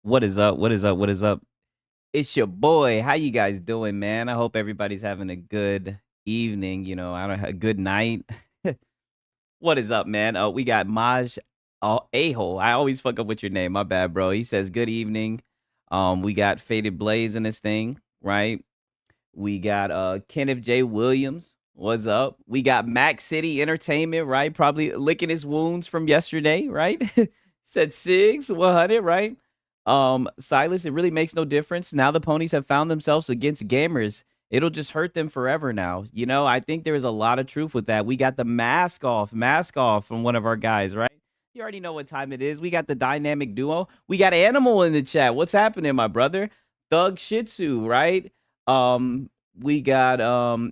What is up? What is up? What is up? It's your boy. How you guys doing, man? I hope everybody's having a good evening. I don't a good night. What is up, man? We got Maj A-hole. I always fuck up with your name. My bad, bro. He says good evening. We got Faded Blaze in this thing, right? We got Kenneth J. Williams. What's up? We got Mac City Entertainment, right? Probably licking his wounds from yesterday, right? Said Sigs 100, right? Silas, it really makes no difference. Now the ponies have found themselves against gamers. It'll just hurt them forever now. I think there is a lot of truth with that. We got the mask off from one of our guys, right? You already know what time it is. We got the dynamic duo. We got Animal in the chat. What's happening, my brother? Thug Shih Tzu, right? We got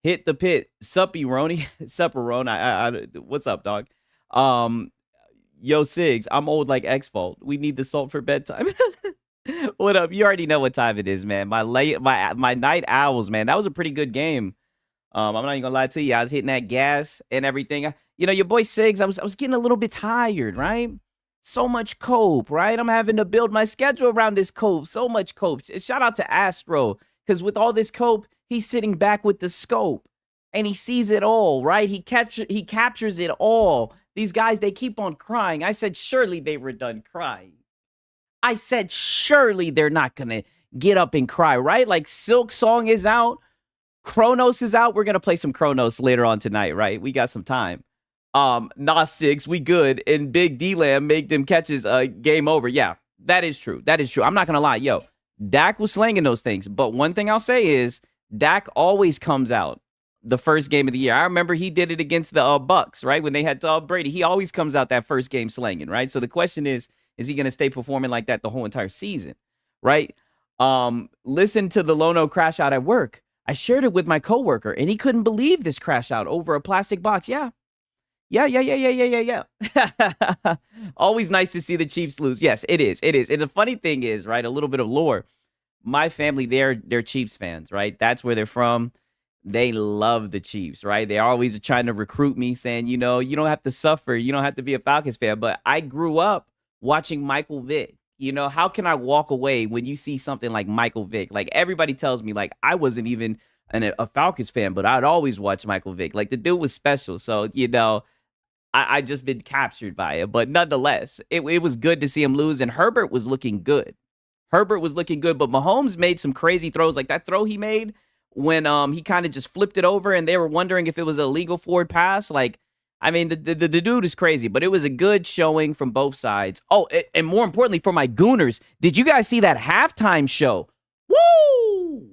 Hit the Pit, Suppy Roni, Supperone. What's up, dog? Um, Yo, Sigs, I'm old like X-Fault. We need the salt for bedtime. What up? You already know what time it is, man. My night owls, man. That was a pretty good game. I'm not even gonna lie to you. I was hitting that gas and everything. Your boy Sigs, I was getting a little bit tired, right? So much cope, right? I'm having to build my schedule around this cope. So much cope. Shout out to Astro, because with all this cope, he's sitting back with the scope and he sees it all, right? He captures it all. These guys, they keep on crying. I said, surely they were done crying. I said, surely they're not going to get up and cry, right? Like Silk Song is out. Kronos is out. We're going to play some Kronos later on tonight, right? We got some time. Nas 6, we good. And Big D-Lam make them catches game over. Yeah, that is true. That is true. I'm not going to lie. Yo, Dak was slanging those things. But one thing I'll say is Dak always comes out the first game of the year. I remember he did it against the Bucks, right? When they had Brady. He always comes out that first game slanging, right? So the question is he going to stay performing like that the whole entire season, right? Listen to the Lono crash out at work. I shared it with my coworker, and he couldn't believe this crash out over a plastic box. Yeah. Always nice to see the Chiefs lose. Yes, it is. It is. And the funny thing is, right, a little bit of lore. My family, they're Chiefs fans, right? That's where they're from. They love the Chiefs, right? They always are trying to recruit me, saying, you don't have to suffer. You don't have to be a Falcons fan. But I grew up watching Michael Vick. How can I walk away when you see something like Michael Vick? Like, everybody tells me, like, I wasn't even a Falcons fan, but I'd always watch Michael Vick. Like, the dude was special. So, I just been captured by it. But nonetheless, it was good to see him lose. And Herbert was looking good. But Mahomes made some crazy throws. Like that throw he made when he kind of just flipped it over and they were wondering if it was a legal forward pass. Like, I mean, the dude is crazy, but it was a good showing from both sides. Oh, and more importantly for my Gooners, did you guys see that halftime show? Woo!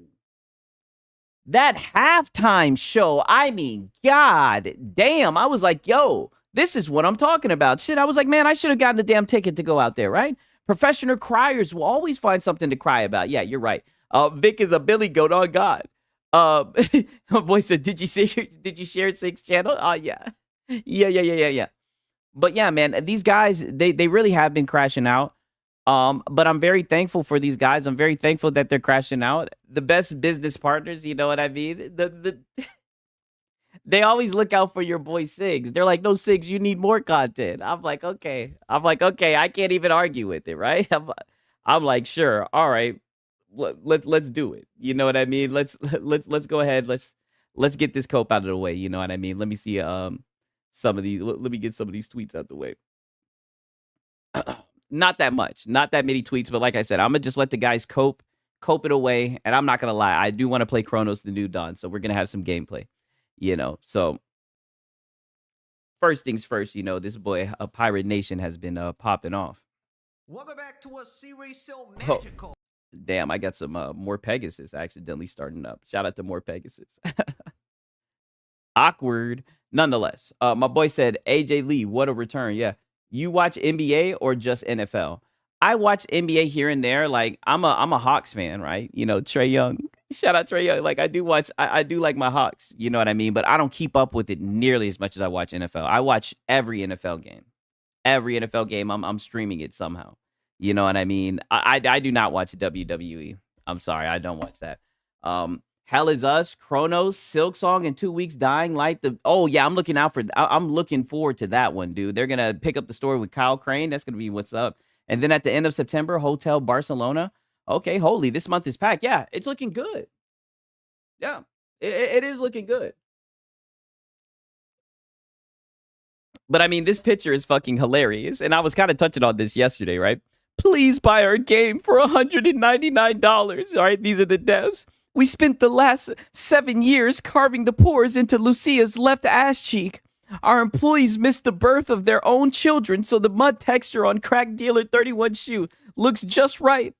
That halftime show, I mean, god damn. I was like, yo, this is what I'm talking about. Shit, I was like, man, I should have gotten the damn ticket to go out there, right? Professional criers will always find something to cry about. Yeah, you're right. Vic is a Billy goat on God. My boy said, did you share Six channel? Oh, yeah. Yeah. But yeah, man, these guys, they really have been crashing out. But I'm very thankful for these guys. I'm very thankful that they're crashing out. The best business partners, you know what I mean? They always look out for your boy Sigs. They're like, no, Sigs, you need more content. I'm like, okay. I can't even argue with it, right? I'm like, sure, all right, let's do it. You know what I mean? Let's go ahead. Let's get this cope out of the way. You know what I mean? Let me see some of these. Let me get some of these tweets out the way. Not that much, not that many tweets, but like I said, I'm gonna just let the guys cope it away. And I'm not gonna lie, I do want to play Kronos the New Dawn, so we're gonna have some gameplay. So first things first, this boy, a Pirate Nation, has been popping off. Welcome back to a series so magical. Oh, damn, I got some more Pegasus accidentally starting up. Shout out to more Pegasus. Awkward. Nonetheless, my boy said, AJ Lee, what a return. Yeah. You watch NBA or just NFL? I watch NBA here and there. Like, I'm a Hawks fan, right? Trae Young. Shout out Trae Young. Like, I do like my Hawks. You know what I mean? But I don't keep up with it nearly as much as I watch NFL. I watch every NFL game. Every NFL game, I'm streaming it somehow. You know what I mean? I do not watch WWE. I'm sorry, I don't watch that. Hell Is Us, Kronos, Silk Song in 2 weeks, Dying Light. Oh yeah, I'm looking forward to that one, dude. They're gonna pick up the story with Kyle Crane. That's gonna be what's up. And then at the end of September, Hotel Barcelona. Okay, holy, this month is packed. Yeah, it's looking good. Yeah, it is looking good. But I mean, this picture is fucking hilarious. And I was kind of touching on this yesterday, right? Please buy our game for $199. All right, these are the devs. We spent the last 7 years carving the pores into Lucia's left ass cheek. Our employees missed the birth of their own children, so the mud texture on Crack Dealer 31 shoe looks just right.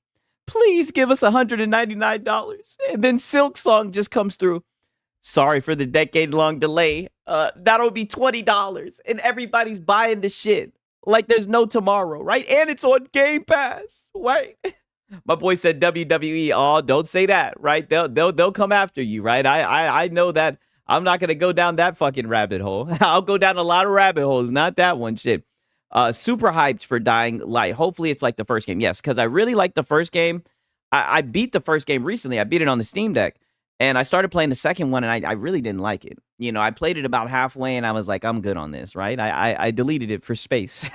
Please give us $199. And then Silk Song just comes through. Sorry for the decade-long delay. That'll be $20, and everybody's buying the shit like there's no tomorrow, right? And it's on Game Pass, right? My boy said WWE. Oh, don't say that, right? They'll come after you, right? I know that. I'm not gonna go down that fucking rabbit hole. I'll go down a lot of rabbit holes, not that one. Shit. Super hyped for Dying Light. Hopefully it's like the first game. Yes, because I really liked the first game. I beat the first game recently. I beat it on the Steam Deck. And I started playing the second one, and I really didn't like it. You know, I played it about halfway, and I was like, I'm good on this, right? I deleted it for space,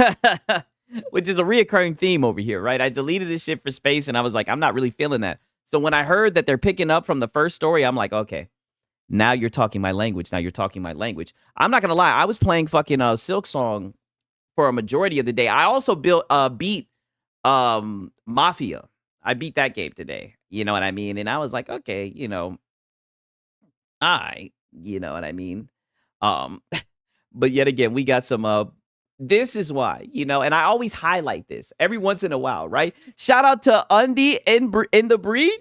which is a reoccurring theme over here, right? I deleted this shit for space, and I was like, I'm not really feeling that. So when I heard that they're picking up from the first story, I'm like, okay, now you're talking my language. Now you're talking my language. I'm not going to lie. I was playing fucking Silk Song for a majority of the day. I also beat Mafia. I beat that game today. You know what I mean? And I was like, okay, you know, you know what I mean? Um, but yet again, we got some this is why, you know, and I always highlight this every once in a while, right? Shout out to Undy in the breed.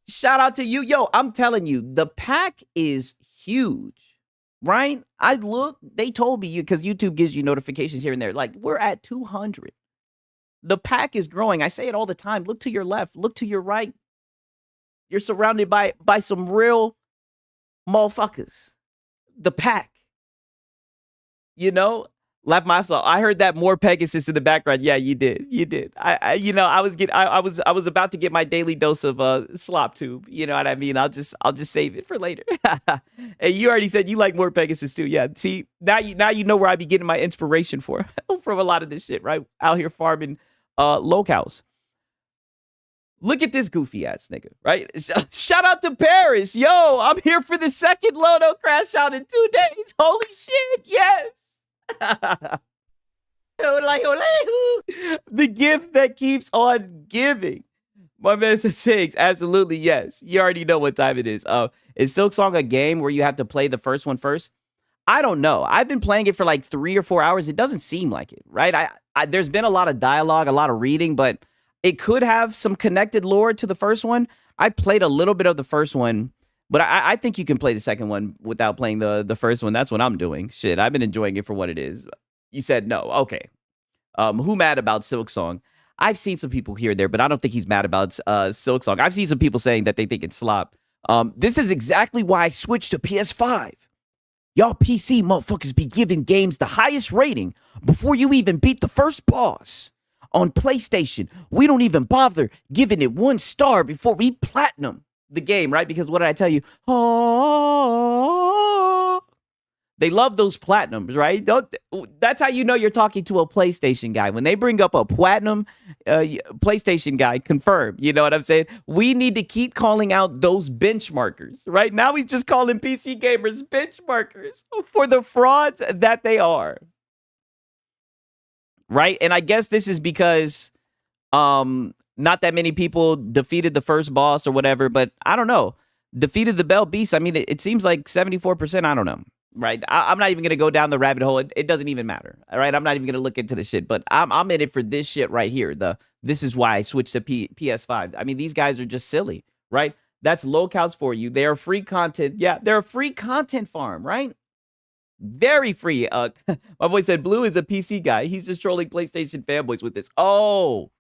Shout out to you. Yo, I'm telling you, the pack is huge, right? I look, they told me, because YouTube gives you notifications here and there. Like, we're at 200. The pack is growing. I say it all the time. Look to your left, look to your right. You're surrounded by some real motherfuckers. The pack. You know? Laugh myself. I heard that more Pegasus in the background. Yeah, you did. You did. You know, I was about to get my daily dose of slop tube. You know what I mean? I'll just save it for later. And you already said you like more Pegasus too. Yeah. See, now you know where I be getting my inspiration from a lot of this shit, right? Out here farming locales. Look at this goofy ass nigga, right? Shout out to Paris. Yo, I'm here for the second Loto crash out in 2 days. Holy shit, yes. The gift that keeps on giving. My man says six. Absolutely, yes. You already know what time it is. Is Silk Song a game where you have to play the first one first? I don't know. I've been playing it for like 3 or 4 hours. It doesn't seem like it, right? There's been a lot of dialogue, a lot of reading, but it could have some connected lore to the first one. I played a little bit of the first one, but I think you can play the second one without playing the first one. That's what I'm doing. Shit, I've been enjoying it for what it is. You said no. Okay. Who mad about Silk Song? I've seen some people here and there, but I don't think he's mad about Silk Song. I've seen some people saying that they think it's slop. This is exactly why I switched to PS5. Y'all PC motherfuckers be giving games the highest rating before you even beat the first boss. On PlayStation, we don't even bother giving it 1 star before we platinum the game, right? Because what did I tell you? Oh, they love those platinums, right? That's how you know you're talking to a PlayStation guy. When they bring up a platinum PlayStation guy, confirm. You know what I'm saying? We need to keep calling out those benchmarkers, right? Now he's just calling PC gamers benchmarkers for the frauds that they are. Right? And I guess this is because not that many people defeated the first boss or whatever, but I don't know. Defeated the Bell Beast. I mean, it seems like 74%. I don't know. Right? I'm not even going to go down the rabbit hole. It doesn't even matter. All right? I'm not even going to look into the shit, but I'm in it for this shit right here. This is why I switched to PS5. I mean, these guys are just silly, right? That's locales for you. They're free content. Yeah, they're a free content farm, right? Very free. My boy said Blue is a PC guy. He's just trolling PlayStation fanboys with this. Oh.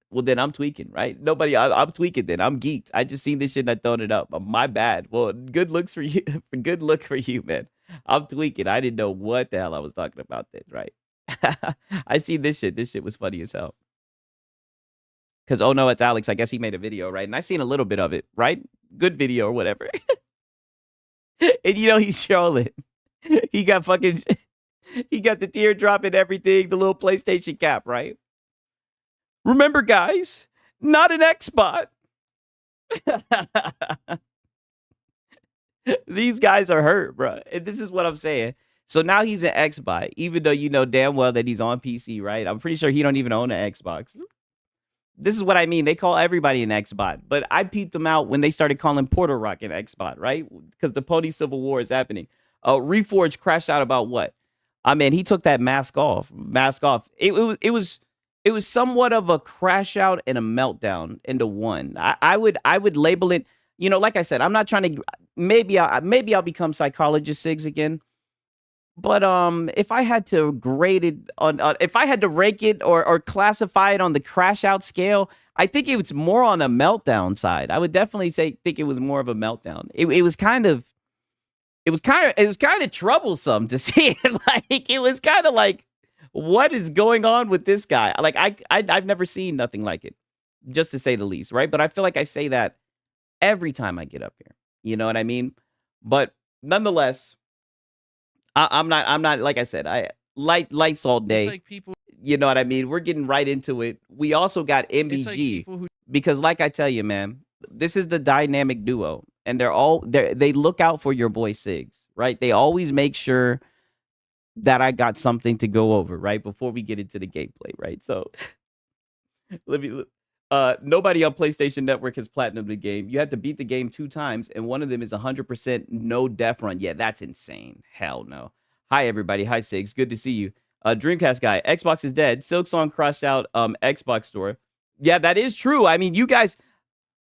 Well, then I'm tweaking, right? I'm tweaking then. I'm geeked. I just seen this shit and I thrown it up. My bad. Well, good looks for you. Good look for you, man. I'm tweaking. I didn't know what the hell I was talking about then, right? I see this shit. This shit was funny as hell. Because, oh no, it's Alex. I guess he made a video, right? And I seen a little bit of it, right? Good video or whatever. And you know he's trolling. He got fucking He got the teardrop and everything, the little PlayStation cap, right? Remember, guys, not an Xbot. These guys are hurt, bro. And this is what I'm saying. So now he's an Xbot, even though you know damn well that he's on PC, right? I'm pretty sure he don't even own an Xbox. This is what I mean. They call everybody an Xbot, but I peeped them out when they started calling Portal Rock an Xbot, right? Because the Pony Civil War is happening. Reforge crashed out about what? I mean, he took that mask off. It was somewhat of a crash out and a meltdown into one. I would label it. You know, like I said, I'm not trying to. Maybe I'll become psychologist Sigs again. But if I had to grade it on, if I had to rank it or classify it on the crash out scale, I think it was more on a meltdown side. I would definitely think it was more of a meltdown. It was kind of troublesome to see it. Like it was kind of like, what is going on with this guy? Like I've never seen nothing like it, just to say the least, right? But I feel like I say that every time I get up here. You know what I mean? But nonetheless. I'm not like I said, light salt day. It's like people, you know what I mean? We're getting right into it. We also got MBG because like I tell you, man, this is the dynamic duo and they look out for your boy Sigs, right? They always make sure that I got something to go over, right? Before we get into the gameplay, right? So nobody on PlayStation Network has platinumed the game. You have to beat the game 2 times, and one of them is 100% no death run. Yeah, that's insane. Hell no. Hi, everybody. Hi, Sigs. Good to see you. Dreamcast guy. Xbox is dead. Silksong crashed out Xbox store. Yeah, that is true. I mean, you guys,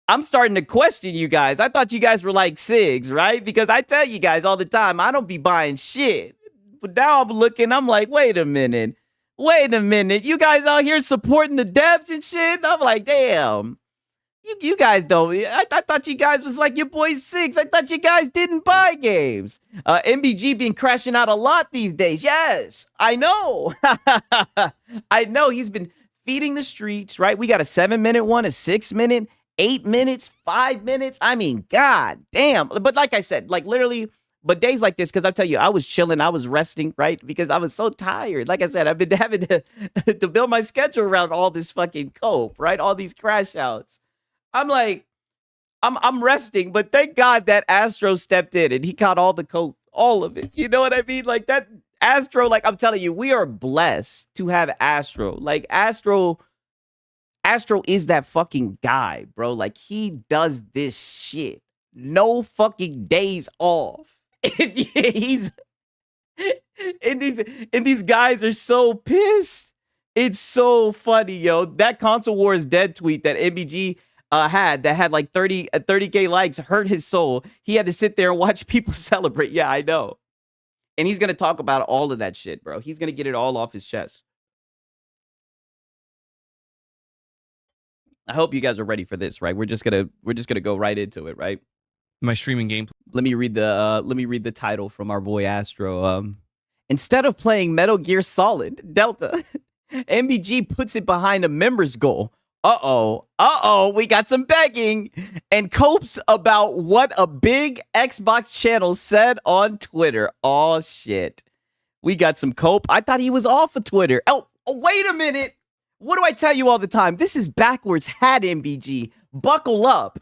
I'm starting to question you guys. I thought you guys were like Sigs, right? Because I tell you guys all the time, I don't be buying shit. But now I'm looking, I'm like, wait a minute. You guys out here supporting the devs and shit? I'm like, damn. You guys don't. I thought you guys was like your boy Sigs. I thought you guys didn't buy games. MBG been crashing out a lot these days. Yes, I know. I know he's been feeding the streets, right? We got a 7-minute one, a 6-minute, 8 minutes, 5 minutes. I mean, god damn. But like I said, like literally, but days like this, because I'll tell you, I was chilling, I was resting, right? Because I was so tired. Like I said, I've been having to build my schedule around all this fucking cope, right? All these crash outs. I'm like, I'm resting, but thank God that Astro stepped in and he caught all the coke, all of it. You know what I mean? Like that Astro, like I'm telling you, we are blessed to have Astro. Like Astro is that fucking guy, bro. Like he does this shit. No fucking days off. If he's and these guys are so pissed. It's so funny, yo. That console war is dead tweet that MBG had that had like 30K likes hurt his soul. He had to sit there and watch people celebrate. Yeah, I know. And he's gonna talk about all of that shit, bro. He's gonna get it all off his chest. I hope you guys are ready for this, right? We're just gonna go right into it, right? my streaming gameplay. Let me read the title from our boy Astro. Instead of playing Metal Gear Solid Delta, MBG puts it behind a members goal. Uh-oh, we got some begging and copes about what a big Xbox channel said on Twitter. Oh shit. We got some cope. I thought he was off of Twitter. Oh, wait a minute. What do I tell you all the time? This is backwards hat MBG. Buckle up.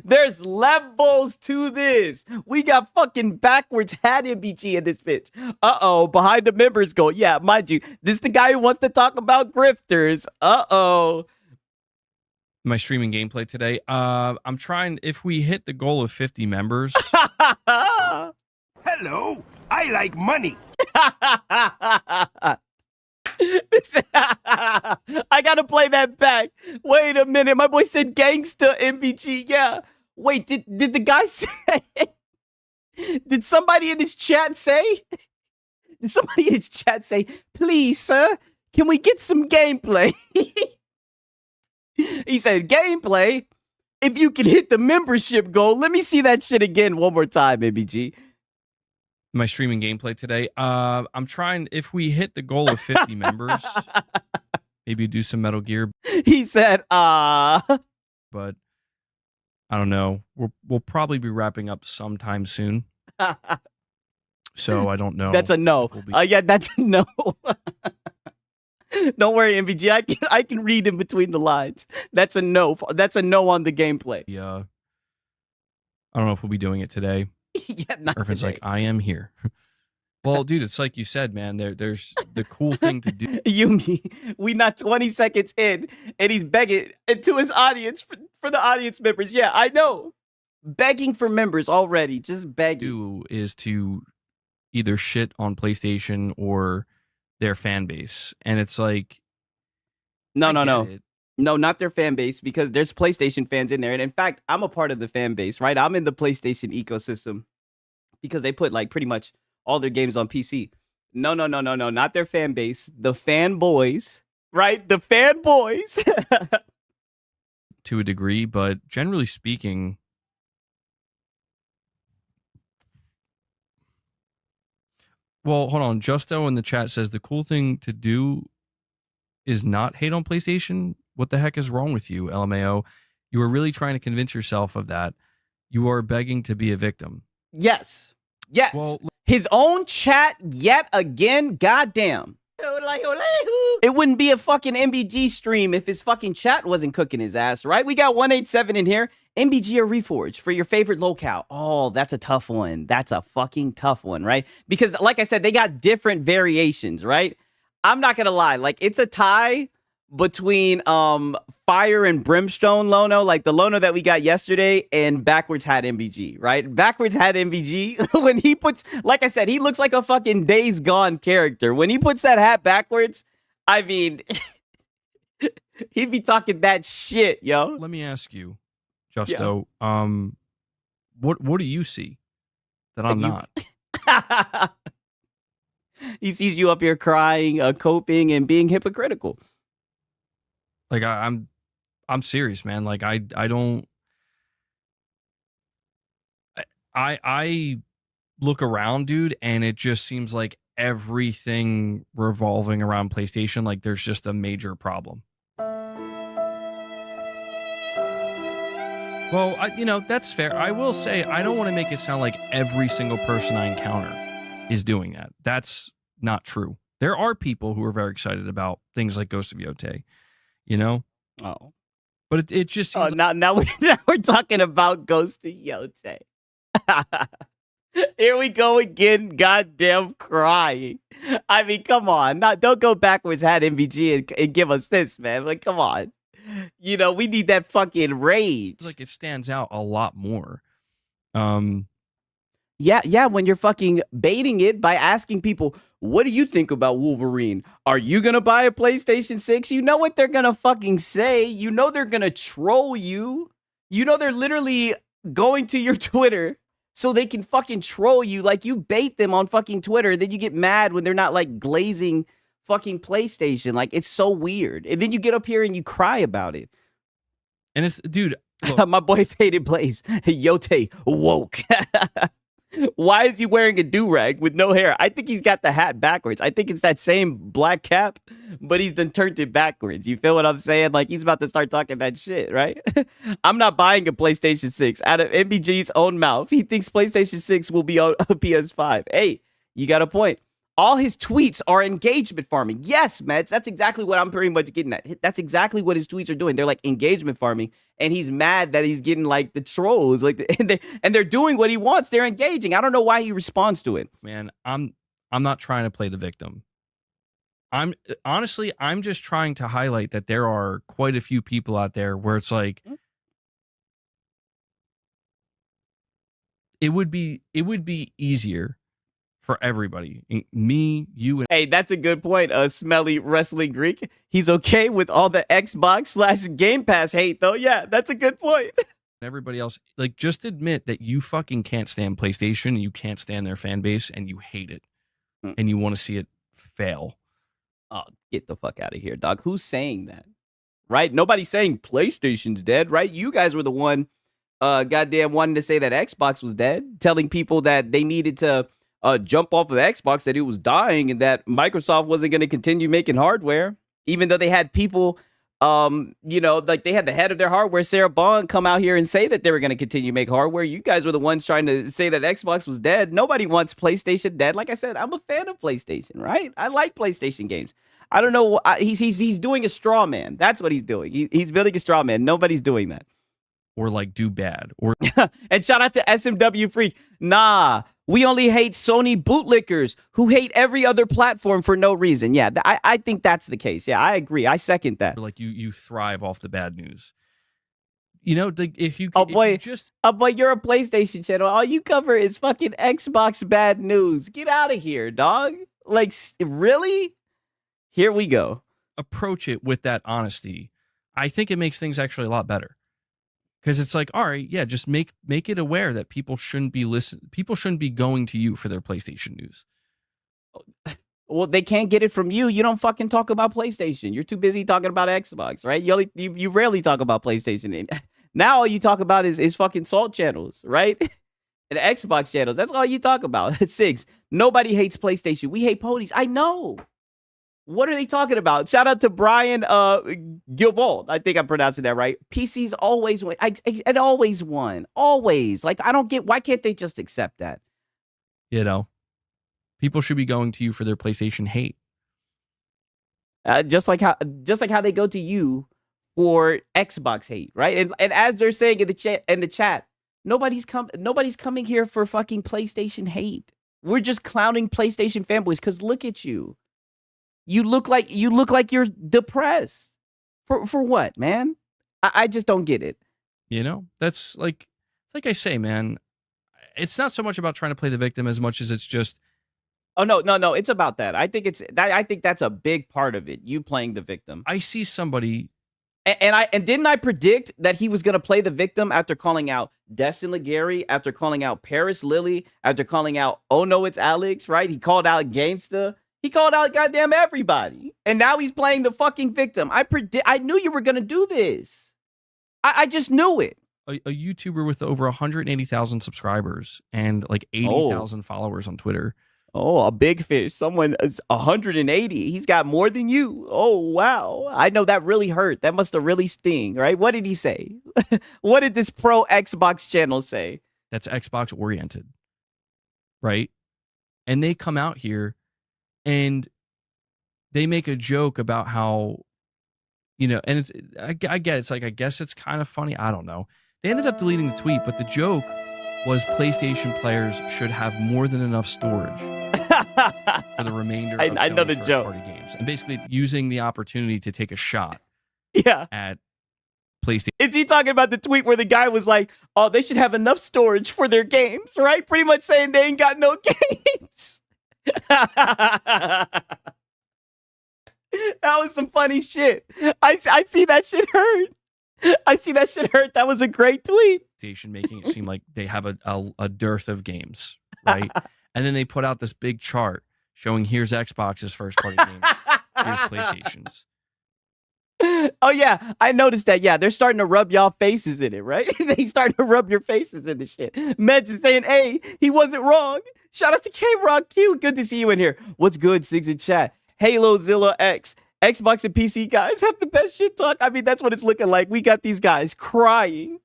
There's levels to this. We got fucking backwards hat MBG in this bitch. Uh-oh, behind the members goal. Yeah, mind you, this is the guy who wants to talk about grifters. Uh-oh. My streaming gameplay today. I'm trying, if we hit the goal of 50 members. Hello, I like money. I gotta play that back. Wait a minute. My boy said gangsta MBG. Yeah. Wait, did the guy say? Did somebody in his chat say? Did somebody in his chat say, please, sir, can we get some gameplay? He said, gameplay? If you can hit the membership goal, let me see that shit again one more time, MBG. My streaming gameplay today. I'm trying, if we hit the goal of 50 members, maybe do some Metal Gear. He said, but I don't know. We'll probably be wrapping up sometime soon. So I don't know. That's a no. if we'll be- Yeah, that's a no. Don't worry, MVG. I can read in between the lines. That's a no. That's a no on the gameplay. I don't know if we'll be doing it today. Yeah, not Or if it's today. like, I am here. Well, dude, it's like you said, man. There's the cool thing to do. We not 20 seconds in, and he's begging to his audience for the audience members. Yeah, I know. Begging for members already. Just begging. Is to either shit on PlayStation or their fan base. And it's like, No. it. No, not their fan base, because there's PlayStation fans in there. And in fact, I'm a part of the fan base, right? I'm in the PlayStation ecosystem because they put like pretty much all their games on PC. No, not their fan base. The fanboys, right? The fanboys. To a degree, but generally speaking, well, hold on. Justo in the chat says the cool thing to do is not hate on PlayStation. What the heck is wrong with you, LMAO? You are really trying to convince yourself of that. You are begging to be a victim. Yes. Well, His own chat yet again. Goddamn. It wouldn't be a fucking MBG stream if his fucking chat wasn't cooking his ass, right? We got 187 in here. MBG or Reforge for your favorite locale. Oh, that's a tough one. That's a fucking tough one, right? Because like I said, they got different variations, right? I'm not gonna lie. Like, it's a tie between Fire and Brimstone Lono, like the Lono that we got yesterday, and Backwards Hat MBG, right? Backwards Hat MBG, when he puts, like I said, he looks like a fucking Days Gone character. When he puts that hat backwards, I mean, he'd be talking that shit, yo. let me ask you, Justo, what do you see that I'm not? He sees you up here crying, coping, and being hypocritical. Like I'm serious, man. Like I don't. I look around, dude, and it just seems like everything revolving around PlayStation, like there's just a major problem. Well, that's fair. I will say I don't want to make it sound like every single person I encounter is doing that. That's not true. There are people who are very excited about things like Ghost of Yotei, Oh. But it just seems now we're talking about Ghost of Yotei. Here we go again, goddamn crying. I mean, come on. Don't go backwards, hat MVG, and give us this, man. Like, come on. We need that fucking rage. like it stands out a lot more. Yeah, when you're fucking baiting it by asking people, what do you think about Wolverine? Are you gonna buy a PlayStation 6? You know what they're gonna fucking say. You know they're gonna troll you. You know they're literally going to your Twitter so they can fucking troll you. Like, you bait them on fucking Twitter, then you get mad when they're not like glazing fucking PlayStation. Like, it's so weird. And then you get up here and you cry about it. And it's, dude, look, My boy Faded Blaze, Yotei woke. Why is he wearing a do-rag with no hair? I think he's got the hat backwards. I think it's that same black cap, but he's done turned it backwards. You feel what I'm saying? Like, he's about to start talking that shit, right? I'm not buying a PlayStation 6. Out of MBG's own mouth, he thinks PlayStation 6 will be on a PS5. Hey, you got a point. All his tweets are engagement farming. Yes, Mets. That's exactly what I'm pretty much getting at. That's exactly what his tweets are doing. They're like engagement farming, and he's mad that he's getting like the trolls, like, and they're doing what he wants. They're engaging. I don't know why he responds to it. man, I'm not trying to play the victim. I'm just trying to highlight that there are quite a few people out there where it's like it would be easier for everybody, me, you, and Hey, that's a good point. Smelly Wrestling Greek. He's okay with all the Xbox / Game Pass hate, though. Yeah, that's a good point. everybody else. Like, just admit that you fucking can't stand PlayStation and you can't stand their fan base and you hate it and you want to see it fail. Oh, get the fuck out of here, dog. Who's saying that? Right? Nobody's saying PlayStation's dead, right? You guys were the one goddamn wanting to say that Xbox was dead, telling people that they needed to jump off of Xbox, that it was dying, and that Microsoft wasn't going to continue making hardware, even though they had people You know, like they had the head of their hardware, Sarah Bond, come out here and say that they were going to continue to make hardware. You guys were the ones trying to say that Xbox was dead. Nobody wants PlayStation dead. Like I said, I'm a fan of PlayStation, right? I like PlayStation games. I don't know. He's doing a straw man. That's what he's doing. He's building a straw man. Nobody's doing that. Or like do bad. Or and shout out to SMW Freak. Nah, we only hate Sony bootlickers who hate every other platform for no reason. Yeah, I think that's the case. Yeah, I agree. I second that. like you thrive off the bad news. You know, like if you Oh if boy, you just boy, you're a PlayStation channel. All you cover is fucking Xbox bad news. Get out of here, dog. Like, really? Here we go. approach it with that honesty, I think it makes things actually a lot better. Because it's like, all right, yeah, just make it aware that people shouldn't be going to you for their PlayStation news. Well, they can't get it from you. You don't fucking talk about PlayStation. You're too busy talking about Xbox, right? You rarely talk about PlayStation. Now all you talk about is fucking Salt channels, right? And Xbox channels. That's all you talk about. 6. Nobody hates PlayStation. We hate ponies. I know. What are they talking about? Shout out to Brian Gilbold. I think I'm pronouncing that right. PC's always win. It always won. Always. Like, I don't get, why can't they just accept that? You know, people should be going to you for their PlayStation hate. Just like how they go to you for Xbox hate, right? And as they're saying in the chat, nobody's coming here for fucking PlayStation hate. We're just clowning PlayStation fanboys because look at you. You look like you're depressed. For what, man? I just don't get it. You know, that's like, it's like I say, man, it's not so much about trying to play the victim as much as it's just. Oh no, it's about that. I think that's a big part of it. You playing the victim. I see somebody. And didn't I predict that he was gonna play the victim after calling out Destin Legary, after calling out Paris Lily, after calling out Oh No It's Alex, right? He called out Gamesta. He called out goddamn everybody. And now he's playing the fucking victim. I knew you were gonna do this. I just knew it. A YouTuber with over 180,000 subscribers and like 80,000 followers on Twitter. Oh, a big fish. Someone is 180. He's got more than you. Oh, wow. I know that really hurt. That must have really sting, right? What did he say? What did this pro Xbox channel say? That's Xbox oriented, right? And they come out here and they make a joke about how, you know, and it's, I get it's like, I guess it's kind of funny. I don't know. They ended up deleting the tweet, but the joke was PlayStation players should have more than enough storage for the remainder of I know the Sony's joke. first-party games. And basically using the opportunity to take a shot at PlayStation. Is he talking about the tweet where the guy was like, oh, they should have enough storage for their games, right? Pretty much saying they ain't got no games. That was some funny shit. I see that shit hurt. I see that shit hurt. That was a great tweet. Making it seem like they have a dearth of games, right? And then they put out this big chart showing here's Xbox's first party games, here's PlayStation's. Oh yeah, I noticed that. Yeah, they're starting to rub y'all faces in it, right? They starting to rub your faces in the shit. Meds is saying, hey, he wasn't wrong. Shout out to K-Rock Q. Good to see you in here. What's good, Sigs in chat? Halo Zilla X. Xbox and PC guys have the best shit talk. I mean, that's what it's looking like. We got these guys crying.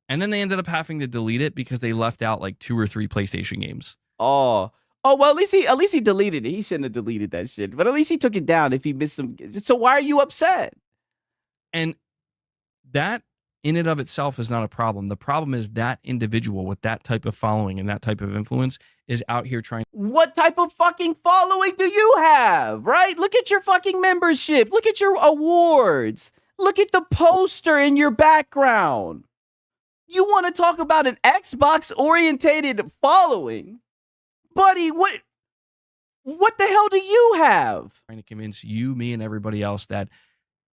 And then they ended up having to delete it because they left out like 2 or 3 PlayStation games. Oh, well, at least he deleted it. He shouldn't have deleted that shit. But at least he took it down if he missed some. So why are you upset? And that in and of itself is not a problem. The problem is that individual with that type of following and that type of influence is out here trying. What type of fucking following do you have, right? Look at your fucking membership. Look at your awards. Look at the poster in your background. You want to talk about an Xbox-orientated following? Buddy, what the hell do you have? Trying to convince you, me, and everybody else that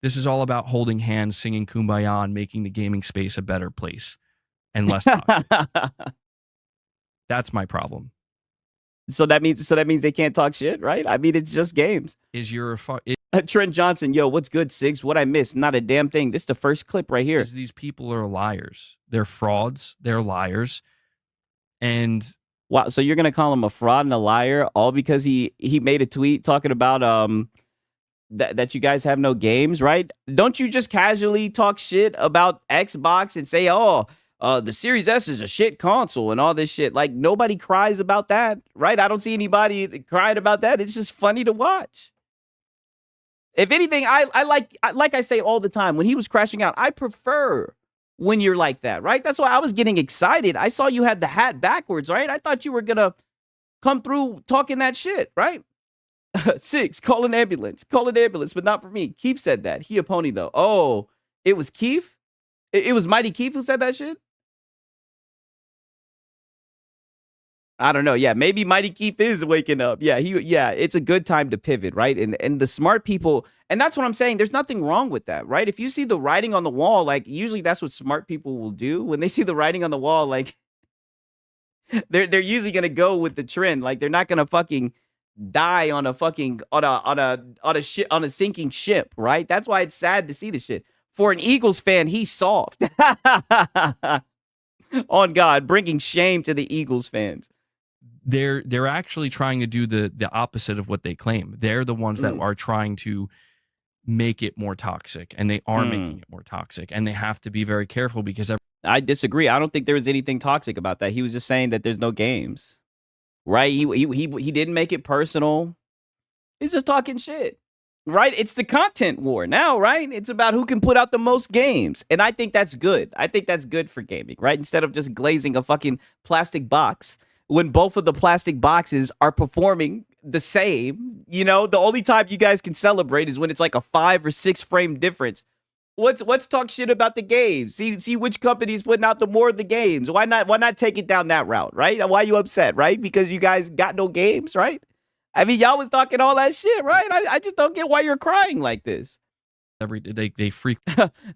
this is all about holding hands, singing Kumbaya, and making the gaming space a better place and less toxic. That's my problem. So that means they can't talk shit, right? I mean, it's just games. Trent Johnson, yo, what's good, Sigs? What I missed? Not a damn thing. This is the first clip right here. These people are liars. They're frauds. They're liars. And wow, so you're gonna call him a fraud and a liar all because he made a tweet talking about that you guys have no games, right? Don't you just casually talk shit about Xbox and say, "Oh, the Series S is a shit console" and all this shit? Like nobody cries about that, right? I don't see anybody crying about that. It's just funny to watch. If anything, I like I say all the time, when he was crashing out, I prefer when you're like that, right? That's why I was getting excited. I saw you had the hat backwards, right? I thought you were gonna come through talking that shit, right? 6, call an ambulance, but not for me. Keith said that. He a pony though. Oh, it was Keith? It was Mighty Keith who said that shit? I don't know. Yeah, maybe Mighty Keith is waking up. Yeah, it's a good time to pivot, right? And the smart people, and that's what I'm saying. There's nothing wrong with that, right? If you see the writing on the wall, like usually that's what smart people will do. When they see the writing on the wall, like they're usually gonna go with the trend. Like they're not gonna fucking die on a fucking on a sinking ship, right? That's why it's sad to see the shit. For an Eagles fan, he's soft. On God, bringing shame to the Eagles fans. They're actually trying to do the opposite of what they claim. They're the ones that are trying to make it more toxic, and they are making it more toxic, and they have to be very careful because I disagree. I don't think there was anything toxic about that. He was just saying that there's no games, right? He didn't make it personal. He's just talking shit, right? It's the content war now, right? It's about who can put out the most games, and I think that's good. I think that's good for gaming, right? Instead of just glazing a fucking plastic box when both of the plastic boxes are performing the same. You know, the only time you guys can celebrate is when it's like a 5 or 6 frame difference. Let's talk shit about the games. See which company's putting out the more of the games. Why not take it down that route, right? Why are you upset, right? Because you guys got no games, right? I mean, y'all was talking all that shit, right? I just don't get why you're crying like this. they freak.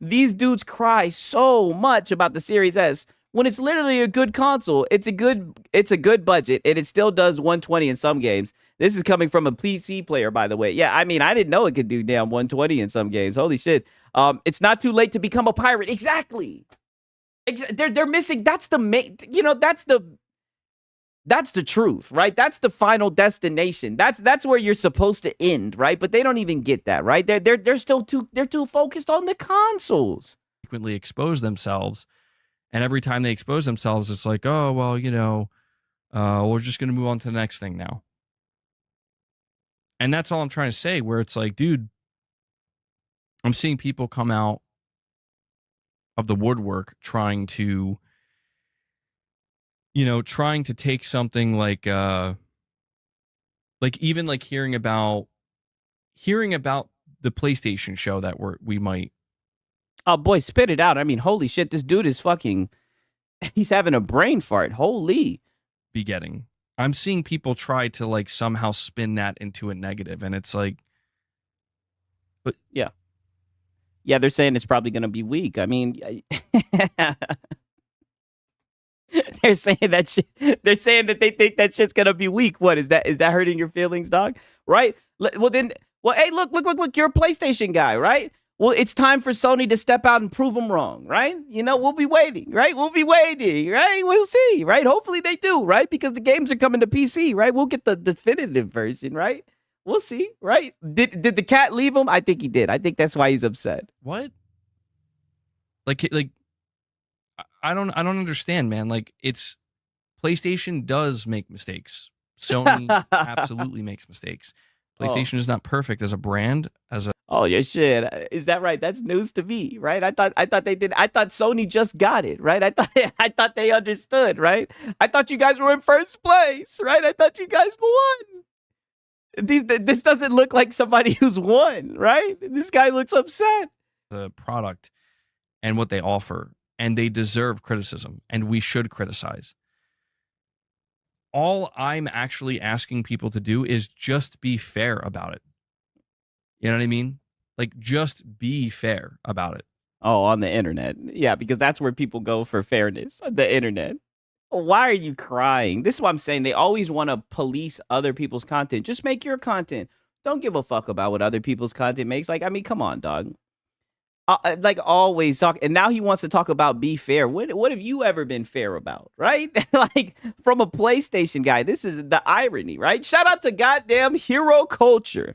These dudes cry so much about the Series S when it's literally a good console. It's a good budget, and it still does 120 in some games. This is coming from a PC player, by the way. Yeah, I mean, I didn't know it could do damn 120 in some games. Holy shit. It's not too late to become a pirate. Exactly. They're missing. That's the main, that's the truth, right? That's the final destination. That's where you're supposed to end, right? But they don't even get that, right? They're still too focused on the consoles. Frequently expose themselves, and every time they expose themselves, it's like, oh well, we're just gonna move on to the next thing now. And that's all I'm trying to say. Where it's like, dude, I'm seeing people come out of the woodwork trying to take something like even like hearing about the PlayStation show that we might. Oh boy, spit it out. I mean, holy shit, this dude is fucking, he's having a brain fart. Holy. Be getting. I'm seeing people try to like somehow spin that into a negative, and it's like, but yeah, they're saying it's probably gonna be weak. I mean, they're saying that shit. They're saying that they think that shit's gonna be weak. What is that? Is that hurting your feelings, dog? Right? Well, hey, look, you're a PlayStation guy, right? Well, it's time for Sony to step out and prove them wrong, right? We'll be waiting, right? We'll see, right? Hopefully they do, right? Because the games are coming to PC, right? We'll get the definitive version, right? We'll see, right? Did the cat leave him? I think he did. I think that's why he's upset. What? Like I don't understand, man. Like, it's PlayStation does make mistakes. Sony absolutely makes mistakes. PlayStation is not perfect as a brand, Oh, yeah, shit. Is that right? That's news to me, right? I thought they did. I thought Sony just got it, right? I thought they understood, right? I thought you guys were in first place, right? I thought you guys won. This doesn't look like somebody who's won, right? This guy looks upset. The product and what they offer, and they deserve criticism, and we should criticize. All I'm actually asking people to do is just be fair about it. You know what I mean? Like, just be fair about it. Oh, on the internet. Yeah, because that's where people go for fairness. The internet. Why are you crying? This is what I'm saying. They always want to police other people's content. Just make your content. Don't give a fuck about what other people's content makes. Like, I mean, come on, dog. Like, always talk. And now he wants to talk about be fair. What have you ever been fair about, right? Like, from a PlayStation guy, this is the irony, right? Shout out to goddamn Hero Culture.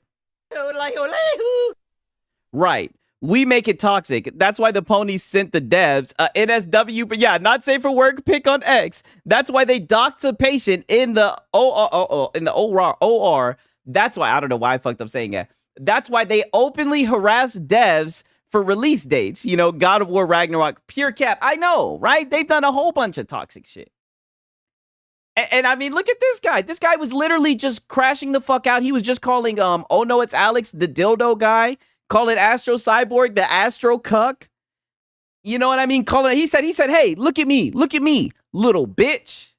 Right. We make it toxic. That's why the ponies sent the devs NSW, but yeah, not safe for work. Pick on X. That's why they docked a patient in the OR. That's why I don't know why I fucked up saying that. That's why they openly harass devs for release dates. You know, God of War Ragnarok, pure cap. I know, right? They've done a whole bunch of toxic shit. And I mean, look at this guy. This guy was literally just crashing the fuck out. He was just calling, oh no, it's Alex, the dildo guy. Calling Astro Cyborg the Astro Cuck. You know what I mean? He said, hey, look at me, little bitch.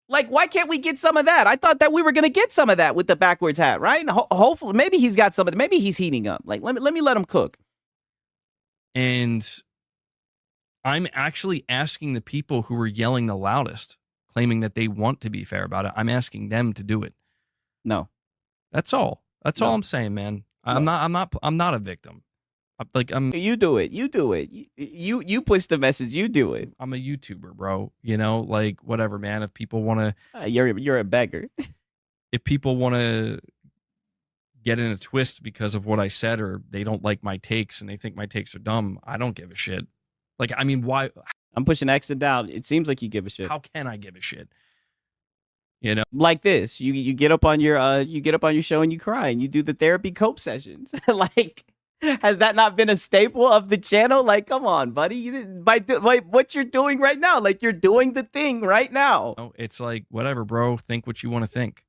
Like, why can't we get some of that? I thought that we were gonna get some of that with the backwards hat, right? Hopefully, maybe he's got some of it. Maybe he's heating up. Like, let me let him cook. And I'm actually asking the people who were yelling the loudest, claiming that they want to be fair about it. I'm asking them to do it. No, that's all. That's all I'm saying, man. I'm not a victim. You do it. You push the message. You do it. I'm a YouTuber, bro. You know, like whatever, man. If people want to, you're a beggar. If people want to get in a twist because of what I said, or they don't like my takes and they think my takes are dumb, I don't give a shit. Like, I mean, why? I'm pushing X down. It seems like you give a shit. How can I give a shit? You know, like this, you get up on your show and you cry and you do the therapy cope sessions. Like, has that not been a staple of the channel? Like, come on, buddy. By what you're doing right now, like you're doing the thing right now. Oh, it's like whatever, bro. Think what you want to think.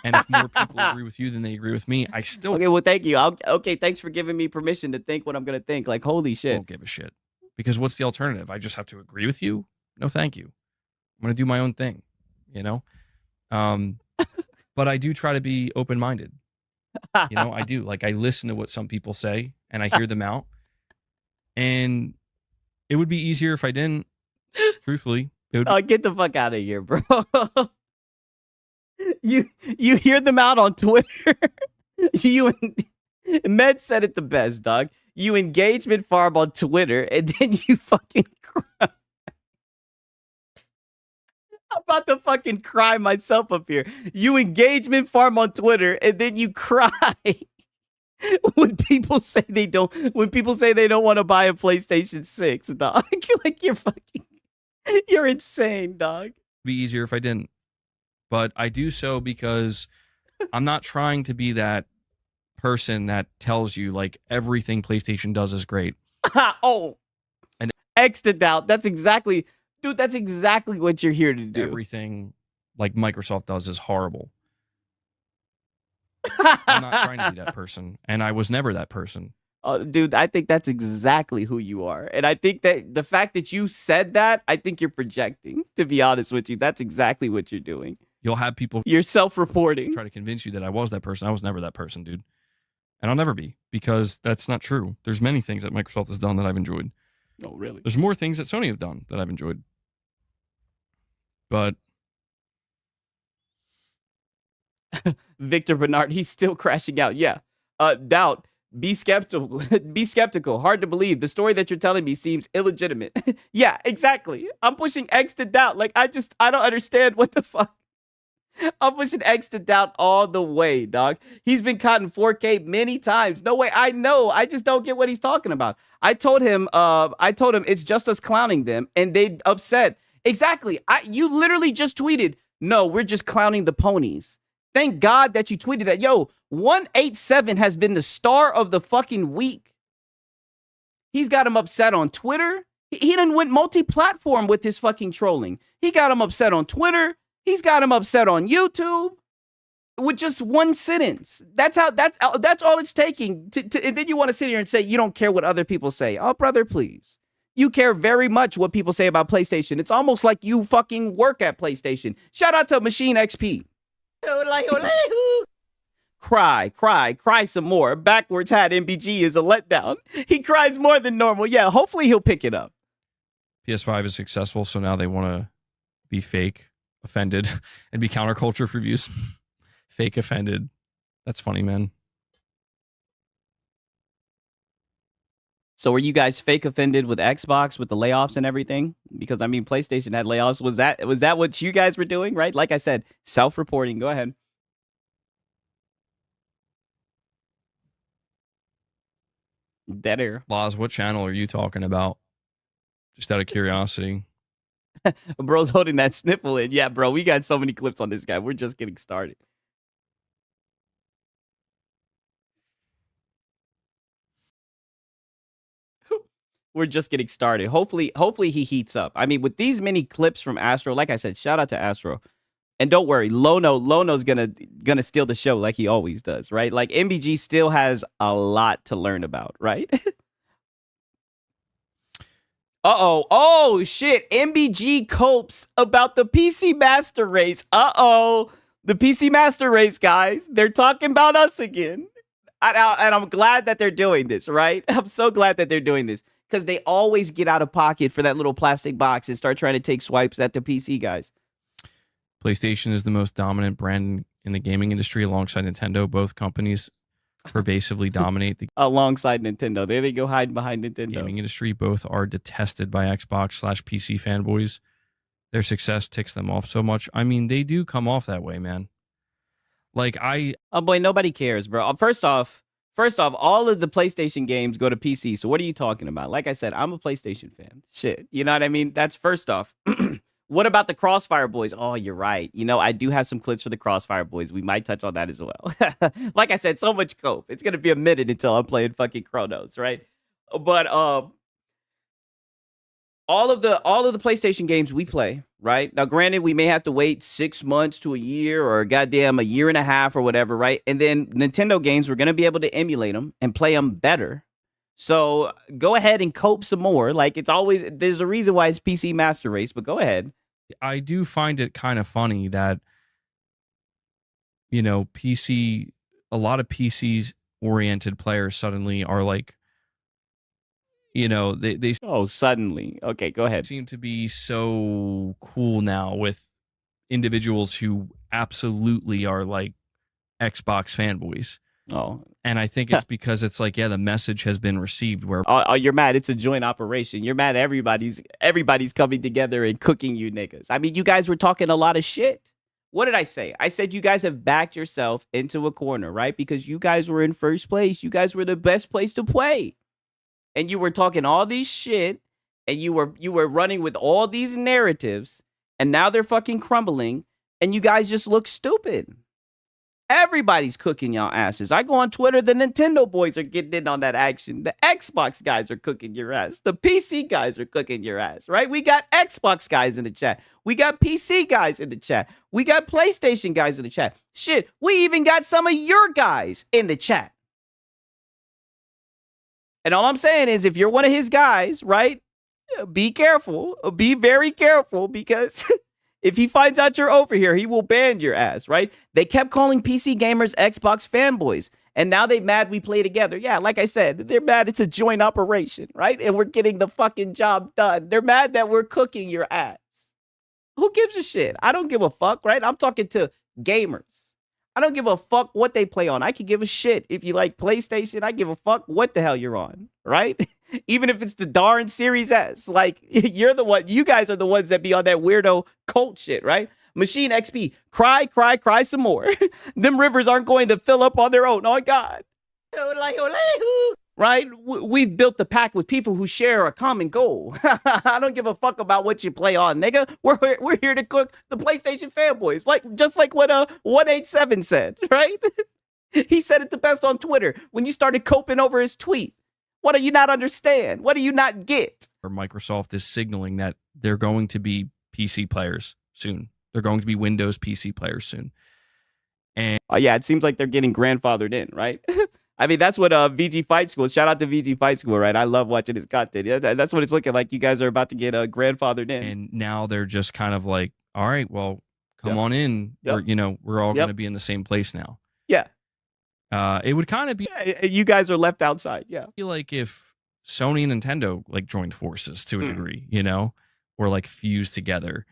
And if more people agree with you than they agree with me, I still okay. Well, thank you. Okay, thanks for giving me permission to think what I'm gonna think. Like, holy shit. Don't give a shit. Because what's the alternative? I just have to agree with you? No, thank you. I'm gonna do my own thing. You know, but I do try to be open-minded. You know, I do. Like, I listen to what some people say and I hear them out. And it would be easier if I didn't. Truthfully, get the fuck out of here, bro. You hear them out on Twitter. Med said it the best, dog. You engagement farm on Twitter and then you fucking cry. I'm about to fucking cry myself up here. You engagement farm on Twitter and then you cry when people say they don't want to buy a PlayStation 6, dog. Like, you're insane, dog. It'd be easier if I didn't. But I do so because I'm not trying to be that person that tells you like everything PlayStation does is great. Oh, and X to doubt. That's exactly what you're here to do. Everything like Microsoft does is horrible. I'm not trying to be that person, and I was never that person. Dude, I think that's exactly who you are. And I think that the fact that you said that, I think you're projecting, to be honest with you. That's exactly what you're doing. You'll have people... You're self-reporting. Try to convince you that I was that person. I was never that person, dude. And I'll never be, because that's not true. There's many things that Microsoft has done that I've enjoyed. Oh, really? There's more things that Sony have done that I've enjoyed. But... Victor Bernard, he's still crashing out. Yeah. Doubt. Be skeptical. Be skeptical. Hard to believe. The story that you're telling me seems illegitimate. Yeah, exactly. I'm pushing X to doubt. Like, I don't understand what the fuck. I'm pushing X to doubt all the way, dog. He's been caught in 4K many times. No way. I know. I just don't get what he's talking about. I told him it's just us clowning them and they upset. Exactly. You literally just tweeted, no, we're just clowning the ponies. Thank God that you tweeted that. Yo, 187 has been the star of the fucking week. He's got him upset on Twitter. He done went multi-platform with his fucking trolling. He got him upset on Twitter. He's got him upset on YouTube with just one sentence. That's all it's taking. And then you want to sit here and say you don't care what other people say. Oh, brother, please. You care very much what people say about PlayStation. It's almost like you fucking work at PlayStation. Shout out to Machine XP. Cry some more. Backwards hat MBG is a letdown. He cries more than normal. Yeah, hopefully he'll pick it up. PS5 is successful, so now they want to be fake, offended, and be counterculture for views. Fake offended. That's funny, man. So were you guys fake offended with Xbox with the layoffs and everything? Because I mean, PlayStation had layoffs. Was that what you guys were doing, right? Like I said, self-reporting. Go ahead. Dead air. Laz, what channel are you talking about? Just out of curiosity. Bro's holding that sniffle in. Yeah, bro, we got so many clips on this guy. We're just getting started. We're just getting started. Hopefully he heats up. I mean, with these many clips from Astro, like I said, shout out to Astro. And don't worry, Lono's gonna steal the show like he always does, right? Like MBG still has a lot to learn about, right? Uh-oh. Oh, shit. MBG copes about the PC Master Race. Uh-oh. The PC Master Race, guys. They're talking about us again. And I'm glad that they're doing this, right? I'm so glad that they're doing this. Because they always get out of pocket for that little plastic box and start trying to take swipes at the PC guys. PlayStation is the most dominant brand in the gaming industry alongside Nintendo. Both companies pervasively dominate the Alongside Nintendo. There they go hiding behind Nintendo. gaming industry. Both are detested by Xbox/PC fanboys. Their success ticks them off so much. I mean, they do come off that way, man. Like Oh boy, nobody cares, bro. First off, all of the PlayStation games go to PC. So what are you talking about? Like I said, I'm a PlayStation fan. Shit. You know what I mean? That's first off. What about the Crossfire Boys? Oh, you're right. You know, I do have some clips for the Crossfire Boys. We might touch on that as well. Like I said, so much cope. It's going to be a minute until I'm playing fucking Chronos, right? But all of the PlayStation games we play, right? Now, granted, we may have to wait 6 months to a year or goddamn a year and a half or whatever, right? And then Nintendo games, we're going to be able to emulate them and play them better. So go ahead and cope some more. Like it's always, there's a reason why it's PC Master Race, but go ahead. I do find it kind of funny that, you know, a lot of PCs oriented players suddenly are like, you know, they Oh, suddenly. Okay, go ahead. seem to be so cool now with individuals who absolutely are like Xbox fanboys. Oh, And I think it's because it's like, yeah, the message has been received where you're mad. It's a joint operation. You're mad. Everybody's coming together and cooking you niggas. I mean, you guys were talking a lot of shit. What did I say? I said you guys have backed yourself into a corner, right? Because you guys were in first place. You guys were the best place to play. And you were talking all these shit and you were running with all these narratives and now they're fucking crumbling and you guys just look stupid. Everybody's cooking y'all asses. I go on Twitter, the Nintendo boys are getting in on that action. The Xbox guys are cooking your ass. The PC guys are cooking your ass, right? We got Xbox guys in the chat. We got PC guys in the chat. We got PlayStation guys in the chat. Shit, we even got some of your guys in the chat. And all I'm saying is if you're one of his guys, right, be careful. Be very careful because if he finds out you're over here, he will ban your ass, right? They kept calling PC gamers Xbox fanboys, and now they mad we play together. Yeah, like I said, they're mad it's a joint operation, right? And we're getting the fucking job done. They're mad that we're cooking your ass. Who gives a shit? I don't give a fuck, right? I'm talking to gamers. I don't give a fuck what they play on. I can give a shit. If you like PlayStation, I give a fuck what the hell you're on, right? Even if it's the darn Series S. Like, you're the one, you guys are the ones that be on that weirdo cult shit, right? Machine XP, cry, cry, cry some more. Them rivers aren't going to fill up on their own. Oh, God. Right? We've built the pack with people who share a common goal. I don't give a fuck about what you play on, nigga. We're here to cook the PlayStation fanboys, just like what 187 said, right? He said it the best on Twitter when you started coping over his tweet. What do you not understand? What do you not get? or Microsoft is signaling that they're going to be PC players soon. They're going to be Windows PC players soon. And yeah, it seems like they're getting grandfathered in, right? I mean, that's what VG Fight School. Shout out to VG Fight School, right? I love watching his content. Yeah, that's what it's looking like. You guys are about to get grandfathered in. And now they're just kind of like, all right, well, come on in. Yep. We're all going to be in the same place now. Yeah. It would kind of be. Yeah, you guys are left outside. Yeah. I feel like if Sony and Nintendo like joined forces to a degree, or like fused together,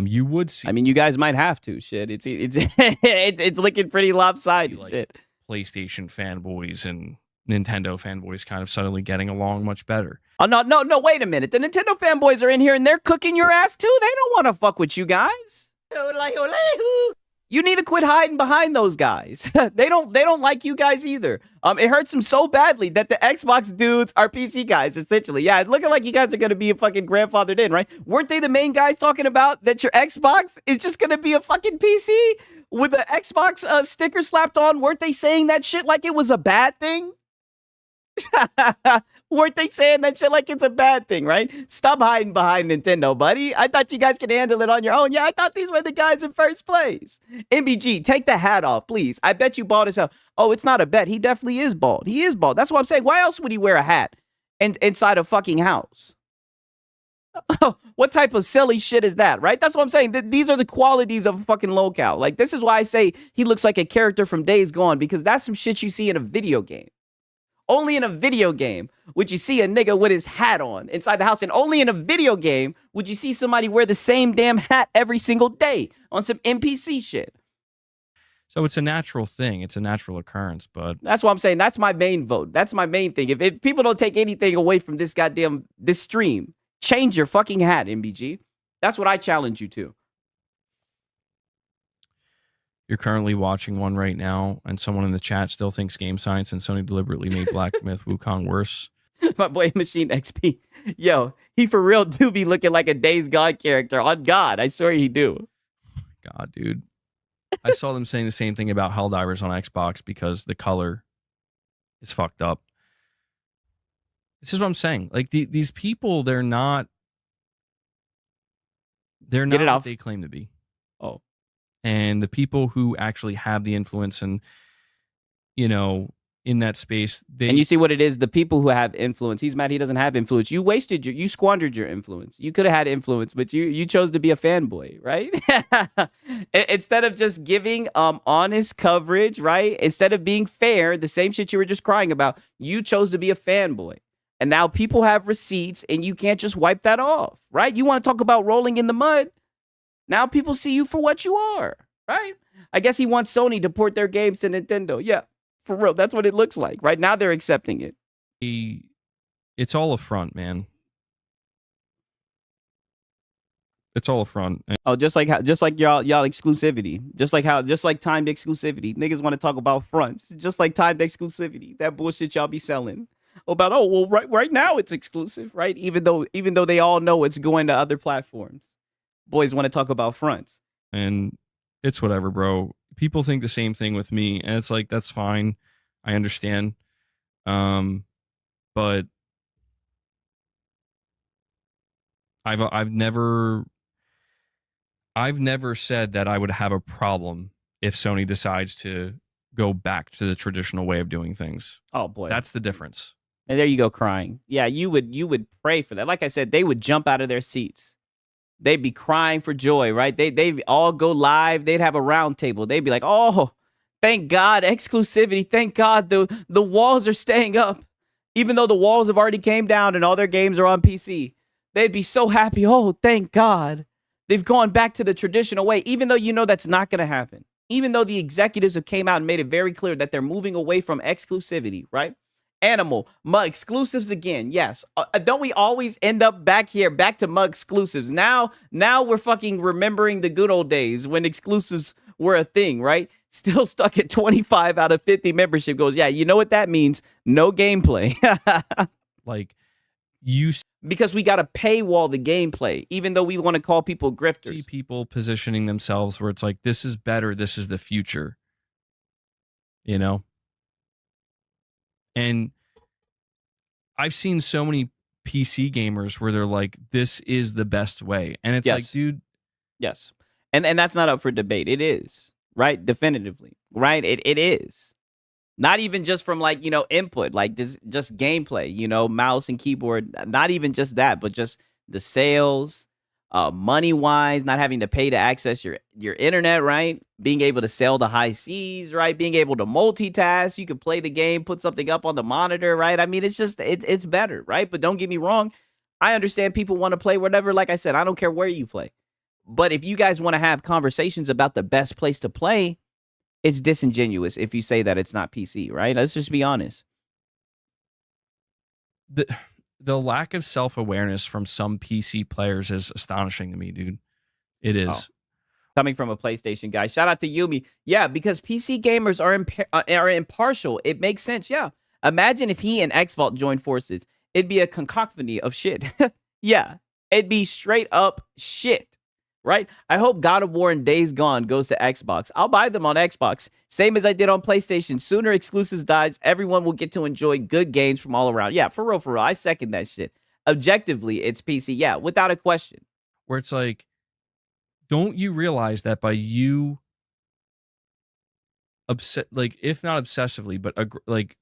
you would see. I mean, you guys might have to. Shit, it's looking pretty lopsided. Like shit. PlayStation fanboys and Nintendo fanboys kind of suddenly getting along much better. Oh no! Wait a minute. The Nintendo fanboys are in here and they're cooking your ass too. They don't want to fuck with you guys. You need to quit hiding behind those guys. They don't like you guys either. It hurts them so badly that the Xbox dudes are PC guys, essentially. Yeah, it's looking like you guys are gonna be a fucking grandfathered in, right? Weren't they the main guys talking about that your Xbox is just gonna be a fucking PC with an Xbox sticker slapped on? Weren't they saying that shit like it was a bad thing? Weren't they saying that shit like it's a bad thing, right? Stop hiding behind Nintendo, buddy. I thought you guys could handle it on your own. Yeah, I thought these were the guys in first place. MBG, take the hat off, please. I bet you bald as hell. Oh, it's not a bet. He definitely is bald. He is bald. That's what I'm saying. Why else would he wear a hat inside a fucking house? What type of silly shit is that, right? That's what I'm saying. These are the qualities of a fucking locale. Like, this is why I say he looks like a character from Days Gone, because that's some shit you see in a video game. Only in a video game would you see a nigga with his hat on inside the house. And only in a video game would you see somebody wear the same damn hat every single day on some NPC shit. So it's a natural thing. It's a natural occurrence, but that's what I'm saying. That's my main vote. That's my main thing. If people don't take anything away from this stream, change your fucking hat, MBG. That's what I challenge you to. You're currently watching one right now, and someone in the chat still thinks Game Science and Sony deliberately made Black Myth Wukong worse. My boy Machine XP. Yo, he for real do be looking like a Days Gone character. On God, I swear he do. God, dude. I saw them saying the same thing about Helldivers on Xbox because the color is fucked up. This is what I'm saying. Like, these people, they're not what they claim to be. Oh. And the people who actually have the influence and, you know, in that space, and you see what it is, the people who have influence. He's mad he doesn't have influence. You squandered your influence. You could have had influence, but you chose to be a fanboy, right? Instead of just giving honest coverage, right? Instead of being fair, the same shit you were just crying about, you chose to be a fanboy. And now people have receipts and you can't just wipe that off, right? You want to talk about rolling in the mud? Now people see you for what you are, right? I guess he wants Sony to port their games to Nintendo. Yeah, for real. That's what it looks like. Right now they're accepting it. It's all a front, man. It's all a front. Oh, just like y'all exclusivity. Just like timed exclusivity. Niggas want to talk about fronts. Just like timed exclusivity. That bullshit y'all be selling. About, oh, well, right now it's exclusive, right? Even though they all know it's going to other platforms. Boys want to talk about fronts. And it's whatever, bro. People think the same thing with me, and it's like, that's fine. I understand. But I've never said that I would have a problem if Sony decides to go back to the traditional way of doing things. Oh boy. That's the difference. And there you go, crying. Yeah, you would pray for that. Like I said, they would jump out of their seats. They'd be crying for joy, right? They all go live. They'd have a round table. They'd be like, oh, thank God, exclusivity. Thank God the walls are staying up. Even though the walls have already came down and all their games are on PC. They'd be so happy. Oh, thank God. They've gone back to the traditional way, even though you know that's not going to happen. Even though the executives have came out and made it very clear that they're moving away from exclusivity, right? Animal, Mug exclusives again. Yes. Don't we always end up back to Mug exclusives? Now we're fucking remembering the good old days when exclusives were a thing, right? Still stuck at 25 out of 50 membership goes. Yeah, you know what that means? No gameplay. Like, because we got to paywall the gameplay, even though we want to call people grifters. See people positioning themselves where it's like, this is better. This is the future. You know? And I've seen so many PC gamers where they're like, this is the best way. And it's like, dude. Yes. And that's not up for debate. It is, right? Definitively, right? It is. Not even just from like, input, like just gameplay, mouse and keyboard. Not even just that, but just the sales, money-wise, not having to pay to access your internet, right? Being able to sail the high seas, right? Being able to multitask. You can play the game, put something up on the monitor, right? I mean, it's just, it's better, right? But don't get me wrong. I understand people want to play whatever. Like I said, I don't care where you play. But if you guys want to have conversations about the best place to play, it's disingenuous if you say that it's not PC, right? Let's just be honest. The lack of self-awareness from some PC players is astonishing to me, dude. It is. Coming from a PlayStation guy. Shout out to Yumi. Yeah, because PC gamers are impartial. It makes sense. Yeah. Imagine if he and X-Vault joined forces. It'd be a concacophony of shit. Yeah. It'd be straight up shit. Right? I hope God of War and Days Gone goes to Xbox. I'll buy them on Xbox. Same as I did on PlayStation. Sooner exclusives dies, everyone will get to enjoy good games from all around. Yeah, for real, for real. I second that shit. Objectively, it's PC. Yeah, without a question. Where it's like, don't you realize that by you like if not obsessively, but like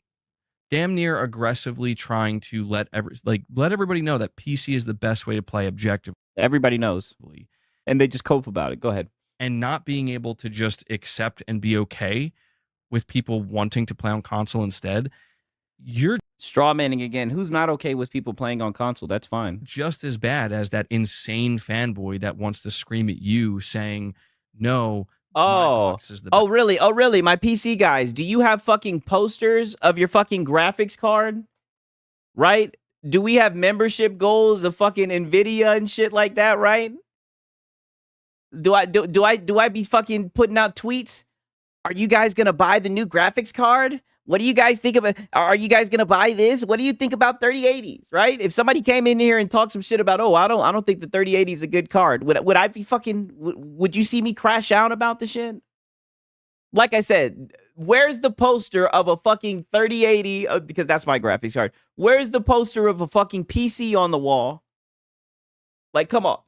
damn near aggressively trying to let everybody know that PC is the best way to play objectively. Everybody knows. And they just cope about it. Go ahead. And not being able to just accept and be okay with people wanting to play on console instead, you're straw manning again. Who's not okay with people playing on console? That's fine. Just as bad as that insane fanboy that wants to scream at you saying, no, oh, really? Oh, really? My PC guys, do you have fucking posters of your fucking graphics card? Right? Do we have membership goals of fucking Nvidia and shit like that, right? Do I be fucking putting out tweets? Are you guys gonna buy the new graphics card? What do you guys think about? Are you guys gonna buy this? What do you think about 3080s? Right? If somebody came in here and talked some shit about, oh, I don't think the 3080 is a good card, would I be fucking? Would you see me crash out about the shit? Like I said, where's the poster of a fucking 3080? Because that's my graphics card. Where's the poster of a fucking PC on the wall? Like, come on.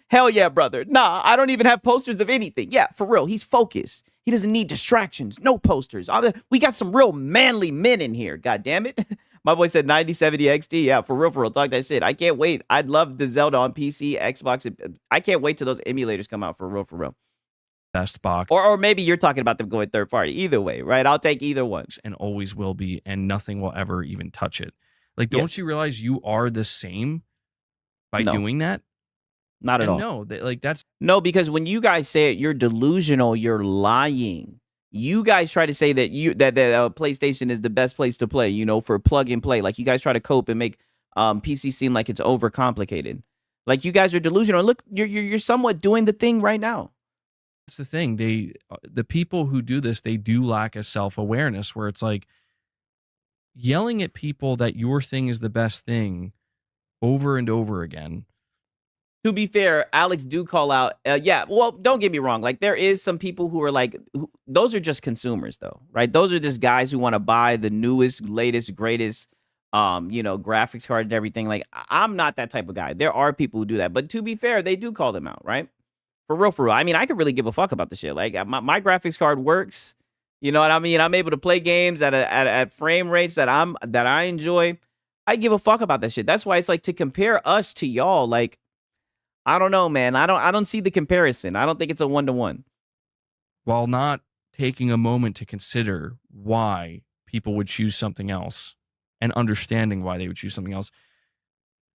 Hell yeah, brother. Nah, I don't even have posters of anything. Yeah, for real. He's focused. He doesn't need distractions. No posters. We got some real manly men in here. God damn it. My boy said 9070 XD. Yeah, for real. Talk that shit. I can't wait. I'd love the Zelda on PC, Xbox. I can't wait till those emulators come out for real. Best box. Or maybe you're talking about them going third party. Either way, right? I'll take either one. And always will be, and nothing will ever even touch it. Like, don't you realize you are the same by doing that? Not at all. No, that's no, because when you guys say it, you're delusional. You're lying. You guys try to say that PlayStation is the best place to play, for plug and play. Like you guys try to cope and make PC seem like it's overcomplicated. Like you guys are delusional. Look, you're somewhat doing the thing right now. That's the thing. The people who do this, they do lack a self-awareness where it's like yelling at people that your thing is the best thing over and over again. To be fair, Alex do call out. Yeah, well, don't get me wrong. Like, there is some people who are like, those are just consumers, though, right? Those are just guys who want to buy the newest, latest, greatest, graphics card and everything. Like, I'm not that type of guy. There are people who do that. But to be fair, they do call them out, right? For real. I mean, I could really give a fuck about the shit. Like, my graphics card works. You know what I mean? I'm able to play games at frame rates that I enjoy. I give a fuck about that shit. That's why it's like to compare us to y'all, like, I don't know, man. I don't see the comparison. I don't think it's a 1-to-1. While not taking a moment to consider why people would choose something else and understanding why they would choose something else.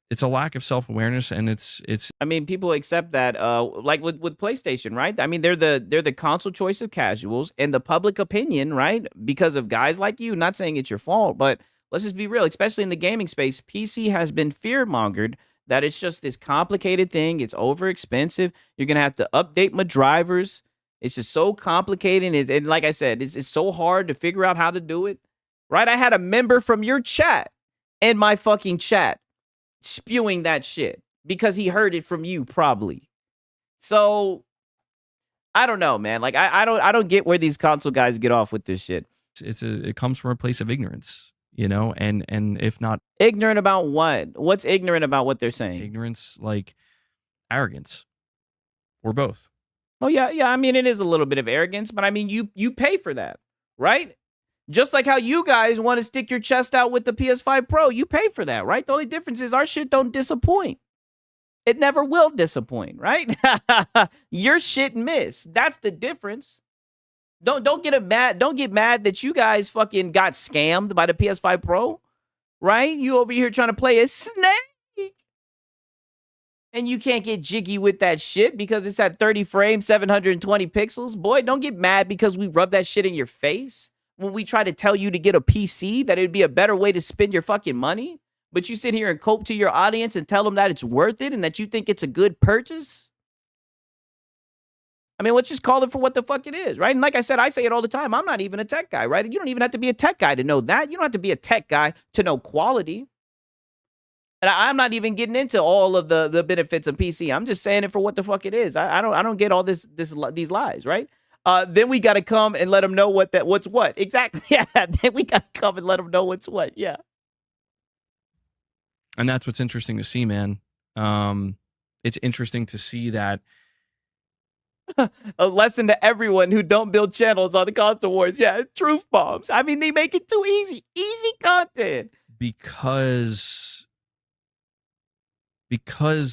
It's a lack of self-awareness, and it's I mean, people accept that like with PlayStation, right? I mean, they're the console choice of casuals and the public opinion, right? Because of guys like you, not saying it's your fault, but let's just be real, especially in the gaming space, PC has been fear-mongered that it's just this complicated thing. It's over expensive. You're going to have to update my drivers. It's just so complicated. And like I said, it's so hard to figure out how to do it. Right? I had a member from your chat in my fucking chat spewing that shit because he heard it from you probably. So I don't know, man. Like I don't get where these console guys get off with this shit. It comes from a place of ignorance. And if not ignorant about what? What's ignorant about what they're saying? Ignorance, like arrogance, or both. Oh yeah. I mean, it is a little bit of arrogance, but I mean, you pay for that, right? Just like how you guys want to stick your chest out with the PS5 Pro, you pay for that, right? The only difference is our shit don't disappoint. It never will disappoint, right? Your shit miss. That's the difference. Don't get mad. Don't get mad that you guys fucking got scammed by the PS5 Pro, right? You over here trying to play a snake, and you can't get jiggy with that shit because it's at 30 frames, 720 pixels. Boy, don't get mad because we rub that shit in your face when we try to tell you to get a PC, that it'd be a better way to spend your fucking money. But you sit here and cope to your audience and tell them that it's worth it and that you think it's a good purchase. I mean, let's just call it for what the fuck it is, right? And like I said, I say it all the time. I'm not even a tech guy, right? You don't even have to be a tech guy to know that. You don't have to be a tech guy to know quality. And I'm not even getting into all of the benefits of PC. I'm just saying it for what the fuck it is. I don't get all these lies, right? Then we got to come and let them know what's what. Exactly. Yeah. Then we got to come and let them know what's what. Yeah. And that's what's interesting to see, man. It's interesting to see that. A lesson to everyone who don't build channels on the console wars. Yeah, truth bombs. I mean, they make it too easy. Easy content. Because,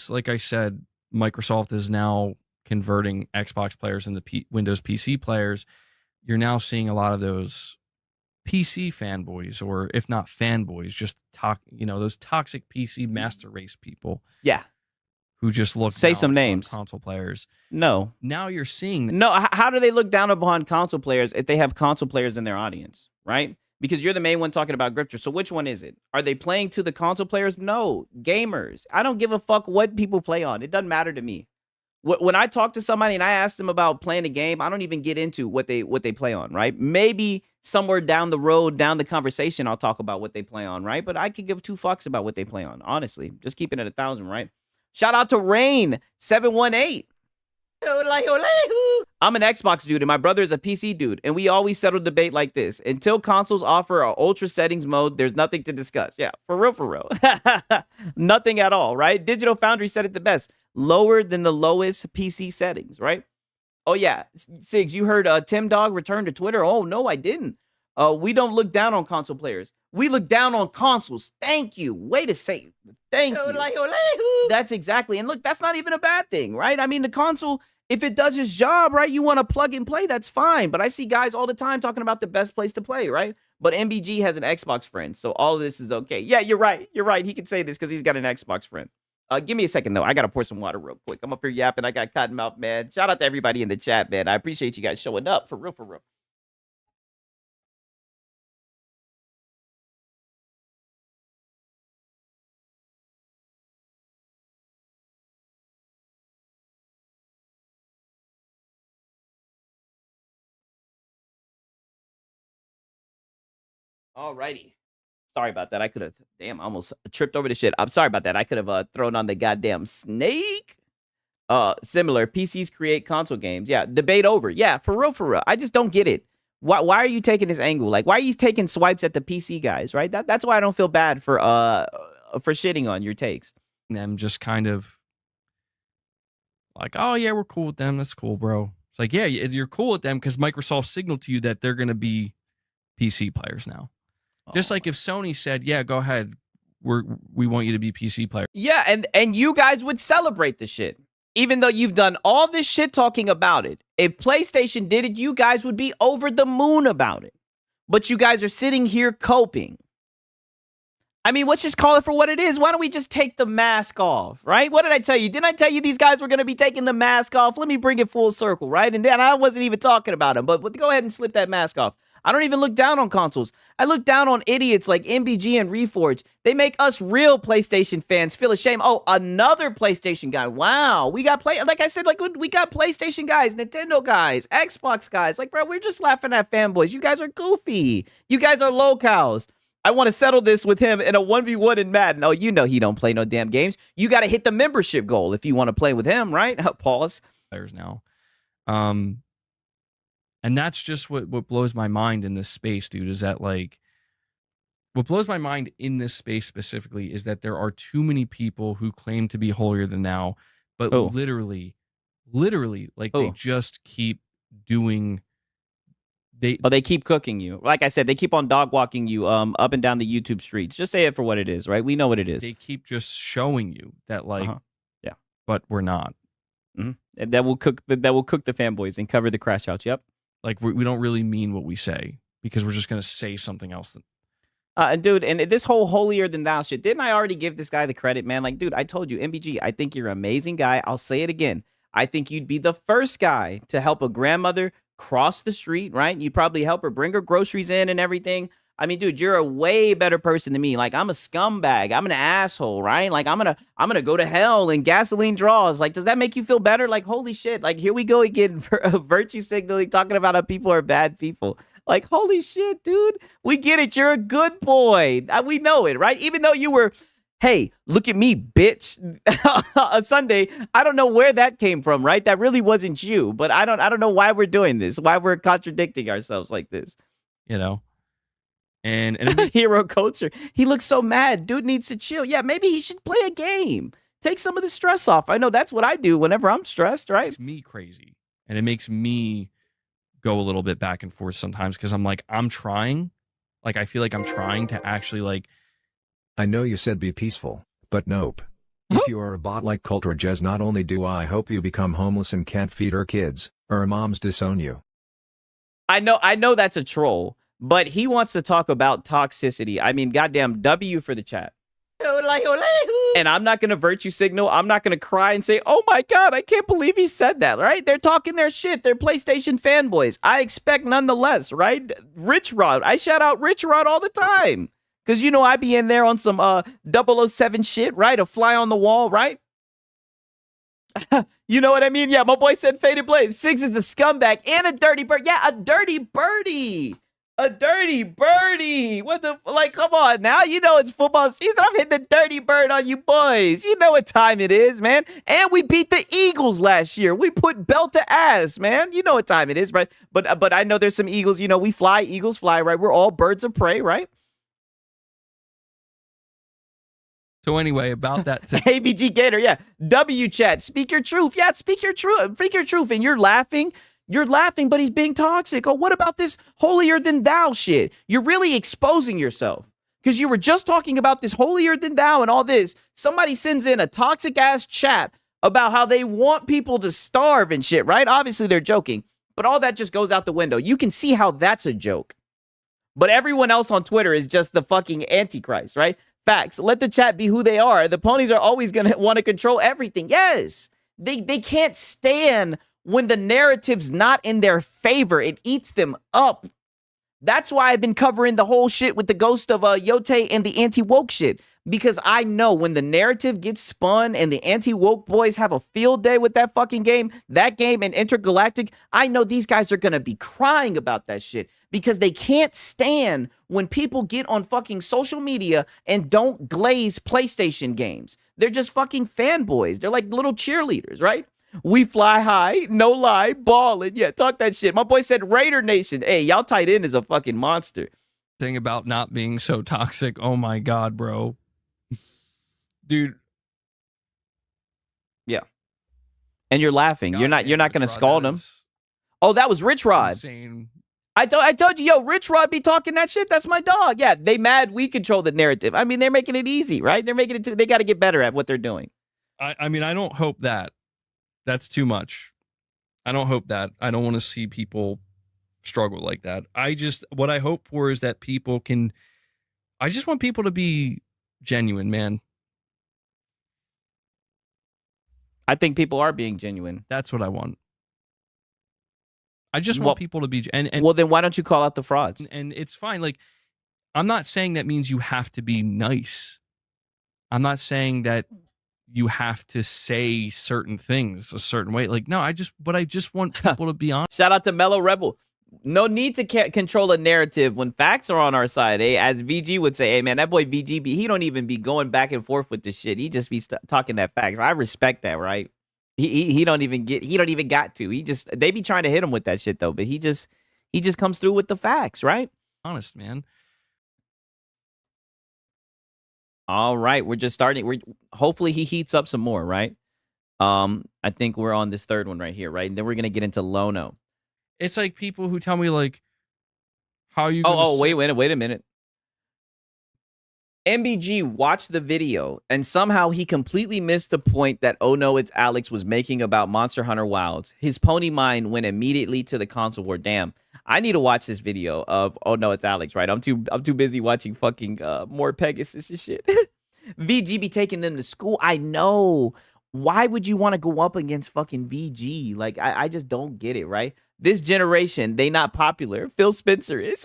like I said, Microsoft is now converting Xbox players into Windows PC players. You're now seeing a lot of those PC fanboys, or if not fanboys, just those toxic PC master race people. Yeah. Who just look say down some names on console players. No. Now you're seeing no. How do they look down upon console players if they have console players in their audience, right? Because you're the main one talking about Grifter. So which one is it? Are they playing to the console players? No, gamers. I don't give a fuck what people play on. It doesn't matter to me. When I talk to somebody and I ask them about playing a game, I don't even get into what they play on, right? Maybe somewhere down the road, down the conversation, I'll talk about what they play on, right? But I could give 2 fucks about what they play on, honestly. Just keeping it 1,000, right? Shout out to Rain718. I'm an Xbox dude and my brother is a PC dude, and we always settle debate like this. Until consoles offer a ultra settings mode, there's nothing to discuss. Yeah, for real. Nothing at all, right? Digital Foundry said it the best. Lower than the lowest PC settings, right? Oh yeah, Sigs, you heard Tim Dog return to Twitter? Oh no, I didn't. We don't look down on console players. We look down on consoles. Thank you. Way to say thank you. That's exactly. And look, that's not even a bad thing, right? I mean, the console, if it does its job, right, you want to plug and play, that's fine. But I see guys all the time talking about the best place to play, right? But MBG has an Xbox friend, so all of this is okay. Yeah, you're right. You're right. He can say this because he's got an Xbox friend. Give me a second, though. I got to pour some water real quick. I'm up here yapping. I got cotton mouth, man. Shout out to everybody in the chat, man. I appreciate you guys showing up. For real. Alrighty. Sorry about that. I could have, damn, I almost tripped over the shit. I'm sorry about that. I could have thrown on the goddamn snake. Similar. PCs create console games. Yeah, debate over. Yeah, for real. I just don't get it. Why are you taking this angle? Like, why are you taking swipes at the PC guys, right? That's why I don't feel bad for shitting on your takes. Them just kind of like, oh yeah, we're cool with them. That's cool, bro. It's like, yeah, you're cool with them because Microsoft signaled to you that they're going to be PC players now. Just like if Sony said, yeah, go ahead, we want you to be PC players. Yeah, and you guys would celebrate the shit. Even though you've done all this shit talking about it. If PlayStation did it, you guys would be over the moon about it. But you guys are sitting here coping. I mean, let's just call it for what it is. Why don't we just take the mask off, right? What did I tell you? Didn't I tell you these guys were going to be taking the mask off? Let me bring it full circle, right? And then I wasn't even talking about them, but go ahead and slip that mask off. I don't even look down on consoles. I look down on idiots like MBG and Reforge. They make us real PlayStation fans feel ashamed. Oh, another PlayStation guy. Wow. We got like I said, like we got PlayStation guys, Nintendo guys, Xbox guys. Like, bro, we're just laughing at fanboys. You guys are goofy. You guys are locals. I want to settle this with him in a 1v1 in Madden. Oh, you know he don't play no damn games. You got to hit the membership goal if you want to play with him, right? Pause. Players now. And that's just what blows my mind in this space, dude, is that like what blows my mind in this space specifically is that there are too many people who claim to be holier than thou, but literally, like they just keep doing. They keep cooking you. Like I said, they keep on dog walking you up and down the YouTube streets. Just say it for what it is, right? We know what it is. They keep just showing you that, like, yeah, but we're not. And that will cook the fanboys and cover the crash outs. Yep. Like we don't really mean what we say because we're just gonna say something else. Dude, and this whole holier than thou shit, didn't I already give this guy the credit, man? Like, dude, I told you, MBG, I think you're an amazing guy. I'll say it again. I think you'd be the first guy to help a grandmother cross the street, right? You'd probably help her bring her groceries in and everything. I mean, dude, you're a way better person than me. Like, I'm a scumbag. I'm an asshole, right? Like, I'm gonna go to hell in gasoline draws. Like, does that make you feel better? Like, holy shit. Like, here we go again, virtue signaling, talking about how people are bad people. Like, holy shit, dude. We get it. You're a good boy. We know it, right? Even though you were, hey, look at me, bitch. A Sunday. I don't know where that came from, right? That really wasn't you. But I don't know why we're doing this. Why we're contradicting ourselves like this. You know. And hero culture. He looks so mad. Dude needs to chill. Yeah, maybe he should play a game. Take some of the stress off. I know that's what I do whenever I'm stressed, right? It makes me crazy. And it makes me go a little bit back and forth sometimes because I'm like, I'm trying. Like, I feel like I'm trying to actually, like... I know you said be peaceful, but nope. If you are a bot like Cult or Jez, not only do I hope you become homeless and can't feed her kids, or moms disown you. I know that's a troll. But he wants to talk about toxicity. I mean, goddamn W for the chat. And I'm not going to virtue signal. I'm not going to cry and say, oh my God, I can't believe he said that, right? They're talking their shit. They're PlayStation fanboys. I expect nonetheless, right? Rich Rod. I shout out Rich Rod all the time. Because, you know, I be in there on some 007 shit, right? A fly on the wall, right? You know what I mean? Yeah, my boy said Faded Blaze. Siggs is a scumbag and a dirty bird. Yeah, a dirty birdie. A dirty birdie. What the, like, come on now. You know it's football season. I'm hitting the dirty bird on you boys. You know what time it is, man. And we beat the Eagles last year. We put belt to ass, man. You know what time it is, right? But I know there's some Eagles. You know, we fly, Eagles fly, right? We're all birds of prey, right? So anyway, about that. ABG Gator, yeah. W chat, speak your truth. Yeah, speak your truth. Speak your truth. And you're laughing. You're laughing, but he's being toxic. Oh, what about this holier than thou shit? You're really exposing yourself because you were just talking about this holier than thou and all this. Somebody sends in a toxic ass chat about how they want people to starve and shit, right? Obviously, they're joking, but all that just goes out the window. You can see how that's a joke. But everyone else on Twitter is just the fucking Antichrist, right? Facts. Let the chat be who they are. The ponies are always going to want to control everything. Yes. They can't stand when the narrative's not in their favor. It eats them up. That's why I've been covering the whole shit with the ghost of Yote and the anti-woke shit. Because I know when the narrative gets spun and the anti-woke boys have a field day with that fucking game, that game and Intergalactic, I know these guys are going to be crying about that shit. Because they can't stand when people get on fucking social media and don't glaze PlayStation games. They're just fucking fanboys. They're like little cheerleaders, right? We fly high, no lie, ballin'. Yeah, talk that shit. My boy said Raider Nation. Hey, y'all tight end is a fucking monster. Thing about not being so toxic. Oh my God, bro. Dude. Yeah. And you're laughing. God, you're not going to scald him. Is Oh, that was Rich Rod. insane. I told you, yo, Rich Rod be talking that shit. That's my dog. Yeah, they mad we control the narrative. I mean, they're making it easy, right? They're making it they got to get better at what they're doing. I mean, I don't hope that. That's too much. I don't hope that. I don't want to see people struggle like that. What I hope for is that people can, I just want people to be genuine, man. I think people are being genuine. That's what I want. I just want people to be, and well, then why don't you call out the frauds? And it's fine. Like, I'm not saying that means you have to be nice. I'm not saying that you have to say certain things a certain way. Like, no, I just want people to be honest. Shout out to Mellow Rebel. No need to control a narrative when facts are on our side. Eh? As VG would say, hey man, that boy VG, he don't even be going back and forth with this shit. He just be talking that facts. I respect that, right? He don't even got to. They be trying to hit him with that shit though, but he just comes through with the facts, right? Honest, man. All right, we're just starting. Hopefully he heats up some more, right? I think we're on this third one right here, right? And then we're gonna get into Lono. It's like people who tell me like, how you? Wait a minute. MBG watched the video and somehow he completely missed the point that Oh No It's Alex was making about Monster Hunter Wilds. His pony mind went immediately to the console war. Damn, I need to watch this video of Oh No It's Alex, right? I'm too busy watching fucking more Pegasus and shit. VG be taking them to school. I know. Why would you want to go up against fucking VG? Like, I just don't get it, right? This generation, they not popular. Phil Spencer is.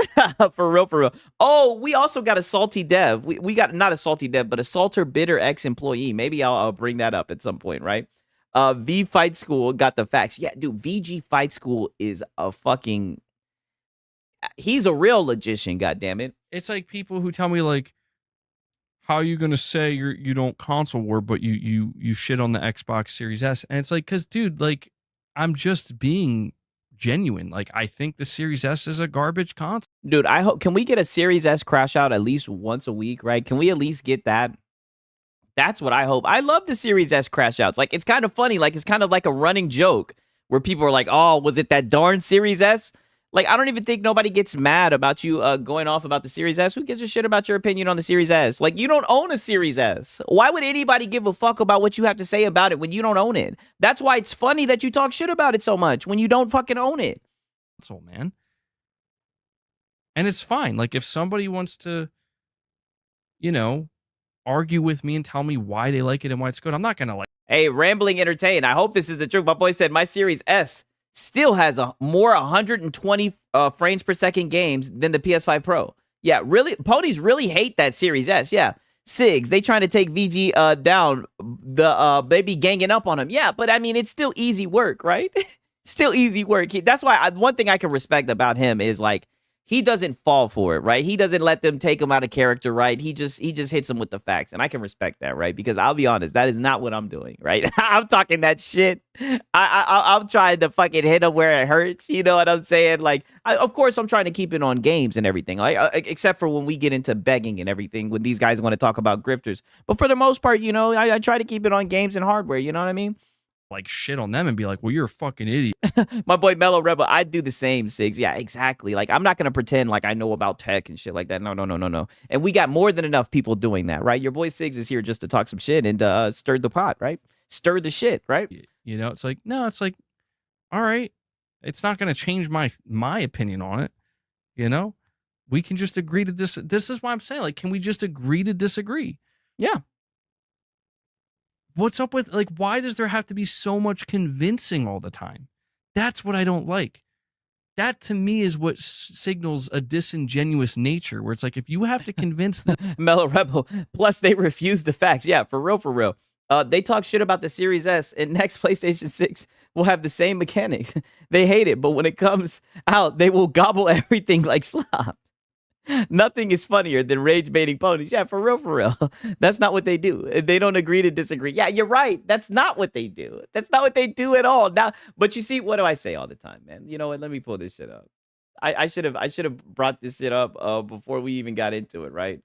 For real, for real. Oh, we also got a salty dev. We got not a salty dev, but a salter bitter ex-employee. Maybe I'll bring that up at some point, right? V Fight School got the facts. Yeah, dude, VG Fight School is a fucking... He's a real logician, goddammit. It's like people who tell me, like, how are you going to say you don't console war, but you shit on the Xbox Series S? And it's like, because, dude, like, I'm just being genuine. Like, I think the Series S is a garbage console. Dude, I hope, can we get a Series S crash out at least once a week, right? Can we at least get that? That's what I hope. I love the Series S crash outs. Like, it's kind of funny. Like, it's kind of like a running joke where people are like, oh, was it that darn Series S? Like, I don't even think nobody gets mad about you going off about the Series S. Who gives a shit about your opinion on the Series S? Like, you don't own a Series S. Why would anybody give a fuck about what you have to say about it when you don't own it? That's why it's funny that you talk shit about it so much when you don't fucking own it. Console, man. And it's fine. Like, if somebody wants to, you know, argue with me and tell me why they like it and why it's good, I'm not going to like. Hey, Rambling Entertain, I hope this is the truth. My boy said my Series S still has a more 120 frames per second games than the PS5 Pro. Yeah, really, ponies really hate that Series S. Yeah, Sigs, they trying to take VG down. They be ganging up on him. Yeah, but I mean, it's still easy work, right? Still easy work. That's why one thing I can respect about him is, like, he doesn't fall for it, right? He doesn't let them take him out of character, right? He just hits them with the facts, and I can respect that, right? Because I'll be honest, that is not what I'm doing, right? I'm talking that shit. I'm trying to fucking hit him where it hurts. You know what I'm saying? Like, of course, I'm trying to keep it on games and everything, like except for when we get into begging and everything, when these guys want to talk about grifters. But for the most part, you know, I try to keep it on games and hardware. You know what I mean? Like, shit on them and be like, well, you're a fucking idiot. My boy Mellow Rebel, I do the same, Sigs. Yeah, exactly. Like, I'm not going to pretend like I know about tech and shit like that. No. And we got more than enough people doing that, right? Your boy Sigs is here just to talk some shit and stir the pot, right? Stir the shit, right? You know, it's like, no, it's like, all right. It's not going to change my opinion on it. You know, we can just agree to this. This is why I'm saying, like, can we just agree to disagree? Yeah. What's up with, like, why does there have to be so much convincing all the time? That's what I don't like. That, to me, is what signals a disingenuous nature, where it's like, if you have to convince them. Mellow Rebel, plus they refuse the facts. Yeah, for real, for real. They talk shit about the Series S, and next PlayStation 6 will have the same mechanics. They hate it, but when it comes out, they will gobble everything like slop. Nothing is funnier than rage baiting ponies. Yeah, for real, for real. That's not what they do. They don't agree to disagree. Yeah, you're right. That's not what they do. That's not what they do at all. Now, but you see, what do I say all the time, man? You know what? Let me pull this shit up. I should have brought this shit up before we even got into it, right?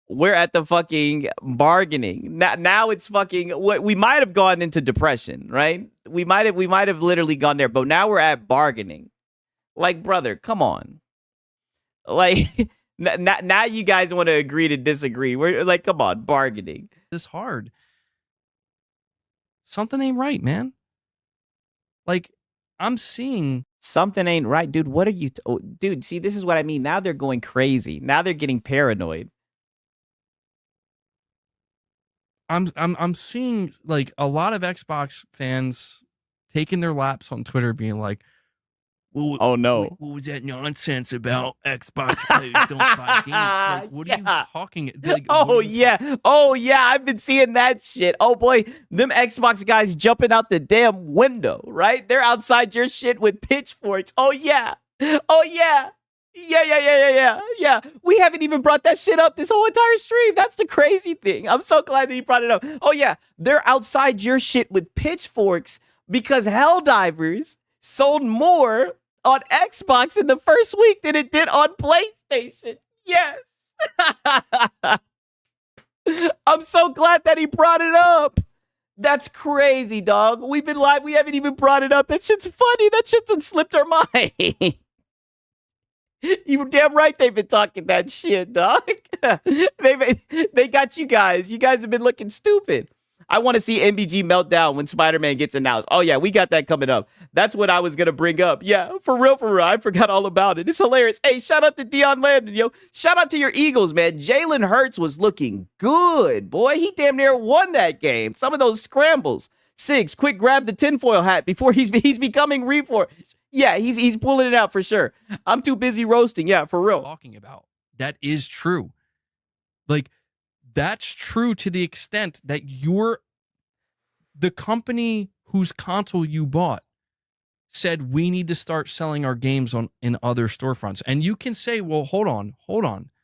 We're at the fucking bargaining. Now it's fucking, we might have gone into depression, right? We might have literally gone there, but now we're at bargaining. Like, brother, come on. Like, now you guys want to agree to disagree. We're like, come on, bargaining. This hard. Something ain't right, man. Like, I'm seeing something ain't right, dude. What are you, dude? See, this is what I mean. Now they're going crazy. Now they're getting paranoid. I'm seeing, like, a lot of Xbox fans taking their laps on Twitter, being like, well, oh no, what was that nonsense about Xbox players don't buy games? Like, what are you talking? Like, oh yeah, I've been seeing that shit. Oh boy, them Xbox guys jumping out the damn window, right? They're outside your shit with pitchforks. Oh yeah. Yeah. We haven't even brought that shit up this whole entire stream. That's the crazy thing. I'm so glad that you brought it up. Oh yeah, they're outside your shit with pitchforks because Helldivers sold more on Xbox in the first week than it did on PlayStation. Yes. I'm so glad that he brought it up. That's crazy, dog. We've been live. We haven't even brought it up. That shit's funny. That shit's slipped our mind. You damn right they've been talking that shit, dog. They got you guys. You guys have been looking stupid. I want to see MBG melt down when Spider-Man gets announced. Oh, yeah, we got that coming up. That's what I was going to bring up. Yeah, for real. I forgot all about it. It's hilarious. Hey, shout out to Deion Landon, yo. Shout out to your Eagles, man. Jalen Hurts was looking good, boy. He damn near won that game. Some of those scrambles. Sigs, quick grab the tinfoil hat before he's becoming reforged. Yeah, he's pulling it out for sure. I'm too busy roasting. Yeah, for real. Talking about that is true. Like, that's true to the extent that the company whose console you bought said we need to start selling our games in other storefronts. And you can say, well, hold on.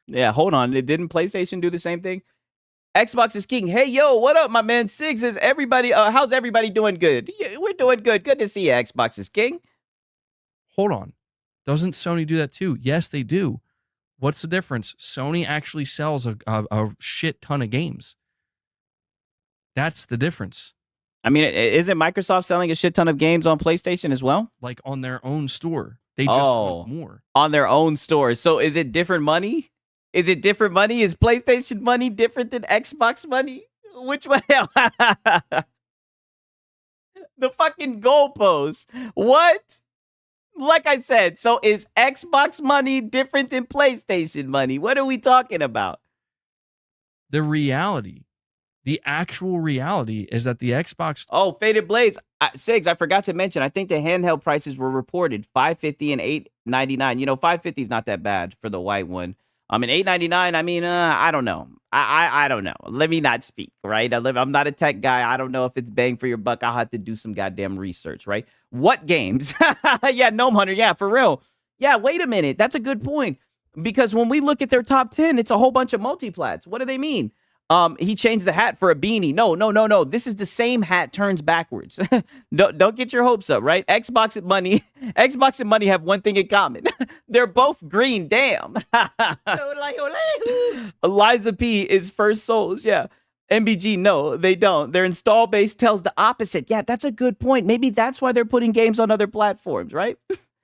Yeah, hold on. Didn't PlayStation do the same thing? Xbox is king. Hey, yo, what up, my man? Sigs is everybody. How's everybody doing? Good. Yeah, we're doing good. Good to see you, Xbox is king. Hold on. Doesn't Sony do that too? Yes, they do. What's the difference? Sony actually sells a shit ton of games. That's the difference. I mean, isn't Microsoft selling a shit ton of games on PlayStation as well? Like on their own store. They just want more. On their own store. So is it different money? Is it different money? Is PlayStation money different than Xbox money? Which one? The fucking goalpost. What? Like I said, so is Xbox money different than PlayStation money? What are we talking about? The reality, the actual reality is that the Xbox. Oh, Faded Blaze. Sigs, I forgot to mention, I think the handheld prices were reported $550 and $899. You know, $550 is not that bad for the white one. And $899, I mean, I don't know. I don't know. Let me not speak, right? I'm not a tech guy. I don't know if it's bang for your buck. I'll have to do some goddamn research, right? What games? Yeah, Gnome Hunter. Yeah, for real. Yeah, wait a minute. That's a good point. Because when we look at their top 10, it's a whole bunch of multiplats. What do they mean? He changed the hat for a beanie. No. This is the same hat turns backwards. Don't get your hopes up, right? Xbox and money have one thing in common. They're both green. Damn. Eliza P is first souls. Yeah. MBG, no, they don't. Their install base tells the opposite. Yeah, that's a good point. Maybe that's why they're putting games on other platforms, right?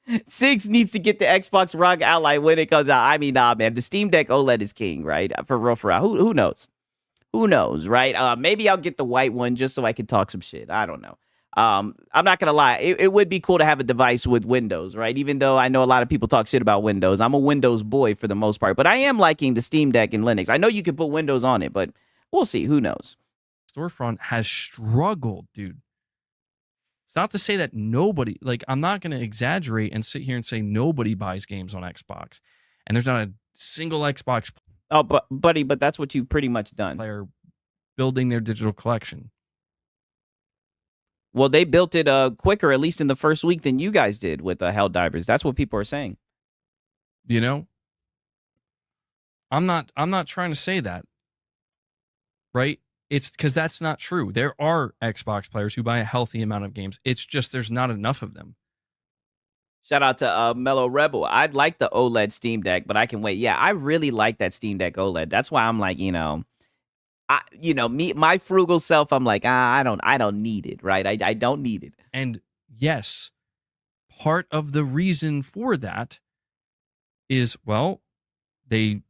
Sigs needs to get the Xbox ROG Ally when it comes out. I mean, nah, man. The Steam Deck OLED is king, right? For real. Who knows? Who knows, right? Maybe I'll get the white one just so I can talk some shit. I don't know. I'm not going to lie. It would be cool to have a device with Windows, right? Even though I know a lot of people talk shit about Windows. I'm a Windows boy for the most part. But I am liking the Steam Deck and Linux. I know you can put Windows on it, but we'll see. Who knows? Storefront has struggled, dude. It's not to say that nobody, like, I'm not going to exaggerate and sit here and say nobody buys games on Xbox. And there's not a single Xbox Oh, but that's what you've pretty much done. player building their digital collection. Well, they built it quicker, at least in the first week, than you guys did with Helldivers. That's what people are saying. You know? I'm not trying to say that. Right? It's because that's not true. There are Xbox players who buy a healthy amount of games. It's just there's not enough of them. Shout out to Mellow Rebel. I'd like the OLED Steam Deck, but I can wait. Yeah, I really like that Steam Deck OLED. That's why I'm like, my frugal self, I'm like, I don't need it, right? I don't need it. And yes, part of the reason for that is, well, they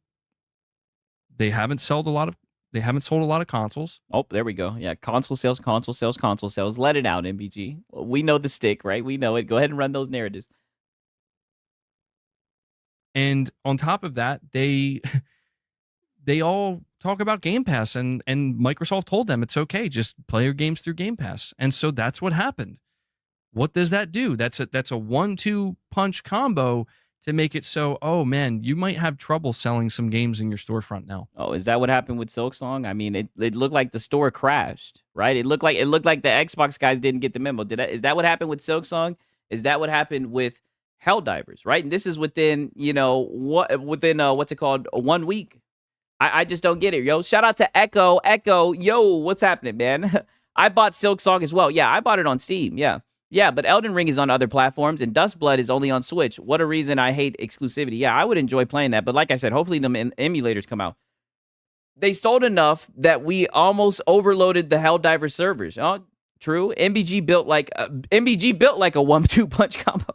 haven't sold a lot of consoles. Oh, there we go. Yeah, console sales. Let it out, MBG. We know the stick, right? We know it. Go ahead and run those narratives. And on top of that, they all talk about Game Pass, and Microsoft told them it's okay, just play your games through Game Pass. And so that's what happened. What does that do? That's a 1-2 punch combo to make it so, oh man, you might have trouble selling some games in your storefront now. Oh, is that what happened with Silksong? I mean, it looked like the store crashed, right? It looked like the Xbox guys didn't get the memo. Is that what happened with Silksong? Is that what happened with Helldivers, right? And this is within, what's it called? 1 week. I just don't get it, yo. Shout out to Echo. Yo, what's happening, man? I bought Silksong as well. Yeah, I bought it on Steam. Yeah, but Elden Ring is on other platforms, and Dustblood is only on Switch. What a reason I hate exclusivity. Yeah, I would enjoy playing that, but like I said, hopefully the emulators come out. They sold enough that we almost overloaded the Helldiver servers. Oh, true. MBG built like a 1-2 punch combo.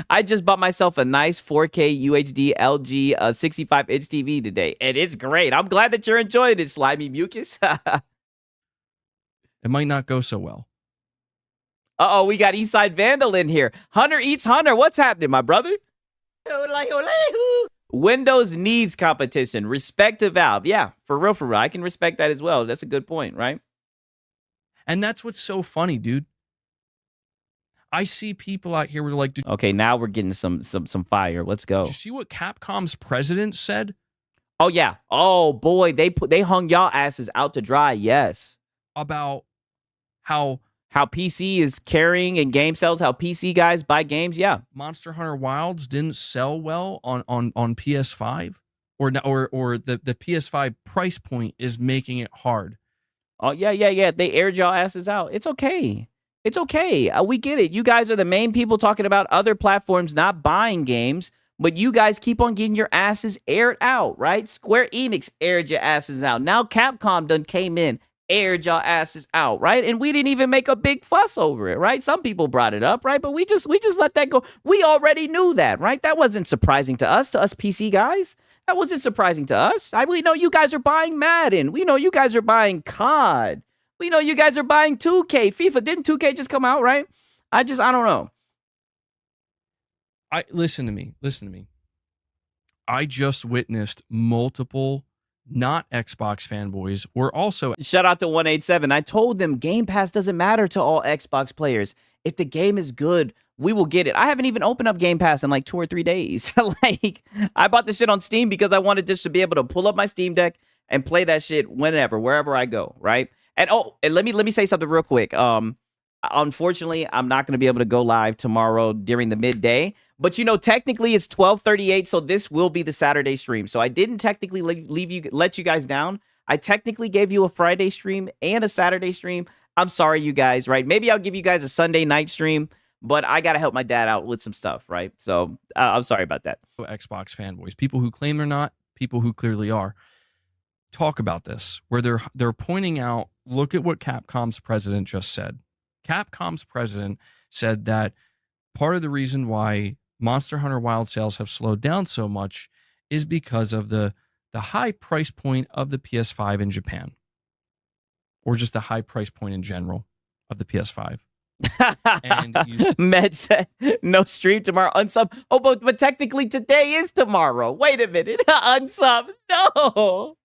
I just bought myself a nice 4K UHD LG 65-inch TV today, and it's great. I'm glad that you're enjoying it, Slimy Mucus. It might not go so well. Uh-oh, we got Eastside Vandal in here. Hunter Eats Hunter. What's happening, my brother? Windows needs competition. Respect to Valve. Yeah, for real. I can respect that as well. That's a good point, right? And that's what's so funny, dude. I see people out here who are like, Okay, now we're getting some fire. Let's go. did you see what Capcom's president said Oh yeah. Oh boy, they hung y'all asses out to dry. Yes. about how PC is carrying in game sales, how PC guys buy games. Yeah. Monster Hunter Wilds didn't sell well on PS5, or the PS5 price point is making it hard. Oh yeah. They aired y'all asses out. It's okay. It's okay. We get it. You guys are the main people talking about other platforms not buying games, but you guys keep on getting your asses aired out, right? Square Enix aired your asses out. Now Capcom done came in, aired y'all asses out, right? And we didn't even make a big fuss over it, right? Some people brought it up, right? But we just let that go. We already knew that, right? That wasn't surprising to us PC guys. That wasn't surprising to us. We know you guys are buying Madden. We know you guys are buying COD. We know you guys are buying 2K. FIFA, didn't 2K just come out, right? I don't know. Listen to me. I just witnessed multiple not Xbox fanboys were also Shout out to 187. I told them Game Pass doesn't matter to all Xbox players. If the game is good, we will get it. I haven't even opened up Game Pass in like 2 or 3 days. Like, I bought this shit on Steam because I wanted just to be able to pull up my Steam Deck and play that shit whenever, wherever I go, right? And let me say something real quick. Unfortunately, I'm not going to be able to go live tomorrow during the midday. But, technically it's 12:38, so this will be the Saturday stream. So I didn't technically let you guys down. I technically gave you a Friday stream and a Saturday stream. I'm sorry, you guys, right? Maybe I'll give you guys a Sunday night stream, but I got to help my dad out with some stuff, right? So I'm sorry about that. Xbox fanboys, people who claim they're not, people who clearly are, talk about this, where they're pointing out, look at what Capcom's president just said. Capcom's president said that part of the reason why Monster Hunter Wild sales have slowed down so much is because of the high price point of the PS5 in Japan, or just the high price point in general of the PS5. And Med said no stream tomorrow. Unsub. Oh, but technically today is tomorrow. Wait a minute. Unsub. No.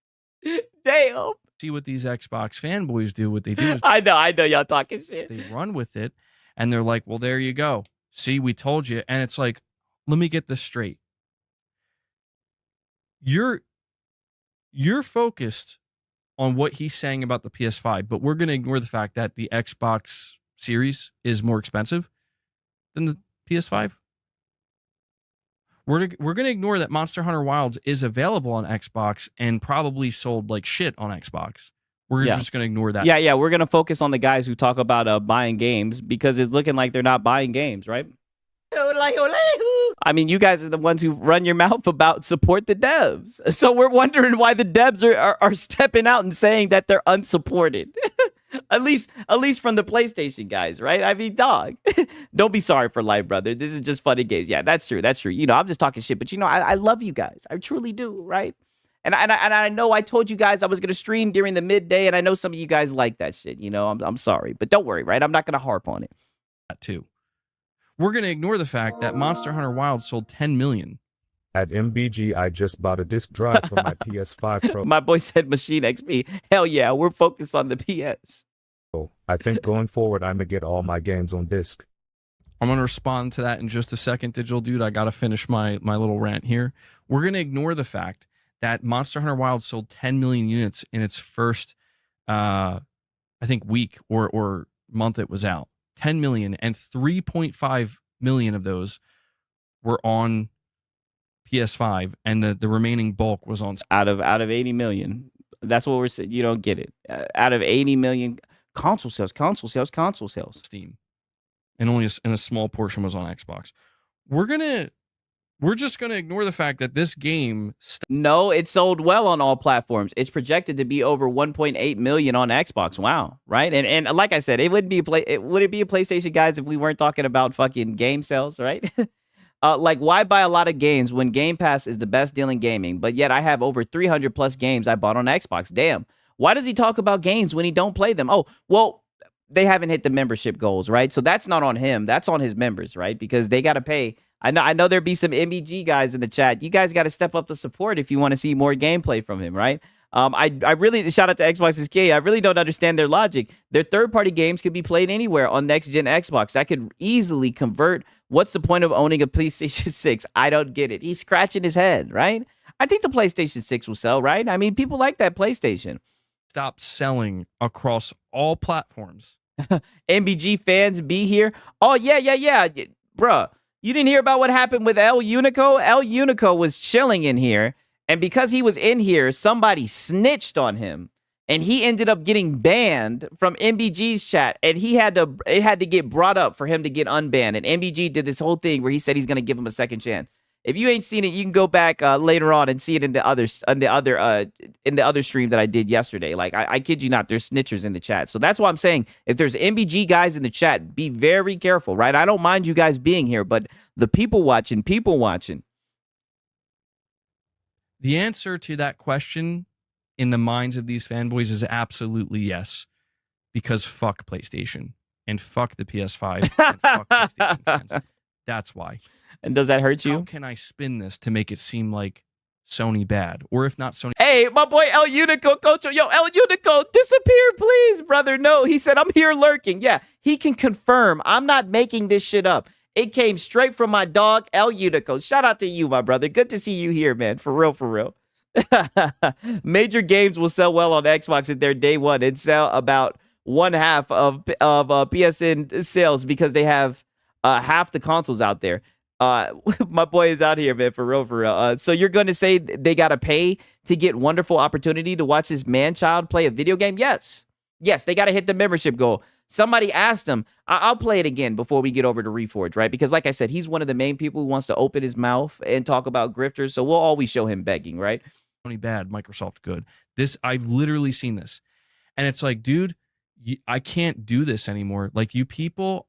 Damn. See what these Xbox fanboys do. What they do is I know y'all talking shit. They run with it, and they're like, "Well, there you go. See, we told you." And it's like, let me get this straight. You're focused on what he's saying about the PS5, but we're going to ignore the fact that the Xbox Series is more expensive than the PS5. We're going to ignore that Monster Hunter Wilds is available on Xbox and probably sold like shit on Xbox. We're just going to ignore that. Yeah. We're going to focus on the guys who talk about buying games, because it's looking like they're not buying games, right? I mean, you guys are the ones who run your mouth about support the devs. So we're wondering why the devs are stepping out and saying that they're unsupported. At least from the PlayStation guys, right? I mean, dog, don't be sorry for life, brother. This is just funny games. Yeah, that's true. I'm just talking shit, but I love you guys. I truly do, right? And I know I told you guys I was gonna stream during the midday, and I know some of you guys like that shit. I'm sorry, but don't worry, right? I'm not gonna harp on it. That too. We're gonna ignore the fact that Monster Hunter Wild sold 10 million. At MBG, I just bought a disc drive for my PS5 Pro. My boy said Machine XP. Hell yeah, we're focused on the PS. I think going forward, I'm gonna get all my games on disc. I'm going to respond to that in just a second, Digital Dude. I got to finish my little rant here. We're going to ignore the fact that Monster Hunter Wild sold 10 million units in its first, I think, week or month it was out. 10 million, and 3.5 million of those were on PS5, and the remaining bulk was on out of 80 million. That's what we're saying. You don't get it. Out of 80 million console sales. Steam, and only a small portion was on Xbox. We're just gonna ignore the fact that this game. No, it sold well on all platforms. It's projected to be over 1.8 million on Xbox. Wow, right? And like I said, would it be a PlayStation, guys, if we weren't talking about fucking game sales, right? Like, why buy a lot of games when Game Pass is the best deal in gaming, but yet I have over 300 plus games I bought on Xbox? Damn. Why does he talk about games when he don't play them? Oh, well, they haven't hit the membership goals, right? So that's not on him. That's on his members, right? Because they got to pay. I know there'd be some MBG guys in the chat. You guys got to step up the support if you want to see more gameplay from him, right? I really shout out to Xbox's K. I really don't understand their logic. Their third-party games could be played anywhere on next-gen Xbox. That could easily convert. What's the point of owning a PlayStation 6? I don't get it. He's scratching his head, right? I think the PlayStation 6 will sell, right? I mean, people like that PlayStation. Stop selling across all platforms. MBG fans be here. Oh, yeah. Bruh, you didn't hear about what happened with El Unico? El Unico was chilling in here, and because he was in here, somebody snitched on him, and he ended up getting banned from MBG's chat, and it had to get brought up for him to get unbanned, and MBG did this whole thing where he said he's going to give him a second chance. If you ain't seen it, you can go back later on and see it in the other stream that I did yesterday. Like I kid you not, there's snitchers in the chat. So that's why I'm saying if there's MBG guys in the chat, be very careful, right? I don't mind you guys being here, but the people watching. The answer to that question in the minds of these fanboys is absolutely yes, because fuck PlayStation and fuck the PS5 and fuck PlayStation fans. That's why. And does that hurt you? How can I spin this to make it seem like Sony bad? Or if not Sony... Hey, my boy El Unico, Coach. Yo, El Unico, disappear, please, brother. No, he said, I'm here lurking. Yeah, he can confirm. I'm not making this shit up. It came straight from my dog, El Unico. Shout out to you, my brother. Good to see you here, man. For real. Major games will sell well on Xbox at their day one and sell about one half of PSN sales because they have half the consoles out there. My boy is out here, man, for real. So you're going to say they got to pay to get wonderful opportunity to watch this man-child play a video game? Yes, they got to hit the membership goal. Somebody asked him, I'll play it again before we get over to Reforge, right? Because like I said, he's one of the main people who wants to open his mouth and talk about grifters, so we'll always show him begging, right? Sony bad, Microsoft good. I've literally seen this. And it's like, dude, I can't do this anymore. Like, you people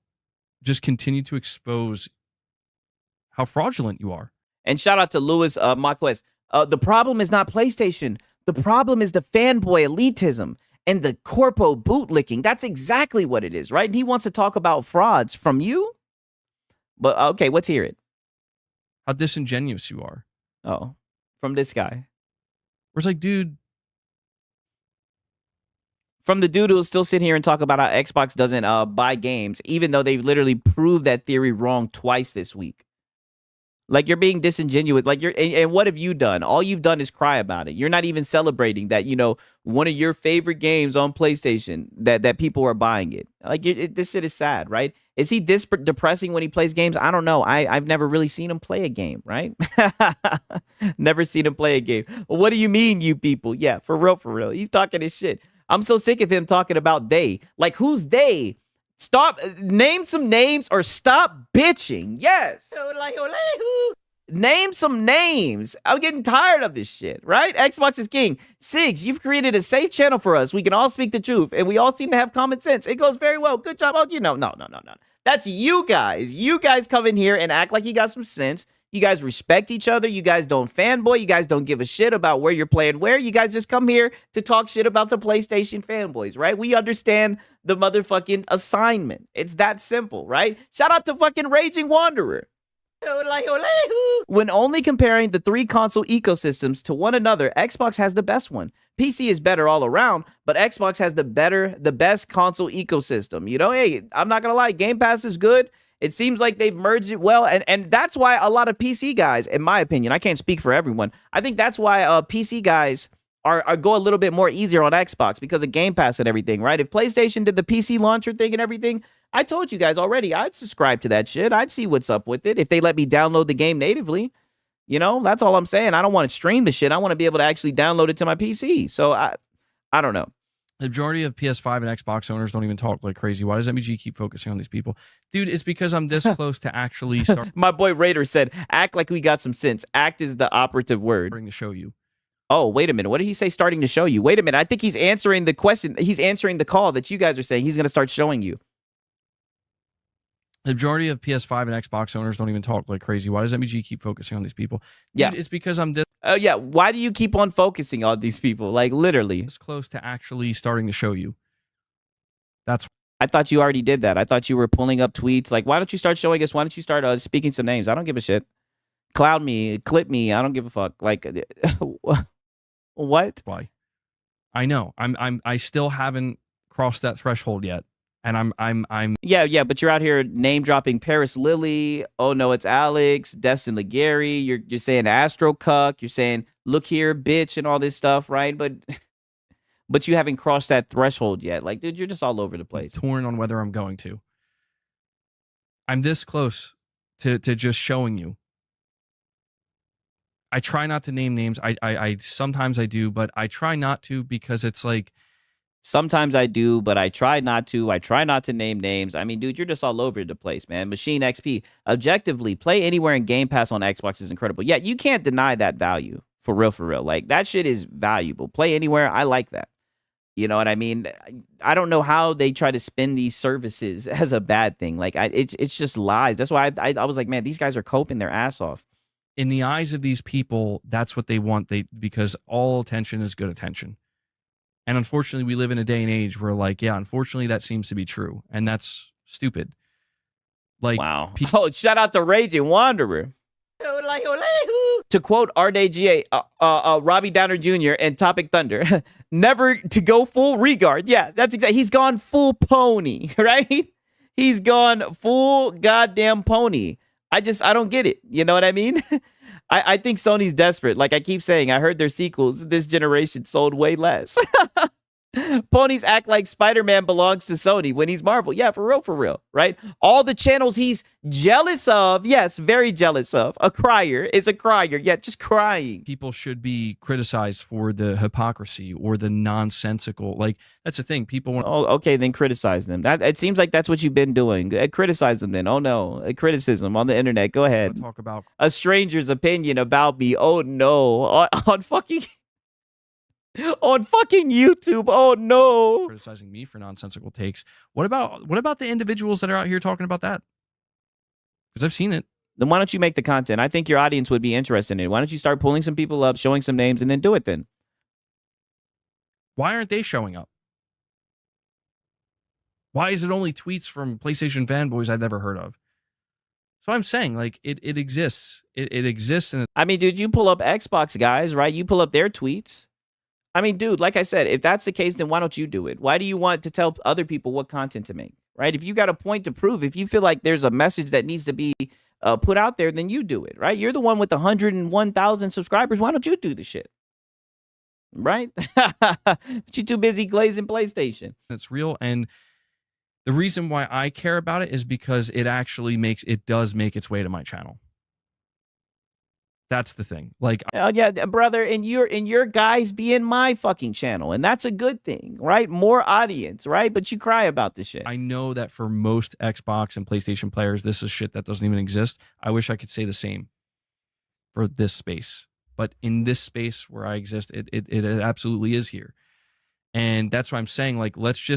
just continue to expose how fraudulent you are. And shout out to Louis Marquez. The problem is not PlayStation. The problem is the fanboy elitism and the corpo bootlicking. That's exactly what it is, right? And he wants to talk about frauds from you. But okay, let's hear it. How disingenuous you are. Oh, from this guy. Where it's like, dude. From the dude who'll still sit here and talk about how Xbox doesn't buy games, even though they've literally proved that theory wrong twice this week. Like, you're being disingenuous. Like, and what have you done? All you've done is cry about it. You're not even celebrating that, one of your favorite games on PlayStation, that people are buying it. Like, this shit is sad, right? Is he this depressing when he plays games? I don't know. I've never really seen him play a game, right? Never seen him play a game. Well, what do you mean, you people? Yeah, for real. He's talking his shit. I'm so sick of him talking about they. Like, who's they? Stop, name some names or stop bitching. Yes. Name some names. I'm getting tired of this shit, right? Xbox is king. Sigs, you've created a safe channel for us. We can all speak the truth, and we all seem to have common sense. It goes very well. Good job. Oh, no. That's you guys. You guys come in here and act like you got some sense. You guys respect each other. You guys don't fanboy. You guys don't give a shit about where you're playing where. You guys just come here to talk shit about the PlayStation fanboys, right? We understand the motherfucking assignment. It's that simple, right? Shout out to fucking Raging Wanderer. When only comparing the three console ecosystems to one another, Xbox has the best one. PC is better all around, but Xbox has the best console ecosystem. Hey, I'm not gonna lie, Game Pass is good. It seems like they've merged it well, and that's why a lot of PC guys, in my opinion, I can't speak for everyone, I think that's why PC guys are go a little bit more easier on Xbox because of Game Pass and everything, right? If PlayStation did the PC launcher thing and everything, I told you guys already, I'd subscribe to that shit. I'd see what's up with it if they let me download the game natively. That's all I'm saying. I don't want to stream the shit. I want to be able to actually download it to my PC. So I don't know. The majority of PS5 and Xbox owners don't even talk like crazy. Why does MBG keep focusing on these people? Dude, it's because I'm this close to actually starting My boy Raider said, act like we got some sense. Act is the operative word. to show you. Oh, wait a minute. What did he say starting to show you? Wait a minute. I think he's answering the question. He's answering the call that you guys are saying he's going to start showing you. The majority of PS5 and Xbox owners don't even talk like crazy. Why does MBG keep focusing on these people? Dude, Yeah. it's because I'm this Yeah. Why do you keep on focusing on these people? Like, literally. close to actually starting to show you. That's I thought you already did that. I thought you were pulling up tweets. Like, why don't you start showing us? Why don't you start speaking some names? I don't give a shit. Cloud me, clip me. I don't give a fuck. Like, what? why. I know. I still haven't crossed that threshold yet. And I'm Yeah, but you're out here name dropping Paris Lily. Oh no, it's Alex, Destin Legary. You're saying Astro Cuck. You're saying look here, bitch, and all this stuff, right? But but you haven't crossed that threshold yet. Like, dude, you're just all over the place. torn on whether I'm going to. I'm this close to just showing you. I try not to name names. I sometimes I do, but I try not to because it's like Sometimes I do, but I try not to. I try not to name names. I mean, dude, you're just all over the place, man. Machine XP, objectively, play anywhere in Game Pass on Xbox is incredible. Yeah, you can't deny that value. For real, for real. Like, that shit is valuable. Play anywhere. I like that. You know what I mean? I don't know how they try to spin these services as a bad thing. Like, it's just lies. That's why I was like, man, these guys are coping their ass off. in the eyes of these people, that's what they want. Because all attention is good attention. And unfortunately, we live in a day and age where, like, yeah, unfortunately, that seems to be true. And that's stupid. Like, Wow. Oh, shout out to Raging Wanderer. To quote RDGA, Robbie Downer Jr. and Topic Thunder, never to go full regard. Yeah, that's exactly. He's gone full pony, right? He's gone full goddamn pony. I don't get it. You know what I mean? I think Sony's desperate. Like I keep saying, I heard their sequels this generation sold way less. Ponies act like Spider-Man belongs to Sony when he's Marvel. Yeah, for real, right? All the channels he's jealous of, yes, very jealous of. A crier is a crier, yeah, just crying. people should be criticized for the hypocrisy or the nonsensical. Like, that's the thing. People want Oh, okay, then criticize them. That it seems like that's what you've been doing. Criticize them then. Oh no, criticism on the internet. Go ahead. to talk about A stranger's opinion about me. Oh no, on fucking. On fucking YouTube. Oh no. criticizing me for nonsensical takes. What about the individuals that are out here talking about that? Because I've seen it. Then why don't you make the content? I think your audience would be interested in it. Why don't you start pulling some people up, showing some names, and then do it then? Why aren't they showing up? Why is it only tweets from PlayStation fanboys I've never heard of? So I'm saying, like, it exists. It exists. And I mean, dude, you pull up Xbox guys, right? You pull up their tweets. I mean, dude, like I said, if that's the case, then why don't you do it? Why do you want to tell other people what content to make, right? If you got a point to prove, if you feel like there's a message that needs to be put out there, then you do it, right? You're the one with 101,000 subscribers. Why don't you do the shit? Right? But you're too busy glazing PlayStation. it's real. And the reason why I care about it is because it does make its way to my channel. That's the thing. Like, Yeah, brother, and your guys be in my fucking channel, and that's a good thing, right? More audience, right? But you cry about this shit. I know that for most Xbox and PlayStation players, this is shit that doesn't even exist. I wish I could say the same for this space. But in this space where I exist, it absolutely is here. And that's why I'm saying, like, let's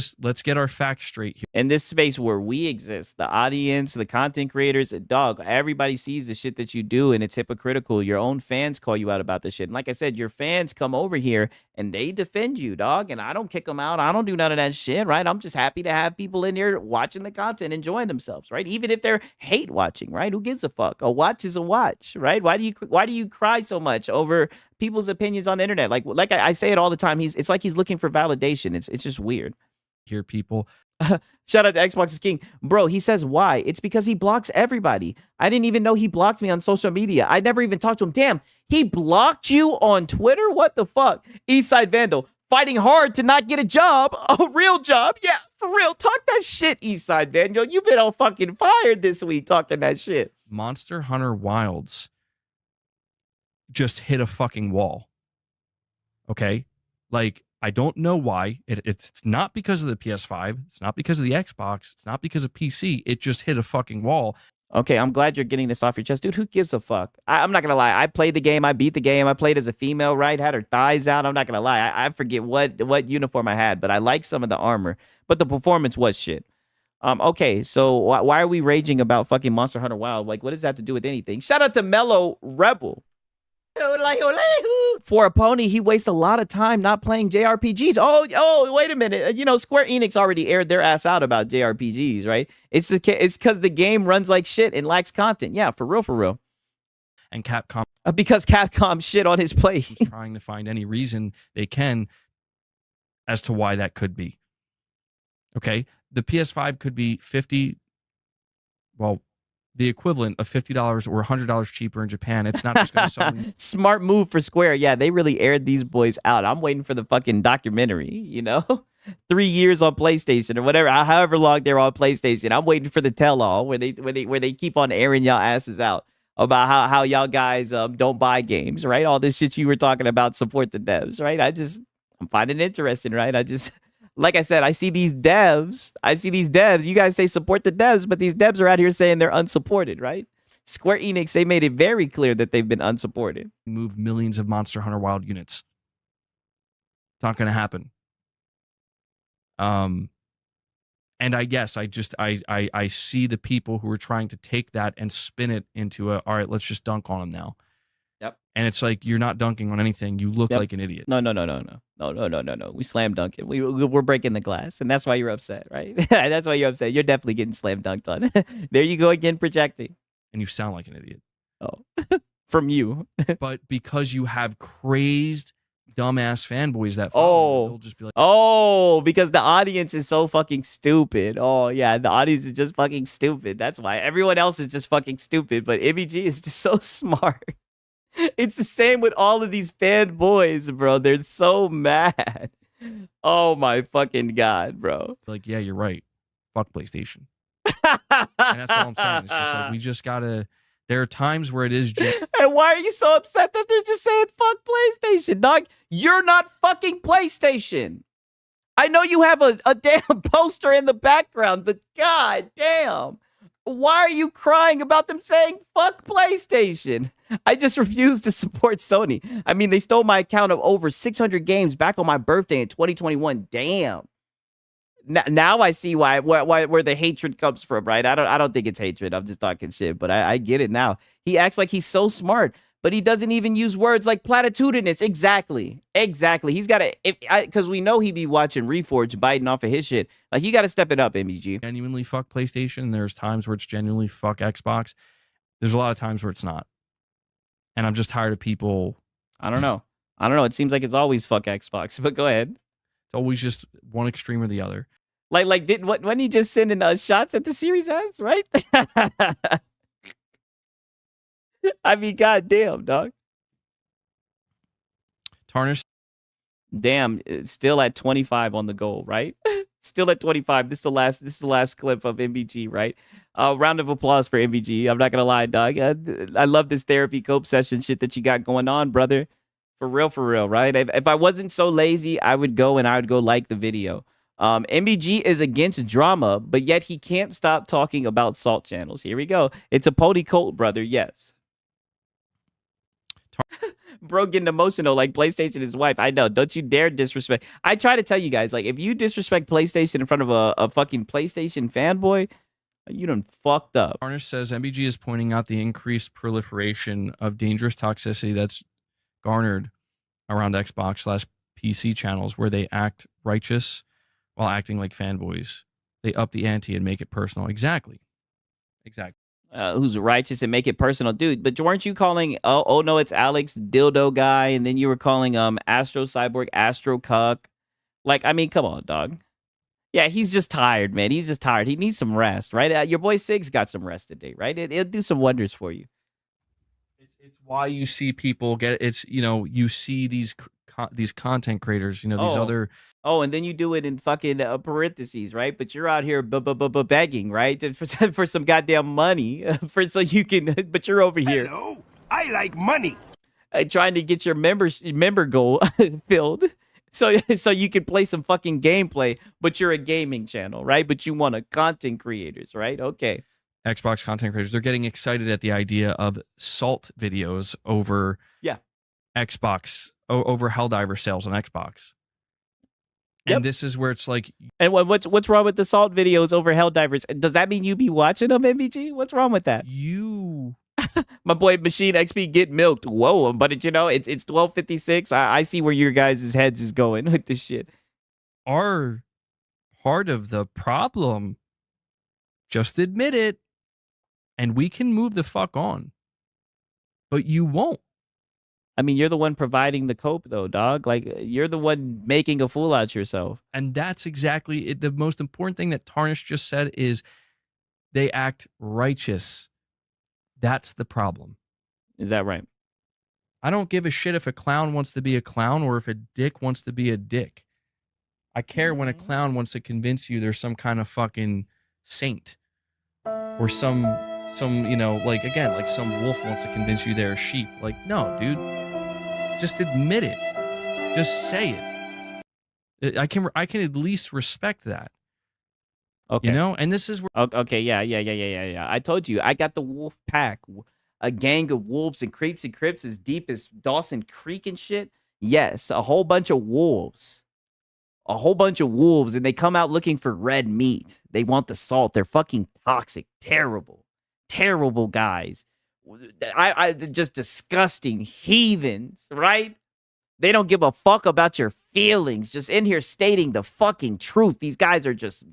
get our facts straight here. In this space where we exist, the audience, the content creators, dog, everybody sees the shit that you do, and it's hypocritical. Your own fans call you out about this shit. And like I said, your fans come over here and they defend you, dog. And I don't kick them out. I don't do none of that shit, right? I'm just happy to have people in here watching the content, enjoying themselves, right? Even if they're hate watching, right? Who gives a fuck? A watch is a watch, right? Why do you cry so much over people's opinions on the internet? Like I say it all the time. It's like he's looking for validation. It's just weird. Hear people. Shout out to Xbox is King. Bro, he says why? It's because he blocks everybody. I didn't even know he blocked me on social media. I never even talked to him. Damn, he blocked you on Twitter? What the fuck? Eastside Vandal, fighting hard to not get a job. A real job. Yeah, for real. Talk that shit, Eastside Vandal. You've been on fucking fire this week talking that shit. Monster Hunter Wilds just hit a fucking wall. Okay? Like, I don't know why. It's not because of the PS5. It's not because of the Xbox. It's not because of PC. It just hit a fucking wall. Okay, I'm glad you're getting this off your chest. Dude, who gives a fuck? I'm not going to lie. I played the game. I beat the game. I played as a female, right? Had her thighs out. I'm not going to lie. I forget what uniform I had, but I like some of the armor. But the performance was shit. Okay, so why are we raging about fucking Monster Hunter Wild? Like, what does that have to do with anything? Shout out to Mellow Rebel. For a pony, he wastes a lot of time not playing JRPGs. Oh, wait a minute. You know, Square Enix already aired their ass out about JRPGs, right? It's because the game runs like shit and lacks content. Yeah, for real. And Capcom Because Capcom shit on his plate. trying to find any reason they can as to why that could be. Okay, the PS5 could be the equivalent of $50 or $100 cheaper in Japan. It's not just going to suddenly. Smart move for Square. Yeah, they really aired these boys out. I'm waiting for the fucking documentary, you know? 3 years on PlayStation or whatever, however long they're on PlayStation. I'm waiting for the tell-all where they keep on airing y'all asses out about how y'all guys don't buy games, right? All this shit you were talking about, support the devs, right? I'm finding it interesting, right? Like I said, I see these devs. You guys say support the devs, but these devs are out here saying they're unsupported, right? Square Enix, they made it very clear that they've been unsupported. Move millions of Monster Hunter Wild units. It's not going to happen. And I guess I see the people who are trying to take that and spin it into all right, let's just dunk on them now. Yep. And it's like, you're not dunking on anything. You look like an idiot. No. We slam dunking. We're breaking the glass, and that's why you're upset, right? That's why you're upset. You're definitely getting slam dunked on. There you go again, projecting. And you sound like an idiot. Oh, from you. But because you have crazed, dumbass fanboys that follow, they'll just be like, because the audience is so fucking stupid. Oh, yeah, the audience is just fucking stupid. That's why. Everyone else is just fucking stupid, but MEG is just so smart. It's the same with all of these fanboys, bro. They're so mad. Oh my fucking God, bro. Like, yeah, you're right. Fuck PlayStation. And that's all I'm saying. It's just like, we just gotta. There are times where it is. And why are you so upset that they're just saying fuck PlayStation, dog? You're not fucking PlayStation. I know you have a damn poster in the background, but god damn. Why are you crying about them saying fuck PlayStation? I just refuse to support Sony. I mean, they stole my account of over 600 games back on my birthday in 2021. Damn. Now I see why where the hatred comes from, right? I don't think it's hatred. I'm just talking shit, but I get it now. He acts like he's so smart, but he doesn't even use words like platitudinous. Exactly. He's got to, because we know he be watching Reforge biting off of his shit. Like, you got to step it up, MEG. Genuinely fuck PlayStation. There's times where it's genuinely fuck Xbox. There's a lot of times where it's not. And I'm just tired of people. I don't know. It seems like it's always fuck Xbox, but go ahead. It's always just one extreme or the other. Like when he just sending shots at the Series S, right? I mean, goddamn, dog. Tarnish. Damn, it's still at 25 on the goal, right? Still at 25. This is the last clip of MBG, right? Round of applause for MBG. I'm not gonna lie, dog. I love this therapy cope session shit that you got going on, brother. For real, right? If I wasn't so lazy, I would go like the video. MBG is against drama, but yet he can't stop talking about salt channels. Here we go. It's a pony cult, brother. Yes. Bro getting emotional like PlayStation his wife. I know. Don't you dare disrespect. I try to tell you guys, like, if you disrespect PlayStation in front of a fucking PlayStation fanboy, you done fucked up. Tarnish says MBG is pointing out the increased proliferation of dangerous toxicity that's garnered around Xbox/PC channels where they act righteous while acting like fanboys. They up the ante and make it personal. Exactly. Who's righteous and make it personal, dude? But weren't you calling? Oh no, it's Alex dildo guy, and then you were calling Astro Cyborg Astro Cuck. Like, I mean, come on, dog. Yeah, he's just tired, man. He's just tired. He needs some rest, right? Your boy Sig's got some rest today, right? It'll do some wonders for you. It's why you see people get. It's, you know, you see these content creators, you know, these other. Oh, and then you do it in fucking parentheses, right? But you're out here begging, right? For some goddamn money, so you can. But you're over here. Hello, I like money. Trying to get your member goal filled, so you can play some fucking gameplay. But you're a gaming channel, right? But you want content creators, right? Okay. Xbox content creators, they're getting excited at the idea of salt videos over Xbox, over Helldiver sales on Xbox. And this is where it's like, and what's wrong with the salt videos over Helldivers? Does that mean you be watching them, MVG? What's wrong with that? My boy Machine XP get milked. Whoa, but you know, it's 12:56. I see where your guys' heads is going with this shit. Are part of the problem. Just admit it, and we can move the fuck on. But you won't. I mean, you're the one providing the cope, though, dog. Like, you're the one making a fool out yourself. And that's exactly it. The most important thing that Tarnish just said is they act righteous. That's the problem. Is that right? I don't give a shit if a clown wants to be a clown or if a dick wants to be a dick. I care when a clown wants to convince you there's some kind of fucking saint or some like again, like some wolf wants to convince you they're a sheep. Like, no, dude, just admit it. Just say it. I can at least respect that. Okay. You know, and this is where Okay, yeah. I told you, I got the wolf pack, a gang of wolves and creeps and crips as deep as Dawson Creek and shit. Yes, a whole bunch of wolves. And they come out looking for red meat. They want the salt. They're fucking toxic, terrible guys. I just disgusting heathens, right? They don't give a fuck about your feelings. Just in here stating the fucking truth. These guys are just,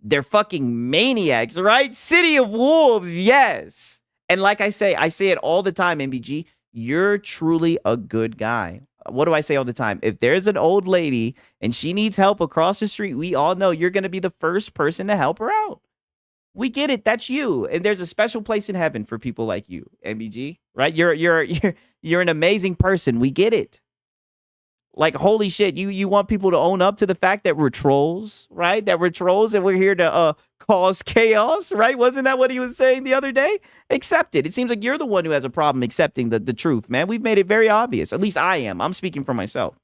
they're fucking maniacs, right? City of Wolves, yes. And like I say it all the time, MBG, you're truly a good guy. What do I say all the time? If there's an old lady and she needs help across the street, we all know you're going to be the first person to help her out. We get it. That's you. And there's a special place in heaven for people like you, MBG, right? You're an amazing person. We get it. Like, holy shit, you want people to own up to the fact that we're trolls, right? That we're trolls and we're here to cause chaos, right? Wasn't that what he was saying the other day? Accept it. It seems like you're the one who has a problem accepting the truth, man. We've made it very obvious. At least I am. I'm speaking for myself.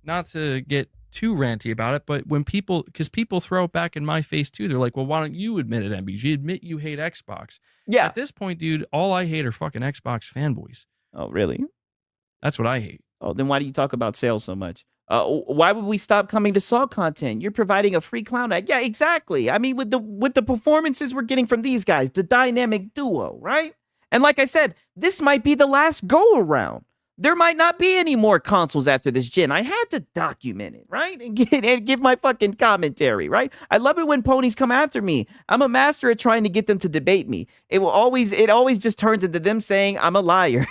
not to get too ranty about it, but when people throw it back in my face too, they're like, well, why don't you admit it, MBG? Admit you hate Xbox. Yeah. At this point, dude, all I hate are fucking Xbox fanboys. Oh, really? That's what I hate. Oh, then why do you talk about sales so much? Why would we stop coming to Saw content? You're providing a free clown act. Yeah, exactly. I mean, with the performances we're getting from these guys, the dynamic duo, right? And like I said, this might be the last go around. There might not be any more consoles after this gen. I had to document it, right? And give my fucking commentary, right? I love it when ponies come after me. I'm a master at trying to get them to debate me. It always just turns into them saying I'm a liar.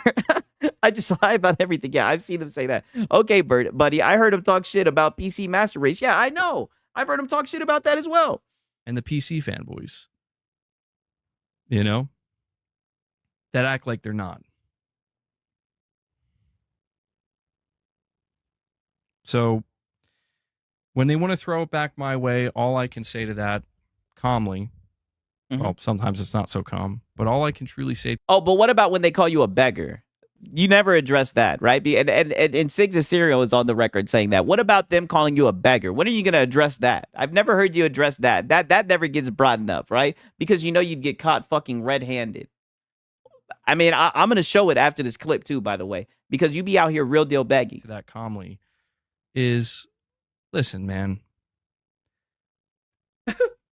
I just lie about everything. Yeah, I've seen them say that. Okay, buddy, I heard him talk shit about PC Master Race. Yeah, I know. I've heard him talk shit about that as well. And the PC fanboys, you know, that act like they're not. So when they want to throw it back my way, all I can say to that calmly, well, sometimes it's not so calm, but all I can truly say. Oh, but what about when they call you a beggar? You never address that, right? And Sig's Serial is on the record saying that. What about them calling you a beggar? When are you going to address that? I've never heard you address that. That never gets brought up, right? Because you know you'd get caught fucking red-handed. I mean, I'm going to show it after this clip too, by the way, because you be out here real deal begging. To that calmly is, listen, man.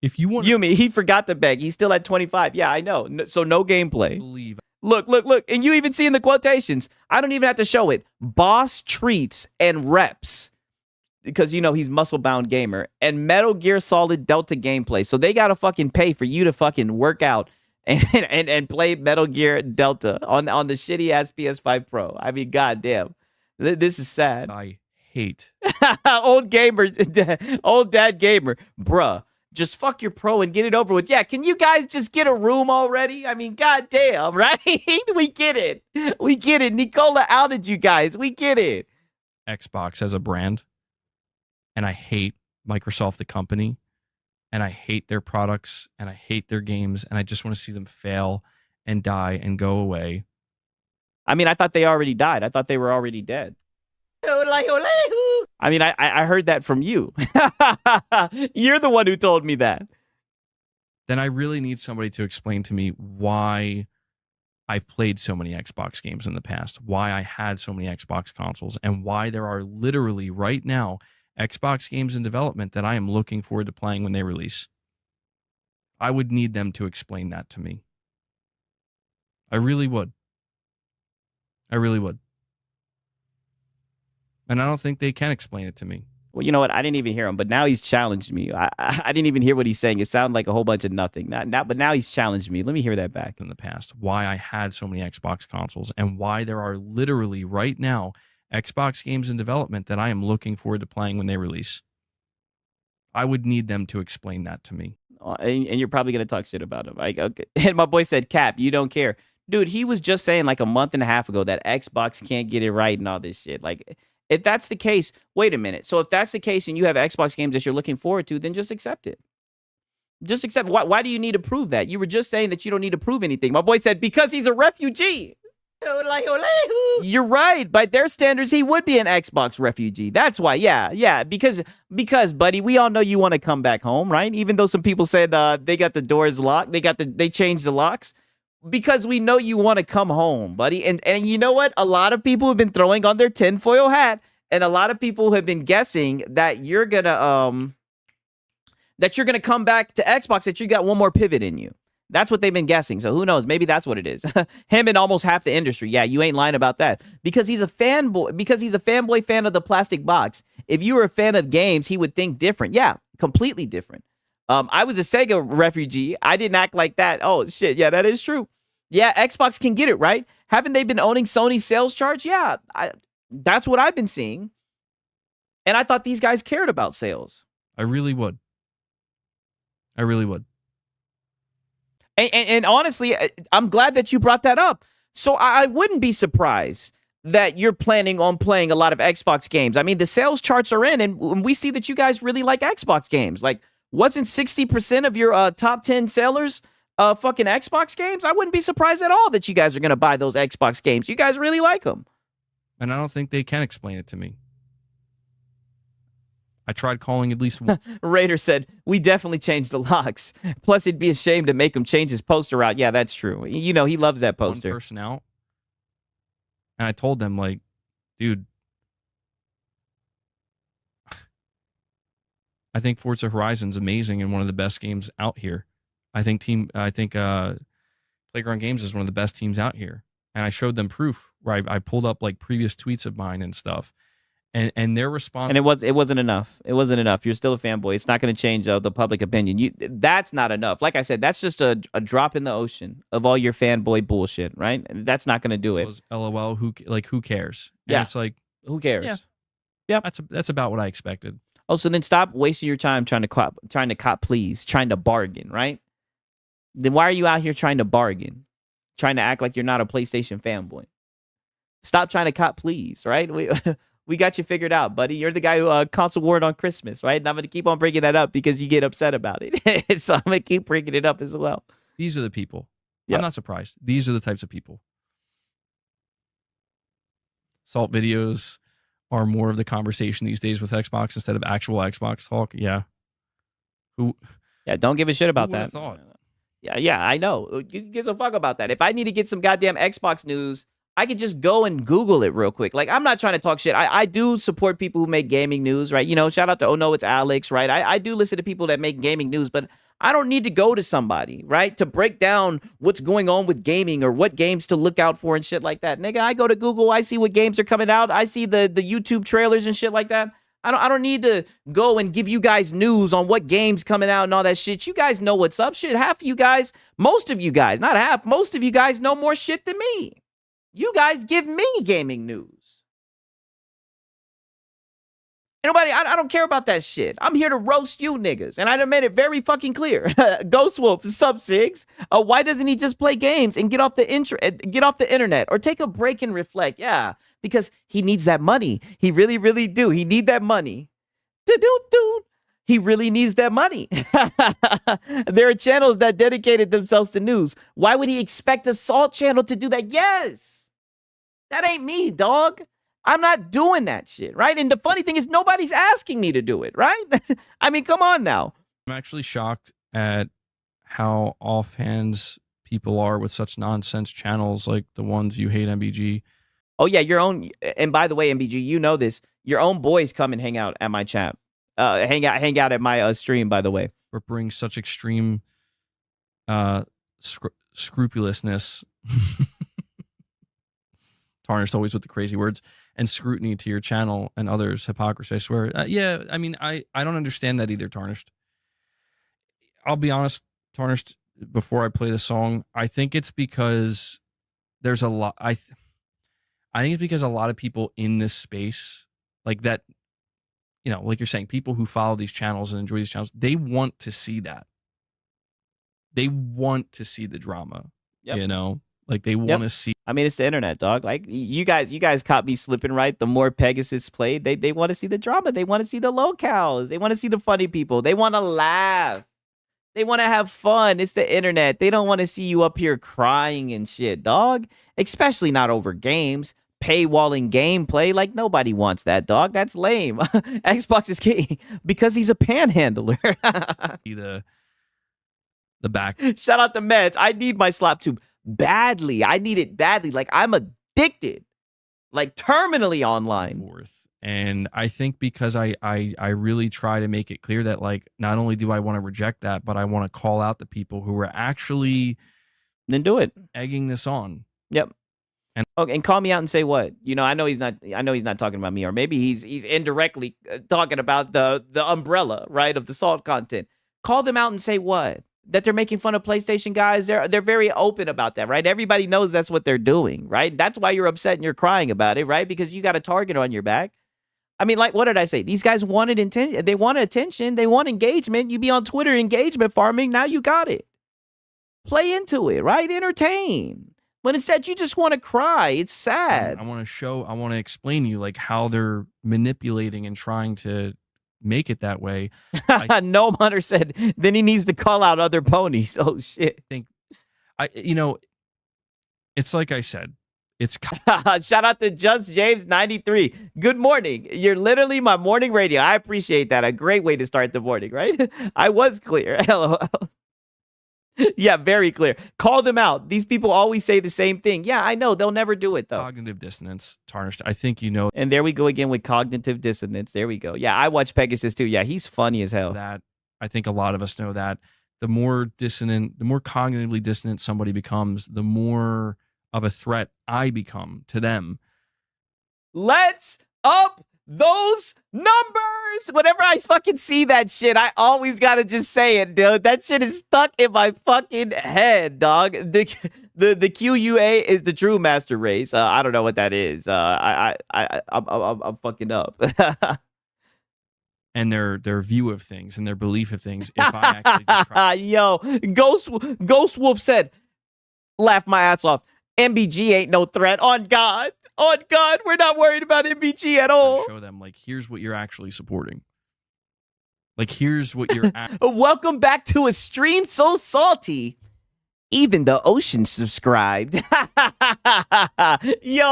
If you want, Yumi, he forgot to beg. He's still at 25. Yeah, I know. So no gameplay. Believe. Look. And you even see in the quotations, I don't even have to show it. Boss treats and reps. Because, you know, he's muscle-bound gamer. And Metal Gear Solid Delta gameplay. So they got to fucking pay for you to fucking work out and play Metal Gear Delta on the shitty-ass PS5 Pro. I mean, goddamn. This is sad. I hate. Old gamer. Old dad gamer. Bruh. Just fuck your pro and get it over with. Yeah, can you guys just get a room already? I mean, goddamn, right? We get it. We get it. Nicola outed you guys. We get it. Xbox as a brand, and I hate Microsoft, the company, and I hate their products, and I hate their games, and I just want to see them fail and die and go away. I mean, I thought they already died. I thought they were already dead. I mean, I heard that from you. You're the one who told me that. Then I really need somebody to explain to me why I've played so many Xbox games in the past, why I had so many Xbox consoles, and why there are literally right now Xbox games in development that I am looking forward to playing when they release. I would need them to explain that to me. I really would. I really would. And I don't think they can explain it to me. Well, you know what? I didn't even hear him, but now he's challenged me. I didn't even hear what he's saying. It sounded like a whole bunch of nothing. But now he's challenged me. Let me hear that back. In the past, why I had so many Xbox consoles and why there are literally right now Xbox games in development that I am looking forward to playing when they release. I would need them to explain that to me. And you're probably going to talk shit about him. Like, okay. And my boy said, Cap, you don't care. Dude, he was just saying like a month and a half ago that Xbox can't get it right and all this shit. Like, if that's the case, wait a minute. So if that's the case and you have Xbox games that you're looking forward to, then just accept it. Just accept. Why do you need to prove that? You were just saying that you don't need to prove anything. My boy said, because he's a refugee. You're right. By their standards, he would be an Xbox refugee. That's why. Yeah. Because, buddy, we all know you want to come back home, right? Even though some people said they got the doors locked, they changed the locks. Because we know you want to come home, buddy. And you know what? A lot of people have been throwing on their tinfoil hat, and a lot of people have been guessing that you're gonna come back to Xbox, that you got one more pivot in you. That's what they've been guessing. So who knows? Maybe that's what it is. Him and almost half the industry. Yeah, you ain't lying about that. Because he's a fanboy. Because he's a fanboy fan of the plastic box. If you were a fan of games, he would think different. Yeah, completely different. I was a Sega refugee. I didn't act like that. Oh shit. Yeah, that is true. Yeah, Xbox can get it, right? Haven't they been owning Sony's sales charts? Yeah, that's what I've been seeing. And I thought these guys cared about sales. I really would. And honestly, I'm glad that you brought that up. So I wouldn't be surprised that you're planning on playing a lot of Xbox games. I mean, the sales charts are in, and we see that you guys really like Xbox games. Like, wasn't 60% of your top 10 sellers fucking Xbox games? I wouldn't be surprised at all that you guys are going to buy those Xbox games. You guys really like them. And I don't think they can explain it to me. I tried calling at least one. Raider said, we definitely changed the locks. Plus, it'd be a shame to make him change his poster out. Yeah, that's true. You know, he loves that poster. One person out. And I told them, like, dude, I think Forza Horizon's amazing and one of the best games out here. I think Playground Games is one of the best teams out here. And I showed them proof where I pulled up like previous tweets of mine and stuff. And their response, and it wasn't enough. It wasn't enough. You're still a fanboy. It's not going to change the public opinion. That's not enough. Like I said, that's just a drop in the ocean of all your fanboy bullshit, right? That's not going to do it. LOL. Who cares? And yeah, it's like, who cares? Yeah, that's about what I expected. Oh, so then stop wasting your time trying to cop please, trying to bargain, right? Then why are you out here trying to bargain, trying to act like you're not a PlayStation fanboy? Stop trying to cop please, right? We got you figured out, buddy. You're the guy who console warred on Christmas, right? And I'm going to keep on bringing that up because you get upset about it. So I'm going to keep bringing it up as well. These are the people. Yep. I'm not surprised. These are the types of people. Salt videos are more of the conversation these days with Xbox instead of actual Xbox talk. Yeah. Yeah, don't give a shit about that. Thought? Yeah, I know. Who gives a fuck about that? If I need to get some goddamn Xbox news, I could just go and Google it real quick. Like, I'm not trying to talk shit. I do support people who make gaming news, right? You know, shout out to Oh No, It's Alex, right? I do listen to people that make gaming news, but I don't need to go to somebody, right, to break down what's going on with gaming or what games to look out for and shit like that. Nigga, I go to Google, I see what games are coming out. I see the YouTube trailers and shit like that. I don't need to go and give you guys news on what games coming out and all that shit. You guys know what's up. Shit, half of you guys, most of you guys, not half, most of you guys know more shit than me. You guys give me gaming news. Nobody, I don't care about that shit. I'm here to roast you niggas. And I done made it very fucking clear. Ghost Wolf, sub Sigs. Why doesn't he just play games and get off the internet or take a break and reflect? Yeah, because he needs that money. He really, really do. He need that money. He really needs that money. There are channels that dedicated themselves to news. Why would he expect a Salt channel to do that? Yes. That ain't me, dog. I'm not doing that shit, right? And the funny thing is nobody's asking me to do it, right? I mean, come on now. I'm actually shocked at how offhands people are with such nonsense channels like the ones you hate, MBG. Oh, yeah, your own. And by the way, MBG, you know this. Your own boys come and hang out at my chat. Hang out at my stream, by the way. Or bring such extreme scrupulousness. Tarnished always with the crazy words. and scrutiny to your channel and others. Hypocrisy, I swear. Yeah, I mean, I don't understand that either, Tarnished. I'll be honest, Tarnished, before I play the song, I think it's because there's a lot. I think it's because a lot of people in this space, like that, you know, like you're saying, people who follow these channels and enjoy these channels, they want to see that. They want to see the drama. Yep. You know, like they want to see. I mean, it's the internet, dog. Like you guys caught me slipping, right? The more Pegasus played, they want to see the drama. They want to see the locals. They want to see the funny people. They want to laugh. They want to have fun. It's the internet. They don't want to see you up here crying and shit, dog. Especially not over games. Paywalling gameplay. Like, nobody wants that, dog. That's lame. Xbox is king because he's a panhandler. The back. Shout out to Meds. I need my slap tube badly. I need it badly. Like, I'm addicted. Like, terminally online. And I think because I really try to make it clear that, like, not only do I want to reject that, but I want to call out the people who are actually then do it, egging this on. Yep. And call me out and say what? You know, I know he's not talking about me, or maybe he's indirectly talking about the umbrella, right, of the salt content. Call them out and say what? That they're making fun of PlayStation guys. They're very open about that, right? Everybody knows that's what they're doing, right? That's why you're upset and you're crying about it, right? Because you got a target on your back. I mean, like, what did I say? These guys wanted attention. They wanted attention. They want engagement. You be on Twitter engagement farming. Now you got it. Play into it, right? Entertain. But instead, you just want to cry. It's sad. I want to explain to you, like, how they're manipulating and trying to make it that way. Gnome Hunter said, then he needs to call out other ponies. Oh, shit. It's like I said. It's shout out to Just James 93. Good morning. You're literally my morning radio. I appreciate that. A great way to start the morning, right? I was clear. LOL. Yeah, very clear. Call them out. These people always say the same thing. Yeah, I know. They'll never do it, though. Cognitive dissonance, Tarnished. I think you know. And there we go again with cognitive dissonance. There we go. Yeah, I watch Pegasus, too. Yeah, he's funny as hell. That I think a lot of us know that. The more cognitively dissonant somebody becomes, the more of a threat I become to them. Let's up those numbers. Whenever I fucking see that shit, I always gotta just say it, dude. That shit is stuck in my fucking head, dog. The QUA is the true master race. I don't know what that is. I'm fucking up. And their view of things and their belief of things. If I actually just try. Yo, Ghost Wolf said, laugh my ass off. MBG ain't no threat. On God, we're not worried about MBG at all. Show them, like, here's what you're actually supporting. Like, here's what you're. Welcome back to a stream so salty, even the ocean subscribed. Yo,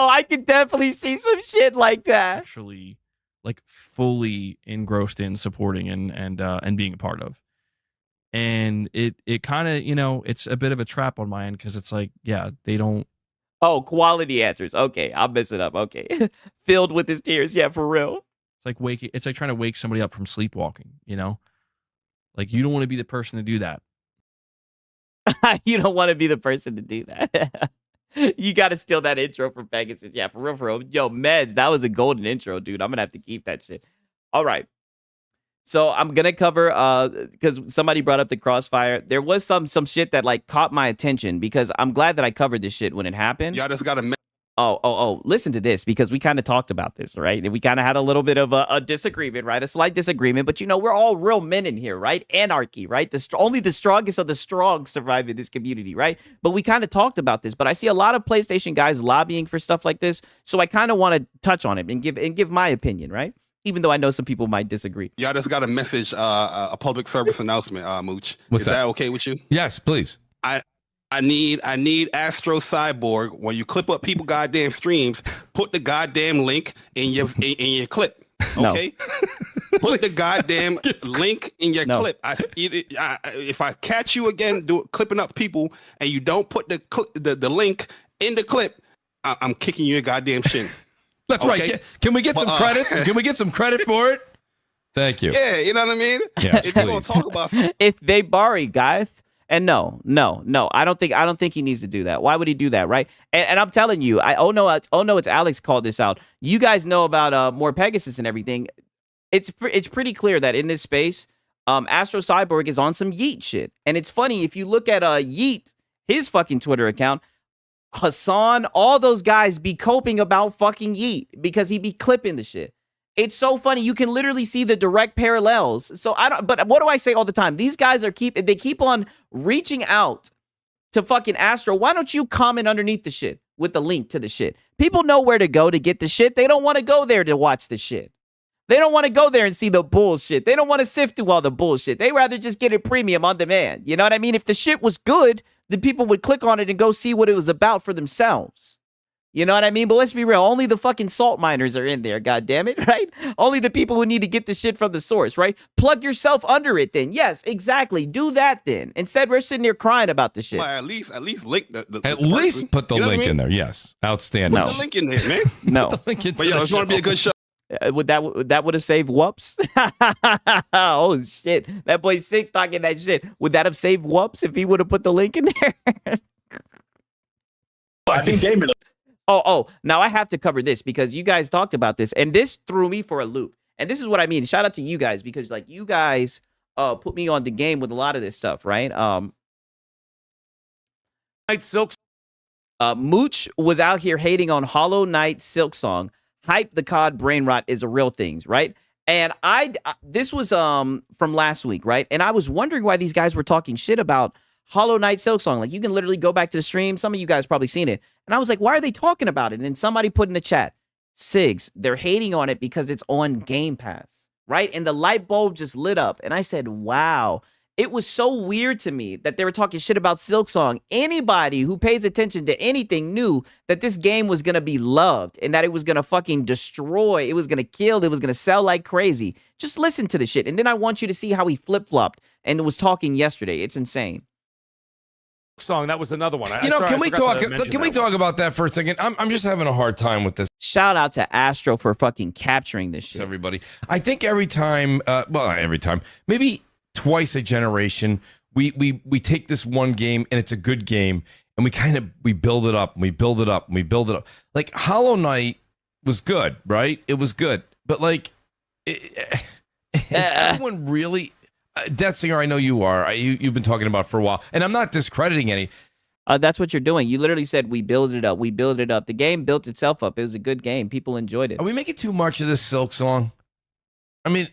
I can definitely see some shit like that. Actually, like, fully engrossed in supporting and being a part of. And it kind of, you know, it's a bit of a trap on my end because it's like, yeah, they don't. Oh, quality answers. Okay, I'll mess it up. Okay. Filled with his tears. Yeah, for real. It's like trying to wake somebody up from sleepwalking, you know? Like, you don't want to be the person to do that. You don't want to be the person to do that. You got to steal that intro from Pegasus. Yeah, for real, for real. Yo, Meds, that was a golden intro, dude. I'm going to have to keep that shit. All right. So I'm going to cover, because somebody brought up the Crossfire. There was some shit that, like, caught my attention because I'm glad that I covered this shit when it happened. Y'all just got to... Listen to this, because we kind of talked about this, right? And we kind of had a little bit of a disagreement, right? A slight disagreement, but, you know, we're all real men in here, right? Anarchy, right? Only the strongest of the strong survive in this community, right? But we kind of talked about this, but I see a lot of PlayStation guys lobbying for stuff like this, so I kind of want to touch on it and give my opinion, right? Even though I know some people might disagree. Y'all just got a message, a public service announcement, Mooch. What's Is that okay with you? Yes, please. I need Astro Cyborg. When you clip up people goddamn streams, put the goddamn link in your clip. Okay? Put the goddamn link in your clip. If I catch you again clipping up people and you don't put the link in the clip, I'm kicking you a goddamn shin. That's right. Can we get some credits? Can we get some credit for it? Thank you. Yeah, you know what I mean? Yes, if you're gonna talk about if they borrow, guys, And no, I don't think he needs to do that. Why would he do that, right? And I'm telling you, it's Alex called this out. You guys know about more Pegasus and everything. It's pretty clear that in this space, Astro Cyborg is on some Yeet shit. And it's funny, if you look at Yeet, his fucking Twitter account, Hassan, all those guys be coping about fucking Yeet because he be clipping the shit. It's so funny. You can literally see the direct parallels. So but what do I say all the time? These guys they keep on reaching out to fucking Astro. Why don't you comment underneath the shit with the link to the shit? People know where to go to get the shit. They don't want to go there to watch the shit. They don't want to go there and see the bullshit. They don't want to sift through all the bullshit. They rather just get it premium on demand. You know what I mean? If the shit was good, then people would click on it and go see what it was about for themselves. You know what I mean? But let's be real. Only the fucking salt miners are in there, God damn it, right? Only the people who need to get the shit from the source, right? Plug yourself under it then. Yes, exactly. Do that then. Instead, we're sitting here crying about the shit. Well, at least link the At least person. put the You know what I link mean? in there. Yes, outstanding. No. Put the link in there, man. No. Put the link into But yo, the it's going to be a show. good show. That would have saved whoops? Oh, shit. That boy Six talking that shit. Would that have saved whoops if he would have put the link in there? I think gaming. Oh, now I have to cover this because you guys talked about this and this threw me for a loop. And this is what I mean. Shout out to you guys because like you guys put me on the game with a lot of this stuff, right? Silk. Mooch was out here hating on Hollow Knight Silk Song. Hype the COD brain rot is a real thing, right? And this was from last week, right? And I was wondering why these guys were talking shit about Hollow Knight Silk Song. Like you can literally go back to the stream. Some of you guys probably seen it. And I was like, why are they talking about it? And then somebody put in the chat, Sigs, they're hating on it because it's on Game Pass, right? And the light bulb just lit up. And I said, wow. It was so weird to me that they were talking shit about Silk Song. Anybody who pays attention to anything knew that this game was going to be loved and that it was going to fucking destroy. It was going to kill. It was going to sell like crazy. Just listen to the shit. And then I want you to see how he flip-flopped and was talking yesterday. It's insane. Song, that was another one. You know, can we talk about that for a second? I'm just having a hard time with this. Shout out to Astro for fucking capturing this shit. Everybody, I think every time, maybe twice a generation, we take this one game and it's a good game, and we build it up and we build it up and we build it up. Like Hollow Knight was good, right? It was good, but like, is anyone really? Death Singer, I know you are. You've been talking about for a while, and I'm not discrediting any. That's what you're doing. You literally said we build it up. We build it up. The game built itself up. It was a good game. People enjoyed it. Are we making too much of this Silk Song? I mean,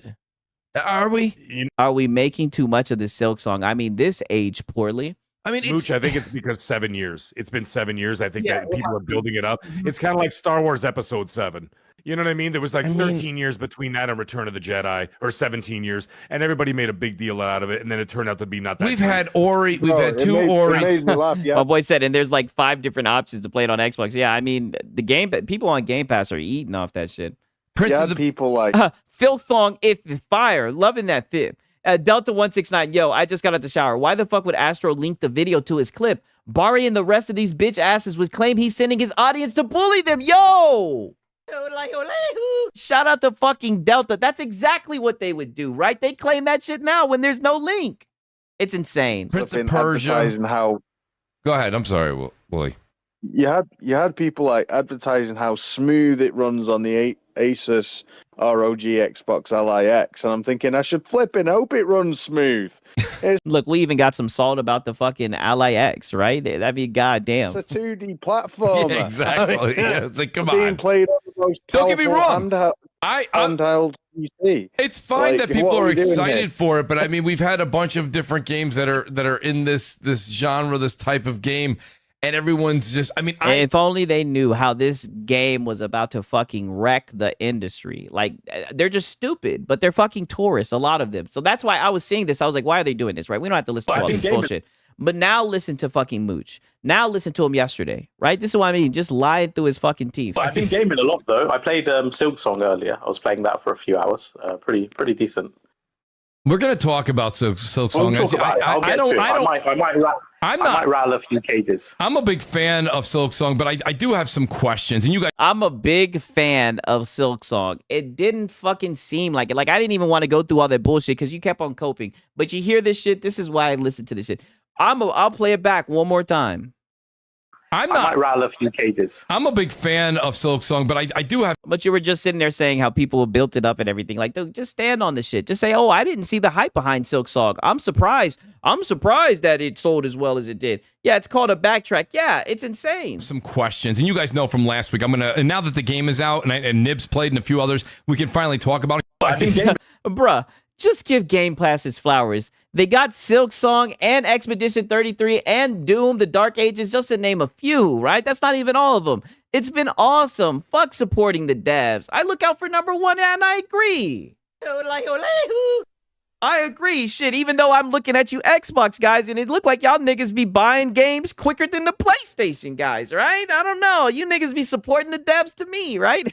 are we? Are we making too much of this Silk Song? I mean, this aged poorly. I mean, Mooch, I think it's because 7 years. It's been 7 years. I think that people are building it up. It's kind of like Star Wars Episode 7. You know what I mean? There was like 13 years between that and Return of the Jedi, or 17 years, and everybody made a big deal out of it, and then it turned out to be not that. We've had Ori. We've had two Oris. My boy said, and there's like 5 different options to play it on Xbox. Yeah, I mean, the game, people on Game Pass are eating off that shit. Prince of the people like Filthong if fire, loving that fit. Delta 169, yo, I just got out the shower. Why the fuck would Astro link the video to his clip? Bari and the rest of these bitch asses would claim he's sending his audience to bully them. Yo! Shout out to fucking Delta. That's exactly what they would do, right? They claim that shit now when there's no link. It's insane. Prince of Persia. How Go ahead. I'm sorry, Willie. you had people like advertising how smooth it runs on the Asus ROG Xbox LIX, and I'm thinking I should flipping hope it runs smooth. Look, we even got some salt about the fucking Ally X, right? That'd be goddamn. It's a 2D platform. Yeah, exactly. Yeah, it's like, come on. Being played on the most Don't get me wrong. handheld PC. It's fine Like, that people what are we doing excited here? for it, but I mean, we've had a bunch of different games that are in this genre, this type of game, and everyone's just. I mean, If only they knew how this game was about to fucking wreck the industry. Like, they're just stupid, but they're fucking tourists, a lot of them. So that's why I was seeing this. I was like, why are they doing this, right? We don't have to listen to all this bullshit. But now listen to fucking Mooch. Now listen to him yesterday, right? This is what I mean. Just lying through his fucking teeth. I've been gaming a lot, though. I played Silk Song earlier. I was playing that for a few hours. Pretty decent. we're gonna talk about Silk Song. I might rattle a few cages. I'm a big fan of Silk Song, but I do have some questions, and you guys. I'm a big fan of Silk Song. It didn't fucking seem like it. Like, I didn't even want to go through all that bullshit because you kept on coping. But you hear this shit. This is why I listen to this shit. I'll play it back one more time. I might rattle a few cages. I'm a big fan of Silk Song, but I do have. But you were just sitting there saying how people built it up and everything. Like, dude, just stand on the shit. Just say, oh, I didn't see the hype behind Silk Song. I'm surprised. I'm surprised that it sold as well as it did. Yeah, it's called a backtrack. Yeah, it's insane. Some questions, and you guys know from last week. And now that the game is out, and Nibs played and a few others, we can finally talk about it. Bruh, just give Game Pass its flowers. They got Silk Song and Expedition 33 and Doom, the Dark Ages, just to name a few, right? That's not even all of them. It's been awesome. Fuck supporting the devs. I look out for number one, and I agree. I agree. Shit, even though I'm looking at you Xbox guys, and it look like y'all niggas be buying games quicker than the PlayStation guys, right? I don't know. You niggas be supporting the devs to me, right?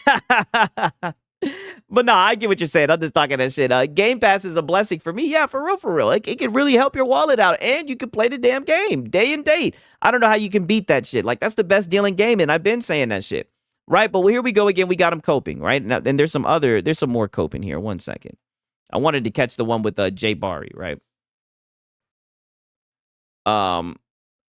But no, I get what you're saying. I'm just talking that shit. Game Pass is a blessing for me. Yeah, for real, for real. It can really help your wallet out, and you can play the damn game day and date. I don't know how you can beat that shit. Like, that's the best deal in gaming. I've been saying that shit. Right, but here we go again. We got them coping, right? Now, and there's some more coping here. 1 second. I wanted to catch the one with Jay Bari, right?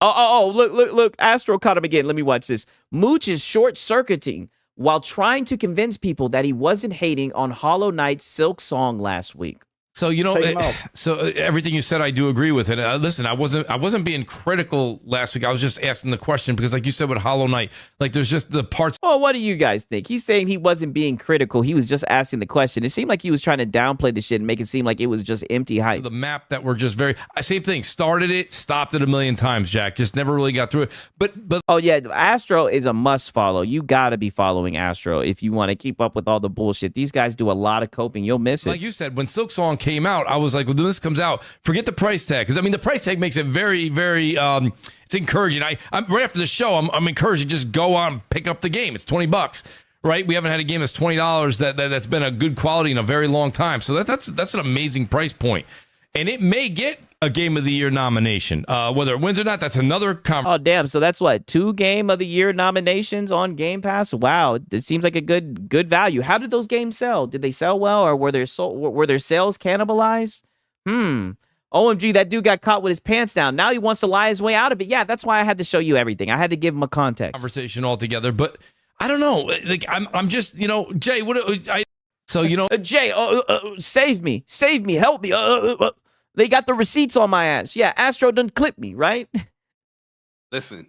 Look, Astro caught him again. Let me watch this. Mooch is short-circuiting while trying to convince people that he wasn't hating on Hollow Knight's Silk Song last week. So everything you said, I do agree with it. Listen, I wasn't being critical last week. I was just asking the question because, like you said, with Hollow Knight, like there's just the parts. Oh, what do you guys think? He's saying he wasn't being critical. He was just asking the question. It seemed like he was trying to downplay the shit and make it seem like it was just empty hype. The map that were just very same thing. Started it, stopped it a million times. Jack just never really got through it. But oh yeah, Astro is a must follow. You got to be following Astro if you want to keep up with all the bullshit. These guys do a lot of coping. You'll miss it. Like you said, when Silk Song came out, I was like, when this comes out, forget the price tag. Because, I mean, the price tag makes it very, very, it's encouraging. I'm right after the show, I'm encouraged to just go on and pick up the game. It's $20, right? We haven't had a game that's $20 that's been a good quality in a very long time. So that's an amazing price point. And it may get a Game of the Year nomination. Whether it wins or not, that's another conversation. Oh, damn. So that's what, 2 Game of the Year nominations on Game Pass? Wow. It seems like a good value. How did those games sell? Did they sell well, or were their sales cannibalized? OMG, that dude got caught with his pants down. Now he wants to lie his way out of it. Yeah, that's why I had to show you everything. I had to give him a context. Conversation altogether. But I don't know. Like, I'm just, Jay, Jay, save me, help me. They got the receipts on my ass. Yeah, Astro done clip me, right? Listen.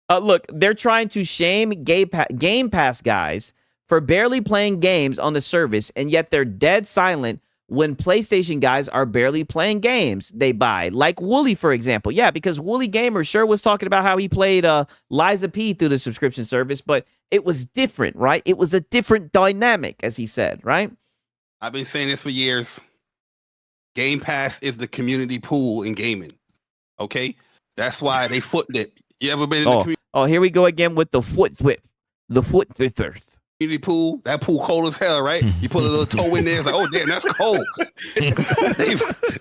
Look, they're trying to shame Game Pass guys for barely playing games on the service, and yet they're dead silent when PlayStation guys are barely playing games they buy. Like Wooly, for example. Yeah, because Wooly Gamer sure was talking about how he played Liza P through the subscription service, but it was different, right? It was a different dynamic, as he said, right? I've been saying this for years. Game Pass is the community pool in gaming. Okay? That's why they footed it. You ever been in the community? Oh, here we go again with the foot whip. The foot whippers. Community pool, that pool cold as hell, right? You put a little toe in there, it's like, oh damn, that's cold.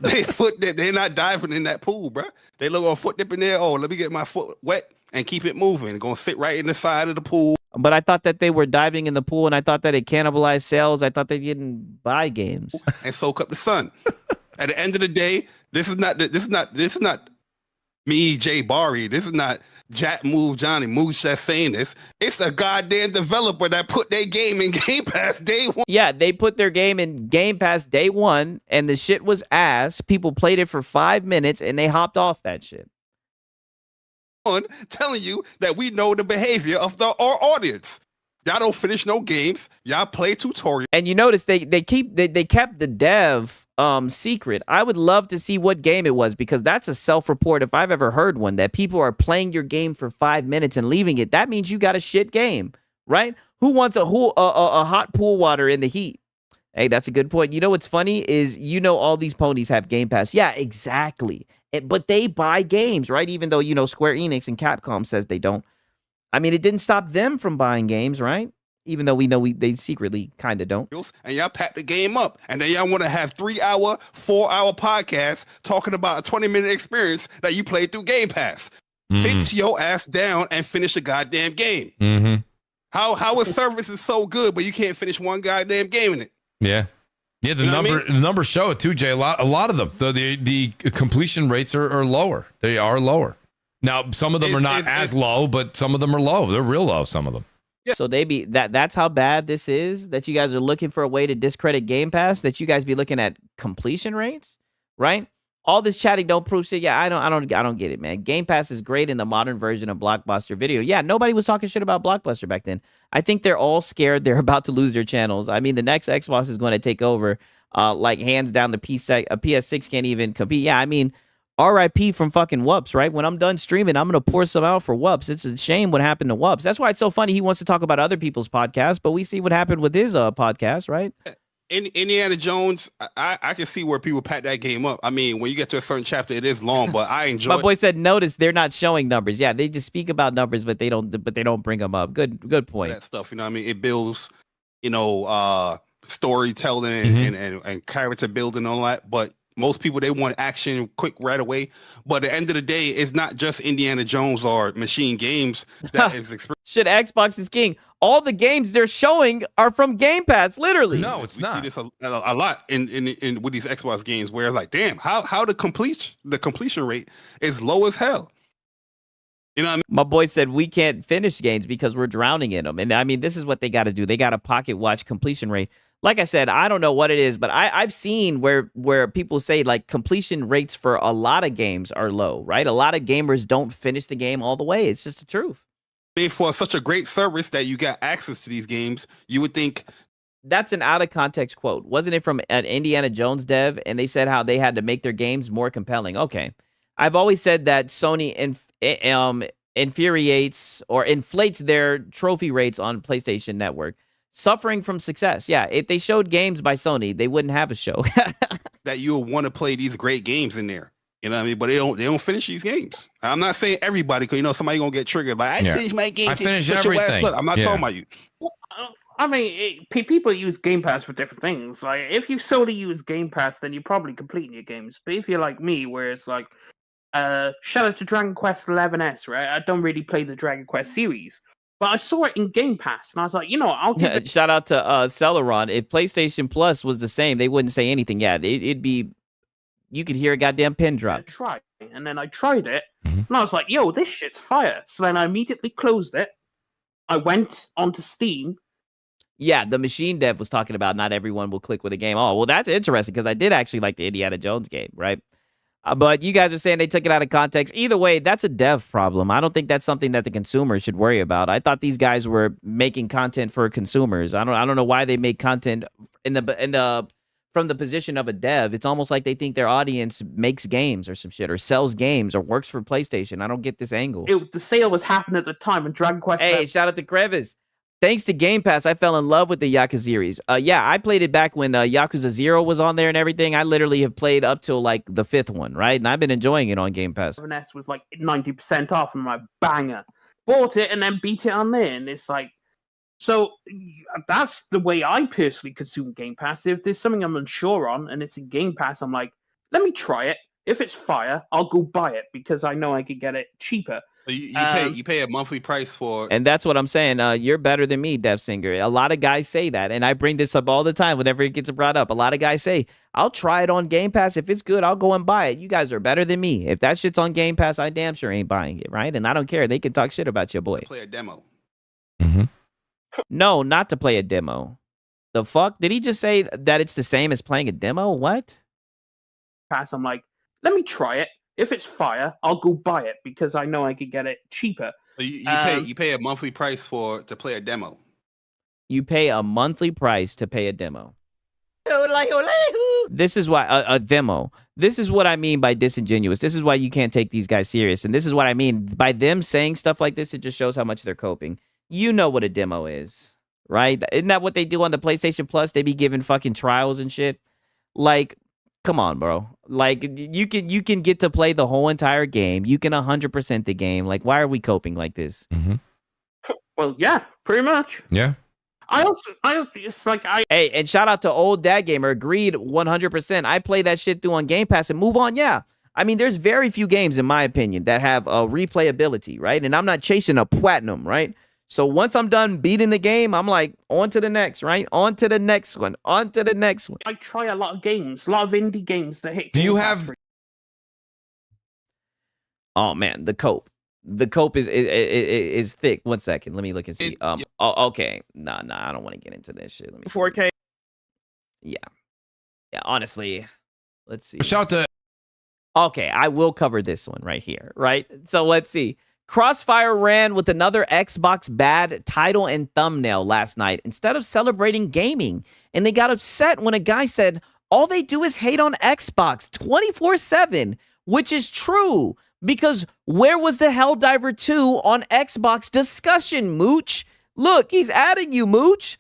they foot dip, they're not diving in that pool, bro. They look on foot dip in there. Oh, let me get my foot wet and keep it moving. Gonna sit right in the side of the pool. But I thought that they were diving in the pool, and I thought that it cannibalized sales. I thought they didn't buy games and soak up the sun. At the end of the day, this is not me, Jay Bari. This is not Jack Move Johnny Moose that's saying this. It's a goddamn developer that put their game in Game Pass day one. Yeah, they put their game in Game Pass day one, and the shit was ass. People played it for 5 minutes, and they hopped off that shit. Telling you that we know the behavior of our audience. Y'all don't finish no games. Y'all play tutorials. And you notice they kept the dev secret. I would love to see what game it was, because that's a self-report if I've ever heard one, that people are playing your game for 5 minutes and leaving it. That means you got a shit game, right? Who wants a hot pool water in the heat? Hey, that's a good point. You know what's funny is, all these ponies have Game Pass. Yeah, exactly. But they buy games, right? Even though, Square Enix and Capcom says they don't. I mean, it didn't stop them from buying games, right? Even though we know they secretly kind of don't. And y'all pack the game up. And then y'all want to have 3-hour, 4-hour podcasts talking about a 20-minute experience that you played through Game Pass. Sit your ass down and finish a goddamn game. Mm-hmm. How a service is so good, but you can't finish one goddamn game in it? Yeah. Yeah, the You know what I the numbers show it too, Jay. A lot of them, the completion rates are lower. They are lower. Now, some of them are not as low, but some of them are low. They're real low. Some of them. Yeah. So they be that's how bad this is, that you guys are looking for a way to discredit Game Pass, that you guys be looking at completion rates, right? All this chatting don't prove shit. Yeah, I don't get it, man. Game Pass is great in the modern version of Blockbuster Video. Yeah, nobody was talking shit about Blockbuster back then. I think they're all scared they're about to lose their channels. I mean, the next Xbox is going to take over. Like hands down, the PS6 can't even compete. Yeah, I mean, RIP from fucking Whoops, right? When I'm done streaming, I'm going to pour some out for Whoops. It's a shame what happened to Whoops. That's why it's so funny. He wants to talk about other people's podcasts, but we see what happened with his podcast, right? Indiana Jones, I can see where people pack that game up. I mean, when you get to a certain chapter, it is long, but I enjoy My boy said, notice they're not showing numbers. Yeah, they just speak about numbers, but they don't bring them up. Good point. that stuff. You know what I mean? It builds, storytelling and character building and all that. But most people, they want action quick right away. But at the end of the day, it's not just Indiana Jones or Machine Games that is Shit, Xbox is king. All the games they're showing are from Game Pass, literally. No, it's not. We see this a lot in with these Xbox games, where like, damn, how the completion rate is low as hell. You know what I mean? My boy said we can't finish games because we're drowning in them. And I mean, this is what they got to do. They got to pocket watch completion rate. Like I said, I don't know what it is, but I've seen where people say like completion rates for a lot of games are low, right? A lot of gamers don't finish the game all the way. It's just the truth. I mean, for such a great service that you got access to these games, you would think. That's an out of context quote. Wasn't it from an Indiana Jones dev? And they said how they had to make their games more compelling. Okay. I've always said that Sony infuriates or inflates their trophy rates on PlayStation Network, suffering from success. Yeah, if they showed games by Sony, they wouldn't have a show. That you'll want to play these great games in there. You know what I mean? But they don't finish these games. I'm not saying everybody, because somebody gonna get triggered. Like, I finished my game. I finished everything. I'm not talking about you. I mean, people use Game Pass for different things. Like, if you solely use Game Pass, then you're probably completing your games. But if you're like me, where it's like, shout out to Dragon Quest 11S, right? I don't really play the Dragon Quest series, but I saw it in Game Pass, and I was like, I'll give it. Shout out to Celeron. If PlayStation Plus was the same, they wouldn't say anything. Yeah, it'd be. You could hear a goddamn pin drop. Try, and then I tried it, and I was like, "Yo, this shit's fire!" So then I immediately closed it. I went onto Steam. Yeah, the machine dev was talking about not everyone will click with a game. Oh, well, that's interesting because I did actually like the Indiana Jones game, right? But you guys are saying they took it out of context. Either way, that's a dev problem. I don't think that's something that the consumer should worry about. I thought these guys were making content for consumers. I don't know why they make content from the position of a dev. It's almost like they think their audience makes games or some shit, or sells games, or works for PlayStation. I don't get this angle. The sale was happening at the time, and Dragon Quest. Hey, shout out to Crevice. Thanks to Game Pass, I fell in love with the Yakuza series. Yeah, I played it back when Yakuza 0 was on there and everything. I literally have played up till like the 5th one, right? And I've been enjoying it on Game Pass. 7S was like 90% off, and I'm like, banger. Bought it and then beat it on there, and it's like, so that's the way I personally consume Game Pass. If there's something I'm unsure on and it's in Game Pass, I'm like, let me try it. If it's fire, I'll go buy it because I know I could get it cheaper. You pay a monthly price for, and that's what I'm saying. You're better than me, Dev Singer. A lot of guys say that, and I bring this up all the time whenever it gets brought up. A lot of guys say, I'll try it on Game Pass. If it's good, I'll go and buy it. You guys are better than me. If that shit's on Game Pass, I damn sure ain't buying it, right? And I don't care. They can talk shit about your boy. Play a demo. No, not to play a demo. The fuck? Did he just say that it's the same as playing a demo? What? Pass. I'm like, let me try it. If it's fire, I'll go buy it because I know I could get it cheaper. So you pay a monthly price to play a demo. You pay a monthly price to pay a demo. This is why a demo. This is what I mean by disingenuous. This is why you can't take these guys serious. And this is what I mean by them saying stuff like this. It just shows how much they're coping. You know what a demo is, right? Isn't that what they do on the PlayStation Plus? They be giving fucking trials and shit. Like, come on, bro. Like, you can get to play the whole entire game. You can 100% the game. Like, why are we coping like this? Well, yeah, pretty much. Yeah. Hey, and shout out to Old Dad Gamer. Agreed 100%. I play that shit through on Game Pass and move on. Yeah. I mean, there's very few games, in my opinion, that have replayability, right? And I'm not chasing a platinum, right? So once I'm done beating the game, I'm like, on to the next, right? On to the next one. On to the next one. I try a lot of games, a lot of indie games that hit. Do you Game Pass have? free. Oh man, the cope. The cope is thick. 1 second. Let me look and see. Oh, okay. Nah, I don't want to get into this shit. Let me 4K. Yeah. Yeah, honestly. Let's see. Shout out to. Okay, I will cover this one right here, right? So let's see. Crossfire ran with another Xbox bad title and thumbnail last night instead of celebrating gaming. And they got upset when a guy said, all they do is hate on Xbox 24/7, which is true. Because where was the Helldiver 2 on Xbox discussion, Mooch? Look, he's adding you, Mooch.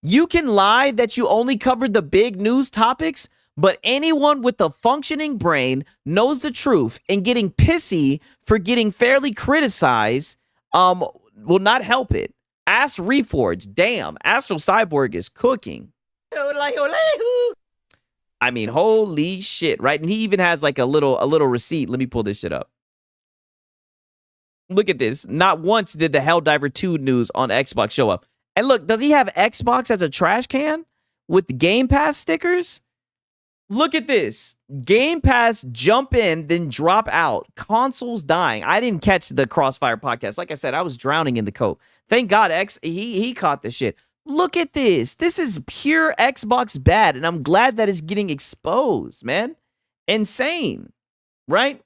You can lie that you only covered the big news topics, but anyone with a functioning brain knows the truth, and getting pissy for getting fairly criticized will not help it. Ask Reforged. Damn, Astral Cyborg is cooking. I mean, holy shit, right? And he even has like a little receipt. Let me pull this shit up. Look at this. Not once did the Helldiver 2 news on Xbox show up. And look, does he have Xbox as a trash can with Game Pass stickers? Look at this. Game Pass jump in, then drop out. Consoles dying. I didn't catch the Crossfire podcast. Like I said, I was drowning in the coat. Thank God he caught the shit. Look at this. This is pure Xbox bad, and I'm glad that it's getting exposed, man. Insane, right?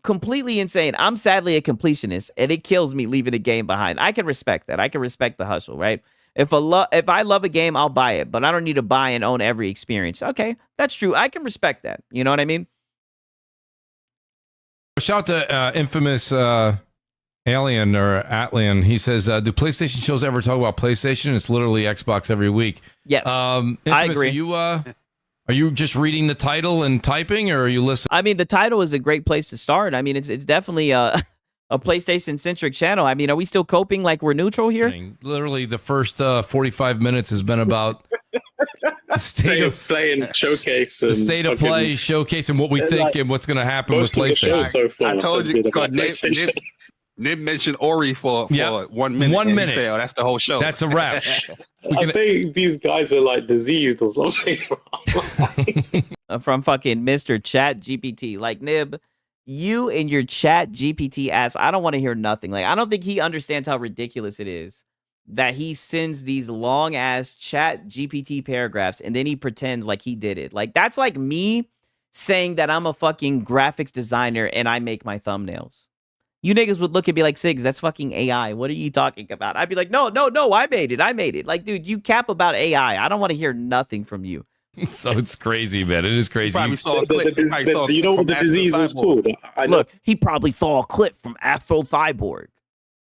Completely insane. I'm sadly a completionist, and it kills me leaving the game behind. I can respect that. I can respect the hustle, right? If I love a game, I'll buy it, but I don't need to buy and own every experience. Okay, that's true. I can respect that. You know what I mean? Shout out to infamous Alien or Atlian. He says, do PlayStation shows ever talk about PlayStation? It's literally Xbox every week. Yes, Infamous, I agree. Are you just reading the title and typing, or are you listening? I mean, the title is a great place to start. I mean, it's definitely a PlayStation-centric channel. I mean, are we still coping like we're neutral here? Literally, the first 45 minutes has been about the state of play and showcase. The state of play, showcase, and what we think and what's going to happen with PlayStation. So far, I told you, Nib mentioned Ori for 1 minute. 1 minute. That's the whole show. That's a wrap. I think these guys are like diseased or something. From fucking Mr. Chat GPT. Like, Nib, you and your Chat GPT ass, I don't want to hear nothing. Like, I don't think he understands how ridiculous it is that he sends these long ass Chat GPT paragraphs and then he pretends like he did it. Like, that's like me saying that I'm a fucking graphics designer and I make my thumbnails. You niggas would look and be like, Siggs, that's fucking AI. What are you talking about? I'd be like, no, I made it. Like, dude, you cap about AI. I don't want to hear nothing from you. So it's crazy, man. It is crazy. Do you know what the disease is called? Look, he probably saw a clip from Astro Cyborg.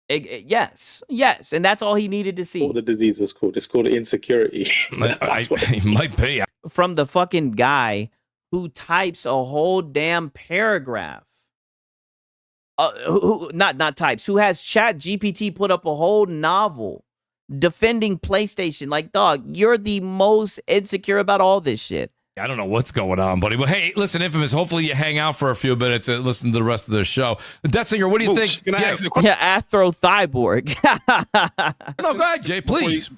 Yes. And that's all he needed to see. What the disease is called? It's called insecurity. It might be. From the fucking guy who types a whole damn paragraph. Who has Chat GPT put up a whole novel defending PlayStation. Like, dog, you're the most insecure about all this shit. I don't know what's going on, buddy. But hey, listen, Infamous, hopefully you hang out for a few minutes and listen to the rest of the show. Detsinger, what do you think? Can I ask you a question? Yeah, Astro Cyborg. No, go ahead, Jay. Please.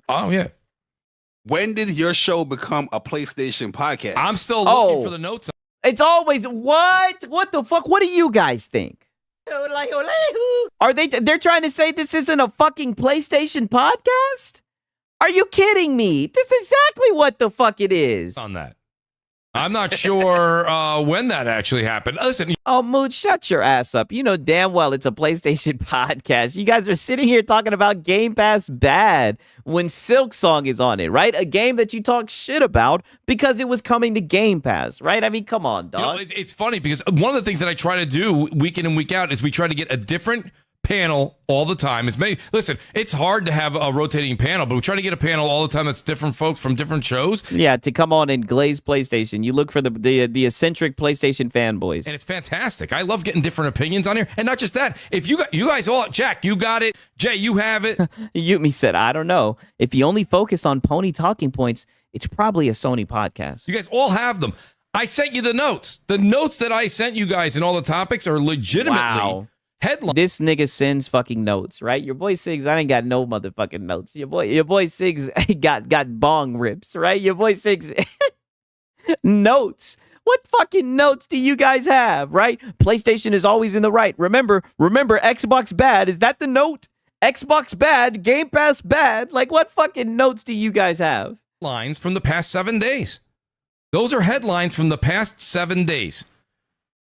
Oh, yeah. When did your show become a PlayStation podcast? I'm still looking for the notes. It's always what? What the fuck? What do you guys think? They're trying to say this isn't a fucking PlayStation podcast? Are you kidding me? This is exactly what the fuck it is. On that. I'm not sure when that actually happened. Listen. Oh, Mood, shut your ass up. You know damn well it's a PlayStation podcast. You guys are sitting here talking about Game Pass bad when Silk Song is on it, right? A game that you talk shit about because it was coming to Game Pass, right? I mean, come on, dog. You know, it's funny because one of the things that I try to do week in and week out is we try to get a different panel all the time. Listen, it's hard to have a rotating panel, but we try to get a panel all the time that's different folks from different shows. Yeah, to come on and glaze PlayStation. You look for the eccentric PlayStation fanboys. And it's fantastic. I love getting different opinions on here. And not just that. If you guys all, Jack, you got it. Jay, you have it. Yumi said, I don't know. If you only focus on pony talking points, it's probably a Sony podcast. You guys all have them. I sent you the notes. The notes that I sent you guys and all the topics are legitimately Headline. This nigga sends fucking notes, right? Your boy Siggs, I ain't got no motherfucking notes. Your boy Siggs got bong rips, right? Your boy Siggs notes. What fucking notes do you guys have, right? PlayStation is always in the right. Remember, Xbox bad. Is that the note? Xbox bad, Game Pass bad. Like, what fucking notes do you guys have? Headlines from the past 7 days. Those are headlines from the past 7 days.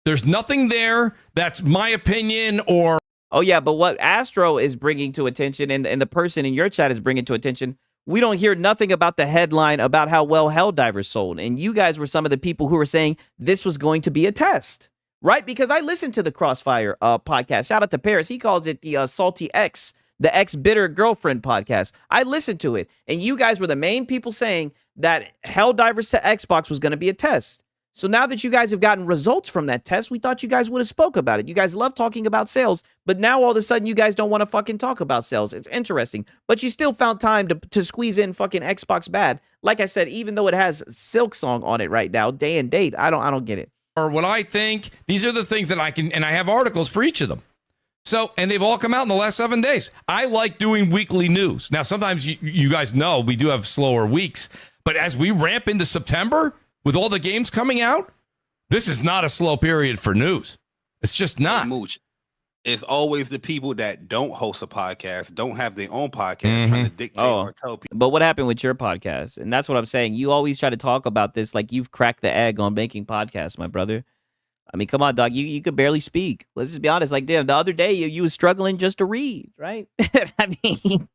There's nothing there that's my opinion or... Oh, yeah, but what Astro is bringing to attention and the person in your chat is bringing to attention, we don't hear nothing about the headline about how well Helldivers sold. And you guys were some of the people who were saying this was going to be a test, right? Because I listened to the Crossfire podcast. Shout out to Paris. He calls it the Salty X, the Ex-Bitter Girlfriend podcast. I listened to it, and you guys were the main people saying that Helldivers to Xbox was going to be a test. So now that you guys have gotten results from that test, we thought you guys would have spoke about it. You guys love talking about sales, but now all of a sudden you guys don't want to fucking talk about sales. It's interesting, but you still found time to squeeze in fucking Xbox bad. Like I said, even though it has Silk Song on it right now, day and date, I don't get it. Or what I think, these are the things that I can, and I have articles for each of them. So, and they've all come out in the last 7 days. I like doing weekly news. Now, sometimes you guys know we do have slower weeks, but as we ramp into September with all the games coming out, this is not a slow period for news. It's just not. Hey, Mooch, it's always the people that don't host a podcast, don't have their own podcast, trying to dictate or tell people. But what happened with your podcast? And that's what I'm saying. You always try to talk about this like you've cracked the egg on making podcasts, my brother. I mean, come on, dog. You could barely speak. Let's just be honest. Like, damn, the other day you was struggling just to read, right? I mean,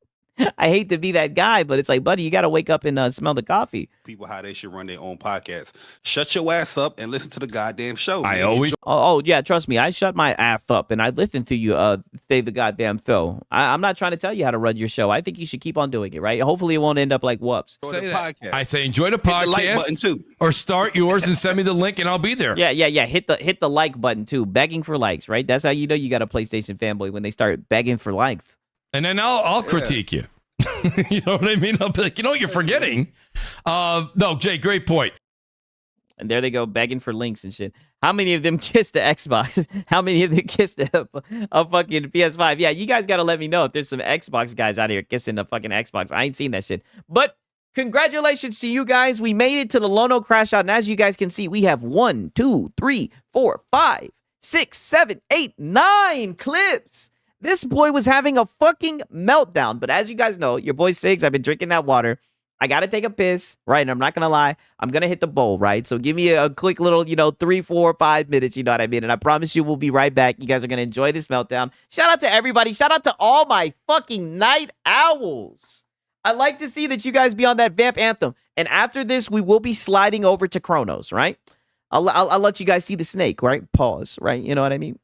I hate to be that guy, but it's like, buddy, you got to wake up and smell the coffee. People how they should run their own podcast. Shut your ass up and listen to the goddamn show. I man. always... Oh, yeah, trust me. I shut my ass up and I listen to you say the goddamn show. I'm not trying to tell you how to run your show. I think you should keep on doing it, right? Hopefully it won't end up like whoops. I say enjoy the Hit the podcast like button too. or start yours and send me the link and I'll be there. Yeah. Hit the like button too. Begging for likes, right? That's how you know you got a PlayStation fanboy, when they start begging for likes. And then I'll critique you. You know what I mean? I'll be like, you know what you're forgetting? No, Jay, great point. And there they go, begging for links and shit. How many of them kissed the Xbox? How many of them kissed a fucking PS5? Yeah, you guys got to let me know if there's some Xbox guys out here kissing the fucking Xbox. I ain't seen that shit. But congratulations to you guys. We made it to the Lono Crash Out. And as you guys can see, we have 1, 2, 3, 4, 5, 6, 7, 8, 9 clips. This boy was having a fucking meltdown. But as you guys know, your boy Siggs, I've been drinking that water. I got to take a piss, right? And I'm not going to lie. I'm going to hit the bowl, right? So give me a quick little, 3, 4, 5 minutes, you know what I mean? And I promise you we'll be right back. You guys are going to enjoy this meltdown. Shout out to everybody. Shout out to all my fucking night owls. I like to see that you guys be on that Vamp Anthem. And after this, we will be sliding over to Chronos, right? I'll let you guys see the snake, right? Pause, right? You know what I mean?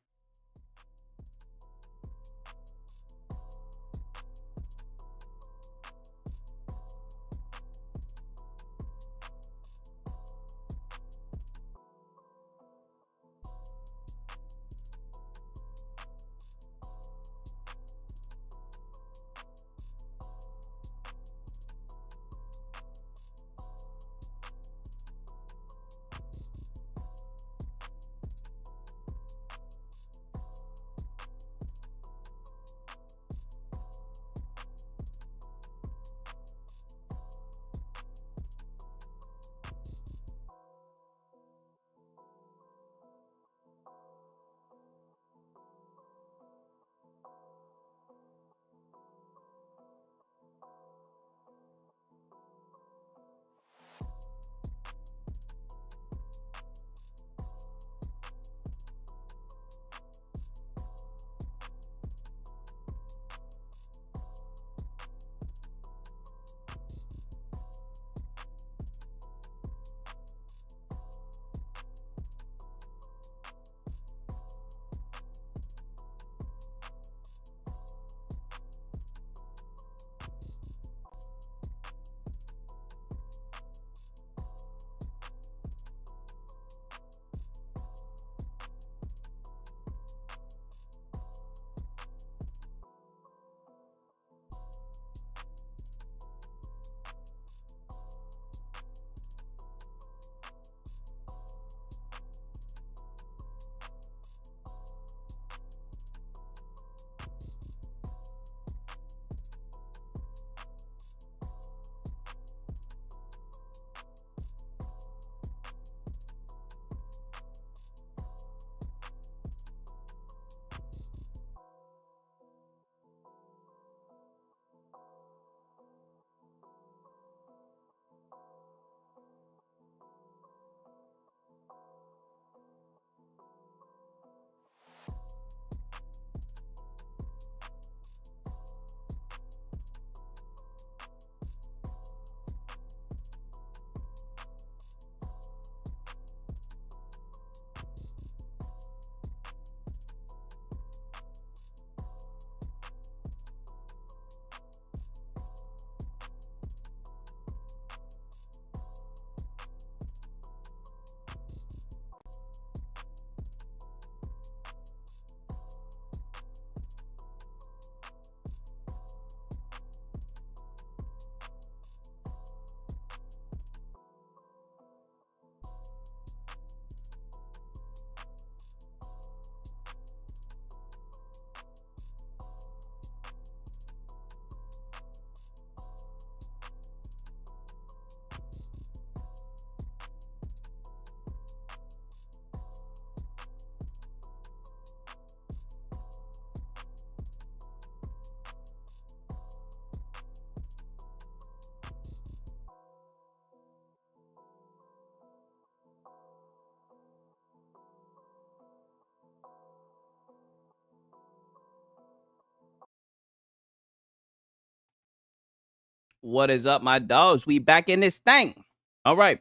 What is up, my dogs? We back in this thing. All right.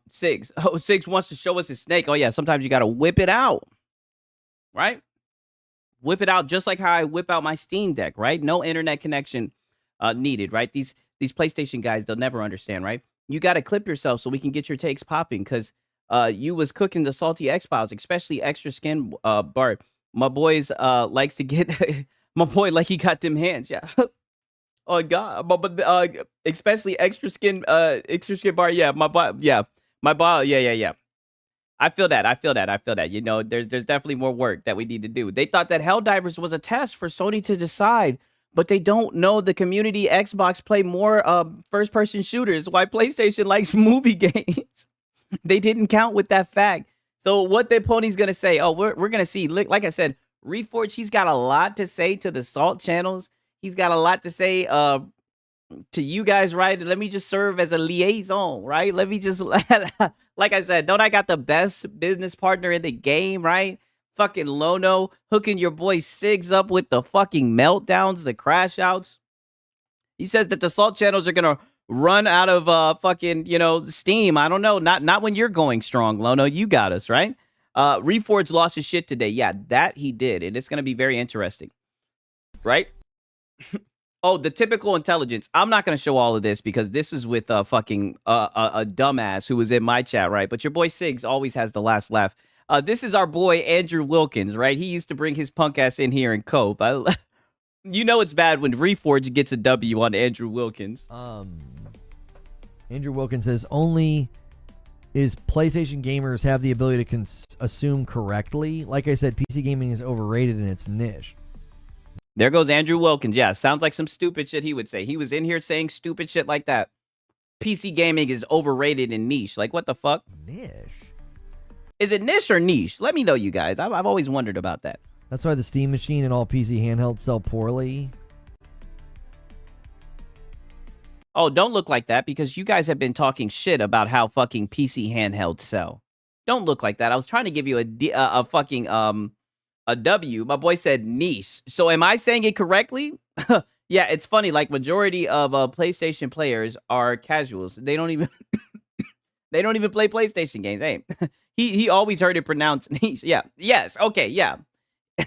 Six. Oh, Six wants to show us his snake. Oh, yeah. Sometimes you got to whip it out. Right? Whip it out just like how I whip out my Steam Deck, right? No internet connection needed, right? These PlayStation guys, they'll never understand, right? You got to clip yourself so we can get your takes popping because you was cooking the salty X-Files, especially extra skin, Bart. My boys likes to get... my boy, like he got them hands, yeah. Oh God, but especially extra skin bar. Yeah, my bot. Yeah, my bot. Yeah. I feel that. You know, there's definitely more work that we need to do. They thought that Helldivers was a test for Sony to decide, but they don't know the community Xbox play more first person shooters. Why PlayStation likes movie games. They didn't count with that fact. So what the pony's gonna say? Oh, we're gonna see. Like I said, Reforge. He's got a lot to say to the Salt channels. He's got a lot to say to you guys, right? Let me just serve as a liaison, right? Let me just, like I said, don't I got the best business partner in the game, right? Fucking Lono hooking your boy Sigs up with the fucking meltdowns, the crash outs. He says that the Salt channels are going to run out of fucking, you know, Steam. I don't know. Not when you're going strong, Lono. You got us, right? Reforge lost his shit today. Yeah, that he did. And it's going to be very interesting, right? Oh, the typical intelligence. I'm not going to show all of this because this is with a dumbass who was in my chat, right? But your boy Sigs always has the last laugh. This is our boy Andrew Wilkins, right? He used to bring his punk ass in here and cope. You know it's bad when Reforge gets a W on Andrew Wilkins. Andrew Wilkins says only is PlayStation gamers have the ability to assume correctly. Like I said, PC gaming is overrated in its niche. There goes Andrew Wilkins. Yeah, sounds like some stupid shit he would say. He was in here saying stupid shit like that. PC gaming is overrated and niche. Like, what the fuck? Niche? Is it niche or niche? Let me know, you guys. I've always wondered about that. That's why the Steam Machine and all PC handhelds sell poorly. Oh, don't look like that because you guys have been talking shit about how fucking PC handhelds sell. Don't look like that. I was trying to give you a fucking... a W. My boy said niche. So am I saying it correctly? Yeah, it's funny. Like majority of PlayStation players are casuals. They don't even play PlayStation games. Hey, he always heard it pronounced niche. Yeah. Yes. Okay. Yeah.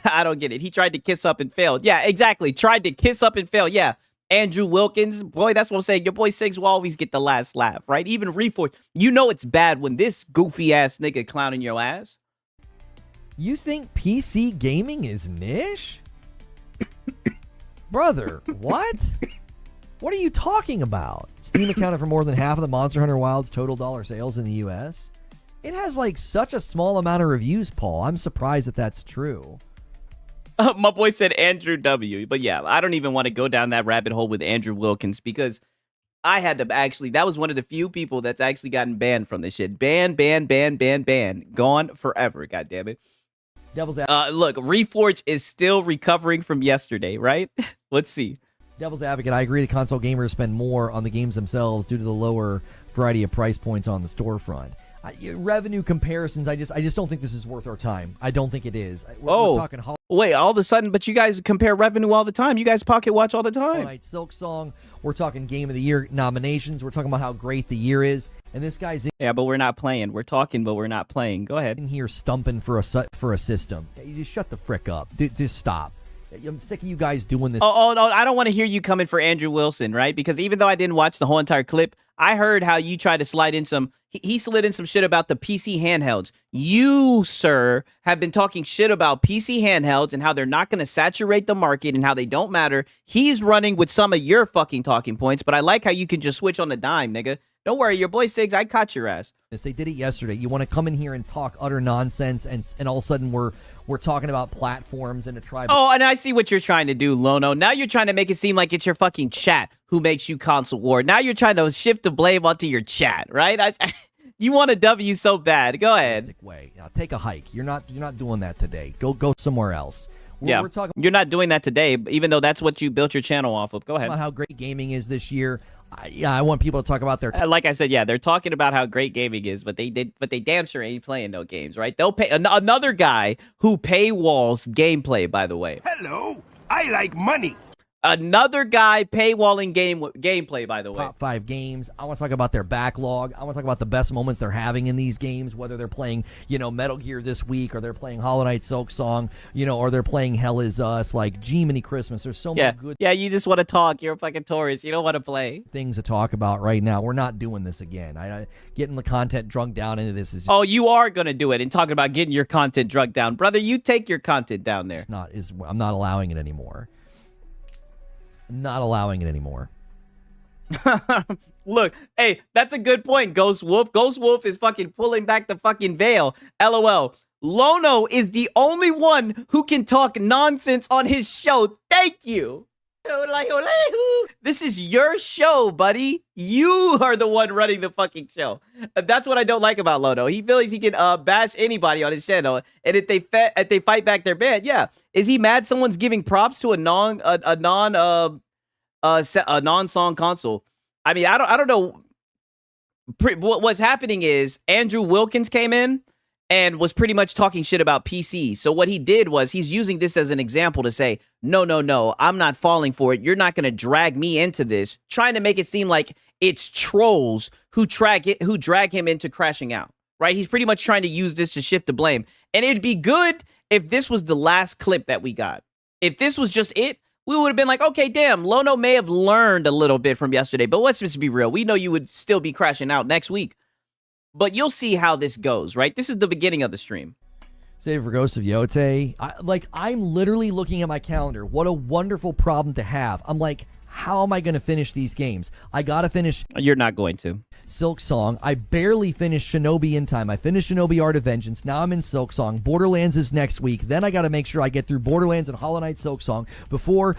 I don't get it. He tried to kiss up and failed. Yeah, exactly. Tried to kiss up and fail. Yeah. Andrew Wilkins. Boy, that's what I'm saying. Your boy Sigs will always get the last laugh, right? Even Reforge. You know it's bad when this goofy ass nigga clowning your ass. You think PC gaming is niche? Brother, what? What are you talking about? Steam accounted for more than half of the Monster Hunter Wilds total dollar sales in the US. It has like such a small amount of reviews, Paul. I'm surprised that that's true. My boy said Andrew W. But yeah, I don't even want to go down that rabbit hole with Andrew Wilkins because I had to actually, that was one of the few people that's actually gotten banned from this shit. Banned. Gone forever, goddammit. Devil's Advocate. Look, Reforge is still recovering from yesterday, right? Let's see. Devil's Advocate, I agree the console gamers spend more on the games themselves due to the lower variety of price points on the storefront. Revenue comparisons, I just don't think this is worth our time. I don't think it is. We're talking wait, all of a sudden, but you guys compare revenue all the time. You guys pocket watch all the time. All right, Silk Song. We're talking Game of the Year nominations. We're talking about how great the year is. And this guy's yeah, but we're not playing. We're talking, but we're not playing. Go ahead. In here stumping for a system. You just shut the frick up. Just stop. I'm sick of you guys doing this. Oh, no, I don't want to hear you coming for Andrew Wilson, right? Because even though I didn't watch the whole entire clip, I heard how you tried to slide in some... He slid in some shit about the PC handhelds. You, sir, have been talking shit about PC handhelds and how they're not going to saturate the market and how they don't matter. He's running with some of your fucking talking points, but I like how you can just switch on the dime, nigga. Don't worry, your boy Sigs, I caught your ass. They did it yesterday. You want to come in here and talk utter nonsense, and all of a sudden we're talking about platforms and a tribe. Oh, and I see what you're trying to do, Lono. Now you're trying to make it seem like it's your fucking chat who makes you console war. Now you're trying to shift the blame onto your chat, right? You want a W so bad. Go ahead. Way. Now, take a hike. You're not doing that today. Go somewhere else. We're talking. You're not doing that today, even though that's what you built your channel off of. Go ahead. About how great gaming is this year. I want people to talk about their... like I said, yeah, they're talking about how great gaming is, but they damn sure ain't playing no games, right? They'll pay another guy who paywalls gameplay, by the way. Hello, I like money. Another guy paywalling gameplay, by the way. Top 5 games. I want to talk about their backlog. I want to talk about the best moments they're having in these games, whether they're playing, Metal Gear this week, or they're playing Hollow Knight Silk Song, or they're playing Hell Is Us, like G-Mini Christmas. There's so many good you just want to talk. You're a fucking tourist. You don't want to play. Things to talk about right now. We're not doing this again. Getting the content drunk down into this is just, oh, you are going to do it and talking about getting your content drunk down. Brother, you take your content down there. I'm not allowing it anymore. Not allowing it anymore. Look, hey, that's a good point, Ghost Wolf. Ghost Wolf is fucking pulling back the fucking veil. LOL. Lono is the only one who can talk nonsense on his show. Thank you. This is your show, buddy. You are the one running the fucking show. That's what I don't like about Lono. He feels he can bash anybody on his channel, and if they fight back, they're bad. Yeah, is he mad someone's giving props to a non-song console? I mean, I don't know. What's happening is Andrew Wilkins came in and was pretty much talking shit about PC. So what he did was he's using this as an example to say, no, I'm not falling for it. You're not going to drag me into this, trying to make it seem like it's trolls who drag him into crashing out, right? He's pretty much trying to use this to shift the blame. And it'd be good if this was the last clip that we got. If this was just it, we would have been like, okay, damn, Lono may have learned a little bit from yesterday, but let's just be real. We know you would still be crashing out next week. But you'll see how this goes, right? This is the beginning of the stream. Save it for Ghost of Yote. I'm literally looking at my calendar. What a wonderful problem to have. I'm like, how am I going to finish these games? I got to finish. You're not going to. Silk Song. I barely finished Shinobi in time. I finished Shinobi Art of Vengeance. Now I'm in Silk Song. Borderlands is next week. Then I got to make sure I get through Borderlands and Hollow Knight Silk Song before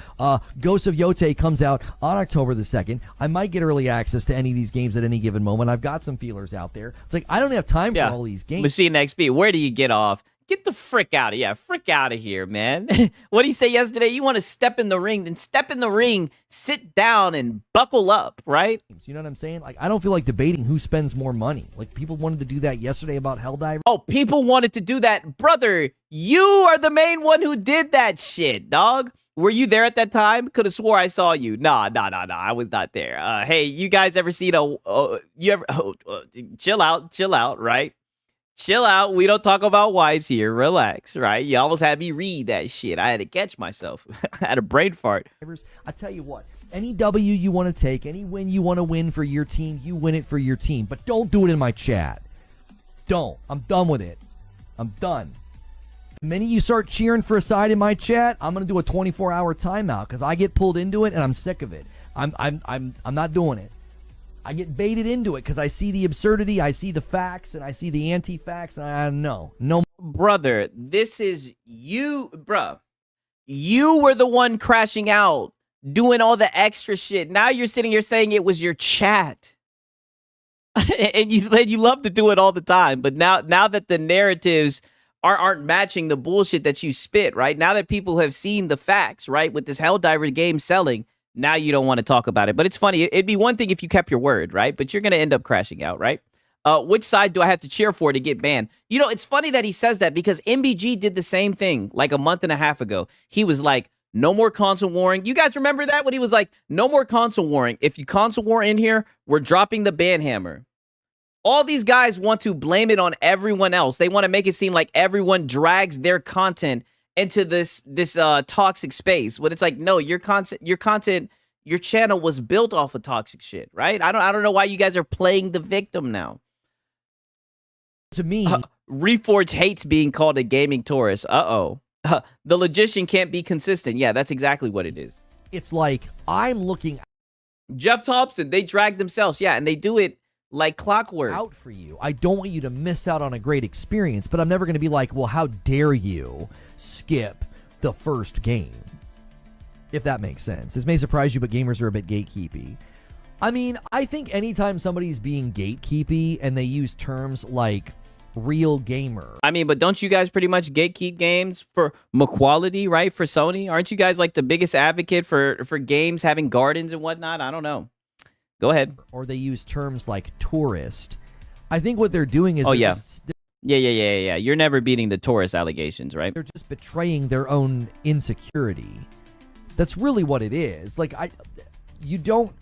Ghost of Yote comes out on October the 2nd. I might get early access to any of these games at any given moment. I've got some feelers out there. It's like, I don't have time for all these games. Machine XP, where do you get off? Get the frick out of here. Frick out of here, man. What did he say yesterday? You want to step in the ring, then step in the ring, sit down and buckle up, right? You know what I'm saying? Like, I don't feel like debating who spends more money. Like, people wanted to do that yesterday about Helldivers. Oh, people wanted to do that. Brother, you are the main one who did that shit, dog. Were you there at that time? Could have swore I saw you. Nah. I was not there. Hey, you guys ever seen chill out, right? Chill out. We don't talk about wives here. Relax, right? You almost had me read that shit. I had to catch myself. I had a brain fart. I tell you what, any W you want to take, any win you want to win for your team, you win it for your team. But don't do it in my chat. Don't. I'm done with it. I'm done. The minute you start cheering for a side in my chat, I'm going to do a 24-hour timeout because I get pulled into it and I'm sick of it. I'm not doing it. I get baited into it because I see the absurdity, I see the facts, and I see the anti-facts, and I know. No, brother, this is you, bruh. You were the one crashing out, doing all the extra shit. Now you're sitting here saying it was your chat. And you love to do it all the time, but now that the narratives aren't matching the bullshit that you spit, right? Now that people have seen the facts, right, with this Helldiver game selling, now you don't want to talk about it. But it's funny. It'd be one thing if you kept your word, right? But you're going to end up crashing out, right? Which side do I have to cheer for to get banned? You know, it's funny that he says that because MBG did the same thing like a month and a half ago. He was like, no more console warring. You guys remember that? When he was like, no more console warring. If you console war in here, we're dropping the ban hammer. All these guys want to blame it on everyone else. They want to make it seem like everyone drags their content into this toxic space. But it's like, no, your channel was built off of toxic shit, right? I don't know why you guys are playing the victim now. To me, Reforge hates being called a gaming tourist. The logician can't be consistent. Yeah, that's exactly what it is. It's like I'm looking. Jeff Thompson, they drag themselves. Yeah, and they do it like clockwork. Out for you. I don't want you to miss out on a great experience, but I'm never going to be like, well, how dare you skip the first game? If that makes sense. This may surprise you, but gamers are a bit gatekeepy. I mean, I think anytime somebody's being gatekeepy and they use terms like real gamer. I mean, but don't you guys pretty much gatekeep games for equality, right? For Sony? Aren't you guys like the biggest advocate for games having gardens and whatnot? I don't know. Go ahead. Or they use terms like tourist. I think what they're doing is... Yeah. You're never beating the tourist allegations, right? They're just betraying their own insecurity. That's really what it is. Like you don't.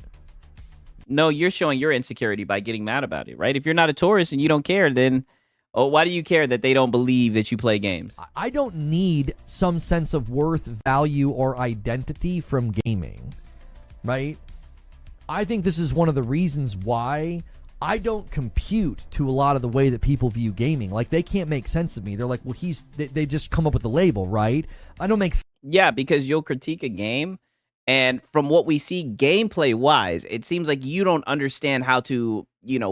No, you're showing your insecurity by getting mad about it, right? If you're not a tourist and you don't care, then why do you care that they don't believe that you play games? I don't need some sense of worth, value, or identity from gaming, right? I think this is one of the reasons why I don't compute to a lot of the way that people view gaming. Like, they can't make sense of me. They're like, well, they just come up with the label, right? I don't make sense. Yeah, because you'll critique a game, and from what we see gameplay-wise, it seems like you don't understand how to,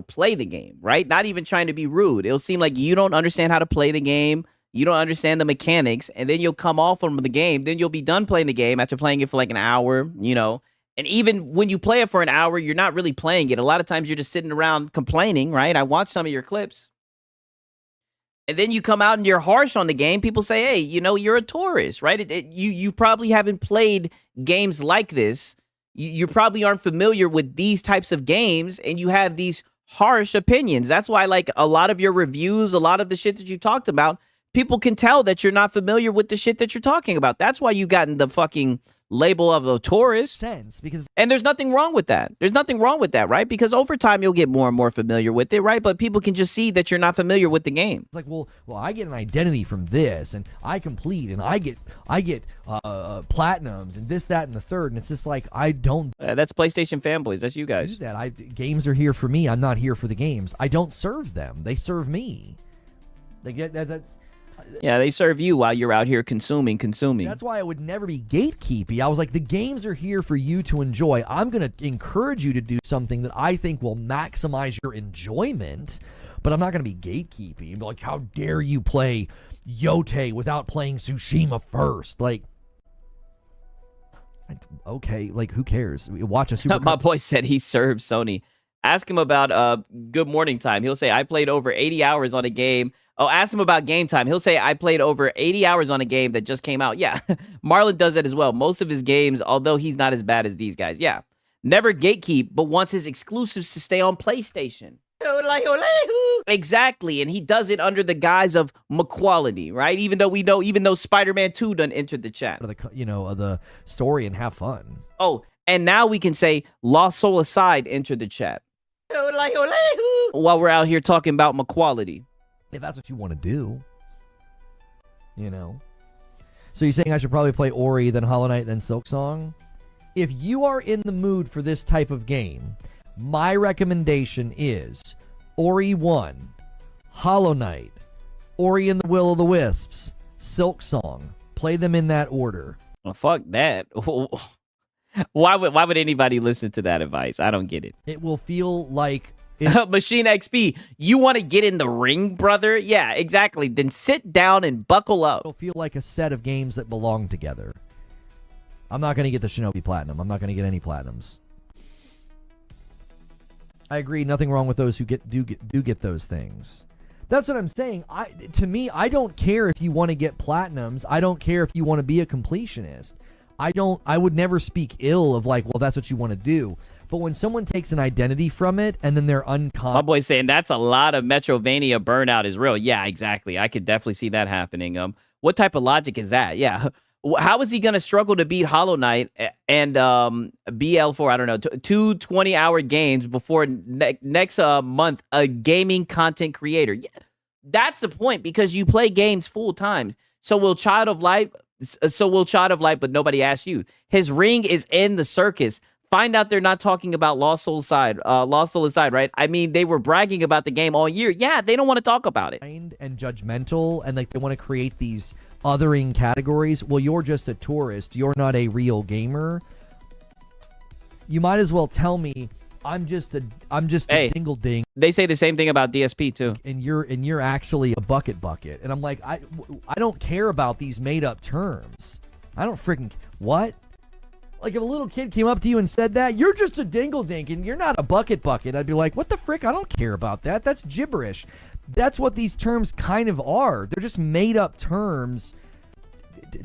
play the game, right? Not even trying to be rude. It'll seem like you don't understand how to play the game. You don't understand the mechanics, and then you'll come off from the game. Then you'll be done playing the game after playing it for like an hour, And even when you play it for an hour, you're not really playing it. A lot of times you're just sitting around complaining, right? I watched some of your clips. And then you come out and you're harsh on the game. People say, hey, you're a tourist, right? You probably haven't played games like this. You probably aren't familiar with these types of games, and you have these harsh opinions. That's why, like, a lot of your reviews, a lot of the shit that you talked about, people can tell that you're not familiar with the shit that you're talking about. That's why you gotten the fucking label of a tourist. And there's nothing wrong with that. There's nothing wrong with that, right? Because over time you'll get more and more familiar with it, right? But people can just see that you're not familiar with the game. It's like, well, I get an identity from this, and I complete, and I get platinums, and this, that, and the third, and it's just like, I don't. That's PlayStation Fanboys. That's you guys. Do that. Games are here for me. I'm not here for the games. I don't serve them. They serve me. They get that's. Yeah, they serve you while you're out here consuming. That's why I would never be gatekeepy. I was like, the games are here for you to enjoy. I'm going to encourage you to do something that I think will maximize your enjoyment, but I'm not going to be gatekeepy and be like, how dare you play Yote without playing Tsushima first? Like, okay, like, who cares? Watch a Super. My boy said he serves Sony. Ask him about Good Morning Time. He'll say, I played over 80 hours on a game. Oh, ask him about game time. He'll say, I played over 80 hours on a game that just came out. Yeah, Marlon does that as well. Most of his games, although he's not as bad as these guys. Yeah, never gatekeep, but wants his exclusives to stay on PlayStation. Exactly, and he does it under the guise of equality, right? Even though Spider-Man 2 done entered the chat. The story and have fun. Oh, and now we can say, Lost Soul Aside entered the chat. While we're out here talking about equality. If that's what you want to do, So you're saying I should probably play Ori, then Hollow Knight, then Silksong? If you are in the mood for this type of game, my recommendation is Ori 1, Hollow Knight, Ori and the Will of the Wisps, Silksong. Play them in that order. Well, fuck that. Why would anybody listen to that advice? I don't get it. It will feel like... Machine XP, you want to get in the ring, brother? Yeah, exactly. Then sit down and buckle up. It'll feel like a set of games that belong together. I'm not going to get the Shinobi Platinum. I'm not going to get any Platinums. I agree. Nothing wrong with those who do get those things. That's what I'm saying. To me, I don't care if you want to get Platinums. I don't care if you want to be a completionist. I would never speak ill of like, well, that's what you want to do. But when someone takes an identity from it and then they're unconscious. My boy's saying that's a lot of Metrovania burnout is real. Yeah, exactly. I could definitely see that happening. What type of logic is that? Yeah. How is he going to struggle to beat Hollow Knight and BL4, I don't know, two 20-hour games before next month, a gaming content creator? Yeah, that's the point, because you play games full time. So will Child of Light, but nobody asked you. His ring is in the circus. Find out they're not talking about Lost Soul Aside, right? I mean, they were bragging about the game all year. Yeah, they don't want to talk about it. And judgmental, and like they want to create these othering categories. Well, you're just a tourist. You're not a real gamer. You might as well tell me I'm just a dingle ding. They say the same thing about DSP too. And you're actually a bucket. And I'm like, I don't care about these made up terms. I don't freaking what? Like, if a little kid came up to you and said that, you're just a dingle dink and you're not a bucket. I'd be like, what the frick? I don't care about that. That's gibberish. That's what these terms kind of are. They're just made up terms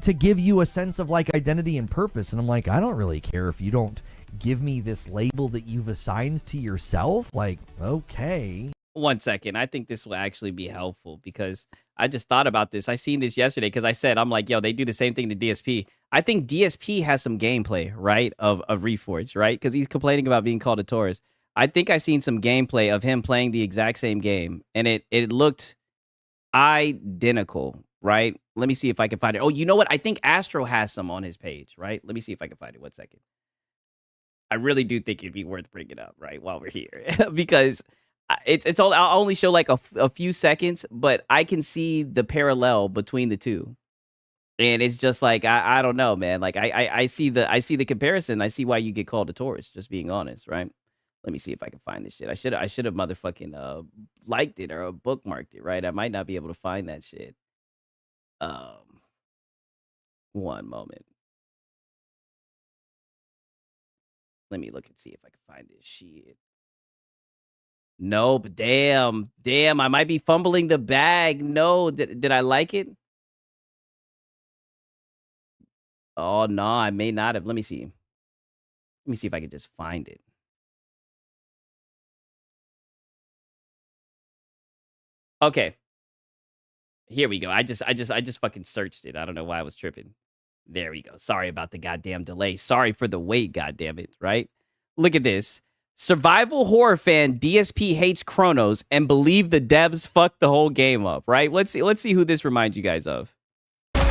to give you a sense of like identity and purpose. And I'm like, I don't really care if you don't give me this label that you've assigned to yourself. Like, okay. 1 second. I think this will actually be helpful because I just thought about this. I seen this yesterday because I said, I'm like, yo, they do the same thing to DSP. I think DSP has some gameplay, right, of Reforged, right? Because he's complaining about being called a tourist. I think I seen some gameplay of him playing the exact same game, and it looked identical, right? Let me see if I can find it. Oh, you know what? I think Astro has some on his page, right? Let me see if I can find it. 1 second. I really do think it'd be worth bringing up, right, while we're here, because it's all. I'll only show like a few seconds, but I can see the parallel between the two, and it's just like I don't know, man. Like I see the comparison. I see why you get called a tourist. Just being honest, right? Let me see if I can find this shit. I should have motherfucking liked it or bookmarked it, right? I might not be able to find that shit. One moment. Let me look and see if I can find this shit. Nope. Damn. I might be fumbling the bag. No. Did I like it? Oh no, I may not have. Let me see. Let me see if I can just find it. Okay. Here we go. I just fucking searched it. I don't know why I was tripping. There we go. Sorry about the goddamn delay. Sorry for the wait, goddammit, right? Look at this. Survival horror fan DSP hates Chronos and believe the devs fucked the whole game up, right? Let's see who this reminds you guys of.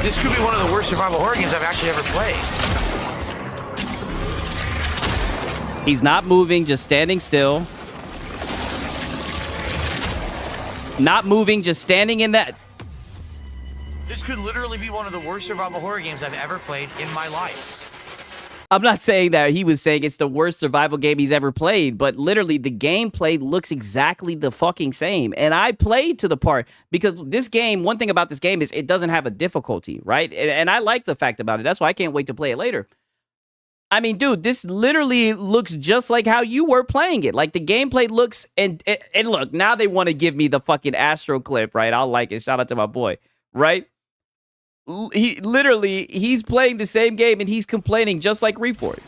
This could be one of the worst survival horror games I've actually ever played. He's not moving, just standing still. Not moving, just standing in that. This could literally be one of the worst survival horror games I've ever played in my life. I'm not saying that. He was saying it's the worst survival game he's ever played, but literally the gameplay looks exactly the fucking same. And I played to the part because this game, one thing about this game is it doesn't have a difficulty, right? And I like the fact about it. That's why I can't wait to play it later. I mean, dude, this literally looks just like how you were playing it. Like the gameplay looks, and look, now they want to give me the fucking Astro clip, right? I'll like it. Shout out to my boy, right? He's playing the same game and he's complaining just like Reforged.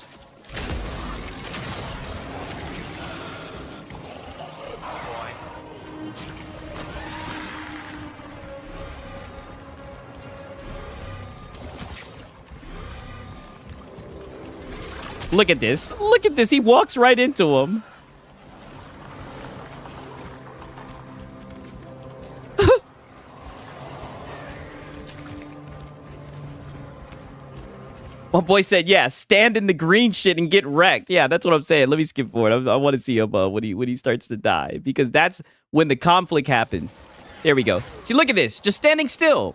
Look at this. Look at this. He walks right into him. My boy said, yeah, stand in the green shit and get wrecked. Yeah, that's what I'm saying. Let me skip forward. I want to see him when he starts to die, because that's when the conflict happens. There we go. See, look at this. Just standing still.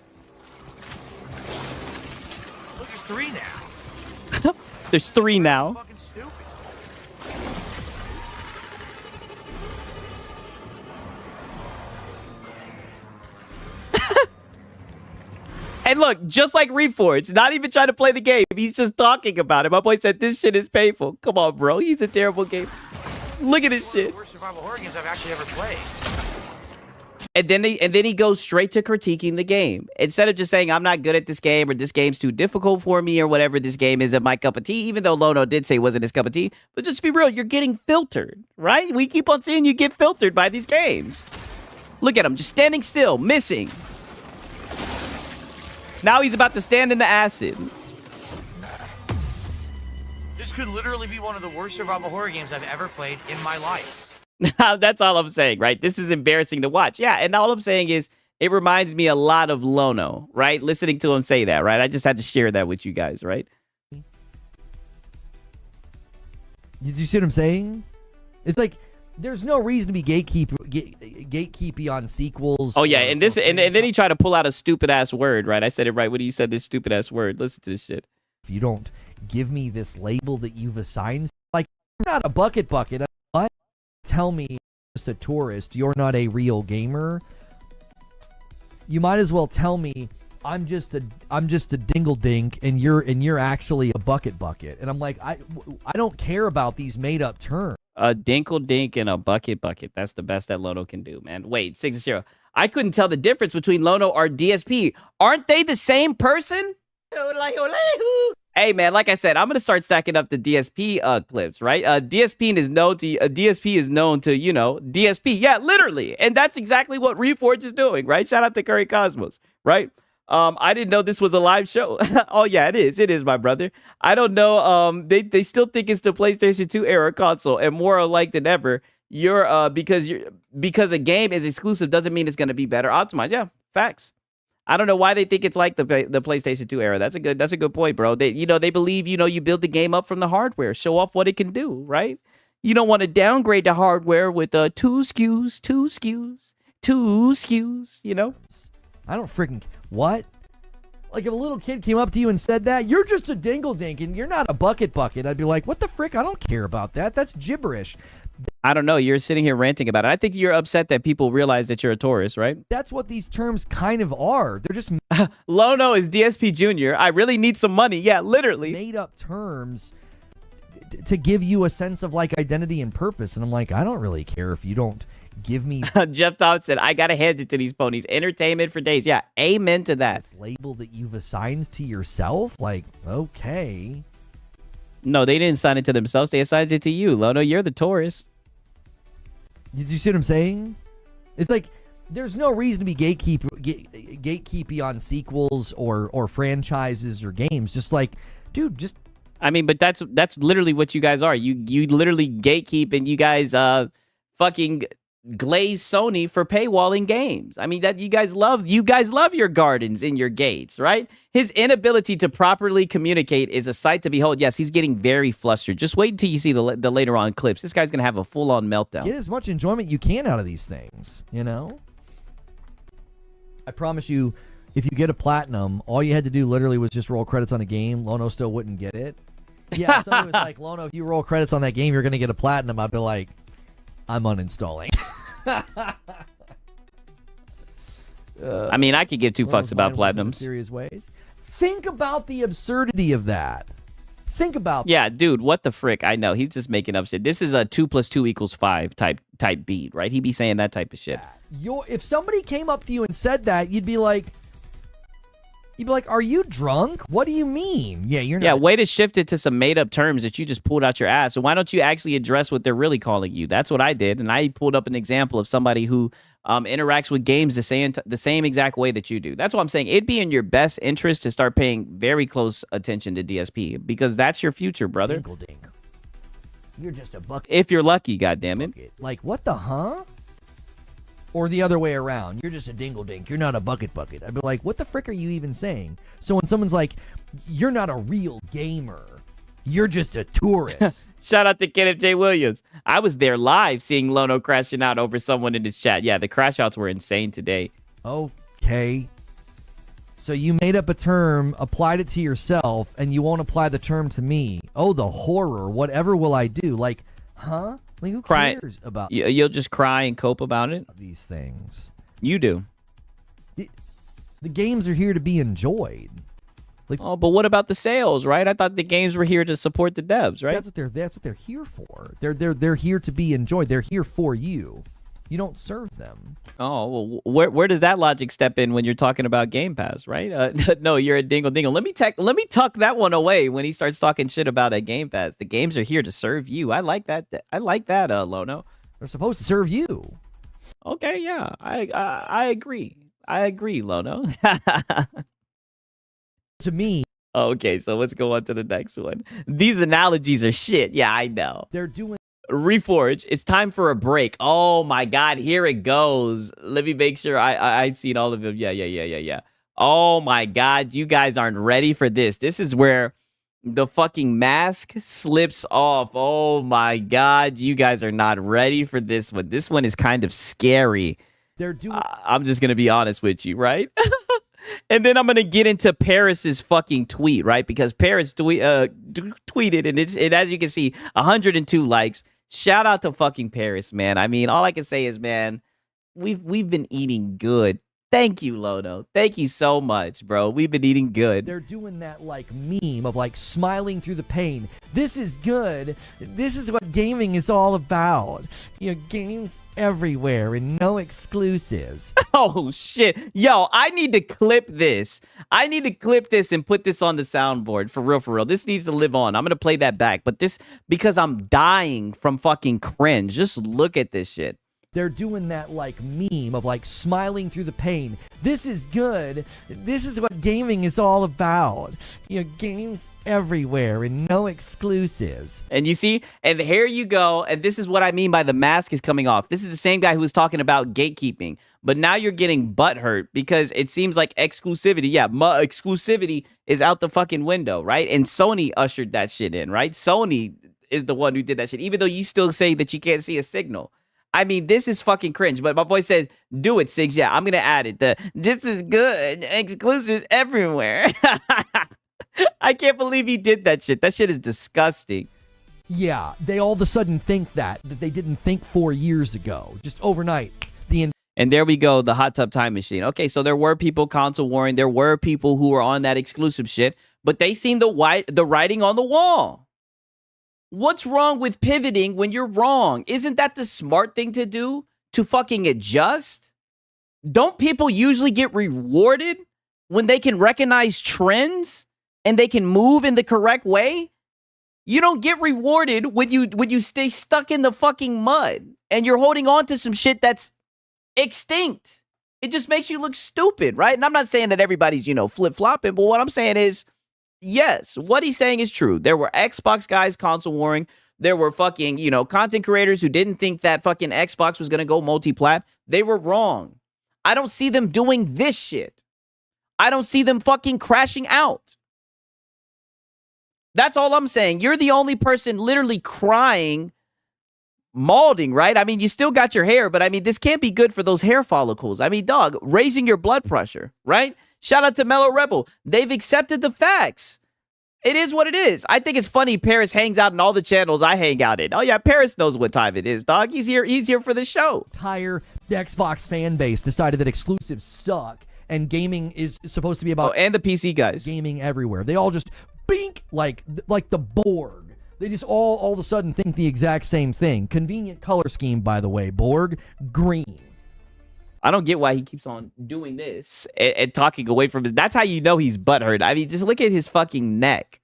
Look, there's 3 now. There's 3 now. Fucking stupid. And look, just like Reforged, not even trying to play the game. He's just talking about it. My boy said, this shit is painful. Come on, bro. He's a terrible game. Look at this shit. One of the worst survival horror games I've actually ever played. And then he goes straight to critiquing the game. Instead of just saying, I'm not good at this game, or this game's too difficult for me, or whatever, this game isn't my cup of tea, even though Lono did say it wasn't his cup of tea. But just to be real, you're getting filtered, right? We keep on seeing you get filtered by these games. Look at him, just standing still, missing. Now he's about to stand in the acid. This could literally be one of the worst survival horror games I've ever played in my life. That's all I'm saying, right? This is embarrassing to watch. Yeah, and all I'm saying is it reminds me a lot of Lono, right? Listening to him say that, right? I just had to share that with you guys, right? Did you see what I'm saying? It's like there's no reason to be gatekeepy on sequels. Oh yeah, and then he tried to pull out a stupid ass word, right? I said it right when he said this stupid ass word. Listen to this shit. If you don't give me this label that you've assigned, like, you're not a bucket. What? Tell me, just a tourist, you're not a real gamer. You might as well tell me I'm just a dingle dink and you're actually a bucket. And I'm like, I don't care about these made up terms. A dinkle dink and a bucket. That's the best that Lono can do, man. Wait, 6-0. I couldn't tell the difference between Lono or DSP. Aren't they the same person? Hey man, like I said, I'm gonna start stacking up the DSP clips, right? DSP is known to DSP. Yeah, literally, and that's exactly what Reforge is doing, right? Shout out to Curry Cosmos, right? I didn't know this was a live show. Oh yeah, it is. It is, my brother. I don't know. They still think it's the PlayStation 2 era console, and more alike than ever. Because a game is exclusive doesn't mean it's gonna be better optimized. Yeah, facts. I don't know why they think it's like the PlayStation 2 era. That's a good point, bro. They believe, you build the game up from the hardware, show off what it can do, right? You don't want to downgrade the hardware with two SKUs, I don't freaking what? Like if a little kid came up to you and said that, you're just a dingle dink and you're not a bucket. I'd be like, what the frick? I don't care about that. That's gibberish. I don't know. You're sitting here ranting about it. I think you're upset that people realize that you're a tourist, right? That's what these terms kind of are. They're just Lono is DSP Junior. I really need some money. Yeah, literally. Made up terms to give you a sense of like identity and purpose. And I'm like, I don't really care if you don't give me. Jeff Todd said, I got to hand it to these ponies. Entertainment for days. Yeah, amen to that. This label that you've assigned to yourself? Like, okay. No, they didn't assign it to themselves. They assigned it to you. Lono, you're the tourist. Did you see what I'm saying? It's like there's no reason to be gatekeepy on sequels or franchises or games. Just like, dude, just. I mean, but that's literally what you guys are. You literally gatekeep, and you guys fucking glaze Sony for paywalling games. I mean, that you guys love your gardens and your gates, right? His inability to properly communicate is a sight to behold. Yes, he's getting very flustered. Just wait until you see the later on clips. This guy's gonna have a full-on meltdown. Get as much enjoyment you can out of these things, I promise you, if you get a platinum, all you had to do literally was just roll credits on a game. Lono still wouldn't get it. Yeah, somebody was like, Lono, if you roll credits on that game, you're gonna get a platinum. I'd be like, I'm uninstalling. I mean, I could give two fucks about platinums. Serious ways. Think about the absurdity of that. Think about Yeah, dude, what the frick? I know. He's just making up shit. This is a 2 + 2 = 5 type beat, right? He'd be saying that type of shit. If somebody came up to you and said that, you'd be like, are you drunk? What do you mean? Yeah, you're not. Yeah, way to shift it to some made-up terms that you just pulled out your ass. So why don't you actually address what they're really calling you? That's what I did, and I pulled up an example of somebody who interacts with games the same exact way that you do. That's what I'm saying. It'd be in your best interest to start paying very close attention to DSP, because that's your future, brother. Dink. You're just a bucket. If you're lucky, goddammit. Like, what the huh? Or the other way around. You're just a dingle dink. You're not a bucket. I'd be like, what the frick are you even saying? So when someone's like, you're not a real gamer, you're just a tourist. Shout out to Kenneth J. Williams. I was there live seeing Lono crashing out over someone in his chat. Yeah, the crash outs were insane today. Okay. So you made up a term, applied it to yourself, and you won't apply the term to me. Oh, the horror. Whatever will I do? Like, huh? Like, who cares about You'll just cry and cope about it? These things. You do. The games are here to be enjoyed. Like, oh, but what about the sales, right? I thought the games were here to support the devs, right? That's what they're here for. They're here to be enjoyed. They're here for you. You don't serve them. Oh, well, where does that logic step in when you're talking about Game Pass, right? No, you're a dingle. Let me tuck that one away when he starts talking shit about a Game Pass. The games are here to serve you. I like that. Lono. They're supposed to serve you. Okay, yeah, I agree. Lono. To me. Okay, so let's go on to the next one. These analogies are shit. Yeah, I know. They're doing. Reforge, it's time for a break. Oh my God, here it goes. Let me make sure I've seen all of them. Yeah. Oh my God, you guys aren't ready for this. This is where the fucking mask slips off. Oh my God, you guys are not ready for this one. This one is kind of scary. They're doing. I'm just gonna be honest with you, right? And then I'm gonna get into Paris's fucking tweet, right? Because Paris tweeted, and it as you can see, 102 likes. Shout out to fucking Paris, man. I mean, all I can say is, man, we've been eating good Thank you, Lono. Thank you so much, bro. We've been eating good. They're doing that like meme of like smiling through the pain. This is good. This is what gaming is all about. You know, games everywhere and no exclusives. Oh, shit. Yo, I need to clip this. I need to clip this and put this on the soundboard. For real, for real. This needs to live on. I'm going to play that back. But this, because I'm dying from fucking cringe. Just look at this shit. They're doing that like meme of like smiling through the pain. This is good. This is what gaming is all about. You know, games everywhere and no exclusives. And you see, and here you go. And this is what I mean by the mask is coming off. This is the same guy who was talking about gatekeeping. But now you're getting butthurt because it seems like exclusivity. Yeah, exclusivity is out the fucking window, right? And Sony ushered that shit in, right? Sony is the one who did that shit, even though you still say that you can't see a signal. I mean, this is fucking cringe. But my boy says, do it, Sigs. Yeah, I'm going to add it. This is good. Exclusives everywhere. I can't believe he did that shit. That shit is disgusting. Yeah, they all of a sudden think that they didn't think 4 years ago. Just overnight. And there we go, the hot tub time machine. Okay, so there were people console warring. There were people who were on that exclusive shit. But they seen the writing on the wall. What's wrong with pivoting when you're wrong? Isn't that the smart thing to do? To fucking adjust? Don't people usually get rewarded when they can recognize trends and they can move in the correct way? You don't get rewarded when you stay stuck in the fucking mud and you're holding on to some shit that's extinct. It just makes you look stupid, right? And I'm not saying that everybody's, flip-flopping, but what I'm saying is, yes, what he's saying is true. There were Xbox guys console warring. There were fucking, content creators who didn't think that fucking Xbox was going to go multi-plat. They were wrong. I don't see them doing this shit. I don't see them fucking crashing out. That's all I'm saying. You're the only person literally crying, malding, right? I mean, you still got your hair, but I mean, this can't be good for those hair follicles. I mean, dog, raising your blood pressure, right? Shout out to Mellow Rebel. They've accepted the facts. It is what it is. I think it's funny Paris hangs out in all the channels I hang out in. Oh, yeah, Paris knows what time it is, dog. He's here for the show. Entire Xbox fan base decided that exclusives suck and gaming is supposed to be about... Oh, and the PC guys. Gaming everywhere. They all just bink like the Borg. They just all of a sudden think the exact same thing. Convenient color scheme, by the way. Borg, green. I don't get why he keeps on doing this and talking away from his... That's how you know he's butthurt. I mean, just look at his fucking neck.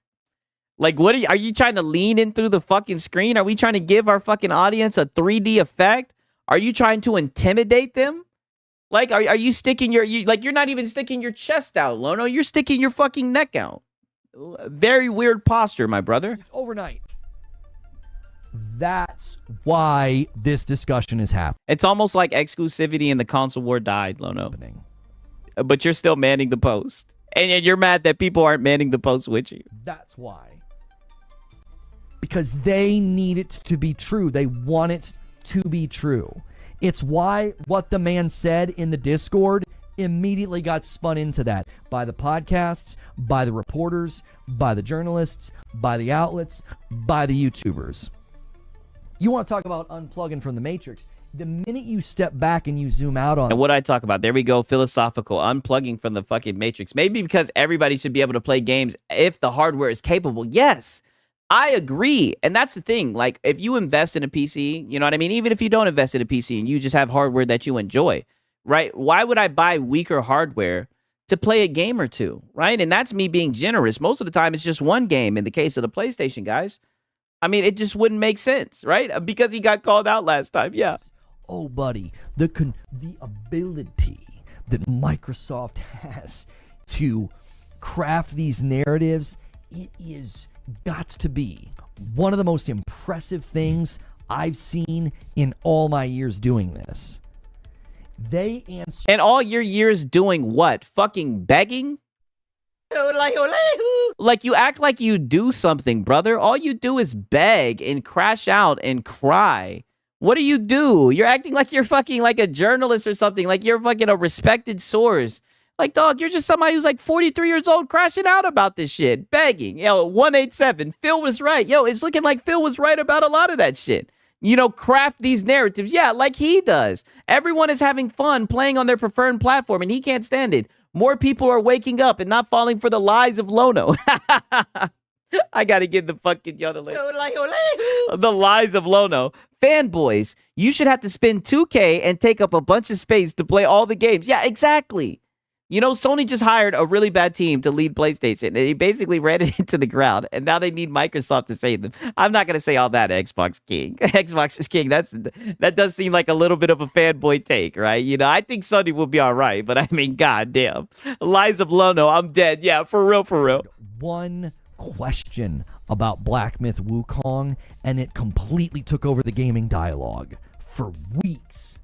Like, what are you trying to lean in through the fucking screen? Are we trying to give our fucking audience a 3D effect? Are you trying to intimidate them? Like, are you sticking you're not even sticking your chest out, Lono. You're sticking your fucking neck out. Very weird posture, my brother. Overnight. That's why this discussion is happening. It's almost like exclusivity in the console war died, Lono. But you're still manning the post. And you're mad that people aren't manning the post with you. That's why. Because they need it to be true. They want it to be true. It's why what the man said in the Discord immediately got spun into that by the podcasts, by the reporters, by the journalists, by the outlets, by the YouTubers. You want to talk about unplugging from the Matrix. The minute you step back and you zoom out on... And what I talk about, there we go, philosophical, unplugging from the fucking Matrix. Maybe because everybody should be able to play games if the hardware is capable. Yes, I agree. And that's the thing. Like, if you invest in a PC, you know what I mean? Even if you don't invest in a PC and you just have hardware that you enjoy, right? Why would I buy weaker hardware to play a game or two, right? And that's me being generous. Most of the time, it's just one game in the case of the PlayStation, guys. I mean, it just wouldn't make sense, right? Because he got called out last time, yeah. Oh, buddy, the ability that Microsoft has to craft these narratives, it is got to be one of the most impressive things I've seen in all my years doing this. They answer... And all your years doing what? Fucking begging? Like, you act like you do something, brother. All you do is beg and crash out and cry. What do you do? You're acting like you're fucking like a journalist or something. Like you're fucking a respected source. Like, dog, you're just somebody who's like 43 years old crashing out about this shit. Begging. 187. Phil was right. It's looking like Phil was right about a lot of that shit. craft these narratives. Yeah, like he does. Everyone is having fun playing on their preferred platform, and he can't stand it. More people are waking up and not falling for the lies of Lono. I got to get the fucking yodeling. The lies of Lono. Fanboys, you should have to spend $2K and take up a bunch of space to play all the games. Yeah, exactly. Sony just hired a really bad team to lead PlayStation, and he basically ran it into the ground, and now they need Microsoft to save them. I'm not going to say all that, Xbox King. Xbox is king. That does seem like a little bit of a fanboy take, right? I think Sony will be all right, but I mean, goddamn. Lies of Lono, I'm dead. Yeah, for real, for real. One question about Black Myth Wukong, and it completely took over the gaming dialogue for weeks.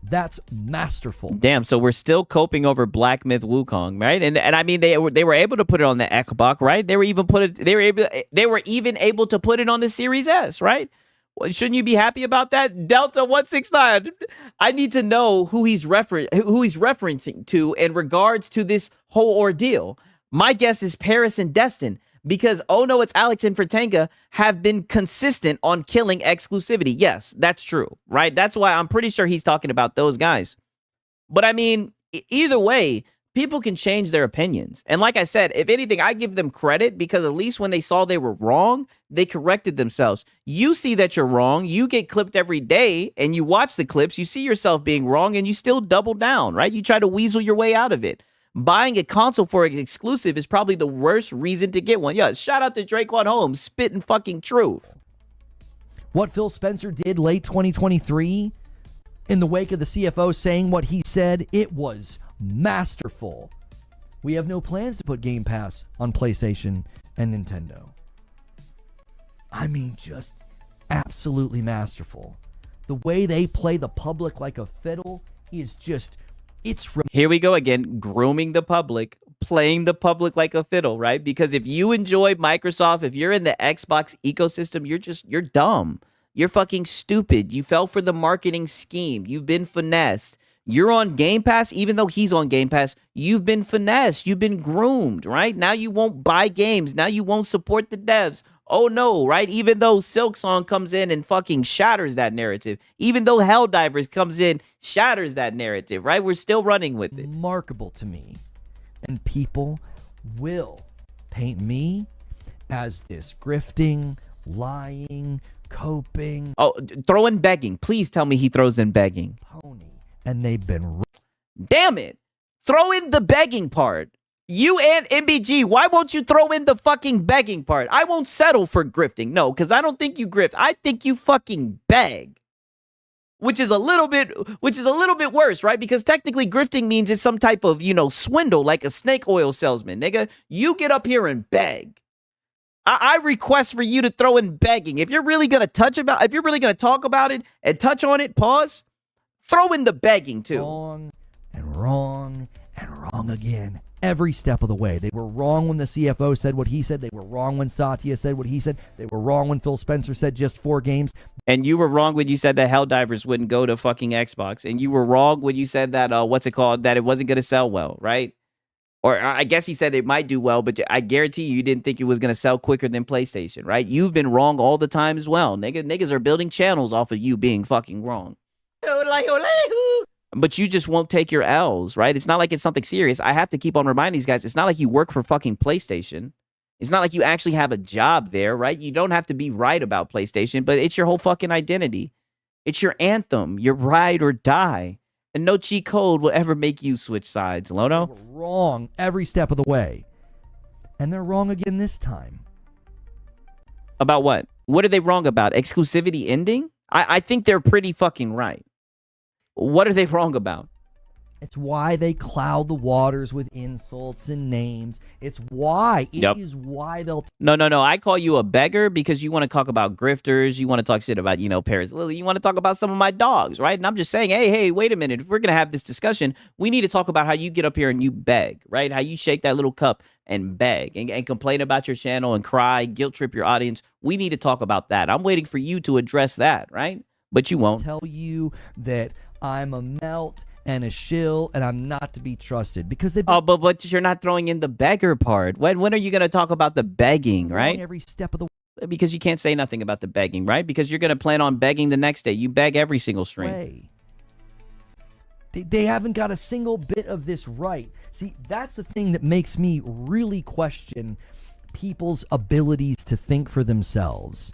That's masterful. Damn, so we're still coping over Black Myth Wukong, right? And I mean they were able to put it on the Xbox, right? They were even able to put it on the Series S, right? Well, shouldn't you be happy about that? Delta 169. I need to know who he's referencing to in regards to this whole ordeal. My guess is Paris and Destin, because oh no, it's Alex and Fratanga have been consistent on killing exclusivity. Yes, that's true, right? That's why I'm pretty sure he's talking about those guys. But I mean, either way, people can change their opinions. And like I said, if anything, I give them credit because at least when they saw they were wrong, they corrected themselves. You see that you're wrong, you get clipped every day, and you watch the clips, you see yourself being wrong, and you still double down, right? You try to weasel your way out of it. Buying a console for an exclusive is probably the worst reason to get one. Yeah, shout out to Draquan Holmes, spitting fucking truth. What Phil Spencer did late 2023 in the wake of the CFO saying what he said, it was masterful. We have no plans to put Game Pass on PlayStation and Nintendo. I mean, just absolutely masterful. The way they play the public like a fiddle is just... Here we go again, grooming the public, playing the public like a fiddle, right? Because if you enjoy Microsoft, if you're in the Xbox ecosystem, you're dumb. You're fucking stupid. You fell for the marketing scheme. You've been finessed. You're on Game Pass, even though he's on Game Pass. You've been finessed. You've been groomed, right? Now you won't buy games. Now you won't support the devs. Oh no, right? Even though Silksong comes in and fucking shatters that narrative. Even though Helldivers comes in, shatters that narrative, right? We're still running with it. Remarkable to me. And people will paint me as this grifting, lying, coping. Oh, throw in begging. Please tell me he throws in begging. Pony. And they've been... Damn it. Throw in the begging part. You and MBG, why won't you throw in the fucking begging part? I won't settle for grifting. No, because I don't think you grift. I think you fucking beg. Which is a little bit worse, right? Because technically grifting means it's some type of, swindle, like a snake oil salesman, nigga. You get up here and beg. I request for you to throw in begging. If you're really gonna talk about it and touch on it, pause. Throw in the begging too. Wrong and wrong and wrong again. Every step of the way. They were wrong when the CFO said what he said. They were wrong when Satya said what he said. They were wrong when Phil Spencer said just 4 games. And you were wrong when you said that Helldivers wouldn't go to fucking Xbox. And you were wrong when you said that, that it wasn't going to sell well, right? Or I guess he said it might do well, but I guarantee you didn't think it was going to sell quicker than PlayStation, right? You've been wrong all the time as well. Niggas are building channels off of you being fucking wrong. But you just won't take your L's, right? It's not like it's something serious. I have to keep on reminding these guys, it's not like you work for fucking PlayStation. It's not like you actually have a job there, right? You don't have to be right about PlayStation, but it's your whole fucking identity. It's your anthem, your ride or die. And no cheat code will ever make you switch sides, Lono. They were wrong every step of the way. And they're wrong again this time. About what? What are they wrong about? Exclusivity ending? I think they're pretty fucking right. What are they wrong about? It's why they cloud the waters with insults and names. It's why. It is why they'll... No. I call you a beggar because you want to talk about grifters. You want to talk shit about, Paris Lily. You want to talk about some of my dogs, right? And I'm just saying, hey, wait a minute. If we're going to have this discussion, we need to talk about how you get up here and you beg, right? How you shake that little cup and beg and complain about your channel and cry, guilt trip your audience. We need to talk about that. I'm waiting for you to address that, right? But you won't. Tell you that I'm a melt and a shill and I'm not to be trusted because they... Oh, but you're not throwing in the beggar part. When are you going to talk about the begging, right? Every step of the... Because you can't say nothing about the begging, right? Because you're going to plan on begging the next day. You beg every single stream. Way. They haven't got a single bit of this right. See, that's the thing that makes me really question people's abilities to think for themselves.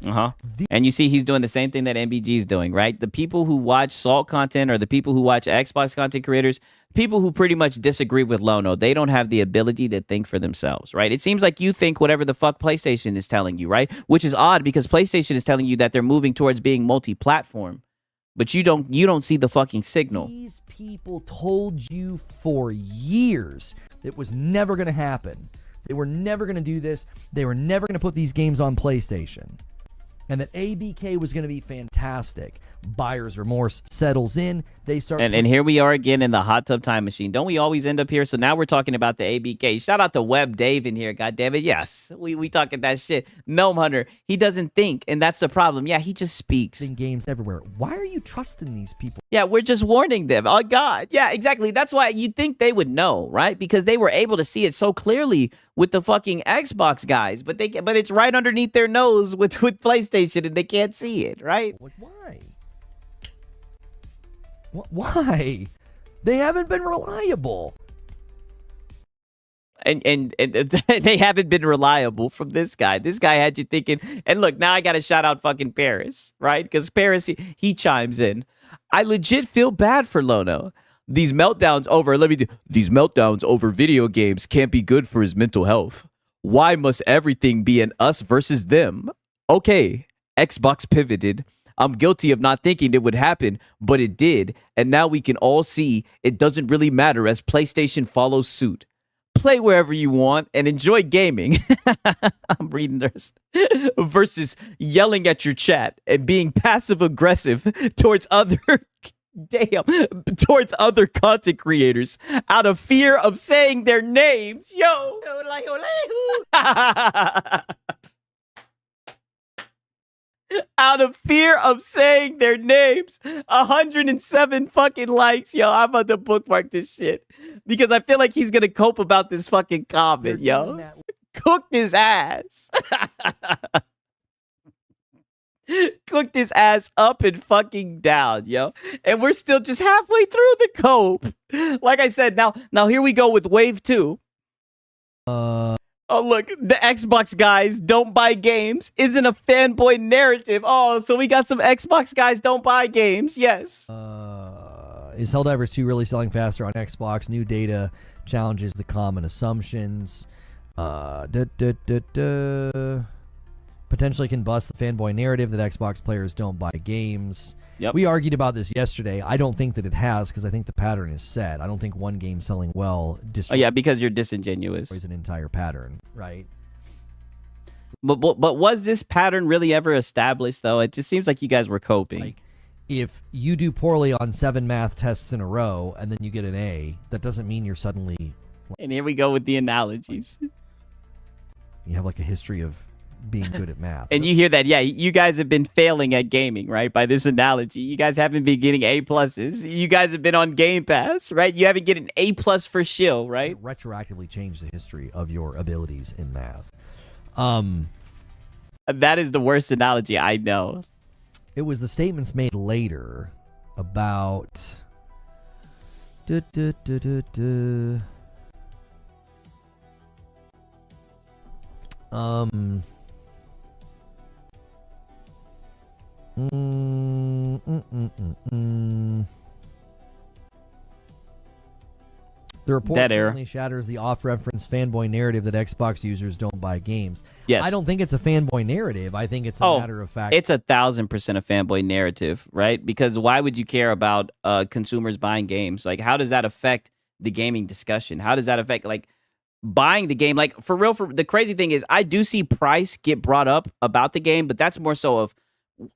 And you see he's doing the same thing that MBG is doing, right? The people who watch Salt content or the people who watch Xbox content creators, people who pretty much disagree with Lono, they don't have the ability to think for themselves, right? It seems like you think whatever the fuck PlayStation is telling you, right? Which is odd because PlayStation is telling you that they're moving towards being multi-platform, but you don't see the fucking signal. These people told you for years it was never going to happen. They were never going to do this. They were never going to put these games on PlayStation. And that ABK was going to be fantastic. Buyer's remorse settles in. They start. And here we are again in the hot tub time machine. Don't we always end up here? So now we're talking about the ABK. Shout out to Web Dave in here. God damn it. Yes, we talking that shit. Gnome Hunter. He doesn't think, and that's the problem. Yeah, he just speaks. In games everywhere. Why are you trusting these people? Yeah, we're just warning them. Oh God. Yeah, exactly. That's why you think they would know, right? Because they were able to see it so clearly with the fucking Xbox guys, but it's right underneath their nose with PlayStation, and they can't see it, right? Why? Why? They haven't been reliable. And they haven't been reliable from this guy. This guy had you thinking, and look, now I got to shout out fucking Paris, right? Because Paris, he chimes in. I legit feel bad for Lono. These meltdowns over video games can't be good for his mental health. Why must everything be an us versus them? Okay, Xbox pivoted. I'm guilty of not thinking it would happen, but it did. And now we can all see it doesn't really matter as PlayStation follows suit. Play wherever you want and enjoy gaming. I'm reading this. Versus yelling at your chat and being passive aggressive towards other content creators out of fear of saying their names. Yo. Out of fear of saying their names. 107 fucking likes. Yo, I'm about to bookmark this shit. Because I feel like he's going to cope about this fucking comment, yo. Cooked his ass. Cooked his ass up and fucking down, yo. And we're still just halfway through the cope. Like I said, now here we go with wave 2. Oh, look, the Xbox guys don't buy games isn't a fanboy narrative. Oh, so we got some Xbox guys don't buy games. Yes. Is Helldivers 2 really selling faster on Xbox? New data challenges the common assumptions. Potentially can bust the fanboy narrative that Xbox players don't buy games. Yep. We argued about this yesterday. I don't think that it has because I think the pattern is set. I don't think one game selling well destroys because you're disingenuous. An entire pattern, right? But was this pattern really ever established, though? It just seems like you guys were coping. Like, if you do poorly on 7 math tests in a row and then you get an A, that doesn't mean you're suddenly... And here we go with the analogies. You have like a history of being good at math. And you hear that, yeah, you guys have been failing at gaming, right? By this analogy. You guys haven't been getting A+. You guys have been on Game Pass, right? You haven't get an A+ for shill, right? Retroactively change the history of your abilities in math. That is the worst analogy I know. It was the statements made later about... The report certainly shatters the off-reference fanboy narrative that Xbox users don't buy games. Yes. I don't think it's a fanboy narrative. I think it's a matter of fact. It's 1,000% a fanboy narrative, right? Because why would you care about consumers buying games? Like, how does that affect the gaming discussion? How does that affect, like, buying the game? Like, for real, the crazy thing is I do see price get brought up about the game, but that's more so of,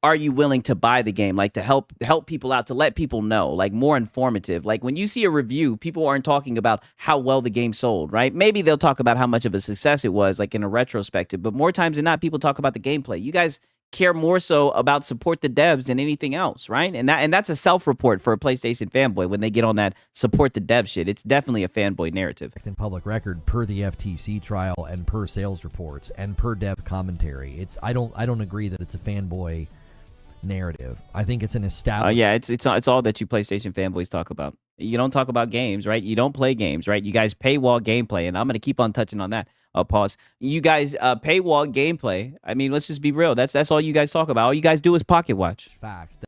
are you willing to buy the game? Like, to help people out, to let people know, like, more informative. Like, when you see a review, people aren't talking about how well the game sold, right? Maybe they'll talk about how much of a success it was, like in a retrospective, but more times than not, people talk about the gameplay. You guys care more so about support the devs than anything else, right? And that's a self-report for a PlayStation fanboy when they get on that support the dev shit. It's definitely a fanboy narrative. In public record, per the FTC trial and per sales reports and per dev commentary, I don't agree that it's a fanboy narrative. I think it's an established. Yeah, it's all that you PlayStation fanboys talk about. You don't talk about games, right? You don't play games, right? You guys paywall gameplay, and I'm gonna keep on touching on that. Pause. You guys paywall gameplay. I mean, let's just be real. That's all you guys talk about. All you guys do is pocket watch. Fact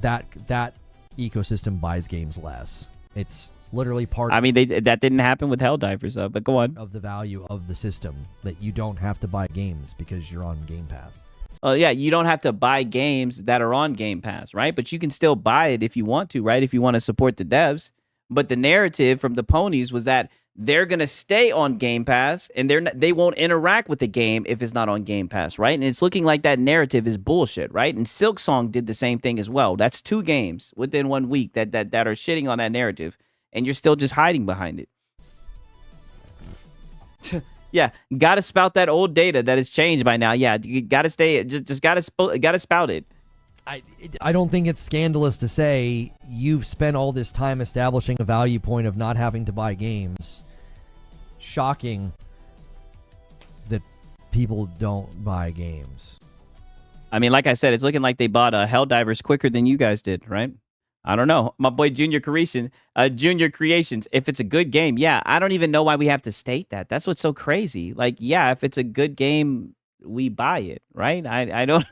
that ecosystem buys games less. It's literally part. I mean, that didn't happen with Helldivers, but go on. Of the value of the system that you don't have to buy games because you're on Game Pass. Yeah, you don't have to buy games that are on Game Pass, right? But you can still buy it if you want to, right? If you want to support the devs. But the narrative from the ponies was that they're going to stay on Game Pass and they won't interact with the game if it's not on Game Pass, right? And it's looking like that narrative is bullshit, right? And Silksong did the same thing as well. That's 2 games within 1 week that are shitting on that narrative, and you're still just hiding behind it. Yeah, got to spout that old data that has changed by now. Yeah, you got to stay, just got to spout it. I don't think it's scandalous to say you've spent all this time establishing a value point of not having to buy games. Shocking that people don't buy games. I mean, like I said, it's looking like they bought Helldivers quicker than you guys did, right? I don't know. My boy Junior Creations, if it's a good game, yeah, I don't even know why we have to state that. That's what's so crazy. Like, yeah, if it's a good game, we buy it, right? I don't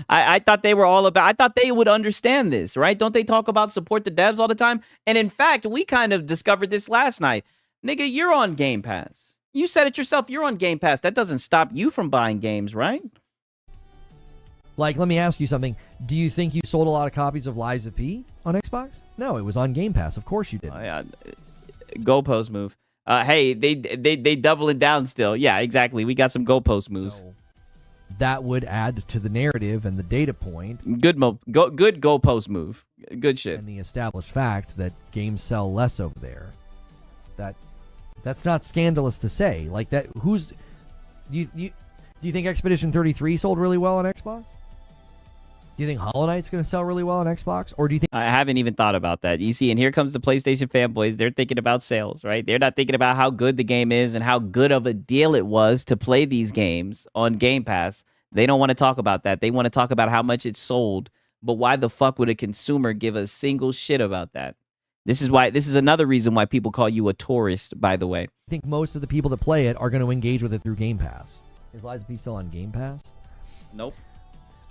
I thought they were all about, I thought they would understand this, right? Don't they talk about support the devs all the time? And in fact, we kind of discovered this last night. Nigga, you're on Game Pass. You said it yourself, you're on Game Pass. That doesn't stop you from buying games, right? Like, let me ask you something. Do you think you sold a lot of copies of Lies of P on Xbox? No, it was on Game Pass. Of course you did. Oh, yeah. Goalpost move. Hey, they doubling down still. Yeah, exactly. We got some goalpost moves. So that would add to the narrative and the data point. Good goalpost move. Good shit. And the established fact that games sell less over there. That's not scandalous to say. Like that. Do you think Expedition 33 sold really well on Xbox? Do you think Hollow Knight's going to sell really well on Xbox? Or do you think... I haven't even thought about that. You see, and here comes the PlayStation fanboys. They're thinking about sales, right? They're not thinking about how good the game is and how good of a deal it was to play these games on Game Pass. They don't want to talk about that. They want to talk about how much it sold. But why the fuck would a consumer give a single shit about that? This is another reason why people call you a tourist, by the way. I think most of the people that play it are going to engage with it through Game Pass. Is Lies of P still on Game Pass? Nope.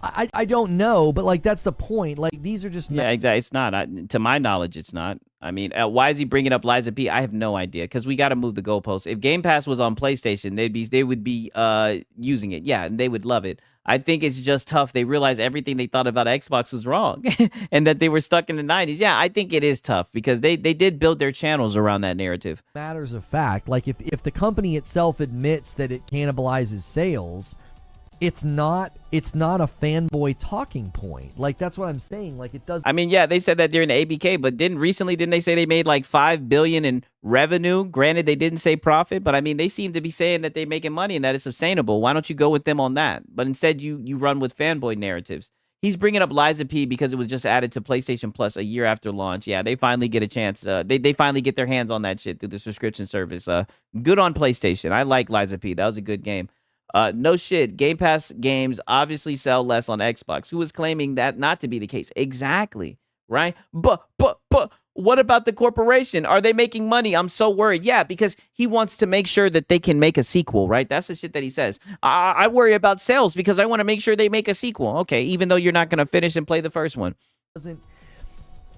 I don't know, but like that's the point. Like these are just yeah, exactly. It's not. To my knowledge, it's not. I mean, why is he bringing up Lies of P? I have no idea because we got to move the goalposts. If Game Pass was on PlayStation, they would be using it. Yeah, and they would love it. I think it's just tough. They realize everything they thought about Xbox was wrong, and that they were stuck in the 90s. Yeah, I think it is tough because they did build their channels around that narrative. Matters of fact. Like if the company itself admits that it cannibalizes sales, it's not a fanboy talking point. Like that's what I'm saying. Like it does. I mean, yeah, they said that during the ABK, but didn't they say they made like $5 billion in revenue? Granted, they didn't say profit, but I mean, they seem to be saying that they're making money and that it's sustainable. Why don't you go with them on that? But instead, you run with fanboy narratives. He's bringing up Lies of P because it was just added to PlayStation Plus a year after launch. Yeah, they finally get a chance. They finally get their hands on that shit through the subscription service. Good on PlayStation. I like Lies of P. That was a good game. No shit. Game Pass games obviously sell less on Xbox. Who is claiming that not to be the case? Exactly. Right? But what about the corporation? Are they making money? I'm so worried. Yeah, because he wants to make sure that they can make a sequel, right? That's the shit that he says. I worry about sales because I want to make sure they make a sequel. Okay, even though you're not going to finish and play the first one.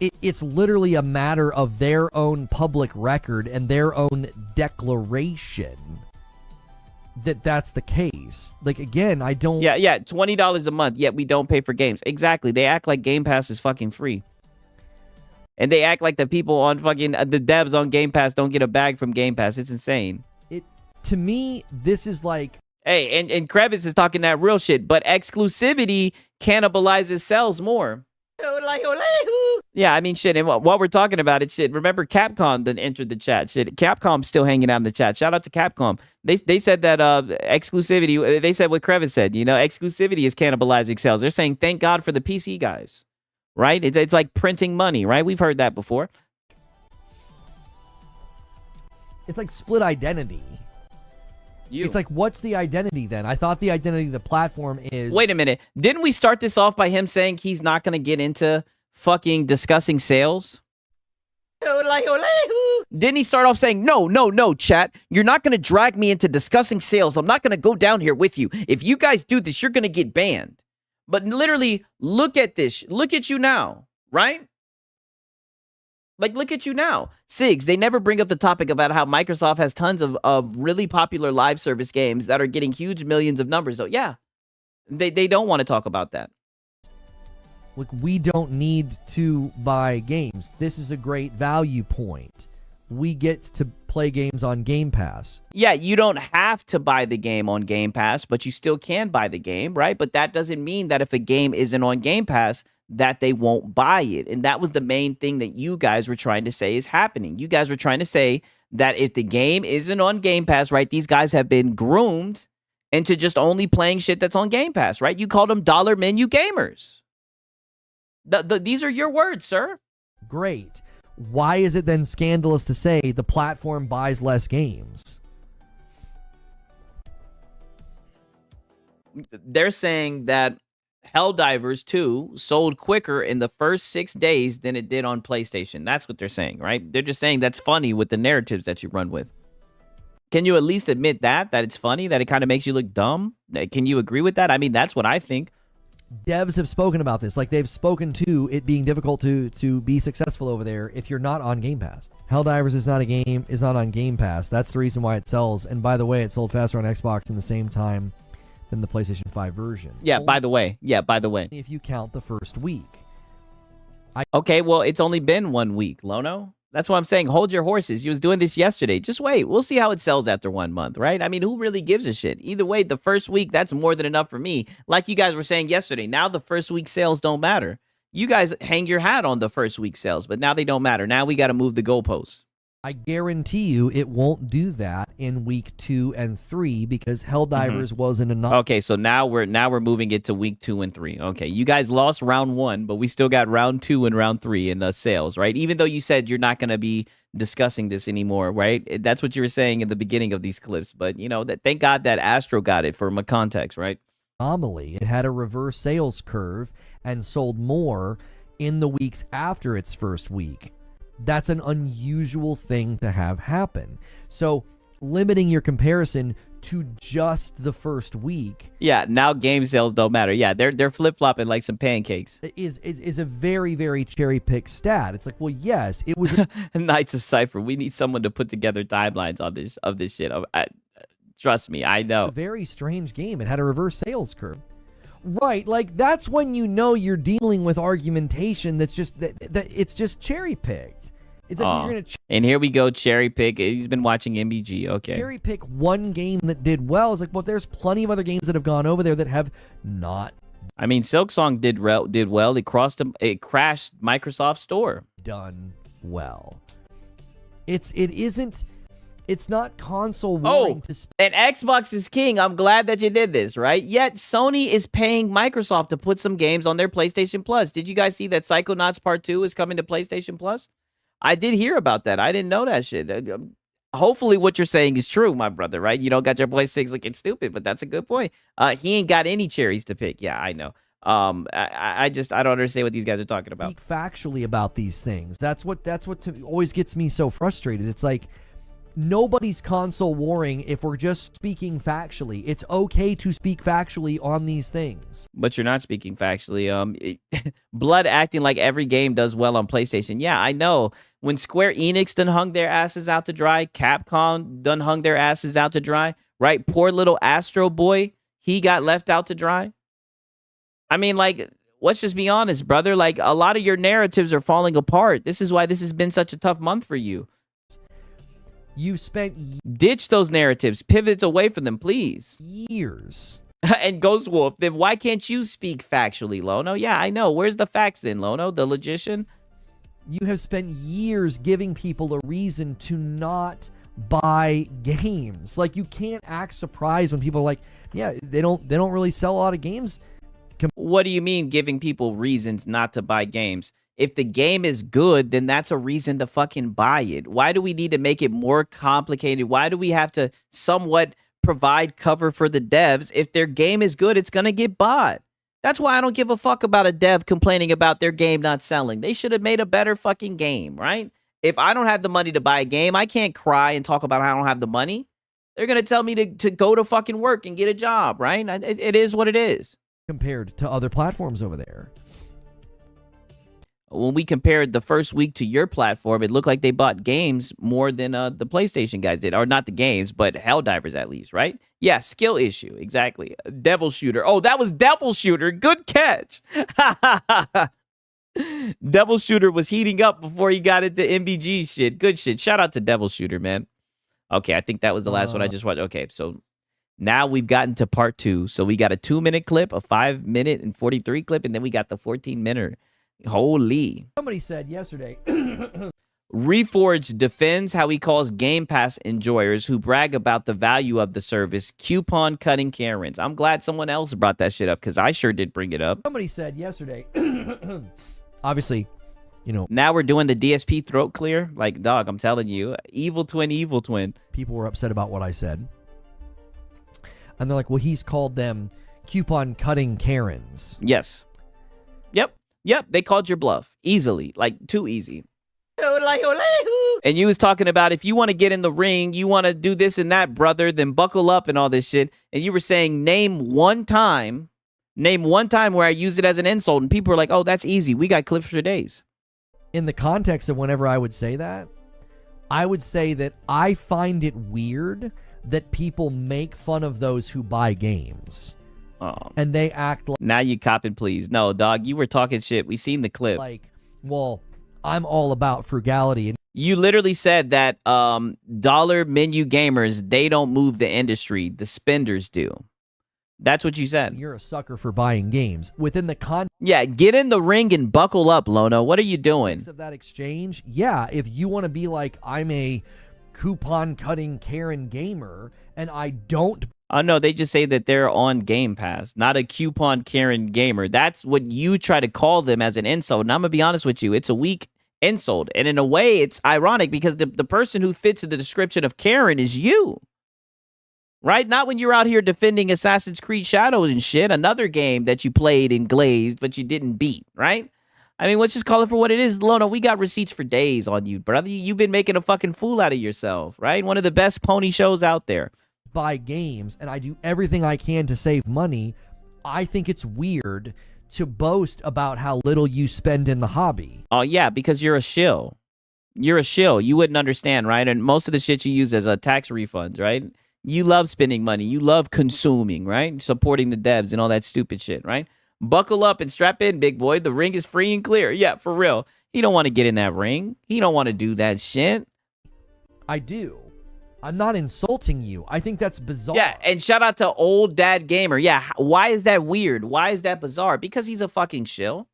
It's literally a matter of their own public record and their own declaration that's the case. Like, again, I don't... Yeah, $20 a month, yet we don't pay for games. Exactly. They act like Game Pass is fucking free. And they act like the people on fucking... the devs on Game Pass don't get a bag from Game Pass. It's insane. To me, this is like... Hey, and Krevis is talking that real shit, but exclusivity cannibalizes sales more. Yeah, I mean, shit. And while we're talking about it, shit. Remember, Capcom then entered the chat. Shit, Capcom's still hanging out in the chat. Shout out to Capcom. They said that exclusivity. They said what Krevis said. You know, exclusivity is cannibalizing sales. They're saying thank God for the PC guys, right? It's like printing money, right? We've heard that before. It's like split identity. It's like, what's the identity then? I thought the identity of the platform is. Wait a minute. Didn't we start this off by him saying he's not going to get into fucking discussing sales? Didn't he start off saying, no, chat, you're not going to drag me into discussing sales. I'm not going to go down here with you. If you guys do this, you're going to get banned. But literally, look at this. Look at you now, right? Like, look at you now. Sigs, they never bring up the topic about how Microsoft has tons of really popular live service games that are getting huge millions of numbers. So, yeah, they don't want to talk about that. Look, we don't need to buy games. This is a great value point. We get to play games on Game Pass. Yeah, you don't have to buy the game on Game Pass, but you still can buy the game, right? But that doesn't mean that if a game isn't on Game Pass, that they won't buy it. And that was the main thing that you guys were trying to say is happening. You guys were trying to say that if the game isn't on Game Pass, right, these guys have been groomed into just only playing shit that's on Game Pass, right? You called them dollar menu gamers. These are your words, sir. Great. Why is it then scandalous to say the platform buys less games? They're saying that Helldivers 2 sold quicker in the first 6 days than it did on PlayStation. That's what they're saying, right? They're just saying that's funny with the narratives that you run with. Can you at least admit that it's funny, that it kind of makes you look dumb? Can you agree with that? I mean, that's what I think. Devs have spoken about this. Like, they've spoken to it being difficult to be successful over there if you're not on Game Pass. Helldivers is not on Game Pass. That's the reason why it sells. And by the way, it sold faster on Xbox in the same time than the PlayStation 5 version. Yeah, by the way. If you count the first week. Okay, well, it's only been 1 week, Lono. That's why I'm saying hold your horses. You was doing this yesterday. Just wait. We'll see how it sells after 1 month, right? I mean, who really gives a shit? Either way, the first week, that's more than enough for me. Like you guys were saying yesterday, now the first week sales don't matter. You guys hang your hat on the first week sales, but now they don't matter. Now we got to move the goalposts. I guarantee you it won't do that in week 2 and 3 because Helldivers wasn't enough. Okay, so now we're moving it to week 2 and 3. Okay, you guys lost round 1, but we still got round 2 and round 3 in sales, right? Even though you said you're not going to be discussing this anymore, right? That's what you were saying in the beginning of these clips. But you know that thank God that Astro got it for my context, right? Anomaly. It had a reverse sales curve and sold more in the weeks after its first week. That's an unusual thing to have happen. So limiting your comparison to just the first week. Yeah, now game sales don't matter. Yeah, they're flip-flopping like some pancakes. Is a very, very cherry-picked stat. It's like, well, yes, it was Knights of Cypher. We need someone to put together timelines on this shit. Trust me, I know. A very strange game. It had a reverse sales curve. Right, like that's when you know you're dealing with argumentation that's just that it's just cherry picked. It's like you're gonna and here we go, cherry pick. He's been watching MBG. Okay, cherry pick one game that did well. It's like, well, there's plenty of other games that have gone over there that have not. I mean, Silksong did well. It crashed Microsoft Store. Done well. It's not console warring to and Xbox is king. I'm glad that you did this, right? Yet Sony is paying Microsoft to put some games on their PlayStation Plus. Did you guys see that Psychonauts Part 2 is coming to PlayStation Plus? I did hear about that. I didn't know that shit. Hopefully what you're saying is true, my brother, right? You don't got your Play 6 looking stupid, but that's a good point. He ain't got any cherries to pick. Yeah, I know. I don't understand what these guys are talking about. Speak factually about these things. That's what always gets me so frustrated. It's like, nobody's console warring if we're just speaking factually. It's okay to speak factually on these things. But you're not speaking factually. Blood acting like every game does well on PlayStation. Yeah, I know. When Square Enix done hung their asses out to dry, Capcom done hung their asses out to dry, right? Poor little Astro Boy, he got left out to dry. I mean, like, let's just be honest, brother. Like, a lot of your narratives are falling apart. This is why this has been such a tough month for you. You spent ditch those narratives, pivots away from them, please. Years. And Ghost Wolf, then why can't you speak factually, Lono? Yeah, I know. Where's the facts then, Lono? The logician? You have spent years giving people a reason to not buy games. Like, you can't act surprised when people are like, yeah, they don't really sell a lot of games. What do you mean giving people reasons not to buy games? If the game is good, then that's a reason to fucking buy it. Why do we need to make it more complicated? Why do we have to somewhat provide cover for the devs? If their game is good, it's going to get bought. That's why I don't give a fuck about a dev complaining about their game not selling. They should have made a better fucking game, right? If I don't have the money to buy a game, I can't cry and talk about how I don't have the money. They're going to tell me to go to fucking work and get a job, right? It is what it is. Compared to other platforms over there. When we compared the first week to your platform, it looked like they bought games more than the PlayStation guys did. Or not the games, but Helldivers at least, right? Yeah, skill issue. Exactly. Devil Shooter. Oh, that was Devil Shooter. Good catch. Devil Shooter was heating up before he got into MBG shit. Good shit. Shout out to Devil Shooter, man. Okay, I think that was the last one I just watched. Okay, so now we've gotten to part 2. So we got a 2-minute clip, a 5-minute and 43 clip, and then we got the 14-minute. Holy. Somebody said yesterday. Reforged defends how he calls Game Pass enjoyers who brag about the value of the service coupon cutting Karens. I'm glad someone else brought that shit up because I sure did bring it up. Somebody said yesterday. Obviously, you know. Now we're doing the DSP throat clear. Like, dog, I'm telling you. Evil twin. People were upset about what I said. And they're like, well, he's called them coupon cutting Karens. Yes. Yep, they called your bluff. Easily. Like, too easy. And you was talking about if you want to get in the ring, you want to do this and that, brother, then buckle up and all this shit. And you were saying, name one time where I used it as an insult. And people were like, oh, that's easy. We got clips for days. In the context of whenever I would say that, I would say that I find it weird that people make fun of those who buy games. And they act like... Now you cop and please. No, dog, you were talking shit. We seen the clip. Like, well, I'm all about frugality. You literally said that dollar menu gamers, they don't move the industry. The spenders do. That's what you said. You're a sucker for buying games. Within the Yeah, get in the ring and buckle up, Lono. What are you doing? Of that exchange, yeah, if you want to be like, I'm a coupon-cutting Karen gamer, and I don't... Oh, no, they just say that they're on Game Pass, not a coupon Karen gamer. That's what you try to call them as an insult. And I'm going to be honest with you, it's a weak insult. And in a way, it's ironic because the person who fits in the description of Karen is you. Right? Not when you're out here defending Assassin's Creed Shadows and shit, another game that you played and glazed, but you didn't beat, right? I mean, let's just call it for what it is. Lono, we got receipts for days on you, brother. You've been making a fucking fool out of yourself, right? One of the best pony shows out there. Buy games and I do everything I can to save money. I think it's weird to boast about how little you spend in the hobby. Oh, yeah, because you're a shill. You're a shill. You wouldn't understand, right? And most of the shit you use as tax refunds, right? You love spending money. You love consuming, right? Supporting the devs and all that stupid shit, right? Buckle up and strap in, big boy. The ring is free and clear. Yeah, for real. He don't want to get in that ring. He don't want to do that shit. I do. I'm not insulting you. I think that's bizarre. Yeah, and shout out to Old Dad Gamer. Yeah, why is that weird? Why is that bizarre? Because he's a fucking shill.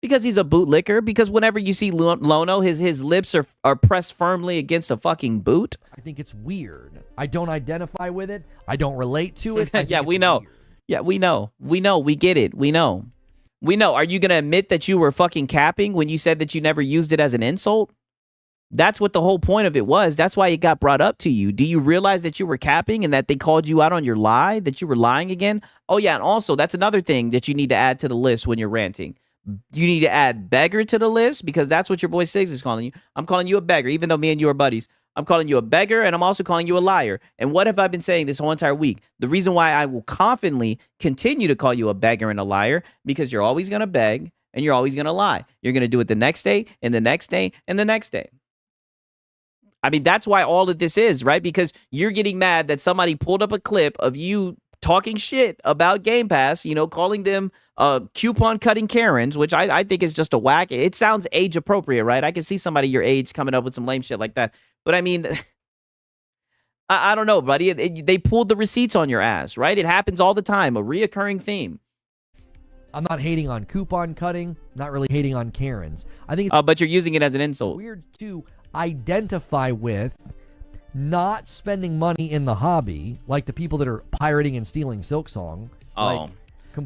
Because he's a bootlicker. Because whenever you see Lono, his lips are pressed firmly against a fucking boot. I think it's weird. I don't identify with it. I don't relate to it. Yeah, we know. Weird. Yeah, we know. We know. We get it. We know. We know. Are you going to admit that you were fucking capping when you said that you never used it as an insult? That's what the whole point of it was. That's why it got brought up to you. Do you realize that you were capping and that they called you out on your lie, that you were lying again? Oh, yeah. And also, that's another thing that you need to add to the list when you're ranting. You need to add beggar to the list because that's what your boy Siggs is calling you. I'm calling you a beggar, even though me and you are buddies. I'm calling you a beggar, and I'm also calling you a liar. And what have I been saying this whole entire week? The reason why I will confidently continue to call you a beggar and a liar, because you're always going to beg, and you're always going to lie. You're going to do it the next day, and the next day, and the next day. I mean, that's why all of this is, right? Because you're getting mad that somebody pulled up a clip of you talking shit about Game Pass, you know, calling them coupon cutting Karens, which I think is just a whack. It sounds age appropriate, right? I can see somebody your age coming up with some lame shit like that. But I mean, I don't know, buddy. They pulled the receipts on your ass, right? It happens all the time, a reoccurring theme. I'm not hating on coupon cutting, not really hating on Karens. I think it's but you're using it as an insult. weird to identify with not spending money in the hobby, like the people that are pirating and stealing Silksong. Oh.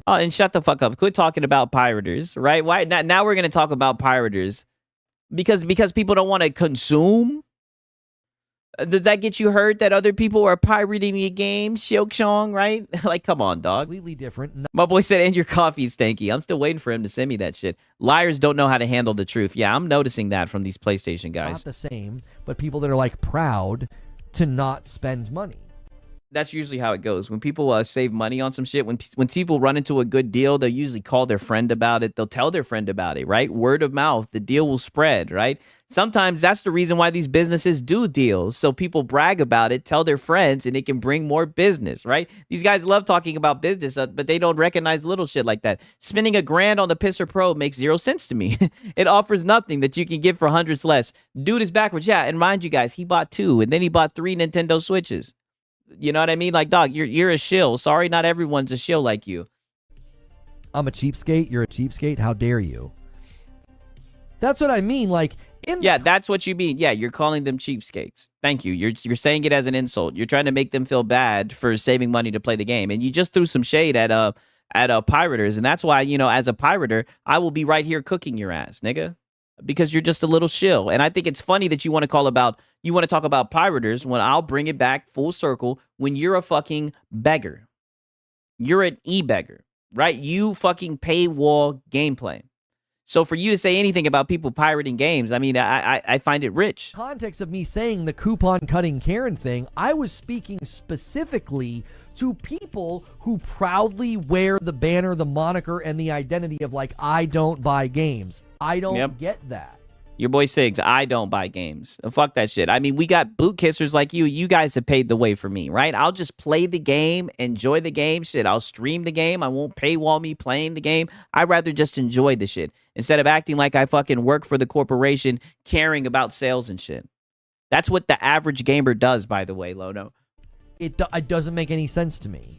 And shut the fuck up. Quit talking about pirators, right? Why now we're going to talk about pirators because people don't want to consume? Does that get you hurt that other people are pirating your game, Silksong, right? Like, come on, dog. Completely different. My boy said, and your coffee's stanky. I'm still waiting for him to send me that shit. Liars don't know how to handle the truth. Yeah, I'm noticing that from these PlayStation guys. Not the same, but people that are like proud to not spend money. That's usually how it goes. When people save money on some shit, when people run into a good deal, they'll usually call their friend about it. They'll tell their friend about it, right? Word of mouth. The deal will spread, right? Sometimes that's the reason why these businesses do deals. So people brag about it, tell their friends, and it can bring more business, right? These guys love talking about business, but they don't recognize little shit like that. Spending $1,000 on the Pisser Pro makes 0 sense to me. It offers nothing that you can get for hundreds less. Dude is backwards. Yeah, and mind you guys, he bought 2, and then he bought 3 Nintendo Switches. You know what I mean? Like, dog, you're a shill. Sorry, not everyone's a shill like you. I'm a cheapskate. You're a cheapskate. How dare you? That's what I mean. Like, yeah, that's what you mean. Yeah, you're calling them cheapskates. Thank you. You're saying it as an insult. You're trying to make them feel bad for saving money to play the game, and you just threw some shade at pirators, and that's why, you know, as a pirator, I will be right here cooking your ass, nigga. Because you're just a little shill. And I think it's funny that you want to talk about pirators when I'll bring it back full circle when you're a fucking beggar. You're an e-beggar, right? You fucking paywall gameplay. So for you to say anything about people pirating games, I mean, I find it rich. Context of me saying the coupon cutting Karen thing, I was speaking specifically to people who proudly wear the banner, the moniker, and the identity of like, I don't buy games. I don't get that. Your boy Siggs, I don't buy games. Fuck that shit. I mean, we got boot kissers like you. You guys have paved the way for me, right? I'll just play the game, enjoy the game. Shit, I'll stream the game. I won't paywall me playing the game. I'd rather just enjoy the shit instead of acting like I fucking work for the corporation, caring about sales and shit. That's what the average gamer does, by the way, Lono. It doesn't make any sense to me.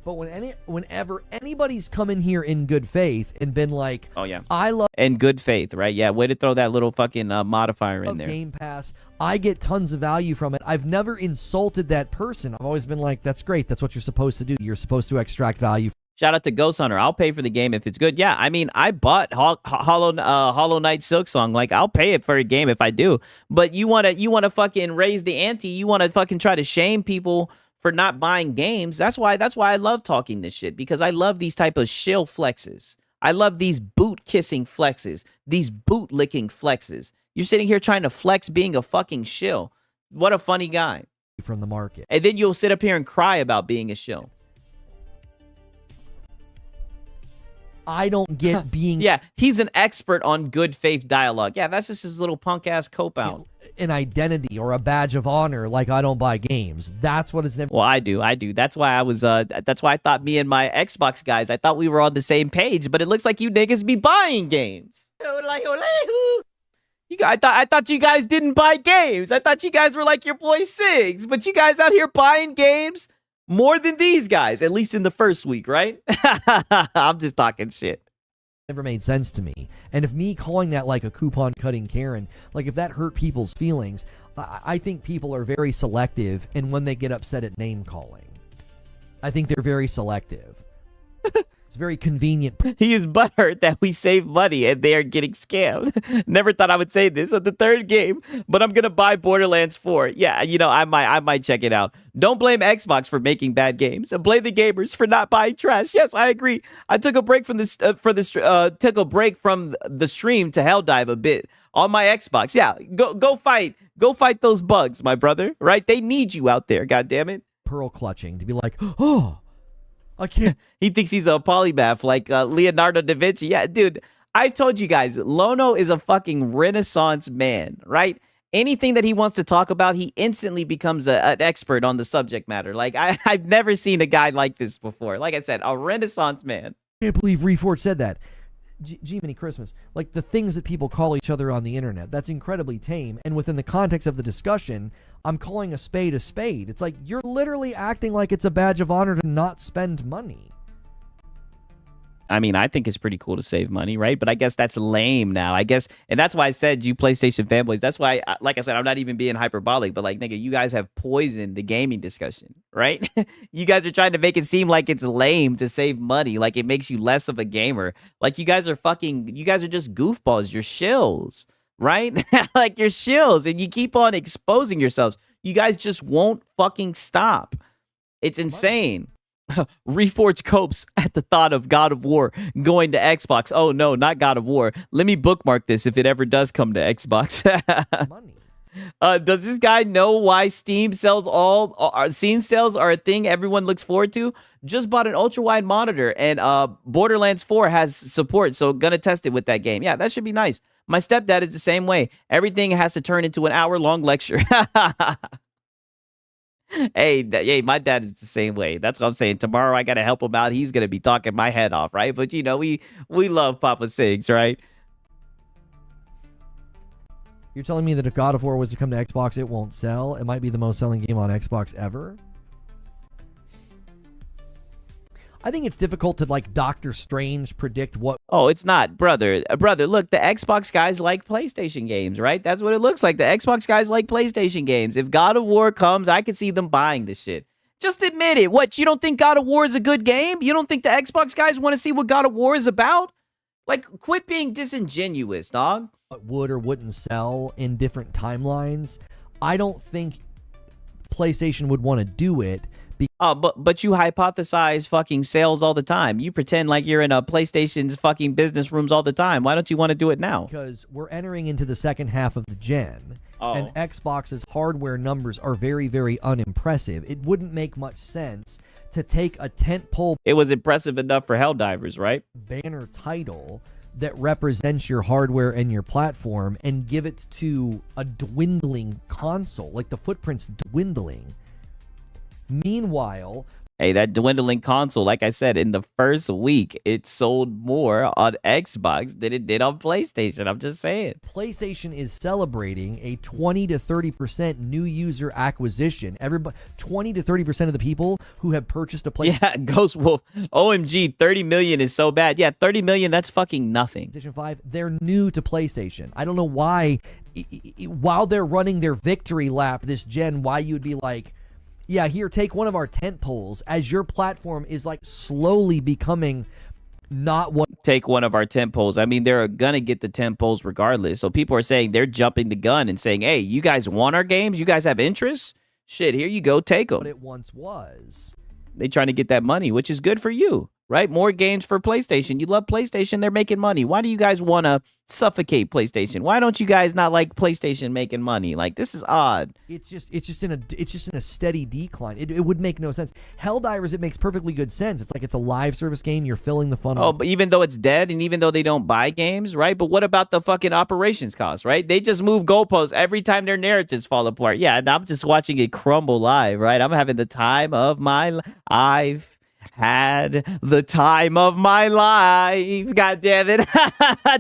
But whenever anybody's come in here in good faith and been like, oh yeah, I love in good faith, right? Yeah, way to throw that little fucking modifier in there. Game Pass, I get tons of value from it. I've never insulted that person. I've always been like, that's great. That's what you're supposed to do. You're supposed to extract value. Shout out to Ghost Hunter. I'll pay for the game if it's good. Yeah, I mean, I bought Hollow Knight Silksong. Like, I'll pay it for a game if I do. But you wanna fucking raise the ante. You wanna fucking try to shame people for not buying games. That's why I love talking this shit, because I love these type of shill flexes. I love these boot kissing flexes, these boot licking flexes. You're sitting here trying to flex being a fucking shill. What a funny guy. From the market. And then you'll sit up here and cry about being a shill. I don't get being... Yeah, he's an expert on good faith dialogue. Yeah, that's just his little punk ass cope out. An identity or a badge of honor, like I don't buy games. That's what it's never... Well, I do. That's why I was, that's why I thought me and my Xbox guys, I thought we were on the same page, but it looks like you niggas be buying games. I thought you guys didn't buy games. I thought you guys were like your boy Siggs, but you guys out here buying games more than these guys, at least in the first week, right? I'm just talking shit. Never made sense to me. And if me calling that like a coupon cutting Karen, like if that hurt people's feelings, I think people are very selective in when they get upset at name calling. I think they're very selective. It's very convenient. He is butthurt that we save money and they are getting scammed. Never thought I would say this on the third game, but I'm gonna buy Borderlands 4. Yeah, you know, I might check it out. Don't blame Xbox for making bad games, and blame the gamers for not buying trash. Yes, I agree. I took a break from this took a break from the stream to hell dive a bit on my Xbox. Yeah, go fight those bugs, my brother. Right? They need you out there. God damn it. Pearl clutching to be like, oh. I can't. He thinks he's a polymath like Leonardo da Vinci. Yeah, dude, I've told you guys, Lono is a fucking Renaissance man, right? Anything that he wants to talk about, he instantly becomes an expert on the subject matter. Like, I've never seen a guy like this before. Like I said, a Renaissance man. I can't believe Reforged said that. Jiminy Christmas. Like, the things that people call each other on the internet, that's incredibly tame. And within the context of the discussion, I'm calling a spade a spade. It's like, you're literally acting like it's a badge of honor to not spend money. I mean, I think it's pretty cool to save money, right? But I guess that's lame now. I guess, and that's why I said you PlayStation fanboys. That's why, like I said, I'm not even being hyperbolic, but like, nigga, you guys have poisoned the gaming discussion, right? You guys are trying to make it seem like it's lame to save money, like it makes you less of a gamer. Like you guys are just goofballs. You're shills, right? Like you're shills, and you keep on exposing yourselves. You guys just won't fucking stop. It's insane. Reforge copes at the thought of God of War going to Xbox. Oh no, not God of War. Let me bookmark this if it ever does come to Xbox. Does this guy know why Steam sales are a thing everyone looks forward to? Just bought an ultra wide monitor, and Borderlands 4 has support, so gonna test it with that game. Yeah, that should be nice. My stepdad is the same way. Everything has to turn into an hour-long lecture. Hey, my dad is the same way. That's what I'm saying. Tomorrow I gotta help him out. He's gonna be talking my head off, right? But you know, we love Papa Sings, right? You're telling me that if God of War was to come to Xbox, it won't sell? It might be the most selling game on Xbox ever? I think it's difficult to, like, Doctor Strange predict what... Oh, it's not, brother. Brother, look, the Xbox guys like PlayStation games, right? That's what it looks like. The Xbox guys like PlayStation games. If God of War comes, I could see them buying this shit. Just admit it. What, you don't think God of War is a good game? You don't think the Xbox guys want to see what God of War is about? Like, quit being disingenuous, dog. What would or wouldn't sell in different timelines. I don't think PlayStation would want to do it. But you hypothesize fucking sales all the time. You pretend like you're in a PlayStation's fucking business rooms all the time. Why don't you want to do it now? Because we're entering into the second half of the gen. And Xbox's hardware numbers are very, very unimpressive. It wouldn't make much sense to take a tentpole... It was impressive enough for Helldivers, right? ...banner title that represents your hardware and your platform and give it to a dwindling console. Like, the footprint's dwindling. Meanwhile... Hey, that dwindling console, like I said, in the first week, it sold more on Xbox than it did on PlayStation. I'm just saying. PlayStation is celebrating a 20 to 30% new user acquisition. Everybody, 20 to 30% of the people who have purchased a PlayStation... Yeah, Ghost Wolf. OMG, 30 million is so bad. Yeah, 30 million, that's fucking nothing. PlayStation 5, they're new to PlayStation. I don't know why, while they're running their victory lap this gen, why you would be like... Yeah, here, take one of our tent poles as your platform is like slowly becoming not what... Take one of our tent poles. I mean, they're going to get the tent poles regardless. So people are saying they're jumping the gun and saying, hey, you guys want our games? You guys have interest? Shit, here you go. Take them. What it once was. They trying to get that money, which is good for you, right? More games for PlayStation. You love PlayStation. They're making money. Why do you guys want to suffocate PlayStation? Why don't you guys not like PlayStation making money? Like, this is odd. It's just in a steady decline. It would make no sense. Helldivers, it makes perfectly good sense. It's like it's a live service game. You're filling the funnel. Oh, but even though it's dead and even though they don't buy games, right? But what about the fucking operations cost, right? They just move goalposts every time their narratives fall apart. Yeah, and I'm just watching it crumble live, right? I'm having the time of my I've had the time of my life. God damn it.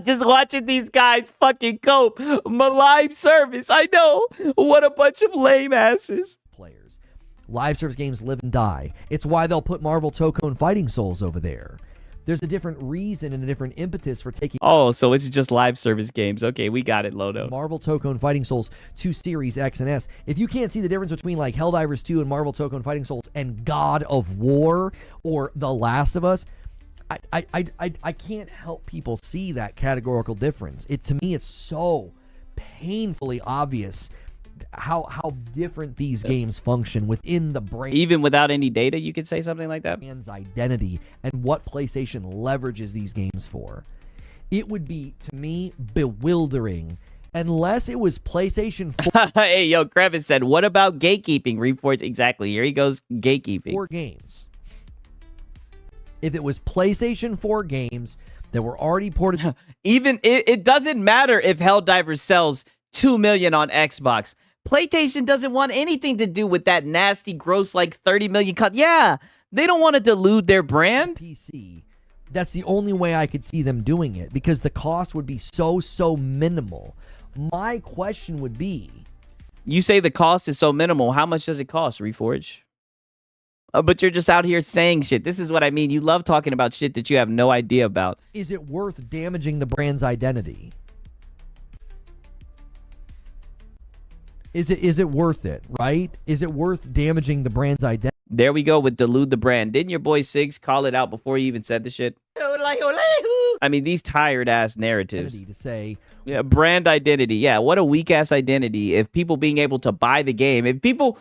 Just watching these guys fucking cope. My live service. I know. What a bunch of lame asses. Players. Live service games live and die. It's why they'll put Marvel Tokone Fighting Souls over there. There's a different reason and a different impetus for taking... Oh, so it's just live service games. Okay, we got it, Lodo. Marvel Tokone Fighting Souls to Series X and S. If you can't see the difference between like Helldivers 2 and Marvel Tokone Fighting Souls and God of War or The Last of Us, I can't help people see that categorical difference. To me, it's so painfully obvious how different these games function within the brain. Even without any data, you could say something like that? Man's identity and what PlayStation leverages these games for. It would be, to me, bewildering unless it was PlayStation 4. Hey, yo, Krevis said, what about gatekeeping? Reforge, exactly. Here he goes, gatekeeping. 4 games. If it was PlayStation 4 games that were already ported... Even, it doesn't matter if Helldivers sells 2 million on Xbox. PlayStation doesn't want anything to do with that nasty, gross, like 30 million cut. Yeah, they don't want to dilute their brand. PC. That's the only way I could see them doing it because the cost would be so minimal. My question would be... You say the cost is so minimal. How much does it cost, Reforge? But you're just out here saying shit. This is what I mean. You love talking about shit that you have no idea about. Is it worth damaging the brand's identity? Is it worth it, right? Is it worth damaging the brand's identity? There we go with delude the brand. Didn't your boy Siggs call it out before he even said the shit? I mean, these tired ass narratives. To say, yeah, brand identity. Yeah, what a weak ass identity. If people being able to buy the game, if people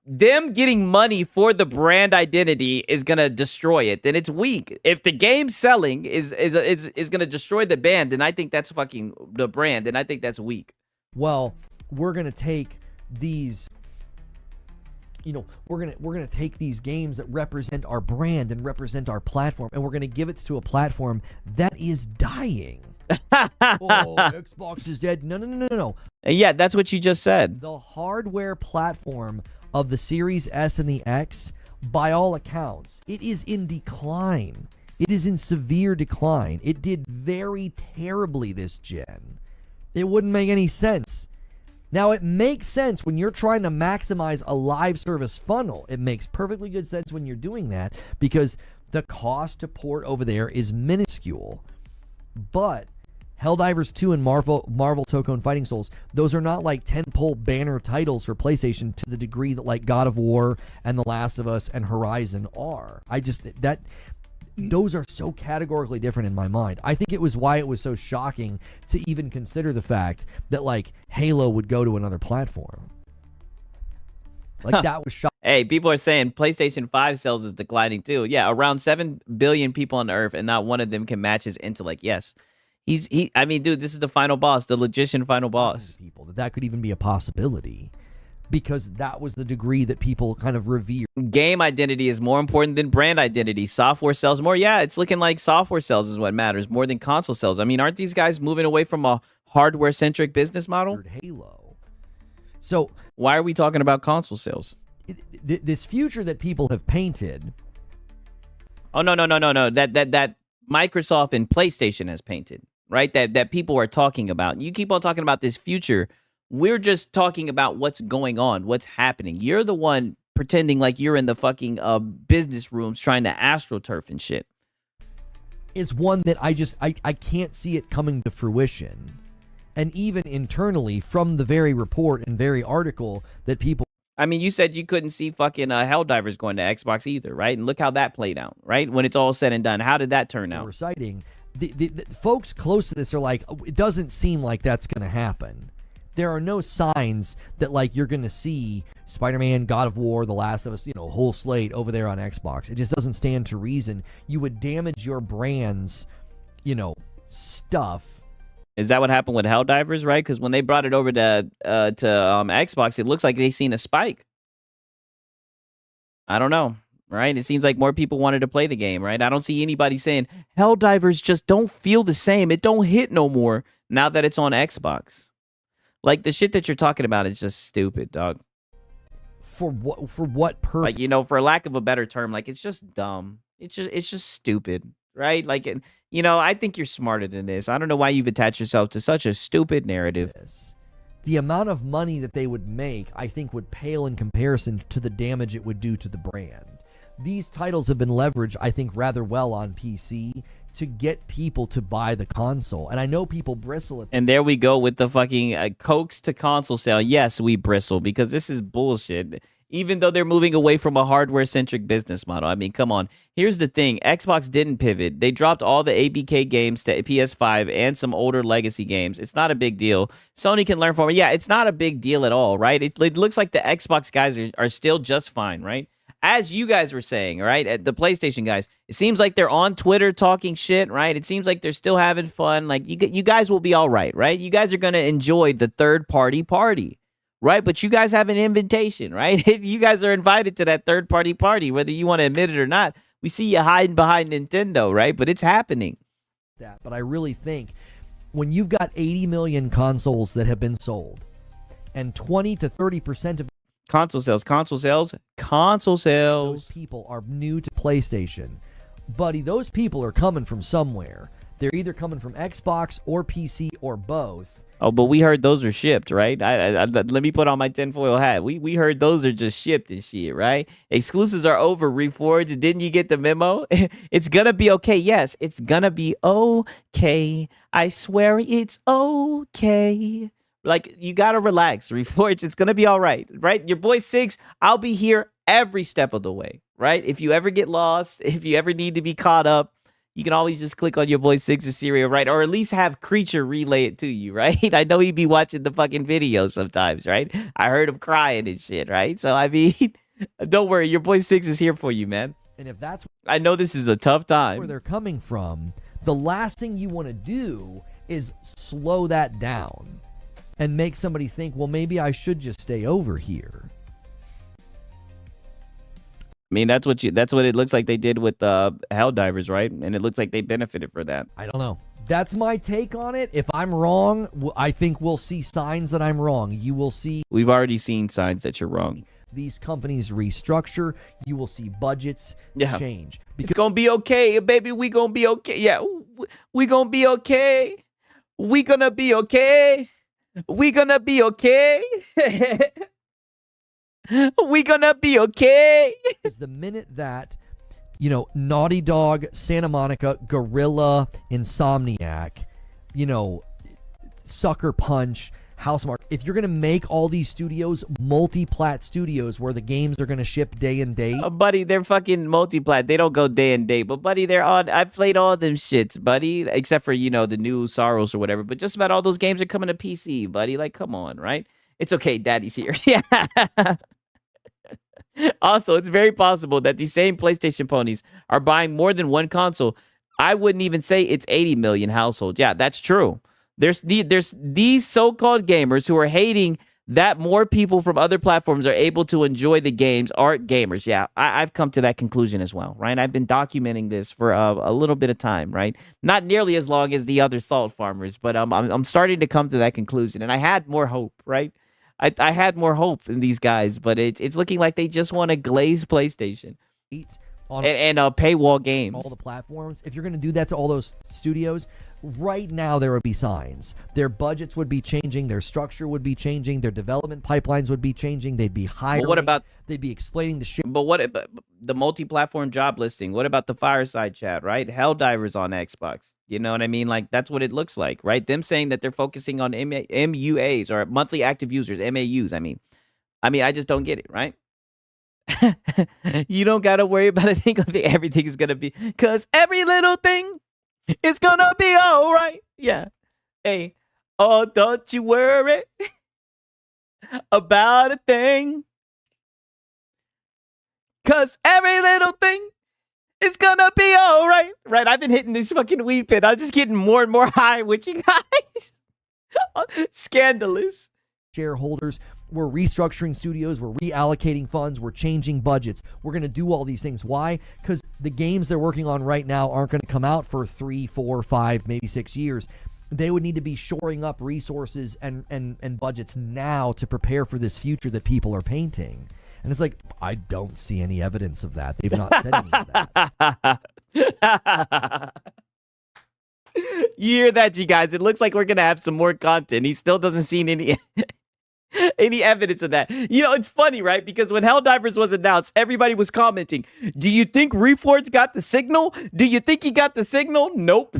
them getting money for the brand identity is gonna destroy it, then it's weak. If the game selling is gonna destroy the band, then I think that's fucking the brand, and I think that's weak. Well, we're gonna take these. We're gonna take these games that represent our brand and represent our platform, and we're gonna give it to a platform that is dying. Xbox is dead. No. Yeah, that's what you just said. The hardware platform of the Series S and the X, by all accounts, it is in decline. It is in severe decline. It did very terribly this gen. It wouldn't make any sense. Now, it makes sense when you're trying to maximize a live service funnel. It makes perfectly good sense when you're doing that because the cost to port over there is minuscule. But Helldivers 2 and Marvel Tokone Fighting Souls, those are not like tentpole banner titles for PlayStation to the degree that like God of War and The Last of Us and Horizon are. Those are so categorically different in my mind. I think it was why it was so shocking to even consider the fact that like Halo would go to another platform. Like that was shocking. Hey, people are saying PlayStation 5 sales is declining too. Yeah, around 7 billion people on Earth, and not one of them can match his intellect. Yes. I mean, dude, this is the final boss, the logician final boss. People that could even be a possibility. Because that was the degree that people kind of revere. Game identity is more important than brand identity. Software sells more. Yeah, it's looking like software sales is what matters more than console sales. I mean, aren't these guys moving away from a hardware-centric business model? Halo. So why are we talking about console sales? This future that people have painted. Oh, no. That Microsoft and PlayStation has painted, right? That people are talking about. You keep on talking about this future. We're just talking about what's going on, what's happening. You're the one pretending like you're in the fucking business rooms trying to astroturf and shit. It's one that I can't see it coming to fruition. And even internally, from the very report and very article that people... I mean, you said you couldn't see fucking Helldivers going to Xbox either, right? And look how that played out, right? When it's all said and done, how did that turn out? We're citing the folks close to this are like, it doesn't seem like that's going to happen. There are no signs that like you're going to see Spider-Man, God of War, The Last of Us, whole slate over there on Xbox. It just doesn't stand to reason. You would damage your brand's, stuff. Is that what happened with Helldivers, right? Because when they brought it over to Xbox, it looks like they seen a spike. I don't know, right? It seems like more people wanted to play the game, right? I don't see anybody saying Helldivers just don't feel the same. It don't hit no more now that it's on Xbox. Like, the shit that you're talking about is just stupid, dog. For what purpose? Like, for lack of a better term, like, it's just dumb. It's just stupid, right? Like, I think you're smarter than this. I don't know why you've attached yourself to such a stupid narrative. The amount of money that they would make, I think, would pale in comparison to the damage it would do to the brand. These titles have been leveraged, I think, rather well on PC to get people to buy the console. And I know people bristle at... And there we go with the fucking coax to console sale. Yes, we bristle because this is bullshit. Even though they're moving away from a hardware-centric business model. I mean, come on. Here's the thing. Xbox didn't pivot. They dropped all the ABK games to PS5 and some older legacy games. It's not a big deal. Sony can learn from it. Yeah, it's not a big deal at all, right? It looks like the Xbox guys are still just fine, right? As you guys were saying, right, at the PlayStation guys, it seems like they're on Twitter talking shit, right? It seems like they're still having fun. Like, you guys will be all right, right? You guys are going to enjoy the third-party party, right? But you guys have an invitation, right? You guys are invited to that third-party party, whether you want to admit it or not. We see you hiding behind Nintendo, right? But it's happening. But I really think when you've got 80 million consoles that have been sold and 20 to 30% of console sales. Those people are new to PlayStation. Buddy, those people are coming from somewhere. They're either coming from Xbox or PC or both. Oh, but we heard those are shipped, right? Let me put on my tinfoil hat. We heard those are just shipped and shit, right? Exclusives are over, Reforged. Didn't you get the memo? It's gonna be okay. Yes, it's gonna be okay. I swear it's okay. Like, you gotta relax, Reforged. It's gonna be all right, right? Your boy Sigs, I'll be here every step of the way, right? If you ever get lost, if you ever need to be caught up, you can always just click on your boy Six's cereal, right? Or at least have Creature relay it to you, right? I know he'd be watching the fucking videos sometimes, right? I heard him crying and shit, right? So, I mean, don't worry. Your boy Six is here for you, man. And if that's I know this is a tough time. where they're coming from, the last thing you want to do is slow that down and make somebody think, well, maybe I should just stay over here. I mean, that's what it looks like they did with Helldivers, right? And it looks like they benefited for that. I don't know. That's my take on it. If I'm wrong, I think we'll see signs that I'm wrong. You will see. We've already seen signs that you're wrong. These companies restructure. You will see budgets change. It's going to be okay, baby. We going to be okay. Yeah, we going to be okay. We going to be okay. We going to be okay. We gonna be okay. Is the minute that, Naughty Dog, Santa Monica, Gorilla, Insomniac, Sucker Punch, Housemarque, if you're gonna make all these studios multi-plat studios where the games are gonna ship day and date, buddy, they're fucking multi-plat. They don't go day and date, but buddy, they're on. I've played all them shits, buddy, except for the new Sorrows or whatever. But just about all those games are coming to PC, buddy. Like, come on, right? It's okay, Daddy's here. Yeah. Also, it's very possible that these same PlayStation ponies are buying more than one console. I wouldn't even say it's 80 million households. Yeah, that's true. There's these so-called gamers who are hating that more people from other platforms are able to enjoy the games aren't gamers. Yeah, I've come to that conclusion as well, right? I've been documenting this for a little bit of time, right? Not nearly as long as the other salt farmers, but I'm starting to come to that conclusion, and I had more hope, right? I had more hope in these guys, but it's looking like they just want to glaze PlayStation and paywall games. All the platforms. If you're going to do that to all those studios, right now there would be signs. Their budgets would be changing. Their structure would be changing. Their development pipelines would be changing. They'd be hiring. But what about? They'd be explaining the shit. But what about the multi-platform job listing? What about the Fireside Chat, right? Helldivers on Xbox. You know what I mean? Like, that's what it looks like, right? Them saying that they're focusing on MUAs or monthly active users, MAUs. I mean, I just don't get it, right? You don't got to worry about a thing. Everything is going to be, because every little thing is going to be all right. Yeah. Hey, oh, don't you worry about a thing. Because every little thing is gonna be all right. Right, I've been hitting this fucking weed pit. I'm just getting more and more high with you guys. Scandalous. Shareholders, we're restructuring studios, we're reallocating funds, we're changing budgets. We're going to do all these things. Why? Because the games they're working on right now aren't going to come out for 3, 4, 5, maybe 6 years. They would need to be shoring up resources and budgets now to prepare for this future that people are painting. And it's like, I don't see any evidence of that. They've not said any of that. You hear that, you guys? It looks like we're going to have some more content. He still doesn't see any evidence of that. It's funny, right? Because when Helldivers was announced, everybody was commenting, do you think Reforged got the signal? Do you think he got the signal? Nope.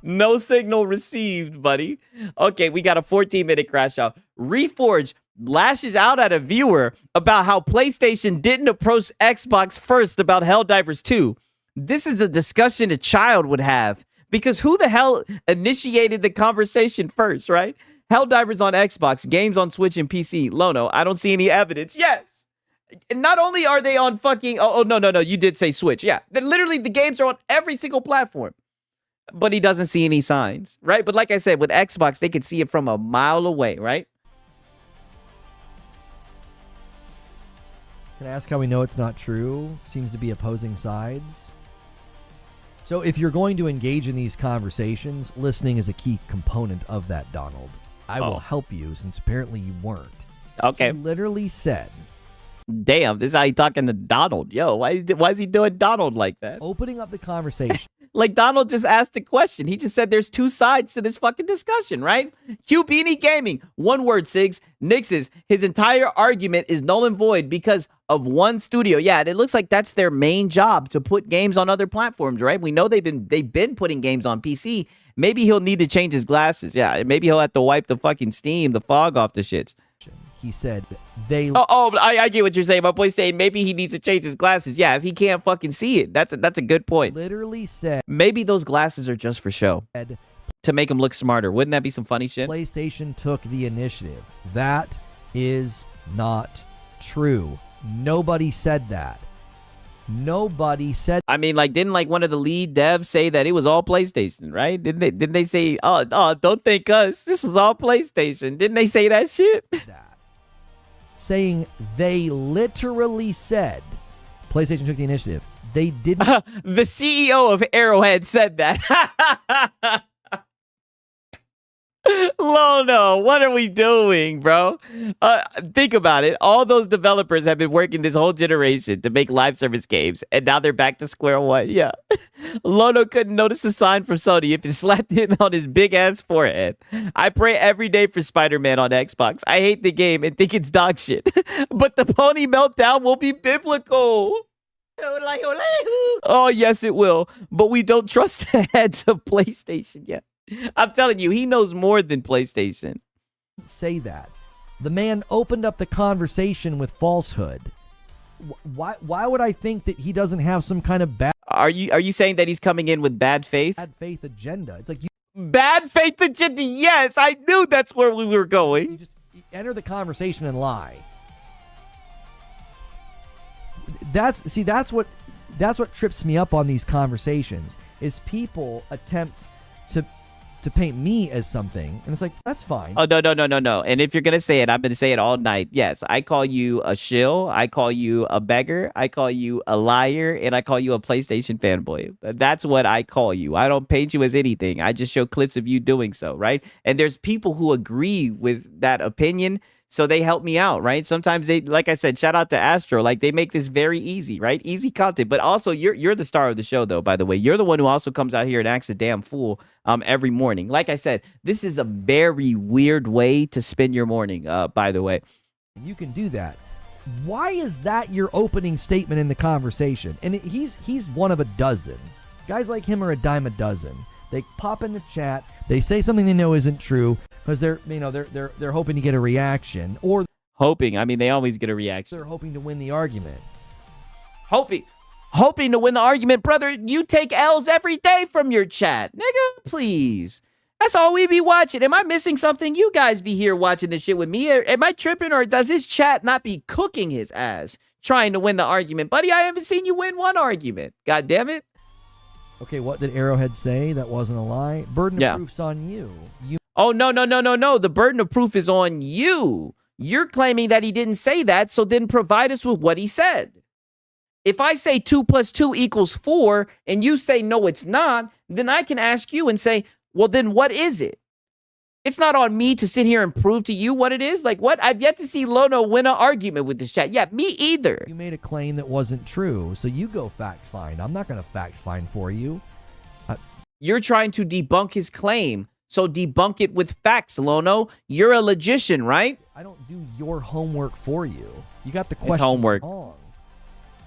No signal received, buddy. Okay, we got a 14-minute crash out. Reforged lashes out at a viewer about how PlayStation didn't approach Xbox first about Helldivers 2. This is a discussion a child would have, because who the hell initiated the conversation first, right? Helldivers on Xbox, games on Switch and PC. Lono, I don't see any evidence. Yes. Not only are they on fucking... No, you did say Switch. Yeah. Literally, the games are on every single platform. But he doesn't see any signs, right? But like I said, with Xbox, they could see it from a mile away, right? Can I ask how we know it's not true? Seems to be opposing sides. So if you're going to engage in these conversations, listening is a key component of that, Donald. I will help you, since apparently you weren't. Okay. He literally said Damn, this is how he talking to Donald. Yo, why is he doing Donald like that? Opening up the conversation. Like Donald just asked a question. He just said there's two sides to this fucking discussion, right? Q Beanie Gaming. One word, Sigs. Nix's. His entire argument is null and void because of one studio. Yeah, and it looks like that's their main job, to put games on other platforms, right? We know they've been putting games on PC. Maybe he'll need to change his glasses. Yeah, maybe he'll have to wipe the fucking steam, the fog off the shits. He said they. I get what you're saying. My boy's saying maybe he needs to change his glasses. Yeah, if he can't fucking see it, that's a good point. Literally said maybe those glasses are just for show, to make him look smarter. Wouldn't that be some funny shit? PlayStation took the initiative. That is not true. Nobody said that. Nobody said. I mean, like, didn't like one of the lead devs say that it was all PlayStation, right? Didn't they say, oh, don't thank us, this was all PlayStation? Didn't they say that shit? Saying they literally said PlayStation took the initiative. They didn't. The CEO of Arrowhead said that. Lono, what are we doing, bro? Think about it. All those developers have been working this whole generation to make live service games, and now they're back to square one. Yeah. Lono couldn't notice a sign from Sony if it slapped him on his big-ass forehead. I pray every day for Spider-Man on Xbox. I hate the game and think it's dog shit. But the pony meltdown will be biblical. Oh, yes, it will. But we don't trust the heads of PlayStation yet. I'm telling you, he knows more than PlayStation. Say that. The man opened up the conversation with falsehood. Why would I think that he doesn't have some kind of bad... Are you saying that he's coming in with bad faith? Bad faith agenda. It's like you... Bad faith agenda. Yes, I knew that's where we were going. You just enter the conversation and lie. That's what trips me up on these conversations is people attempt to paint me as something, and it's like, that's fine. Oh, no. And if you're gonna say it, I'm gonna say it all night. Yes, I call you a shill, I call you a beggar, I call you a liar, and I call you a PlayStation fanboy. That's what I call you. I don't paint you as anything. I just show clips of you doing so, right? And there's people who agree with that opinion, so they help me out, right? Sometimes they, like I said, shout out to Astro, like they make this very easy, right? Easy content. But also, you're the star of the show, though, by the way. You're the one who also comes out here and acts a damn fool every morning. Like I said, this is a very weird way to spend your morning, by the way. You can do that. Why is that your opening statement in the conversation? And he's one of a dozen. Guys like him are a dime a dozen. They pop in the chat, they say something they know isn't true because they're hoping to get a reaction, or hoping. I mean, they always get a reaction. They're hoping to win the argument. Hoping to win the argument, brother. You take L's every day from your chat, nigga. Please. That's all we be watching. Am I missing something? You guys be here watching this shit with me. Am I tripping, or does his chat not be cooking his ass trying to win the argument, buddy? I haven't seen you win one argument. God damn it. Okay, what did Arrowhead say? That wasn't a lie. Burden of proof's on you. Oh, no. The burden of proof is on you. You're claiming that he didn't say that, so then provide us with what he said. If I say 2 + 2 = 4, and you say no, it's not, then I can ask you and say, well, then what is it? It's not on me to sit here and prove to you what it is. Like, what? I've yet to see Lono win an argument with this chat. Yeah, me either. You made a claim that wasn't true, so you go fact find. I'm not going to fact find for you. You're trying to debunk his claim, so debunk it with facts, Lono. You're a logician, right? I don't do your homework for you. You got the question it's homework. wrong.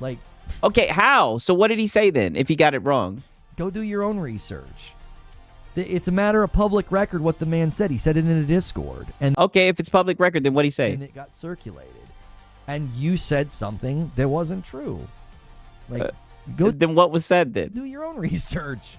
Like, okay, how? So what did he say then, if he got it wrong? Go do your own research. It's a matter of public record what the man said. He said it in a Discord. And okay, if it's public record, then what'd he say? And it got circulated. And you said something that wasn't true. Like, go. Then what was said then? Do your own research.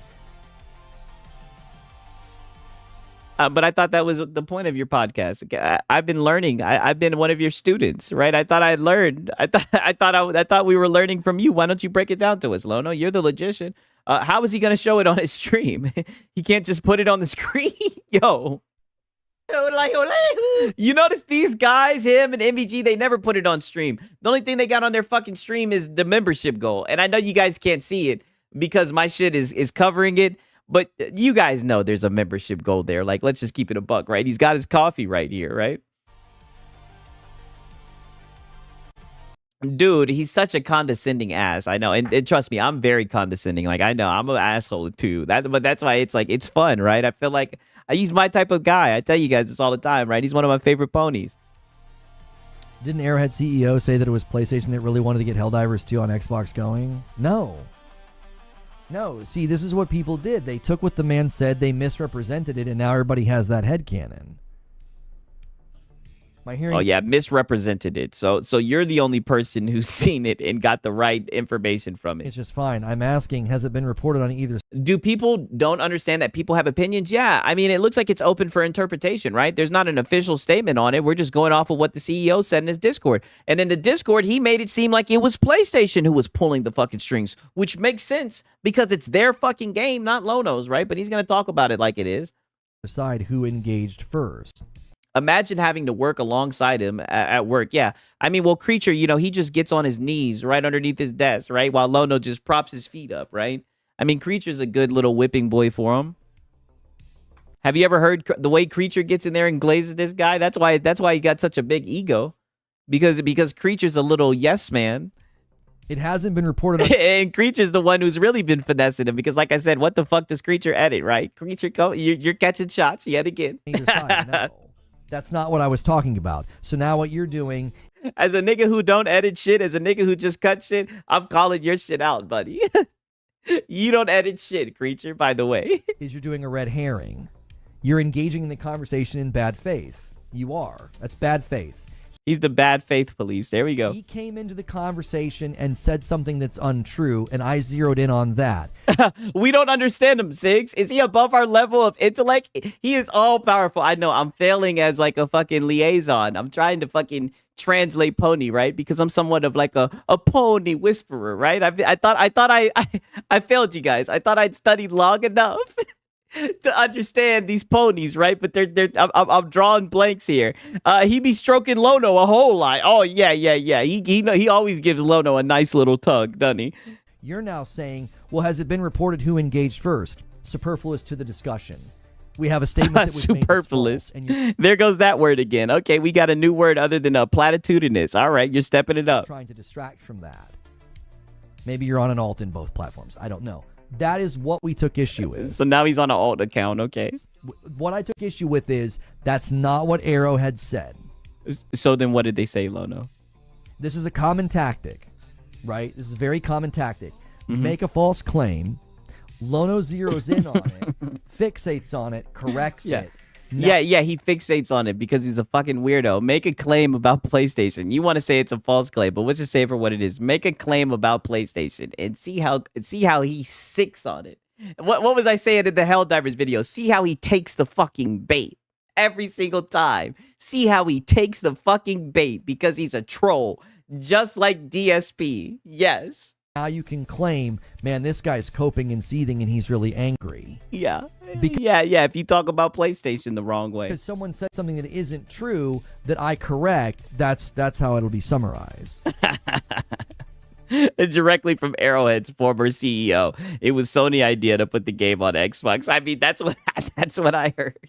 But I thought that was the point of your podcast. I've been learning. I've been one of your students, right? I thought I had learned. I thought we were learning from you. Why don't you break it down to us, Lono? You're the logician. How is he going to show it on his stream? He can't just put it on the screen? Yo. You notice these guys, him and MVG, they never put it on stream. The only thing they got on their fucking stream is the membership goal. And I know you guys can't see it because my shit is covering it. But you guys know there's a membership goal there. Like, let's just keep it a buck, right? He's got his coffee right here, right? Dude, he's such a condescending ass. I know, and trust me, I'm very condescending. Like I know, I'm an asshole too. But that's why it's like it's fun, right? I feel like he's my type of guy. I tell you guys this all the time, right? He's one of my favorite ponies. Didn't Arrowhead CEO say that it was PlayStation that really wanted to get Helldivers 2 on Xbox going? No. No. See, this is what people did. They took what the man said, they misrepresented it, and now everybody has that headcanon. Am I hearing? Oh yeah, misrepresented it. So you're the only person who's seen it and got the right information from it. It's just fine. I'm asking, has it been reported on either? Do people don't understand that people have opinions? Yeah. I mean, it looks like it's open for interpretation, right? There's not an official statement on it. We're just going off of what the CEO said in his Discord. And in the Discord, he made it seem like it was PlayStation who was pulling the fucking strings, which makes sense because it's their fucking game, not Lono's, right? But he's going to talk about it like it is. Decide who engaged first. Imagine having to work alongside him at work. Yeah. I mean, well, Creature, he just gets on his knees right underneath his desk, right? While Lono just props his feet up, right? I mean, Creature's a good little whipping boy for him. Have you ever heard the way Creature gets in there and glazes this guy? That's why he got such a big ego. Because Creature's a little yes man. It hasn't been reported on. And Creature's the one who's really been finessing him because, like I said, what the fuck does Creature edit, right? Creature, you're catching shots yet again. Either side, no. That's not what I was talking about. So now what you're doing... As a nigga who don't edit shit, as a nigga who just cut shit, I'm calling your shit out, buddy. You don't edit shit, Creature, by the way. Is you're doing a red herring. You're engaging in the conversation in bad faith. You are. That's bad faith. He's the bad faith police. There we go. He came into the conversation and said something that's untrue, and I zeroed in on that. We don't understand him, Siggs. Is he above our level of intellect? He is all powerful. I know I'm failing as like a fucking liaison. I'm trying to fucking translate pony, right? Because I'm somewhat of like a pony whisperer, right? I thought I failed you guys. I thought I'd studied long enough to understand these ponies, right? But I'm drawing blanks here. He be stroking Lono a whole lot. Oh yeah. He always gives Lono a nice little tug, doesn't he? You're now saying, well, has it been reported who engaged first? Superfluous to the discussion. We have a statement that was superfluous. Made and there goes that word again. Okay, we got a new word other than platitudinous. All right, you're stepping it up. Trying to distract from that. Maybe you're on an alt in both platforms. I don't know. That is what we took issue with. So now he's on an alt account, okay. What I took issue with is that's not what Arrowhead said. So then what did they say, Lono? This is a common tactic, right? This is a very common tactic. Make a false claim. Lono zeroes in on it, fixates on it, corrects it. Yeah, he fixates on it because he's a fucking weirdo. Make a claim about PlayStation. You want to say it's a false claim, but let's just say it for what it is. Make a claim about PlayStation and see how he sicks on it. What was I saying in the Helldivers video? See how he takes the fucking bait every single time. See how he takes the fucking bait because he's a troll, just like DSP. Yes. Now you can claim, man, this guy's coping and seething and he's really angry. Yeah. Yeah. If you talk about PlayStation the wrong way. Because someone said something that isn't true that I correct, that's how it'll be summarized. Directly from Arrowhead's former CEO. It was Sony's idea to put the game on Xbox. I mean, that's what I heard.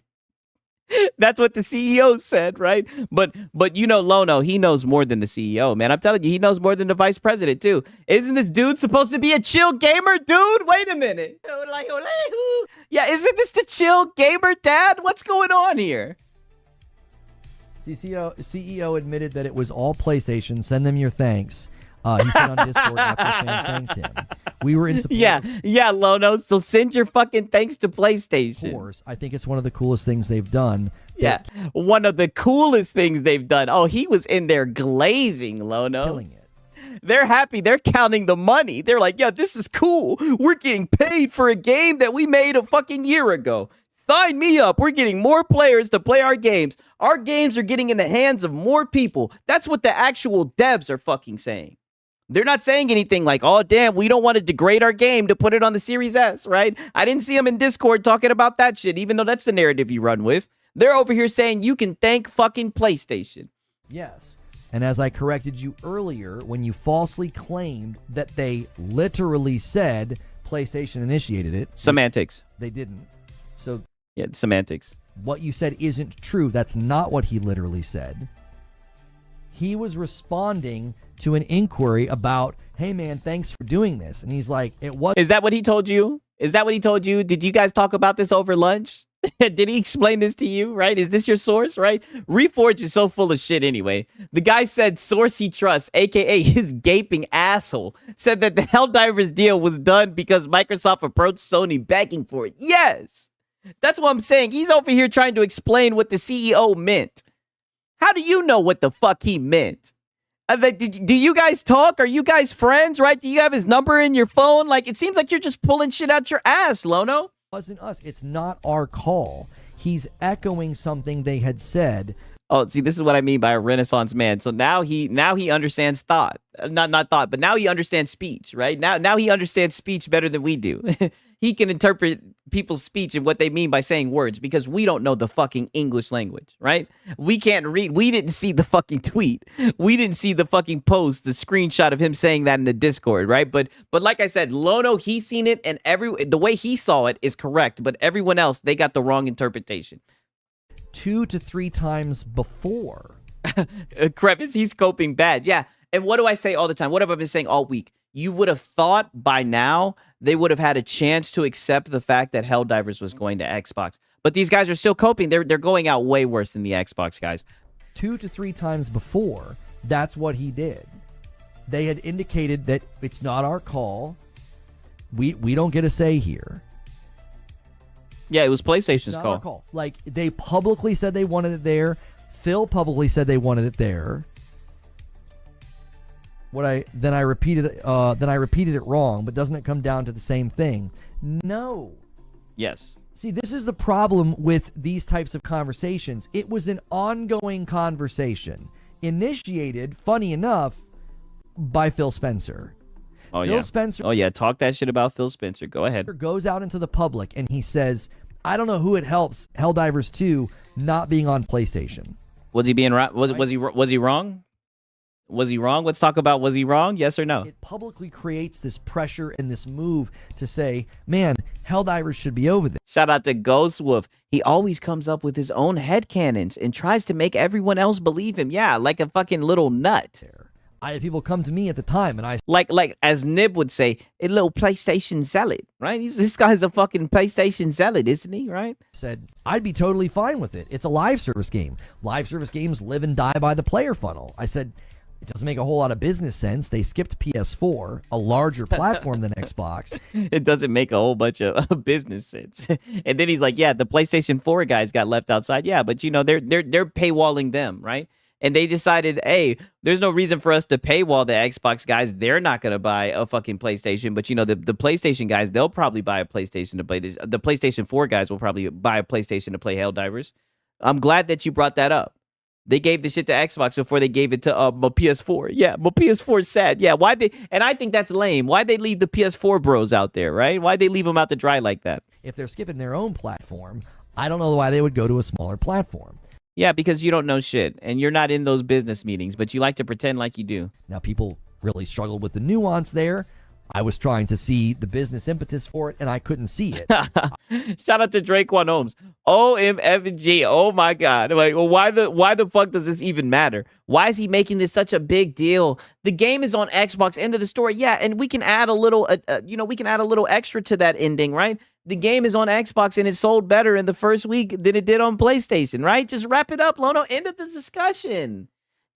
That's what the CEO said, right? But Lono, he knows more than the CEO, man. I'm telling you, he knows more than the vice president, too. Isn't this dude supposed to be a chill gamer, dude? Wait a minute. Yeah, isn't this the chill gamer, Dad? What's going on here? CEO admitted that it was all PlayStation. Send them your thanks. He said on Discord after fans thanked him. We were in support. Yeah, Lono. So send your fucking thanks to PlayStation. Of course. I think it's one of the coolest things they've done. Yeah, one of the coolest things they've done. Oh, he was in there glazing, Lono. Killing it. They're happy. They're counting the money. They're like, yeah, this is cool. We're getting paid for a game that we made a fucking year ago. Sign me up. We're getting more players to play our games. Our games are getting in the hands of more people. That's what the actual devs are fucking saying. They're not saying anything like, oh, damn, we don't want to degrade our game to put it on the Series S, right? I didn't see them in Discord talking about that shit, even though that's the narrative you run with. They're over here saying you can thank fucking PlayStation. Yes. And as I corrected you earlier, when you falsely claimed that they literally said PlayStation initiated it. Semantics. They didn't. So yeah, semantics. What you said isn't true. That's not what he literally said. He was responding to an inquiry about, hey man, thanks for doing this. And he's like, it was. Is that what he told you? Is that what he told you? Did you guys talk about this over lunch? Did he explain this to you, right? Is this your source, right? Reforge is so full of shit anyway. The guy said source he trusts, aka his gaping asshole, said that the Helldivers deal was done because Microsoft approached Sony begging for it. Yes! That's what I'm saying. He's over here trying to explain what the CEO meant. How do you know what the fuck he meant? Do you guys talk? Are you guys friends, right? Do you have his number in your phone? Like, it seems like you're just pulling shit out your ass, Lono. Wasn't us. It's not our call. He's echoing something they had said. Oh, see, this is what I mean by a Renaissance man. So now he understands thought, not thought, but now he understands speech, right? Now he understands speech better than we do. He can interpret people's speech and what they mean by saying words because we don't know the fucking English language, right? We can't read. We didn't see the fucking tweet. We didn't see the fucking post, the screenshot of him saying that in the Discord, right? But like I said, Lono, he's seen it, and the way he saw it is correct, but everyone else, they got the wrong interpretation. 2 to 3 times before. Crevice, he's coping bad. Yeah. And what do I say all the time? What have I been saying all week? You would have thought by now they would have had a chance to accept the fact that Helldivers was going to Xbox. But these guys are still coping. They're going out way worse than the Xbox guys. 2 to 3 times before, that's what he did. They had indicated that it's not our call. We don't get a say here. Yeah, it was PlayStation's Not our call. Like, they publicly said they wanted it there. Phil publicly said they wanted it there. Then I repeated it wrong, but doesn't it come down to the same thing? No. Yes. See, this is the problem with these types of conversations. It was an ongoing conversation, initiated, funny enough, by Phil Spencer. Oh, Phil yeah. Spencer. Oh, yeah. Talk that shit about Phil Spencer. Go ahead. Goes out into the public and he says, I don't know who it helps, Helldivers 2 not being on PlayStation. Was he being right? Was he wrong? Was he wrong? Let's talk about, was he wrong? Yes or no? It publicly creates this pressure and this move to say, man, Helldivers should be over there. Shout out to Ghost Wolf. He always comes up with his own headcanons and tries to make everyone else believe him. Yeah, like a fucking little nut. I had people come to me at the time and I... Like as Nib would say, a little PlayStation zealot, right? This guy's a fucking PlayStation zealot, isn't he, right? Said, I'd be totally fine with it. It's a live service game. Live service games live and die by the player funnel. I said, it doesn't make a whole lot of business sense. They skipped PS4, a larger platform than Xbox. It doesn't make a whole bunch of business sense. And then he's like, yeah, the PlayStation 4 guys got left outside. Yeah, but you know, they're paywalling them, right? And they decided, hey, there's no reason for us to paywall the Xbox guys. They're not going to buy a fucking PlayStation. But, you know, the PlayStation guys, they'll probably buy a PlayStation to play this. The PlayStation 4 guys will probably buy a PlayStation to play Helldivers. I'm glad that you brought that up. They gave the shit to Xbox before they gave it to my PS4. Yeah, my PS4 is sad. Yeah, why'd they? And I think that's lame. Why'd they leave the PS4 bros out there, right? Why'd they leave them out to dry like that? If they're skipping their own platform, I don't know why they would go to a smaller platform. Yeah, because you don't know shit, and you're not in those business meetings, but you like to pretend like you do. Now, people really struggled with the nuance there. I was trying to see the business impetus for it, and I couldn't see it. Shout out to Draquan Holmes. OMFG. Oh, my God. Like, well, why the fuck does this even matter? Why is he making this such a big deal? The game is on Xbox. End of the story. Yeah, and we can add a little, we can add a little extra to that ending, right? The game is on Xbox and it sold better in the first week than it did on PlayStation, right? Just wrap it up, Lono. End of the discussion.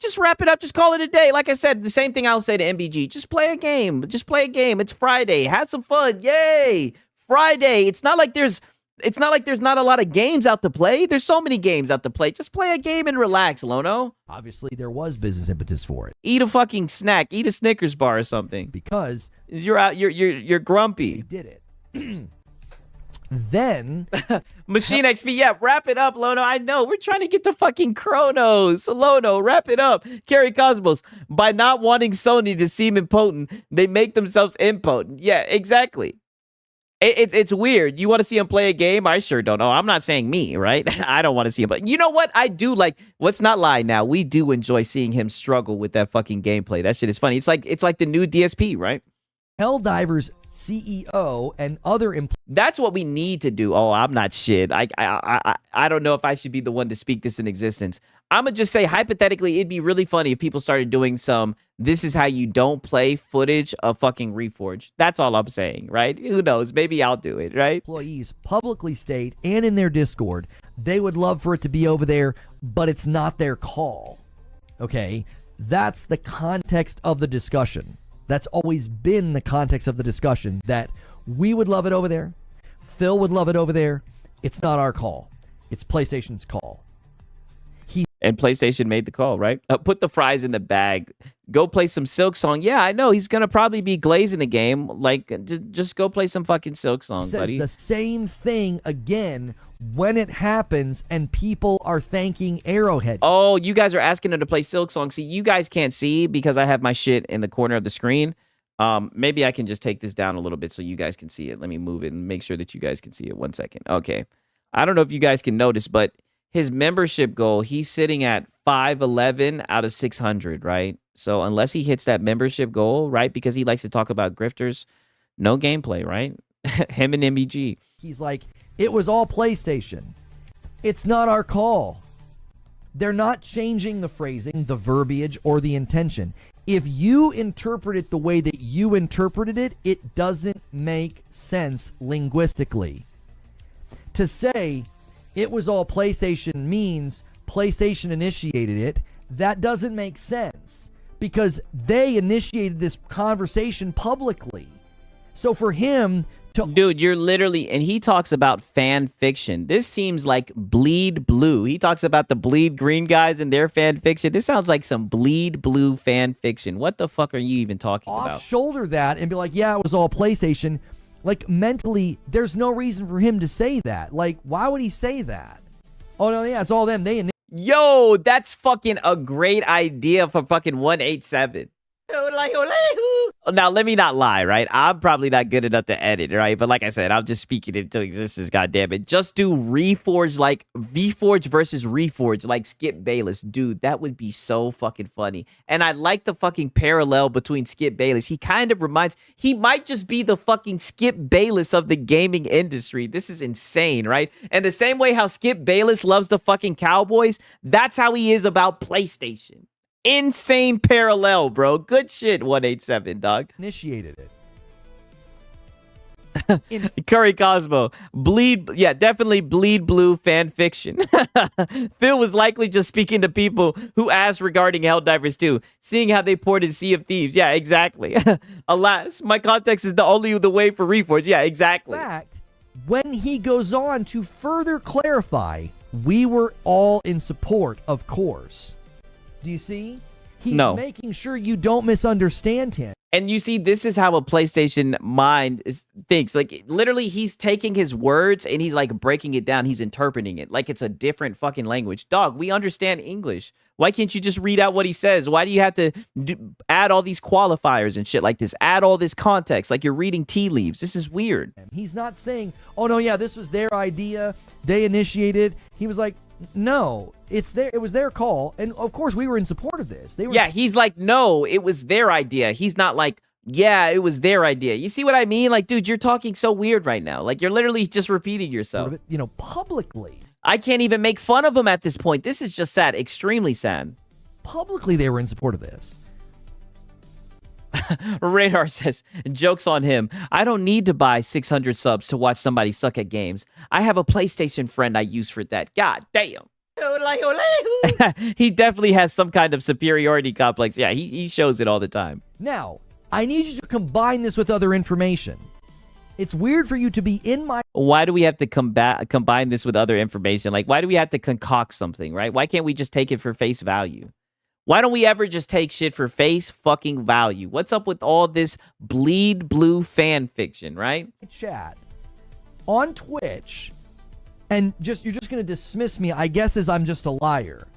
Just wrap it up. Just call it a day. Like I said, the same thing I'll say to MBG. Just play a game. Just play a game. It's Friday. Have some fun. Yay. Friday. It's not like there's not a lot of games out to play. There's so many games out to play. Just play a game and relax, Lono. Obviously, there was business impetus for it. Eat a fucking snack. Eat a Snickers bar or something. Because you're grumpy. They did it. Then Machine XP, yeah, wrap it up, Lono. I know we're trying to get to fucking Chronos. Lono, wrap it up. Carry Cosmos. By not wanting Sony to seem impotent, they make themselves impotent. Yeah, exactly. It's weird. You want to see him play a game? I sure don't know. I'm not saying me, right? I don't want to see him, but you know what? I do like. Let's not lie. Now we do enjoy seeing him struggle with that fucking gameplay. That shit is funny. It's like the new DSP, right? Helldivers CEO and other employees. That's what we need to do. Oh, I'm not shit. I don't know if I should be the one to speak this in existence. I'm going to just say, hypothetically, it'd be really funny if people started doing some, this is how you don't play footage of fucking Reforged. That's all I'm saying, right? Who knows? Maybe I'll do it, right? Employees publicly state, and in their Discord, they would love for it to be over there, but it's not their call. Okay? That's the context of the discussion. That's always been the context of the discussion, that we would love it over there. Phil would love it over there. It's not our call. It's PlayStation's call. And PlayStation made the call, right? Put the fries in the bag. Go play some Silk Song. Yeah, I know. He's going to probably be glazing the game. Like, just go play some fucking Silk Song, Says buddy. the same thing again when it happens and people are thanking Arrowhead. Oh, you guys are asking him to play Silk Song. See, you guys can't see because I have my shit in the corner of the screen. Maybe I can just take this down a little bit so you guys can see it. Let me move it and make sure that you guys can see it. 1 second. Okay. I don't know if you guys can notice, but his membership goal, he's sitting at 511 out of 600, right? So unless he hits that membership goal, right, because he likes to talk about grifters, no gameplay, right? Him and MEG. He's like, it was all PlayStation. It's not our call. They're not changing the phrasing, the verbiage, or the intention. If you interpret it the way that you interpreted it, it doesn't make sense linguistically. To say it was all PlayStation means PlayStation initiated it, that doesn't make sense because they initiated this conversation publicly. So for him to... Dude, you're literally... And he talks about fan fiction. This seems like Bleed Blue. He talks about the Bleed Green guys and their fan fiction. This sounds like some Bleed Blue fan fiction. What the fuck are you even talking about? Shoulder that and be like, yeah, it was all PlayStation. Like, mentally, there's no reason for him to say that. Like, why would he say that? Oh, no, yeah, it's all them. Yo, that's fucking a great idea for fucking 187. Now, let me not lie, right? I'm probably not good enough to edit, right? But like I said, I'm just speaking into existence, goddammit. Just do Reforged, like VForge versus Reforged, like Skip Bayless. Dude, that would be so fucking funny. And I like the fucking parallel between Skip Bayless. He kind of he might just be the fucking Skip Bayless of the gaming industry. This is insane, right? And the same way how Skip Bayless loves the fucking Cowboys, that's how he is about PlayStation. Insane parallel, bro. Good shit, 187, dog. Initiated it. Curry Cosmo. Definitely Bleed Blue fan fiction. Phil was likely just speaking to people who asked regarding Helldivers 2, seeing how they ported Sea of Thieves. Yeah, exactly. Alas, my context is the way for Reforged. Yeah, exactly. In fact, when he goes on to further clarify, we were all in support, of course. Do you see? He's making sure you don't misunderstand him. And you see, this is how a PlayStation mind thinks. Like, literally, he's taking his words and he's, like, breaking it down. He's interpreting it like it's a different fucking language. Dog, we understand English. Why can't you just read out what he says? Why do you have to add all these qualifiers and shit like this? Add all this context like you're reading tea leaves. This is weird. He's not saying, oh, no, yeah, this was their idea. They initiated. He was like, no, it was their call, and of course we were in support of this. He's like, no, it was their idea. He's not like, yeah, it was their idea. You see what I mean? Like, dude, you're talking so weird right now. Like, you're literally just repeating yourself. Publicly. I can't even make fun of him at this point. This is just sad, extremely sad. Publicly, they were in support of this. Radar says, joke's on him. I don't need to buy 600 subs to watch somebody suck at games. I have a PlayStation friend I use for that. God damn. He definitely has some kind of superiority complex. Yeah, he shows it all the time. Now, I need you to combine this with other information. It's weird for you to be in my... Why do we have to combine this with other information? Like, why do we have to concoct something, right? Why can't we just take it for face value? Why don't we ever just take shit for face fucking value? What's up with all this Bleed Blue fan fiction, right? Chat on Twitch, and you're just going to dismiss me, I guess, as I'm just a liar.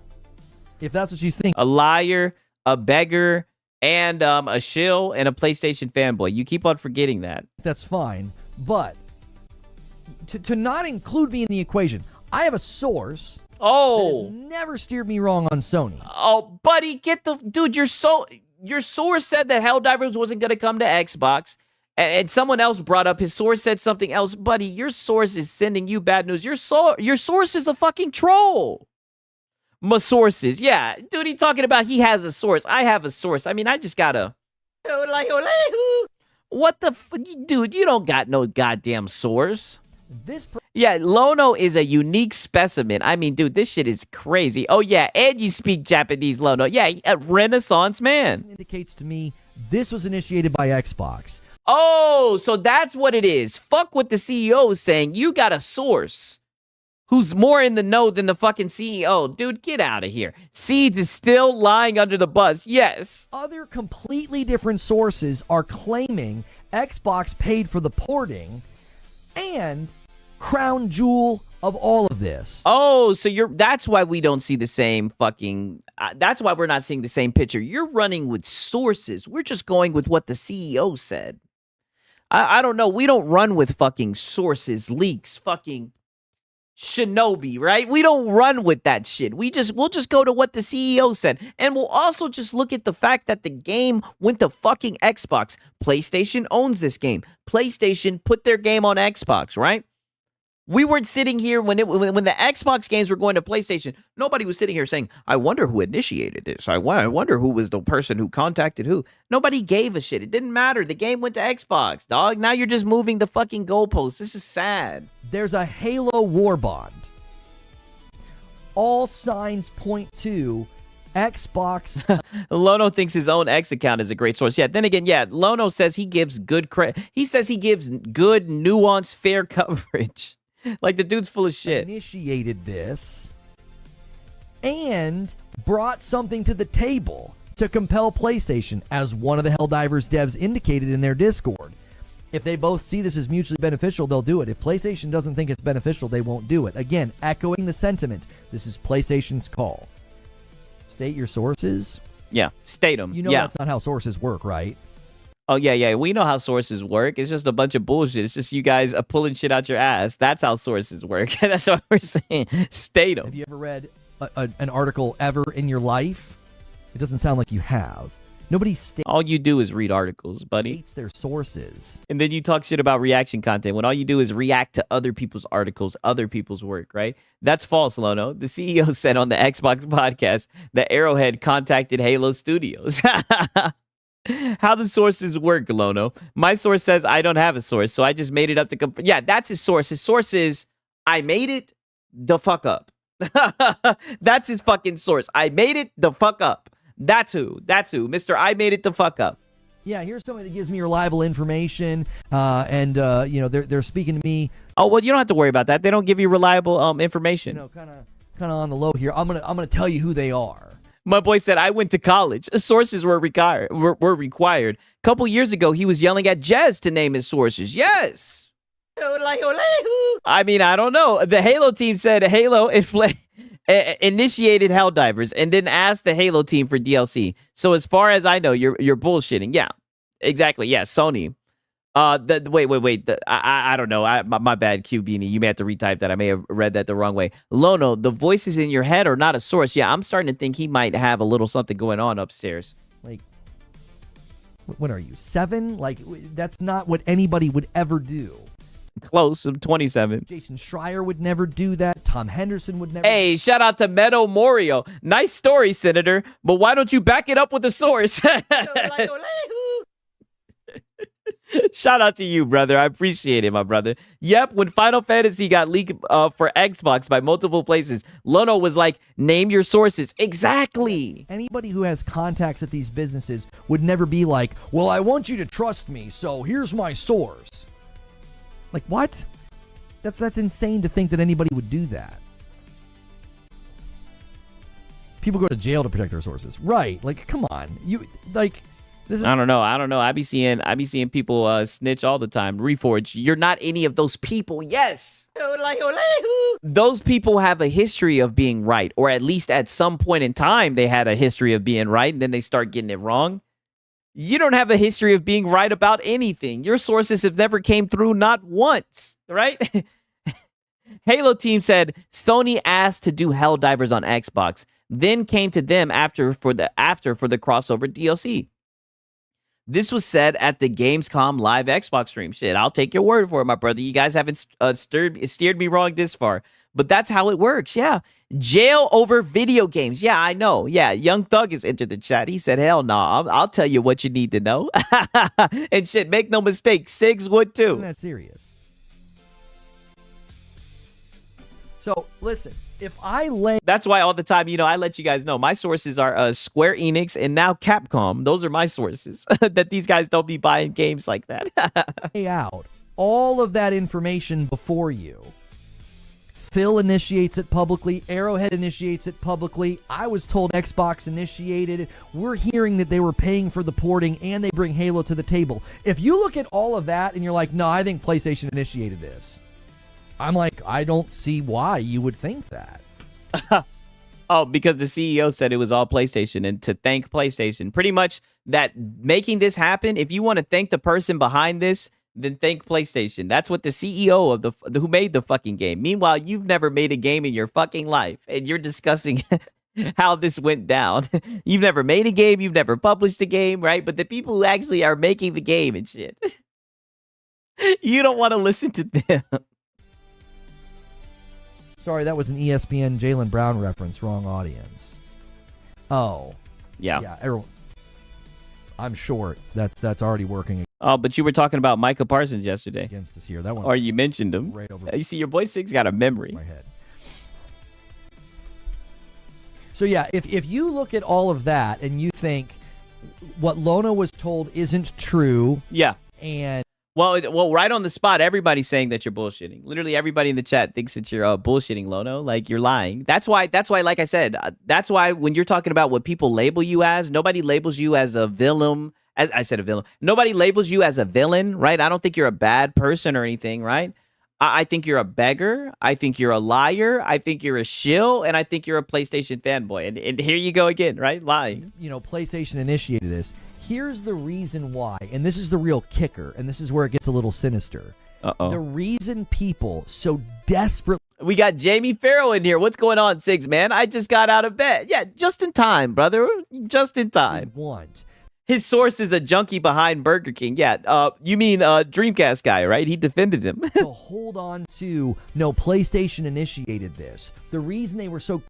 If that's what you think. A liar, a beggar, and a shill, and a PlayStation fanboy. You keep on forgetting that. That's fine. But to not include me in the equation, I have a source... Oh, that has never steered me wrong on Sony. Oh, buddy, dude. Your source said that Helldivers wasn't gonna come to Xbox. And someone else brought up his source said something else. Buddy, your source is sending you bad news. Your source is a fucking troll. My sources. Yeah. Dude, he talking about he has a source. I have a source. I mean, I just gotta. What the dude, you don't got no goddamn source. Yeah, Lono is a unique specimen. I mean, dude, this shit is crazy. Oh, yeah, and you speak Japanese, Lono. Yeah, a Renaissance man. Indicates to me this was initiated by Xbox. Oh, so that's what it is. Fuck what the CEO is saying. You got a source who's more in the know than the fucking CEO. Dude, get out of here. Seeds is still lying under the bus. Yes. Other completely different sources are claiming Xbox paid for the porting and crown jewel of all of this. Oh, so that's why we don't see the same fucking that's why we're not seeing the same picture. You're running with sources. We're just going with what the CEO said. I don't know. We don't run with fucking sources, leaks, fucking Shinobi, right? We don't run with that shit. We'll just go to what the CEO said. And we'll also just look at the fact that the game went to fucking Xbox. PlayStation owns this game. PlayStation put their game on Xbox, right? We weren't sitting here when the Xbox games were going to PlayStation. Nobody was sitting here saying, I wonder who initiated this. I wonder who was the person who contacted who. Nobody gave a shit. It didn't matter. The game went to Xbox, dog. Now you're just moving the fucking goalposts. This is sad. There's a Halo war bond. All signs point to Xbox. Lono thinks his own X account is a great source. Yeah, then again, yeah, Lono says he gives good credit. He says he gives good, nuanced, fair coverage. Like the dude's full of shit. Initiated this and brought something to the table to compel PlayStation, as one of the Helldivers devs indicated in their Discord. If they both see this as mutually beneficial, they'll do it. If PlayStation doesn't think it's beneficial, they won't do it. Again, echoing the sentiment, this is PlayStation's call. State your sources. Yeah, state them. You know that's not how sources work, right? Oh, yeah. We know how sources work. It's just a bunch of bullshit. It's just you guys are pulling shit out your ass. That's how sources work. That's what we're saying. State them. Have you ever read an article ever in your life? It doesn't sound like you have. Nobody states. All you do is read articles, buddy. States their sources. And then you talk shit about reaction content when all you do is react to other people's articles, other people's work, right? That's false, Lono. The CEO said on the Xbox podcast that Arrowhead contacted Halo Studios. How the sources work, Lono. My source says I don't have a source, so I just made it up to confirm. Yeah, that's his source. His source is I made it the fuck up. That's his fucking source. I made it the fuck up. That's who. Mr. I made it the fuck up. Yeah, here's somebody that gives me reliable information, and they're speaking to me. Oh well, you don't have to worry about that. They don't give you reliable information. Kind of on the low here. I'm gonna tell you who they are. My boy said, I went to college. Sources were required. A couple years ago, he was yelling at Jez to name his sources. Yes. I mean, I don't know. The Halo team said Halo initiated Helldivers and then asked the Halo team for DLC. So as far as I know, you're bullshitting. Yeah, exactly. Yeah, Sony. Wait. I don't know. My bad, Q Beanie. You may have to retype that. I may have read that the wrong way. Lono, the voices in your head are not a source. Yeah, I'm starting to think he might have a little something going on upstairs. Like, what are you, 7? Like, that's not what anybody would ever do. Close. I'm 27. Jason Schreier would never do that. Tom Henderson would never. Hey, shout out to Meadow Morio. Nice story, Senator. But why don't you back it up with a source? Shout out to you, brother. I appreciate it, my brother. Yep, when Final Fantasy got leaked for Xbox by multiple places, Lono was like, name your sources. Exactly. Anybody who has contacts at these businesses would never be like, well, I want you to trust me, so here's my source. Like, what? That's insane to think that anybody would do that. People go to jail to protect their sources. Right. Like, come on. I don't know. I be seeing people snitch all the time. Reforge, you're not any of those people. Yes. Those people have a history of being right, or at least at some point in time they had a history of being right, and then they start getting it wrong. You don't have a history of being right about anything. Your sources have never came through, not once, right? Halo team said Sony asked to do Helldivers on Xbox, then came to them after for the crossover DLC. This was said at the Gamescom live Xbox stream. Shit, I'll take your word for it, my brother. You guys haven't steered me wrong this far. But that's how it works, yeah. Jail over video games. Yeah, I know. Yeah, Young Thug has entered the chat. He said, hell no, I'll tell you what you need to know. And shit, make no mistake, Sigs would too. Isn't that serious? So, listen, if I lay... That's why all the time, I let you guys know. My sources are Square Enix and now Capcom. Those are my sources. That these guys don't be buying games like that. lay out all of that information before you. Phil initiates it publicly. Arrowhead initiates it publicly. I was told Xbox initiated it. We're hearing that they were paying for the porting and they bring Halo to the table. If you look at all of that and you're like, no, I think PlayStation initiated this. I'm like, I don't see why you would think that. Oh, because the CEO said it was all PlayStation, and to thank PlayStation. Pretty much that making this happen, if you want to thank the person behind this, then thank PlayStation. That's what the CEO of who made the fucking game. Meanwhile, you've never made a game in your fucking life, and you're discussing how this went down. You've never made a game, you've never published a game, right? But the people who actually are making the game and shit, you don't want to listen to them. Sorry, that was an ESPN Jaylen Brown reference. Wrong audience. Oh. Yeah. Yeah, everyone. I'm short. That's already working Oh, but you were talking about Micah Parsons yesterday. against us here. That one Or you mentioned him. right over You see, your boy Sig's got a memory. my head. So yeah, if you look at all of that and you think what Lona was told isn't true, Yeah. and Well, right on the spot, everybody's saying that you're bullshitting. Literally, everybody in the chat thinks that you're bullshitting, Lono. Like, you're lying. That's why, like I said, that's why when you're talking about what people label you as, nobody labels you as a villain. As I said, a villain. Nobody labels you as a villain, right? I don't think you're a bad person or anything, right? I think you're a beggar. I think you're a liar. I think you're a shill. And I think you're a PlayStation fanboy. And here you go again, right? Lying. PlayStation initiated this. Here's the reason why, and this is the real kicker, and this is where it gets a little sinister. Uh-oh. The reason people so desperately... We got Jamie Farrow in here. What's going on, Sigs, man? I just got out of bed. Yeah, just in time, brother. Just in time. Want. His source is a junkie behind Burger King. Yeah, you mean Dreamcast guy, right? He defended him. to hold on to, no, PlayStation initiated this. The reason they were so...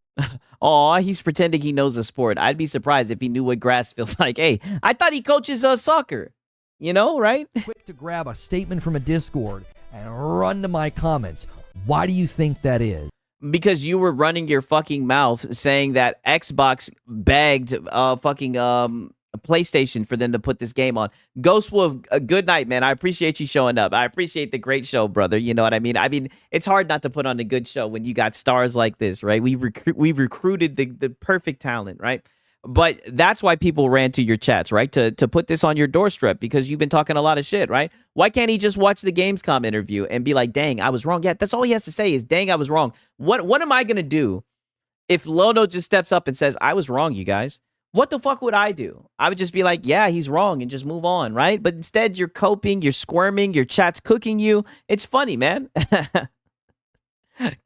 Aw, he's pretending he knows the sport. I'd be surprised if he knew what grass feels like. Hey, I thought he coaches soccer. Right? quick to grab a statement from a Discord and run to my comments. Why do you think that is? Because you were running your fucking mouth saying that Xbox begged fucking PlayStation for them to put this game on. Ghost Wolf, good night, man. I appreciate you showing up. I appreciate the great show, brother. You know what I mean? I mean, it's hard not to put on a good show when you got stars like this, right? We recruited the perfect talent, right? But that's why people ran to your chats, right? To put this on your doorstep because you've been talking a lot of shit, right? Why can't he just watch the Gamescom interview and be like, dang, I was wrong? Yeah, that's all he has to say is, dang, I was wrong. What am I going to do if Lono just steps up and says, I was wrong, you guys? What the fuck would I do? I would just be like, yeah, he's wrong and just move on, right? But instead, you're coping, you're squirming, your chat's cooking you. It's funny, man.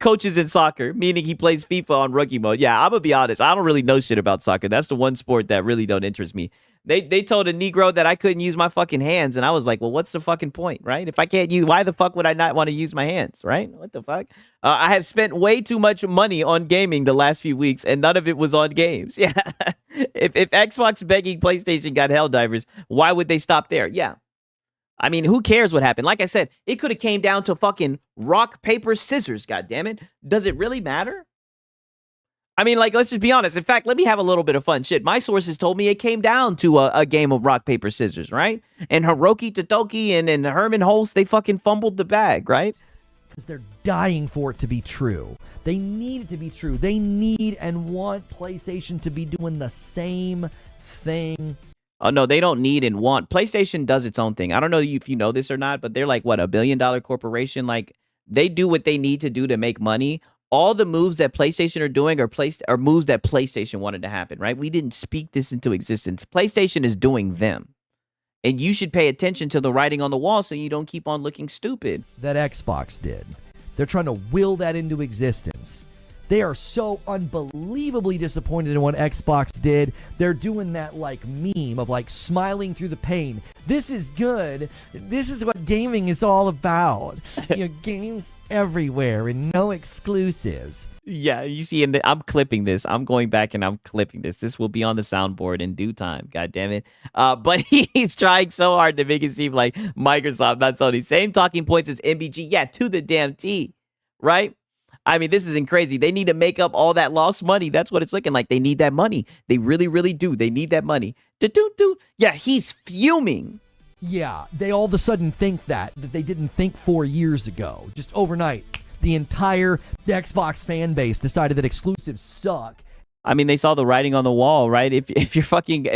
Coaches in soccer, meaning he plays FIFA on rookie mode. Yeah, I'm going to be honest. I don't really know shit about soccer. That's the one sport that really don't interest me. They told a Negro that I couldn't use my fucking hands, and I was like, well, what's the fucking point, right? If I can't use, why the fuck would I not want to use my hands, right? What the fuck? I have spent way too much money on gaming the last few weeks, and none of it was on games. Yeah. If Xbox begging PlayStation got Helldivers, why would they stop there? Yeah. I mean, who cares what happened? Like I said, it could have came down to fucking rock, paper, scissors, goddammit. Does it really matter? I mean, like, let's just be honest. In fact, let me have a little bit of fun. Shit, my sources told me it came down to a game of rock, paper, scissors, right? And Hiroki Totoki and Herman Holst, they fucking fumbled the bag, right? Because they're dying for it to be true. They need it to be true. They need and want PlayStation to be doing the same thing. Oh, no, they don't need and want. PlayStation does its own thing. I don't know if you know this or not, but they're like, what, $1 billion corporation? Like, they do what they need to do to make money. All the moves that PlayStation are doing are moves that PlayStation wanted to happen, right? We didn't speak this into existence. PlayStation is doing them. And you should pay attention to the writing on the wall so you don't keep on looking stupid. That Xbox did. They're trying to will that into existence. They are so unbelievably disappointed in what Xbox did. They're doing that like meme of like smiling through the pain. This is good. This is what gaming is all about. Games everywhere and no exclusives. Yeah, you see, I'm clipping this. I'm going back and I'm clipping this. This will be on the soundboard in due time. God damn it. But he's trying so hard to make it seem like Microsoft, not Sony. Same talking points as MBG. Yeah, to the damn T, right? I mean, this isn't crazy. They need to make up all that lost money. That's what it's looking like. They need that money. They really, really do. They need that money. Yeah, he's fuming. Yeah, they all of a sudden think that they didn't think 4 years ago. Just overnight, the entire Xbox fan base decided that exclusives suck. I mean, they saw the writing on the wall, right? If you're fucking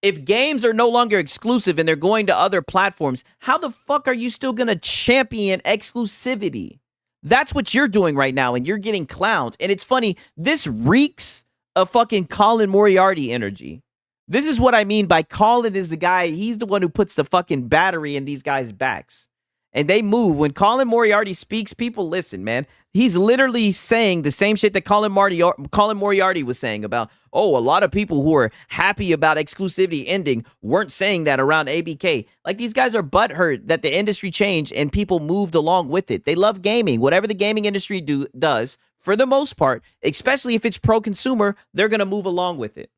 if games are no longer exclusive and they're going to other platforms, how the fuck are you still gonna champion exclusivity? That's what you're doing right now, and you're getting clowned. And it's funny, this reeks of fucking Colin Moriarty energy. This is what I mean by Colin is the guy, he's the one who puts the fucking battery in these guys' backs. And they move. When Colin Moriarty speaks, people listen, man. He's literally saying the same shit that Colin Moriarty was saying about, oh, a lot of people who are happy about exclusivity ending weren't saying that around ABK. Like, these guys are butthurt that the industry changed and people moved along with it. They love gaming. Whatever the gaming industry does, for the most part, especially if it's pro-consumer, they're going to move along with it.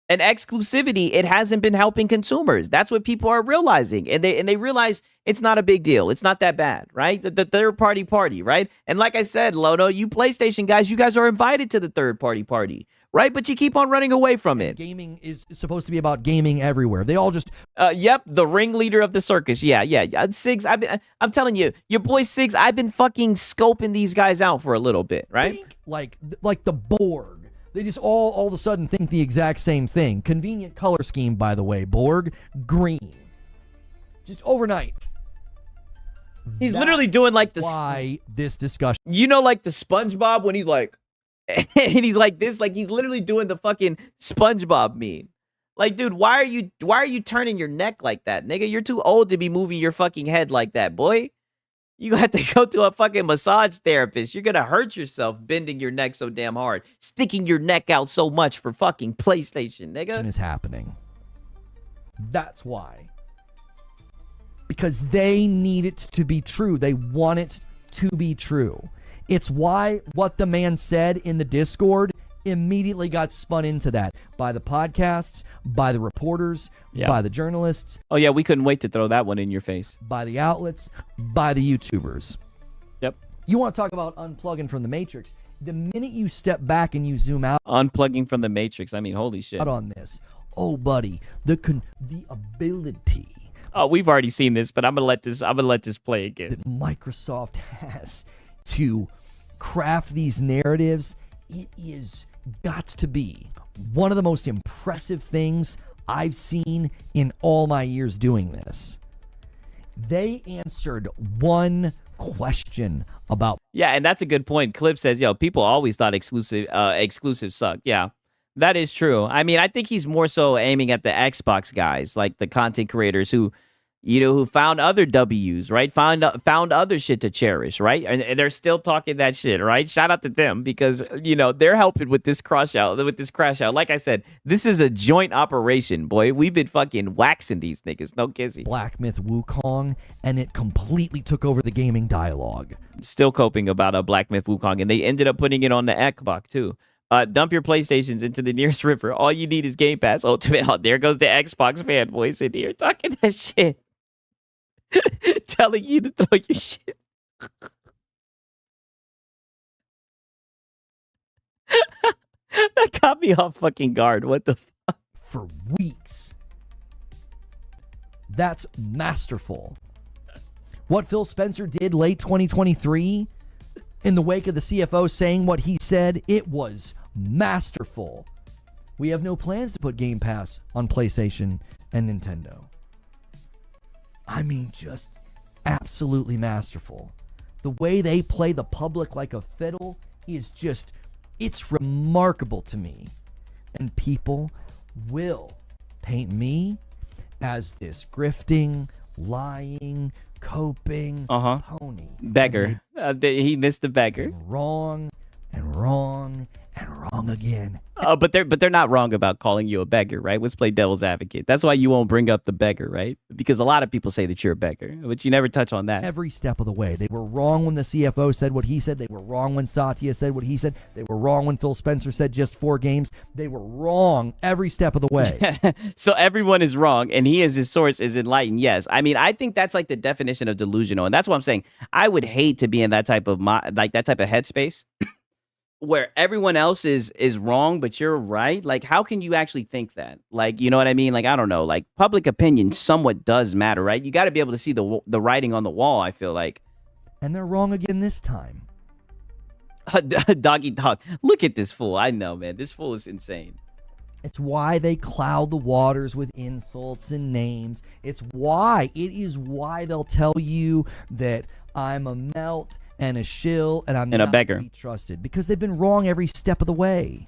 And exclusivity, it hasn't been helping consumers. That's what people are realizing. And they realize it's not a big deal. It's not that bad, right? The third party, right? And like I said, Lono, you PlayStation guys, you guys are invited to the third party, right? But you keep on running away from it. Gaming is supposed to be about gaming everywhere. They all just... Yep, the ringleader of the circus. Yeah. Sigs, I'm telling you, your boy Sigs, I've been fucking scoping these guys out for a little bit, right? Like the Borg. They just all of a sudden think the exact same thing. Convenient color scheme, by the way. Borg, green. Just overnight. He's literally doing like this. Why this discussion? You know, like the SpongeBob when he's like, and he's like this, like he's literally doing the fucking SpongeBob meme. Like, dude, why are you turning your neck like that, nigga? You're too old to be moving your fucking head like that, boy. You have to go to a fucking massage therapist. You're going to hurt yourself bending your neck so damn hard. Sticking your neck out so much for fucking PlayStation, nigga. Is happening. That's why. Because they need it to be true. They want it to be true. It's why what the man said in the Discord immediately got spun into that by the podcasts, by the reporters, by the journalists. Oh yeah, we couldn't wait to throw that one in your face. By the outlets, by the YouTubers. Yep. You want to talk about unplugging from the Matrix? The minute you step back and you zoom out, unplugging from the Matrix. I mean, holy shit. On this, oh buddy, the ability. Oh, we've already seen this, but I'm gonna let this play again. That Microsoft has to craft these narratives. It is got to be one of the most impressive things I've seen in all my years doing this. They answered one question about... Yeah, and that's a good point. Clip says, yo, people always thought exclusive sucked. Yeah, that is true. I mean, I think he's more so aiming at the Xbox guys, like the content creators who found other W's, right? Found other shit to cherish, right? And they're still talking that shit, right? Shout out to them because, they're helping with this crash out. Like I said, this is a joint operation, boy. We've been fucking waxing these niggas. No kissy. Black Myth Wukong, and it completely took over the gaming dialogue. Still coping about a Black Myth Wukong, and they ended up putting it on the Xbox, too. Dump your PlayStations into the nearest river. All you need is Game Pass Ultimate. Oh, there goes the Xbox fanboys in here talking that shit. Telling you to throw your shit. That caught me off fucking guard. What the fuck? For weeks. That's masterful. What Phil Spencer did late 2023 in the wake of the CFO saying what he said, it was masterful. We have no plans to put Game Pass on PlayStation and Nintendo. I mean, just absolutely masterful. The way they play the public like a fiddle is just, it's remarkable to me. And people will paint me as this grifting, lying, coping pony. Beggar. He missed the beggar. Wrong and wrong and wrong again. But they're not wrong about calling you a beggar, right? Let's play devil's advocate. That's why you won't bring up the beggar, right? Because a lot of people say that you're a beggar, but you never touch on that. Every step of the way. They were wrong when the CFO said what he said. They were wrong when Satya said what he said. They were wrong when Phil Spencer said just 4 games. They were wrong every step of the way. So everyone is wrong, and he, as his source, is enlightened. Yes. I mean, I think that's like the definition of delusional, and that's what I'm saying. I would hate to be in that type of headspace. Where everyone else is wrong, but you're right. Like, how can you actually think that? Like, you know what I mean? Like, I don't know. Like, public opinion somewhat does matter, right? You got to be able to see the writing on the wall, I feel like. And they're wrong again this time. Doggy dog. Look at this fool. I know, man. This fool is insane. It's why they cloud the waters with insults and names. It is why they'll tell you that I'm a melt and a shill, and I'm not a beggar. To be trusted, because they've been wrong every step of the way.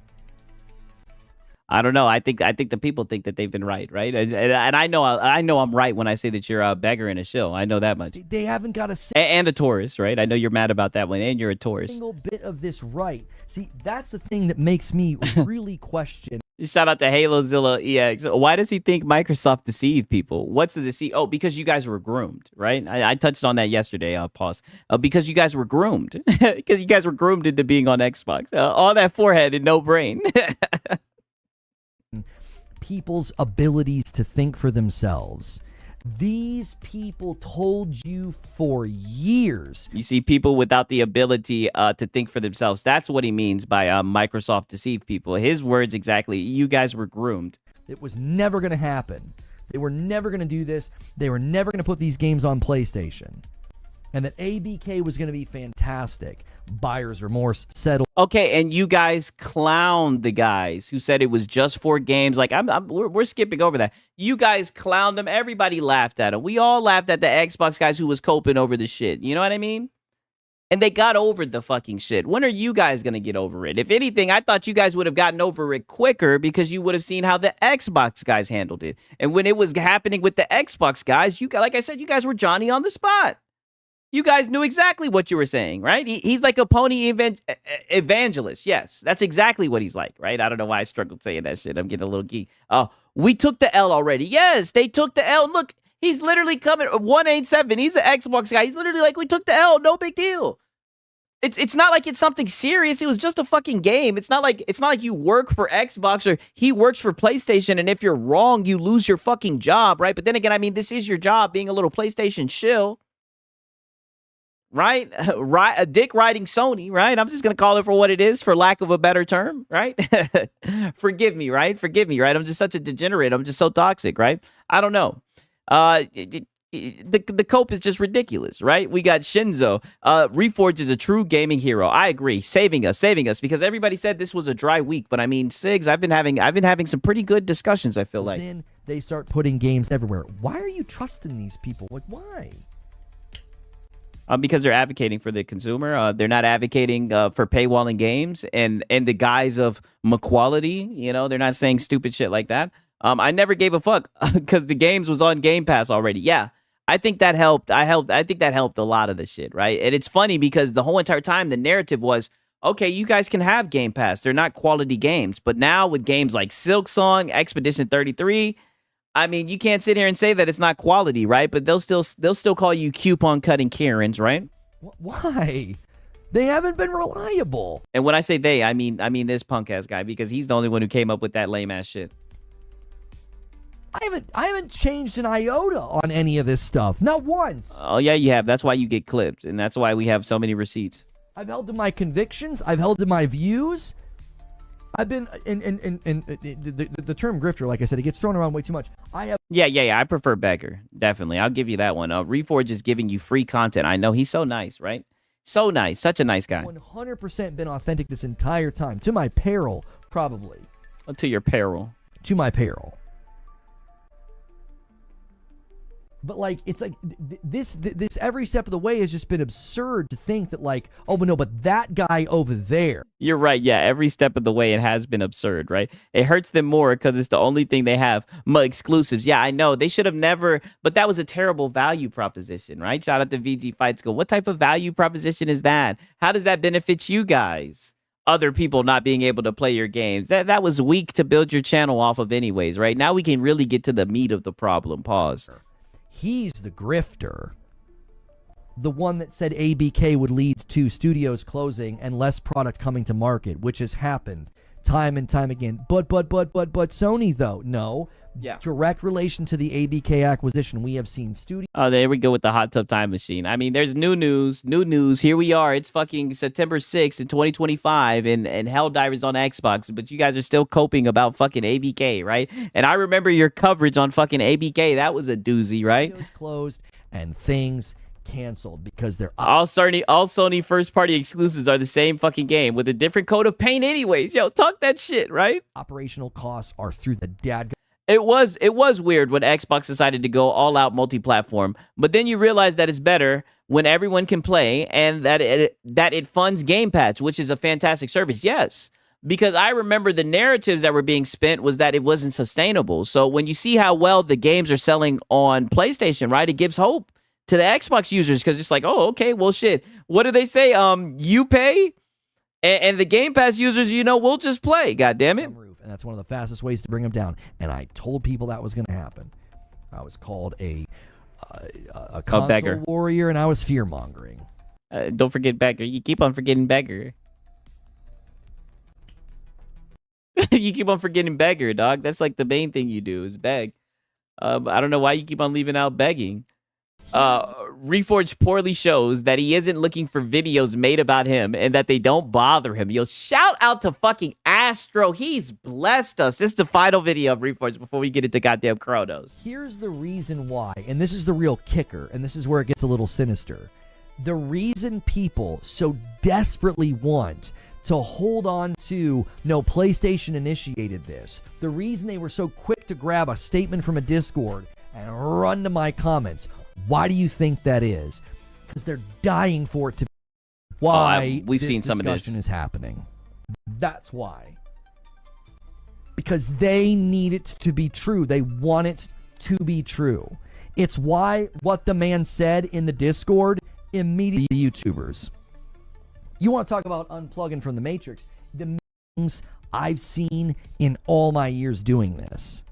I don't know. I think the people think that they've been right? And I know I'm right when I say that you're a beggar and a shill. I know that much. They haven't got a and a Taurus, right? I know you're mad about that one, and you're a Taurus. Single bit of this right. See, that's the thing that makes me really question. Shout out to HaloZilla EX. Why does he think Microsoft deceived people? What's the deceit? Oh, because you guys were groomed, right? I touched on that yesterday. Pause. Because you guys were groomed. Because you guys were groomed into being on Xbox. All that forehead and no brain. People's abilities to think for themselves. These people told you for years. You see, people without the ability to think for themselves. That's what he means by Microsoft deceived people. His words exactly. You guys were groomed. It was never going to happen. They were never going to do this. They were never going to put these games on PlayStation. And that ABK was going to be fantastic. Buyer's remorse settled. Okay, and you guys clowned the guys who said it was just 4 games. Like, we're skipping over that. You guys clowned them. Everybody laughed at them. We all laughed at the Xbox guys who was coping over the shit. You know what I mean? And they got over the fucking shit. When are you guys going to get over it? If anything, I thought you guys would have gotten over it quicker because you would have seen how the Xbox guys handled it. And when it was happening with the Xbox guys, like I said, you guys were Johnny on the spot. You guys knew exactly what you were saying, right? He's like a pony evangelist. Yes, that's exactly what he's like, right? I don't know why I struggled saying that shit. I'm getting a little geek. Oh, we took the L already. Yes, they took the L. Look, he's literally coming 187. He's an Xbox guy. He's literally like, we took the L. No big deal. It's not like it's something serious. It was just a fucking game. It's not like you work for Xbox or he works for PlayStation, and if you're wrong, you lose your fucking job, right? But then again, I mean, this is your job, being a little PlayStation shill. Right? A dick riding Sony, right? I'm just going to call it for what it is, for lack of a better term, right? Forgive me, right? I'm just such a degenerate. I'm just so toxic, right? I don't know. The cope is just ridiculous, right? We got Shinzo. Reforge is a true gaming hero. I agree. Saving us, because everybody said this was a dry week, but I mean, Sigs, I've been having some pretty good discussions, I feel like. They start putting games everywhere. Why are you trusting these people? Like, why? Because they're advocating for the consumer. They're not advocating for paywalling games and the guise of equality. You know, they're not saying stupid shit like that. I never gave a fuck because the games was on Game Pass already. Yeah, I think that helped. I think that helped a lot of the shit, right? And it's funny because the whole entire time the narrative was, okay, you guys can have Game Pass. They're not quality games. But now with games like Silksong, Expedition 33, I mean, you can't sit here and say that it's not quality, right? But they'll still call you coupon cutting Karens, right? Why? They haven't been reliable. And when I say they, I mean this punk ass guy, because he's the only one who came up with that lame ass shit. I haven't changed an iota on any of this stuff, not once. Oh yeah, you have. That's why you get clipped, and that's why we have so many receipts. I've held to my convictions. I've held to my views. I've been in the term grifter, like I said, it gets thrown around way too much. Yeah. I prefer beggar. Definitely. I'll give you that one. Reforge is giving you free content. I know he's so nice, right? So nice. Such a nice guy. 100% been authentic this entire time. To my peril, probably. To your peril. To my peril. But like, it's like this every step of the way has just been absurd to think that like, oh, but no, but that guy over there. You're right. Yeah, every step of the way it has been absurd, right? It hurts them more because it's the only thing they have. Exclusives. Yeah, I know. They should have never, but that was a terrible value proposition, right? Shout out to VG Fight School. What type of value proposition is that? How does that benefit you guys? Other people not being able to play your games. That was weak to build your channel off of anyways, right? Now we can really get to the meat of the problem. Pause. He's the grifter. The one that said ABK would lead to studios closing and less product coming to market, which has happened time and time again. But Sony, though, no. Yeah. Direct relation to the ABK acquisition, we have seen studios. Oh, there we go with the hot tub time machine. I mean, there's new news. Here we are. It's fucking September 6th in 2025 and Helldivers on Xbox, but you guys are still coping about fucking ABK, right? And I remember your coverage on fucking ABK. That was a doozy, right? Studios closed and things canceled because they're all Sony first party exclusives are the same fucking game with a different coat of paint anyways. Yo, talk that shit, right? Operational costs are through the dad. It was weird when Xbox decided to go all out multi-platform, but then you realize that it's better when everyone can play and that it funds Game Pass, which is a fantastic service. Yes, because I remember the narratives that were being spent was that it wasn't sustainable. So when you see how well the games are selling on PlayStation, right, it gives hope to the Xbox users because it's like, oh, okay, well, shit. What do they say? You pay, and the Game Pass users, we'll just play. God damn it. And that's one of the fastest ways to bring them down. And I told people that was going to happen. I was called a console beggar warrior, and I was fear mongering. Don't forget beggar. You keep on forgetting beggar. You keep on forgetting beggar, dog. That's like the main thing you do is beg. I don't know why you keep on leaving out begging. Reforged poorly shows that he isn't looking for videos made about him and that they don't bother him. Yo, shout out to fucking Astro. He's blessed us. This is the final video of Reforged before we get into goddamn Chronos. Here's the reason why, and this is the real kicker, and this is where it gets a little sinister. The reason people so desperately want to hold on to, no, PlayStation initiated this. The reason they were so quick to grab a statement from a Discord and run to my comments. Why do you think that is? Because they're dying for it to be. Why we've seen some of this is happening. That's why. Because they need it to be true. They want it to be true. It's why what the man said in the Discord immediately YouTubers. You want to talk about unplugging from the Matrix? The things I've seen in all my years doing this.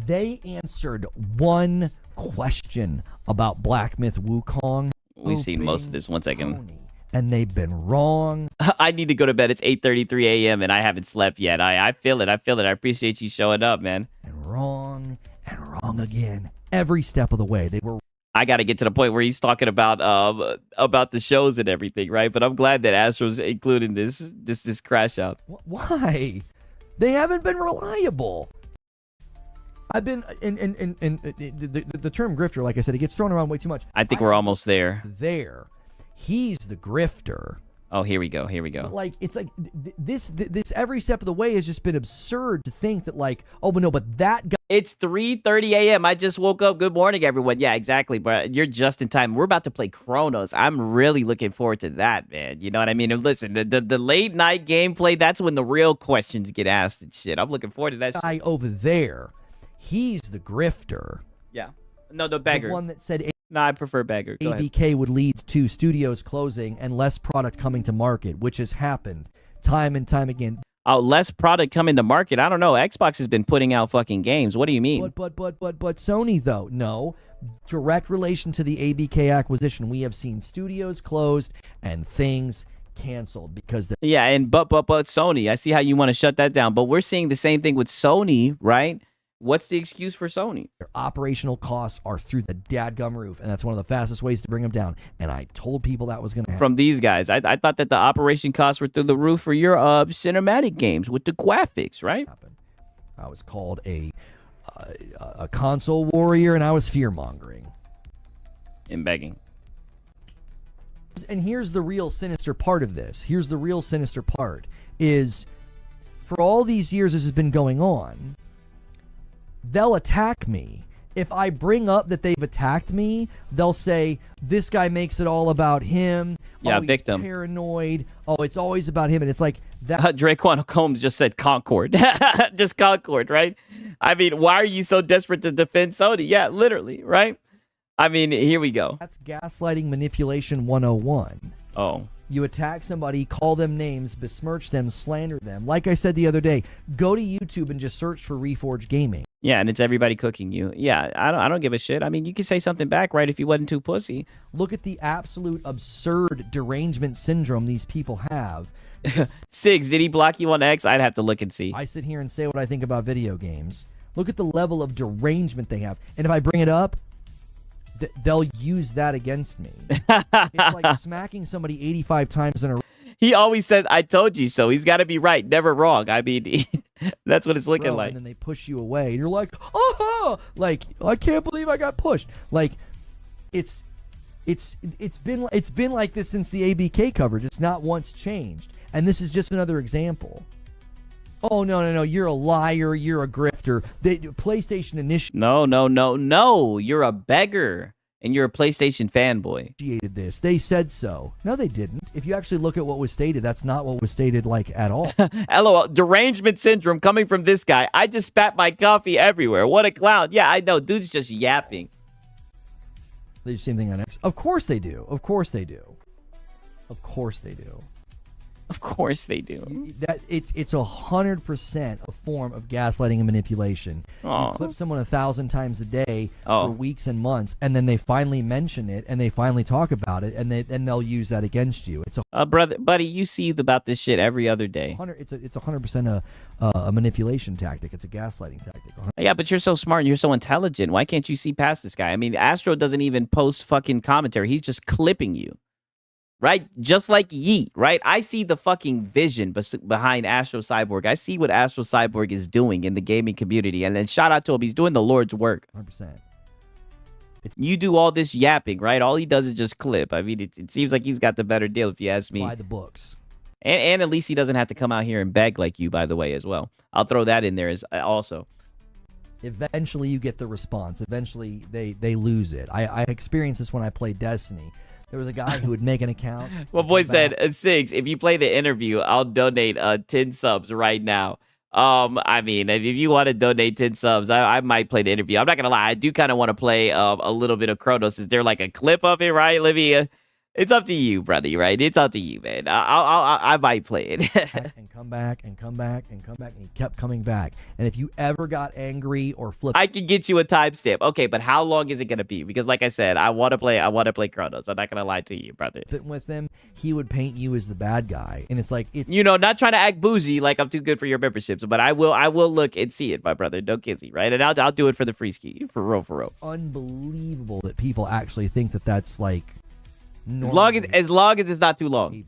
They answered one question about Black Myth Wukong. We've seen most of this. 1 second. And they've been wrong. I need to go to bed. It's 8:33 a.m. and I haven't slept yet. I feel it. I appreciate you showing up, man. And wrong again. Every step of the way. They were. I got to get to the point where he's talking about the shows and everything, right? But I'm glad that Astro's including this crash out. Why? They haven't been reliable. I've been in the term grifter, like I said, it gets thrown around way too much. I think we're almost there. He's the grifter. Oh, here we go. Like, it's like this every step of the way has just been absurd to think that like, oh, but no, but that guy. It's 3:30 a.m. I just woke up. Good morning, everyone. Yeah, exactly. But you're just in time. We're about to play Chronos. I'm really looking forward to that, man. You know what I mean? And listen, the late night gameplay, that's when the real questions get asked and shit. I'm looking forward to that guy shit. Over there. He's the grifter. Yeah. No, the beggar. The one that said No, I prefer beggar. Go ABK ahead. would lead to studios closing and less product coming to market, which has happened time and time again. Oh, less product coming to market? I don't know. Xbox has been putting out fucking games. What do you mean? But Sony, though, no. Direct relation to the ABK acquisition, we have seen studios closed and things canceled because yeah, and but Sony, I see how you want to shut that down, but we're seeing the same thing with Sony, right? What's the excuse for Sony? Their operational costs are through the dadgum roof, and that's one of the fastest ways to bring them down. And I told people that was going to happen. From these guys, I thought that the operation costs were through the roof for your cinematic games with the graphics, right? I was called a console warrior, and I was fear mongering and begging. And here's the real sinister part of this. Here's the real sinister part is, for all these years this has been going on, they'll attack me if I bring up that they've attacked me, they'll say, this guy makes it all about him. Yeah, he's victim. paranoid. Oh, it's always about him. And it's like that. Draquan Combs just said Concord. Just Concord, right? I mean, why are you so desperate to defend Sony? Yeah, literally, right? I mean, here we go. That's gaslighting manipulation 101. Oh. You attack somebody, call them names, besmirch them, slander them. Like I said the other day, go to YouTube and just search for Reforged Gaming. Yeah, and it's everybody cooking you. Yeah, I don't give a shit. I mean, you can say something back, right, if you wasn't too pussy. Look at the absolute absurd derangement syndrome these people have. Sigs, did he block you on X? I'd have to look and see. I sit here and say what I think about video games. Look at the level of derangement they have. And if I bring it up, they'll use that against me. It's like smacking somebody 85 times in a row. He always says, I told you so. He's got to be right, never wrong. I mean, that's what it's looking like. And then they push you away. And you're like, oh, like, I can't believe I got pushed. Like, it's been like this since the ABK coverage. It's not once changed. And this is just another example. Oh, no. You're a liar. You're a grifter. PlayStation initiated. No. You're a beggar. And you're a PlayStation fanboy. This. They said so. No, they didn't. If you actually look at what was stated, that's not what was stated, like, at all. LOL. Derangement syndrome coming from this guy. I just spat my coffee everywhere. What a clown. Yeah, I know. Dude's just yapping. They do the same thing on X. Of course they do. Of course they do. Of course they do. Of course they do. It's 100% a form of gaslighting and manipulation. You clip someone 1,000 times a day for weeks and months, and then they finally mention it, and they finally talk about it, and they'll use that against you. It's buddy, you see about this shit every other day. It's 100% a manipulation tactic. It's a gaslighting tactic. Yeah, but you're so smart and you're so intelligent. Why can't you see past this guy? I mean, Astro doesn't even post fucking commentary. He's just clipping you. Right? Just like Yeet, right? I see the fucking vision behind Astro Cyborg. I see what Astro Cyborg is doing in the gaming community. And then shout out to him. He's doing the Lord's work. 100%. You do all this yapping, right? All he does is just clip. I mean, it seems like he's got the better deal, if you ask me. Buy the books. And at least he doesn't have to come out here and beg like you, by the way, as well. I'll throw that in there as also. Eventually, you get the response. Eventually, they lose it. I experienced this when I played Destiny. There was a guy who would make an account. Well, boy said, Sigs, if you play the interview, I'll donate 10 subs right now. I mean, if you want to donate 10 subs, I might play the interview. I'm not going to lie. I do kind of want to play a little bit of Chronos. Is there like a clip of it, right, Livia? It's up to you, brother, right? It's up to you, man. I might play it. And come back and come back and come back. And he kept coming back. And if you ever got angry or flipped, I can get you a timestamp. Okay, but how long is it going to be? Because like I said, I want to play Chronos. I'm not going to lie to you, brother. With him, he would paint you as the bad guy. And it's like, not trying to act bougie like I'm too good for your memberships, but I will look and see it, my brother. No kizzy, right? And I'll do it for the free ski, for real. Unbelievable that people actually think that that's like, as long as it's not too long.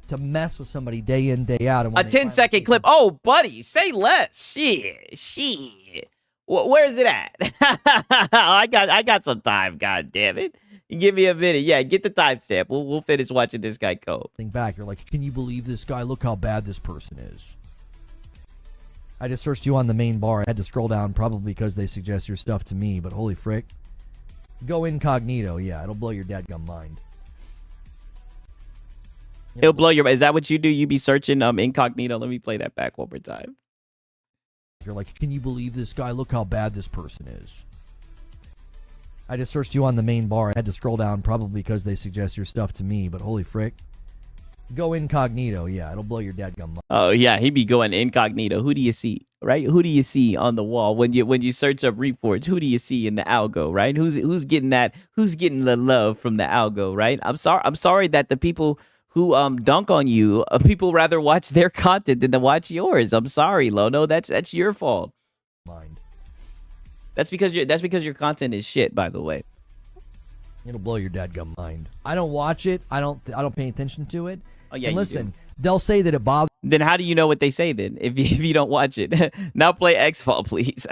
To mess with somebody day in, day out. And a 10-second clip. Oh, buddy, say less. Shit. Where is it at? I got some time, god damn it. Give me a minute. Yeah, get the timestamp. We'll finish watching this guy go. Think back, you're like, can you believe this guy? Look how bad this person is. I just searched you on the main bar. I had to scroll down probably because they suggest your stuff to me, but holy frick. Go incognito, yeah. It'll blow your dadgum mind. It'll blow your mind. Is that what you do? You be searching incognito? Let me play that back one more time. You're like, can you believe this guy? Look how bad this person is. I just searched you on the main bar. I had to scroll down probably because they suggest your stuff to me, but holy frick. Go incognito, yeah. It'll blow your dadgum mind. Oh, yeah. He be going incognito. Who do you see? Right? Who do you see on the wall when you search up Reforged? Who do you see in the algo? Right? Who's getting that? Who's getting the love from the algo? Right? I'm sorry that the people who dunk on you, people rather watch their content than to watch yours. I'm sorry, Lono. That's your fault. Mind. That's because your content is shit. By the way, it'll blow your dadgum mind. I don't watch it. I don't pay attention to it. Oh yeah. And listen, they'll say that it bothers. Then how do you know what they say then if you don't watch it? Now play X-Fall, please.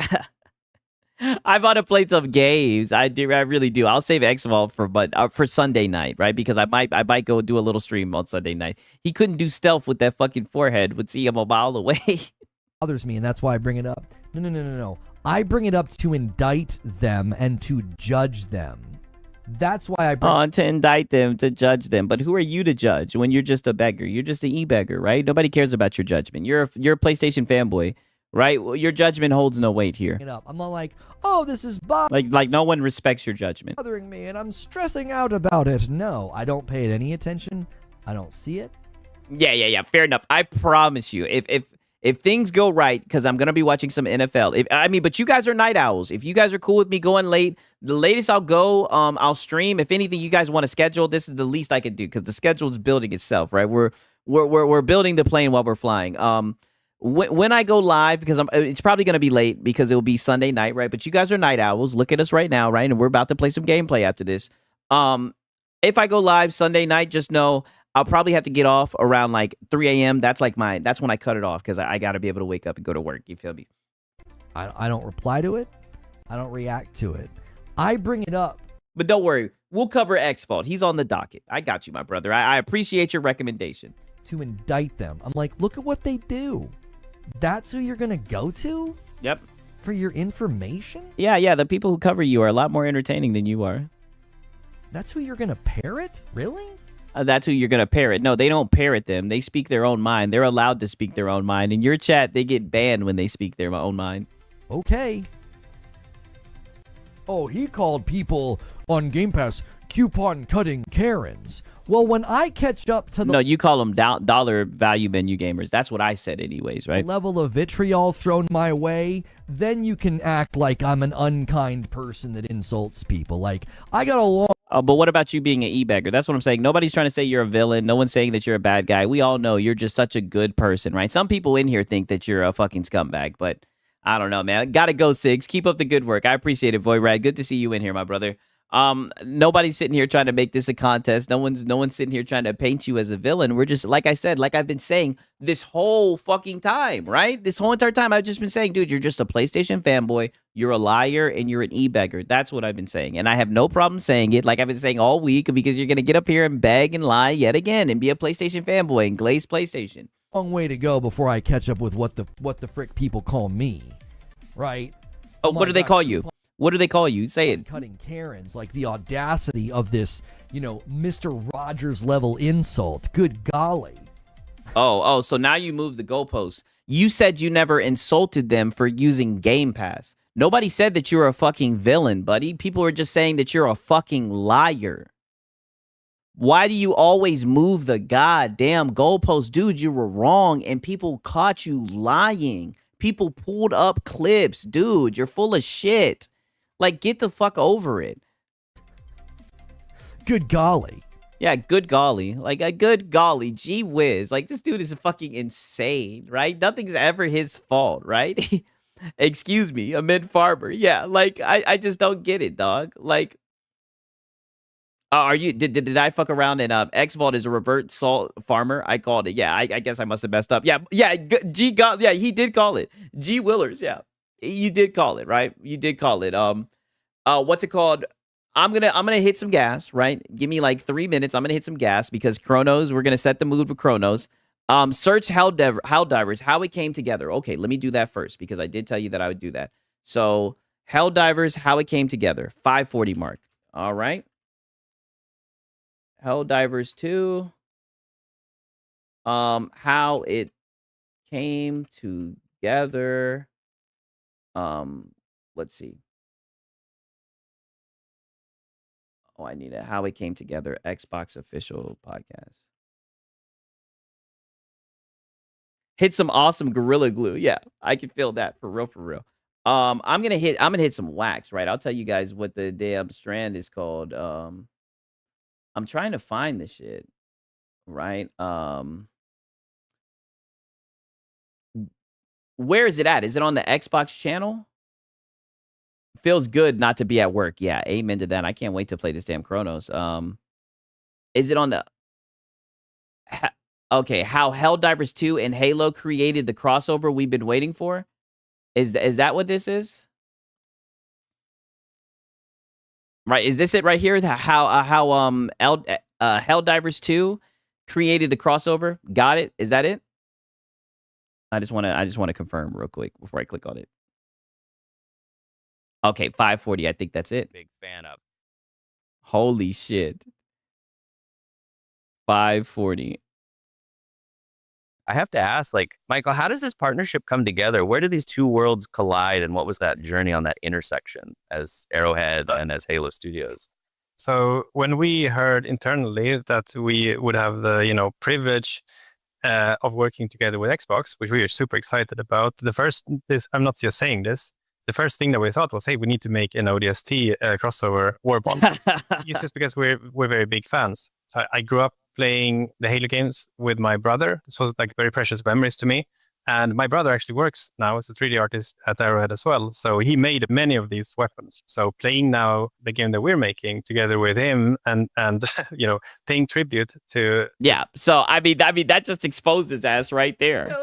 I want to play some games. I really do. I'll save X-Fall for Sunday night, right? Because I might go do a little stream on Sunday night. He couldn't do stealth with that fucking forehead. Would see him a mile away. Bothers me, and that's why I bring it up. No. I bring it up to indict them and to judge them. That's why I bring to indict them, to judge them. But who are you to judge when you're just a beggar? You're just an e-beggar, right? Nobody cares about your judgment. You're a PlayStation fanboy, right? Well, your judgment holds no weight here. it up. I'm not like, oh, this is Like no one respects your judgment. bothering me and I'm stressing out about it. No, I don't pay it any attention. I don't see it. Yeah. Fair enough. I promise you, if things go right, because I'm gonna be watching some NFL. But you guys are night owls. If you guys are cool with me going late, the latest I'll go, I'll stream. If anything, you guys want to schedule, this is the least I could do because the schedule is building itself, right? We're building the plane while we're flying. When I go live, because it's probably gonna be late because it will be Sunday night, right? But you guys are night owls. Look at us right now, right? And we're about to play some gameplay after this. If I go live Sunday night, just know I'll probably have to get off around like 3 a.m. That's when I cut it off because I got to be able to wake up and go to work. You feel me? I don't reply to it. I don't react to it. I bring it up. But don't worry. We'll cover X-Fault. He's on the docket. I got you, my brother. I appreciate your recommendation. To indict them. I'm like, look at what they do. That's who you're going to go to? Yep. For your information? Yeah. The people who cover you are a lot more entertaining than you are. That's who you're going to parrot? Really? That's who you're going to parrot. No, they don't parrot them. They speak their own mind. They're allowed to speak their own mind. In your chat, they get banned when they speak their own mind. Okay. Oh, he called people on Game Pass coupon cutting Karens. Well, when I catch up to the No, you call them dollar value menu gamers. That's what I said anyways, right? level of vitriol thrown my way, then you can act like I'm an unkind person that insults people. Like, I got a long... But what about you being an e-beggar? That's what I'm saying. Nobody's trying to say you're a villain. No one's saying that you're a bad guy. We all know you're just such a good person, right? Some people in here think that you're a fucking scumbag, but I don't know, man. Gotta go, Sigs. Keep up the good work. I appreciate it, Voyrad. Good to see you in here, my brother. Nobody's sitting here trying to make this a contest. No one's sitting here trying to paint you as a villain. We're just, like I said, like I've been saying this whole fucking time, right? This whole entire time I've just been saying, dude, you're just a PlayStation fanboy, you're a liar, and you're an e-beggar. That's what I've been saying. And I have no problem saying it like I've been saying all week because you're gonna get up here and beg and lie yet again and be a PlayStation fanboy and glaze PlayStation. Long way to go before I catch up with what the frick people call me. Right? Oh, what do they call you? What do they call you? Say it. Cutting Karens, like the audacity of this, Mr. Rogers level insult. Good golly. Oh, so now you move the goalposts. You said you never insulted them for using Game Pass. Nobody said that you're a fucking villain, buddy. People are just saying that you're a fucking liar. Why do you always move the goddamn goalpost? Dude, you were wrong and people caught you lying. People pulled up clips. Dude, you're full of shit. Like, get the fuck over it. Good golly. Yeah, good golly. Like, a good golly. Gee whiz. Like, this dude is fucking insane, right? Nothing's ever his fault, right? Excuse me, Amid Farber. Yeah, like, I just don't get it, dog. Like, are you, did I fuck around and X-Vault is a revert salt farmer? I called it. Yeah, I guess I must have messed up. Yeah, yeah, he did call it. G Willers, yeah. You did call it, right? You did call it. What's it called? I'm gonna hit some gas, right? Give me like 3 minutes. I'm gonna hit some gas because Chronos. We're gonna set the mood with Chronos. Search Helldivers, how it came together. Okay, let me do that first because I did tell you that I would do that. So Helldivers, how it came together. 540 mark. All right. Helldivers 2. How it came together. Let's see. Oh, I need a how it came together Xbox official podcast. Hit some awesome Gorilla Glue. Yeah, I can feel that for real, for real. I'm gonna hit some wax, right? I'll tell you guys what the damn strand is called. I'm trying to find this shit, right? Where is it at? Is it on the Xbox channel? Feels good not to be at work. Yeah, amen to that. I can't wait to play this damn Chronos. Is it on the... Okay, how Helldivers 2 and Halo created the crossover we've been waiting for? Is that what this is? Right, is this it right here? How Helldivers 2 created the crossover? Got it? Is that it? I just want to confirm real quick before I click on it. Okay, 540. I think that's it. Big fan of. Holy shit. 540. I have to ask, like, Michael, how does this partnership come together? Where do these two worlds collide, and what was that journey on that intersection as Arrowhead and as Halo Studios? So when we heard internally that we would have the privilege of working together with Xbox, which we are super excited about, I'm not just saying this. The first thing that we thought was, hey, we need to make an ODST crossover war bond. It's just because we're very big fans. So I grew up playing the Halo games with my brother. This was like very precious memories to me. And my brother actually works now as a 3D artist at Arrowhead as well. So he made many of these weapons. So playing now the game that we're making together with him and paying tribute to... Yeah. So, I mean, that just exposed his ass right there.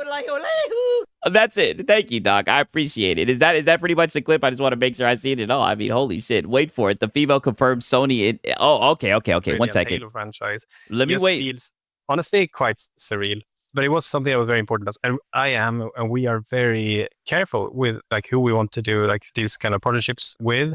That's it. Thank you, Doc. I appreciate it. Is that pretty much the clip? I just want to make sure I see it at all. I mean, holy shit. Wait for it. The female confirmed Sony. Okay. Really 1 second. Halo franchise. Let me wait. Feels, honestly, quite surreal. But it was something that was very important to us. And we are very careful with like who we want to do like these kind of partnerships with.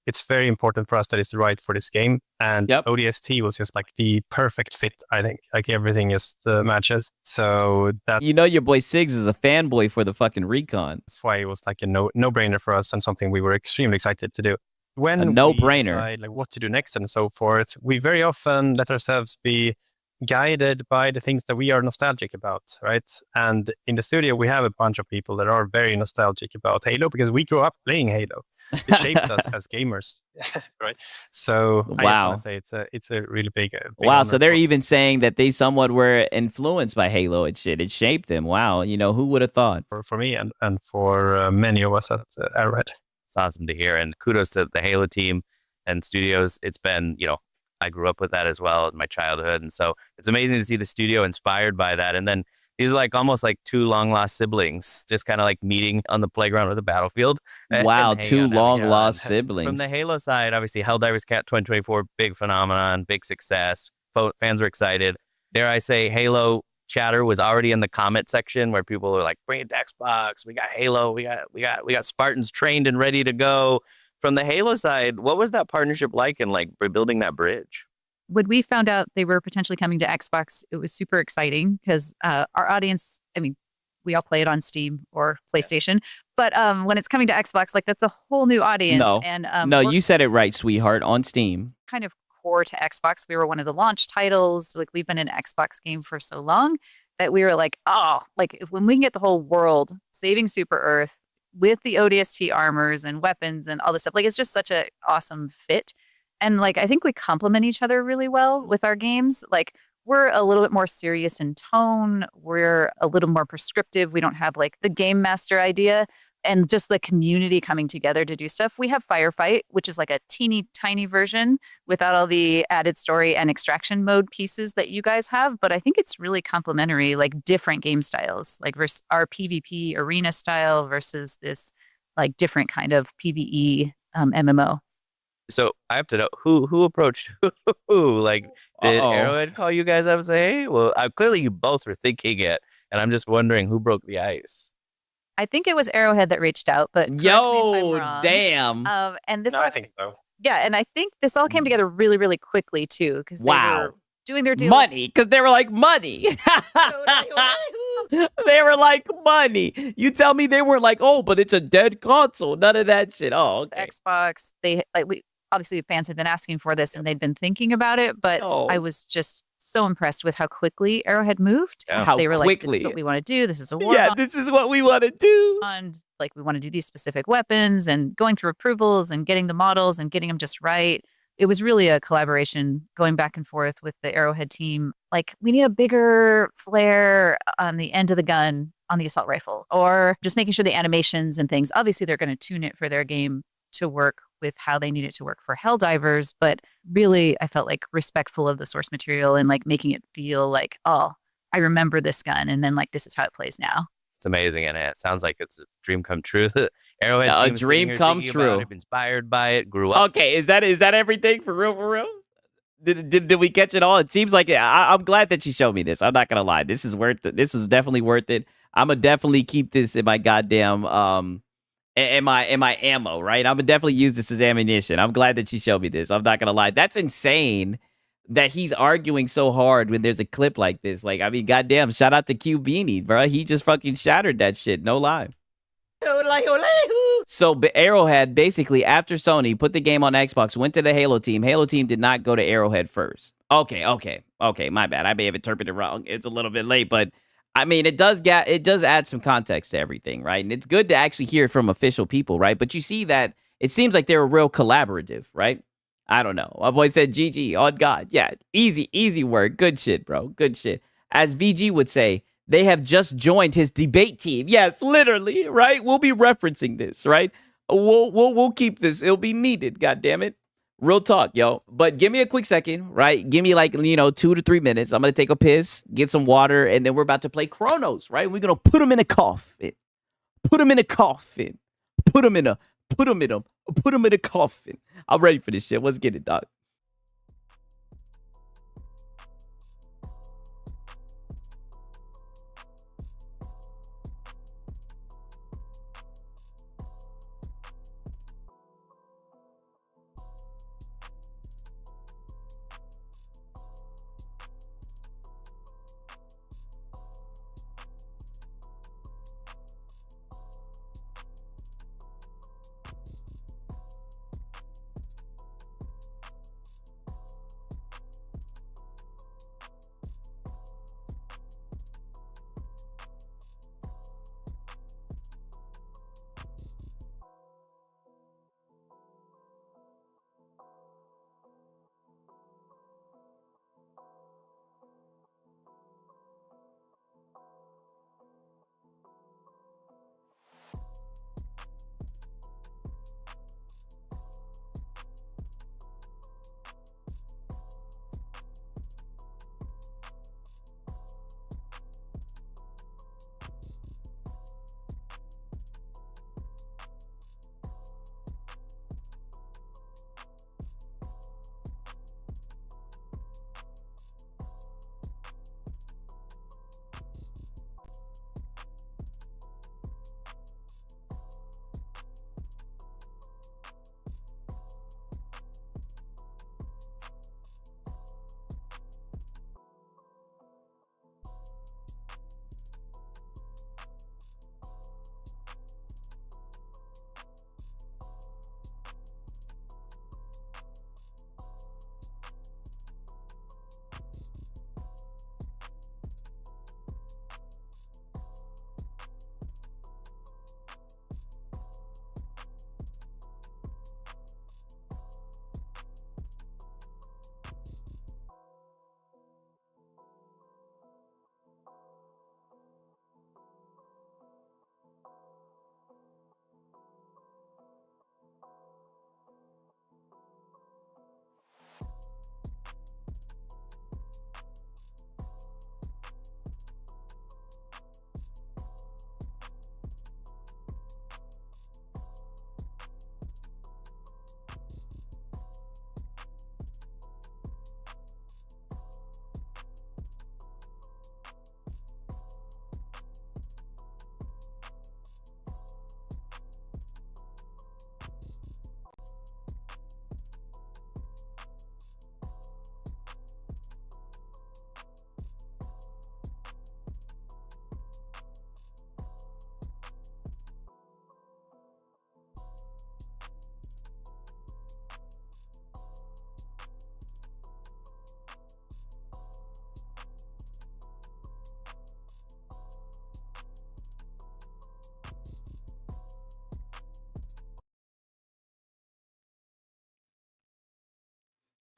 It's very important for us that it's right for this game. And ODST was just like the perfect fit, I think. Like everything is the matches. So that... your boy Siggs is a fanboy for the fucking Recon. That's why it was like a no-brainer for us and something we were extremely excited to do. When a no-brainer. We decide like what to do next and so forth, we very often let ourselves be guided by the things that we are nostalgic about, right? And in the studio, we have a bunch of people that are very nostalgic about Halo because we grew up playing Halo. It shaped us as gamers, right? So wow, I just want to say it's a really big wow. So they're even saying that they somewhat were influenced by Halo and shit. It shaped them. Wow, who would have thought? For me and for many of us at Arrowhead. It's awesome to hear, and kudos to the Halo team and studios. It's been, I grew up with that as well in my childhood. And so it's amazing to see the studio inspired by that. And then these are like almost like two long lost siblings, just kind of like meeting on the playground or the battlefield. Wow, two long lost siblings. From the Halo side, obviously, Helldivers Cat 2024, big phenomenon, big success. Fans were excited. Dare I say, Halo chatter was already in the comment section where people were like, bring it to Xbox. We got Halo. We got Spartans trained and ready to go. From the Halo side, what was that partnership like in like building that bridge? When we found out they were potentially coming to Xbox, it was super exciting because our audience, I mean, we all play it on Steam or PlayStation, but when it's coming to Xbox, like that's a whole new audience. No, and no, you said it right, sweetheart, on Steam. Kind of core to Xbox. We were one of the launch titles. Like we've been an Xbox game for so long that we were like, when we can get the whole world saving Super Earth with the ODST armors and weapons and all this stuff, like it's just such an awesome fit. And like, I think we complement each other really well with our games. Like we're a little bit more serious in tone. We're a little more prescriptive. We don't have like the game master idea and just the community coming together to do stuff. We have Firefight, which is like a teeny tiny version without all the added story and extraction mode pieces that you guys have. But I think it's really complementary, like different game styles, like versus our PvP arena style versus this like different kind of PvE MMO. So I have to know who approached who. Like, did Arrowhead call you guys up and say, hey, well, clearly you both were thinking it. And I'm just wondering who broke the ice. I think it was Arrowhead that reached out, but damn. And this, I think so. Yeah, and I think this all came together really, really quickly too, because they were doing their deal. Money, because they were like money. They were like money. You tell me they weren't like, but it's a dead console. None of that shit. Oh, okay. Xbox. Obviously the fans had been asking for this and they'd been thinking about it, but I was just so impressed with how quickly Arrowhead moved. How they were quickly. Like, this is what we want to do. This is a war. Yeah, this is what we want to do. And like, we want to do these specific weapons and going through approvals and getting the models and getting them just right. It was really a collaboration going back and forth with the Arrowhead team. Like, we need a bigger flare on the end of the gun on the assault rifle, or just making sure the animations and things, obviously they're going to tune it for their game to work with how they need it to work for Helldivers. But really, I felt like respectful of the source material and like making it feel like, I remember this gun. And then like, this is how it plays now. It's amazing. And it sounds like it's a dream come true. Arrowhead a team dream come true. It, inspired by it, grew up. Okay, is that everything for real? For real? Did we catch it all? It seems like I'm glad that you showed me this. I'm not gonna lie. This is worth it. This is definitely worth it. I'm gonna definitely keep this in my goddamn and my ammo, right? I'm gonna definitely use this as ammunition. I'm glad that you showed me this. I'm not gonna lie. That's insane that he's arguing so hard when there's a clip like this. Like, I mean, goddamn, shout out to Q Beanie, bro. He just fucking shattered that shit. No lie. So Arrowhead, basically, after Sony put the game on Xbox, went to the Halo team. Halo team did not go to Arrowhead first. Okay, my bad. I may have interpreted wrong. It's a little bit late, but I mean, it does add some context to everything, right? And it's good to actually hear from official people, right? But you see that it seems like they're real collaborative, right? I don't know. My boy said GG on God. Yeah, easy work. Good shit, bro. Good shit. As VG would say, they have just joined his debate team. Yes, literally, right? We'll be referencing this, right? We'll keep this. It'll be needed, God damn it. Real talk, yo. But give me a quick second, right? Give me 2 to 3 minutes. I'm gonna take a piss, get some water, and then we're about to play Chronos, right? We're gonna put him in a coffin. Put him in a coffin. Put him in a coffin. I'm ready for this shit. Let's get it, dog.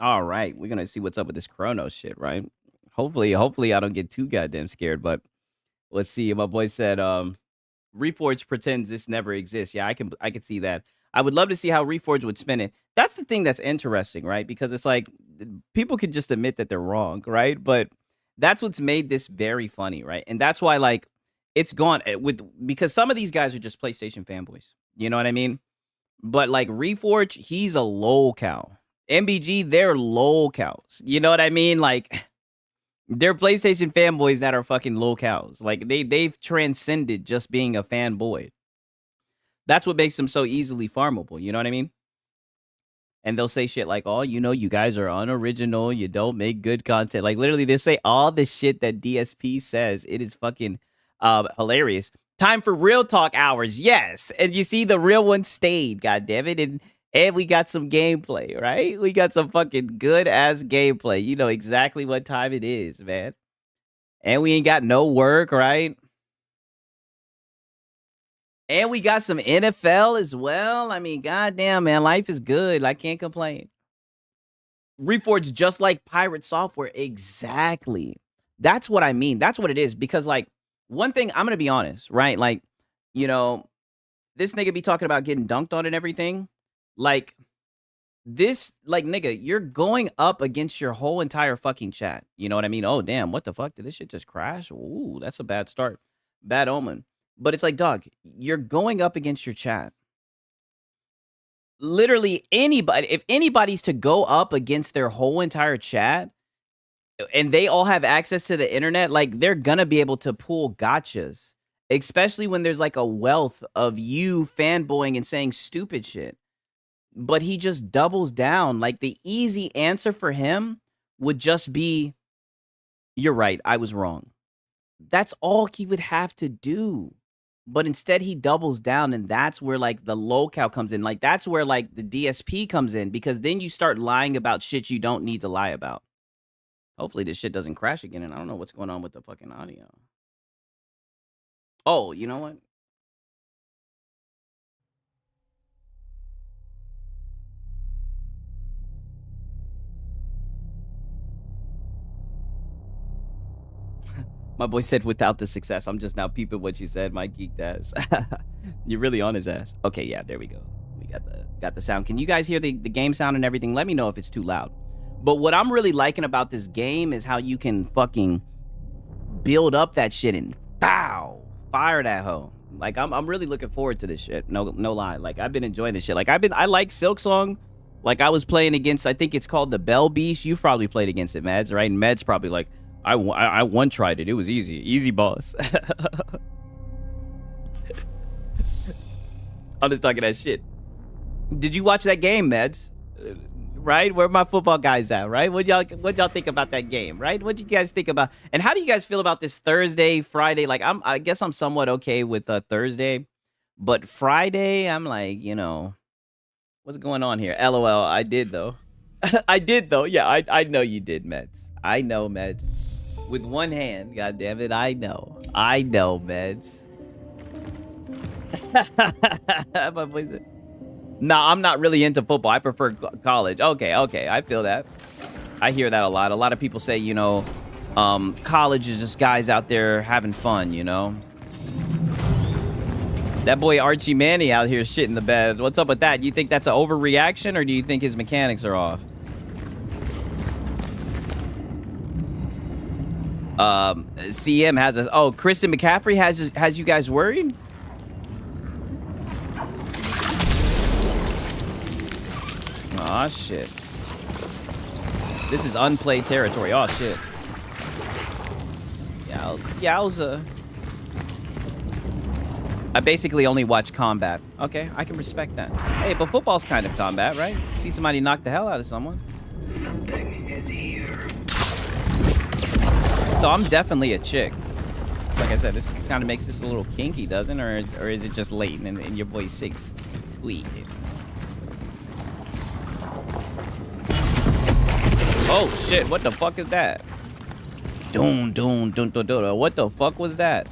All right, we're gonna see what's up with this Chrono shit, right? Hopefully I don't get too goddamn scared, but let's see. My boy said, Reforge pretends this never exists. Yeah, I can see that. I would love to see how Reforge would spin it. That's the thing that's interesting, right? Because it's like people can just admit that they're wrong, right? But that's what's made this very funny, right? And that's why it's gone because some of these guys are just PlayStation fanboys. You know what I mean? But like Reforge, he's a low cow. MBG, they're low cows. You know what I mean? Like they're PlayStation fanboys that are fucking low cows. Like they've transcended just being a fanboy. That's what makes them so easily farmable. You know what I mean? And they'll say shit like, oh, you know, you guys are unoriginal. You don't make good content. Like, literally, they say all the shit that DSP says. It is fucking hilarious. Time for real talk hours. Yes. And you see, the real one stayed, goddammit. And we got some gameplay, right? We got some fucking good-ass gameplay. You know exactly what time it is, man. And we ain't got no work, right? And we got some NFL as well. I mean, goddamn, man, life is good. I can't complain. Reforged just like pirate software. Exactly. That's what I mean. That's what it is. Because, like, one thing, I'm going to be honest, right? Like, you know, this nigga be talking about getting dunked on and everything. Like, this, like, nigga, you're going up against your whole entire fucking chat. You know what I mean? Oh, damn, what the fuck? Did this shit just crash? Ooh, that's a bad start. Bad omen. But it's like, dog, you're going up against your chat. Literally anybody, if anybody's to go up against their whole entire chat and they all have access to the internet, like, they're gonna be able to pull gotchas, especially when there's like a wealth of you fanboying and saying stupid shit. But he just doubles down. Like, the easy answer for him would just be, you're right, I was wrong. That's all he would have to do. But instead he doubles down, and that's where, like, the locale comes in. Like, that's where, like, the DSP comes in, because then you start lying about shit you don't need to lie about. Hopefully this shit doesn't crash again, and I don't know what's going on with the fucking audio. Oh, you know what? My boy said without the success. I'm just now peeping what you said, my geeked ass. You're really on his ass. Okay, yeah, there we go. We got the sound. Can you guys hear the game sound and everything? Let me know if it's too loud. But what I'm really liking about this game is how you can fucking build up that shit and bow, fire that hoe. Like, I'm really looking forward to this shit. No lie. Like, I've been enjoying this shit. Like, I like Silksong. Like, I was playing against, I think it's called the Bell Beast. You've probably played against it, Meds, right? And Meds probably like, I one tried it. It was easy boss. I'm just talking that shit. Did you watch that game, Meds? Right? Where my football guys at? Right? What y'all think about that game? Right? What you guys think about? And how do you guys feel about this Thursday, Friday? Like, I guess I'm somewhat okay with Thursday, but Friday, I'm like, you know, what's going on here? LOL. I did though. I did though. Yeah, I know you did, Meds. I know, Meds. With one hand, god damn it, I know, Meds. My boy said, nah, I'm not really into football. I prefer college. Okay, I feel that. I hear that a lot. A lot of people say, you know, college is just guys out there having fun, you know. That boy Archie Manny out here shitting the bed. What's up with that? You think that's an overreaction, or do you think his mechanics are off? CM has us. Oh, Kristen McCaffrey has you guys worried? Aw, shit. This is unplayed territory. Oh, shit. Yowza. I basically only watch combat. Okay, I can respect that. Hey, but football's kind of combat, right? See somebody knock the hell out of someone. Something is here. So I'm definitely a chick. Like I said, this kind of makes this a little kinky, doesn't it? Or is it just late and your boy's 6? Tweet. Oh shit, what the fuck is that? Doom. What the fuck was that?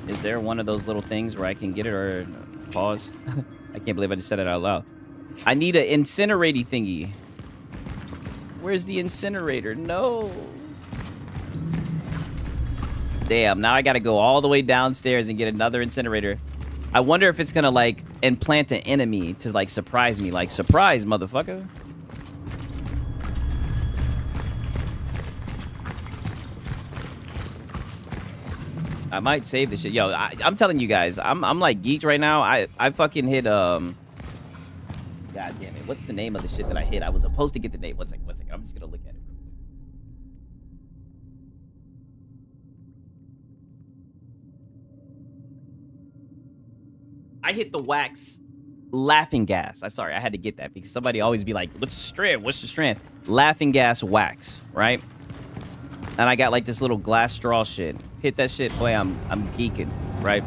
Is there one of those little things where I can get it, or pause? I can't believe I just said it out loud. I need an incinerating thingy. Where's the incinerator? No. Damn, now I gotta go all the way downstairs and get another incinerator. I wonder if it's gonna, like, implant an enemy to, like, surprise me. Like, surprise, motherfucker. I might save this shit. Yo, I'm telling you guys, I'm like geeked right now. I fucking hit, God damn it. What's the name of the shit that I hit? I was supposed to get the name. One second. I'm just gonna look at it. I hit the wax laughing gas. I'm sorry, I had to get that because somebody always be like, what's the strand? What's the strand? Laughing gas wax, right? And I got like this little glass straw shit. Hit that shit, boy, I'm geeking, right?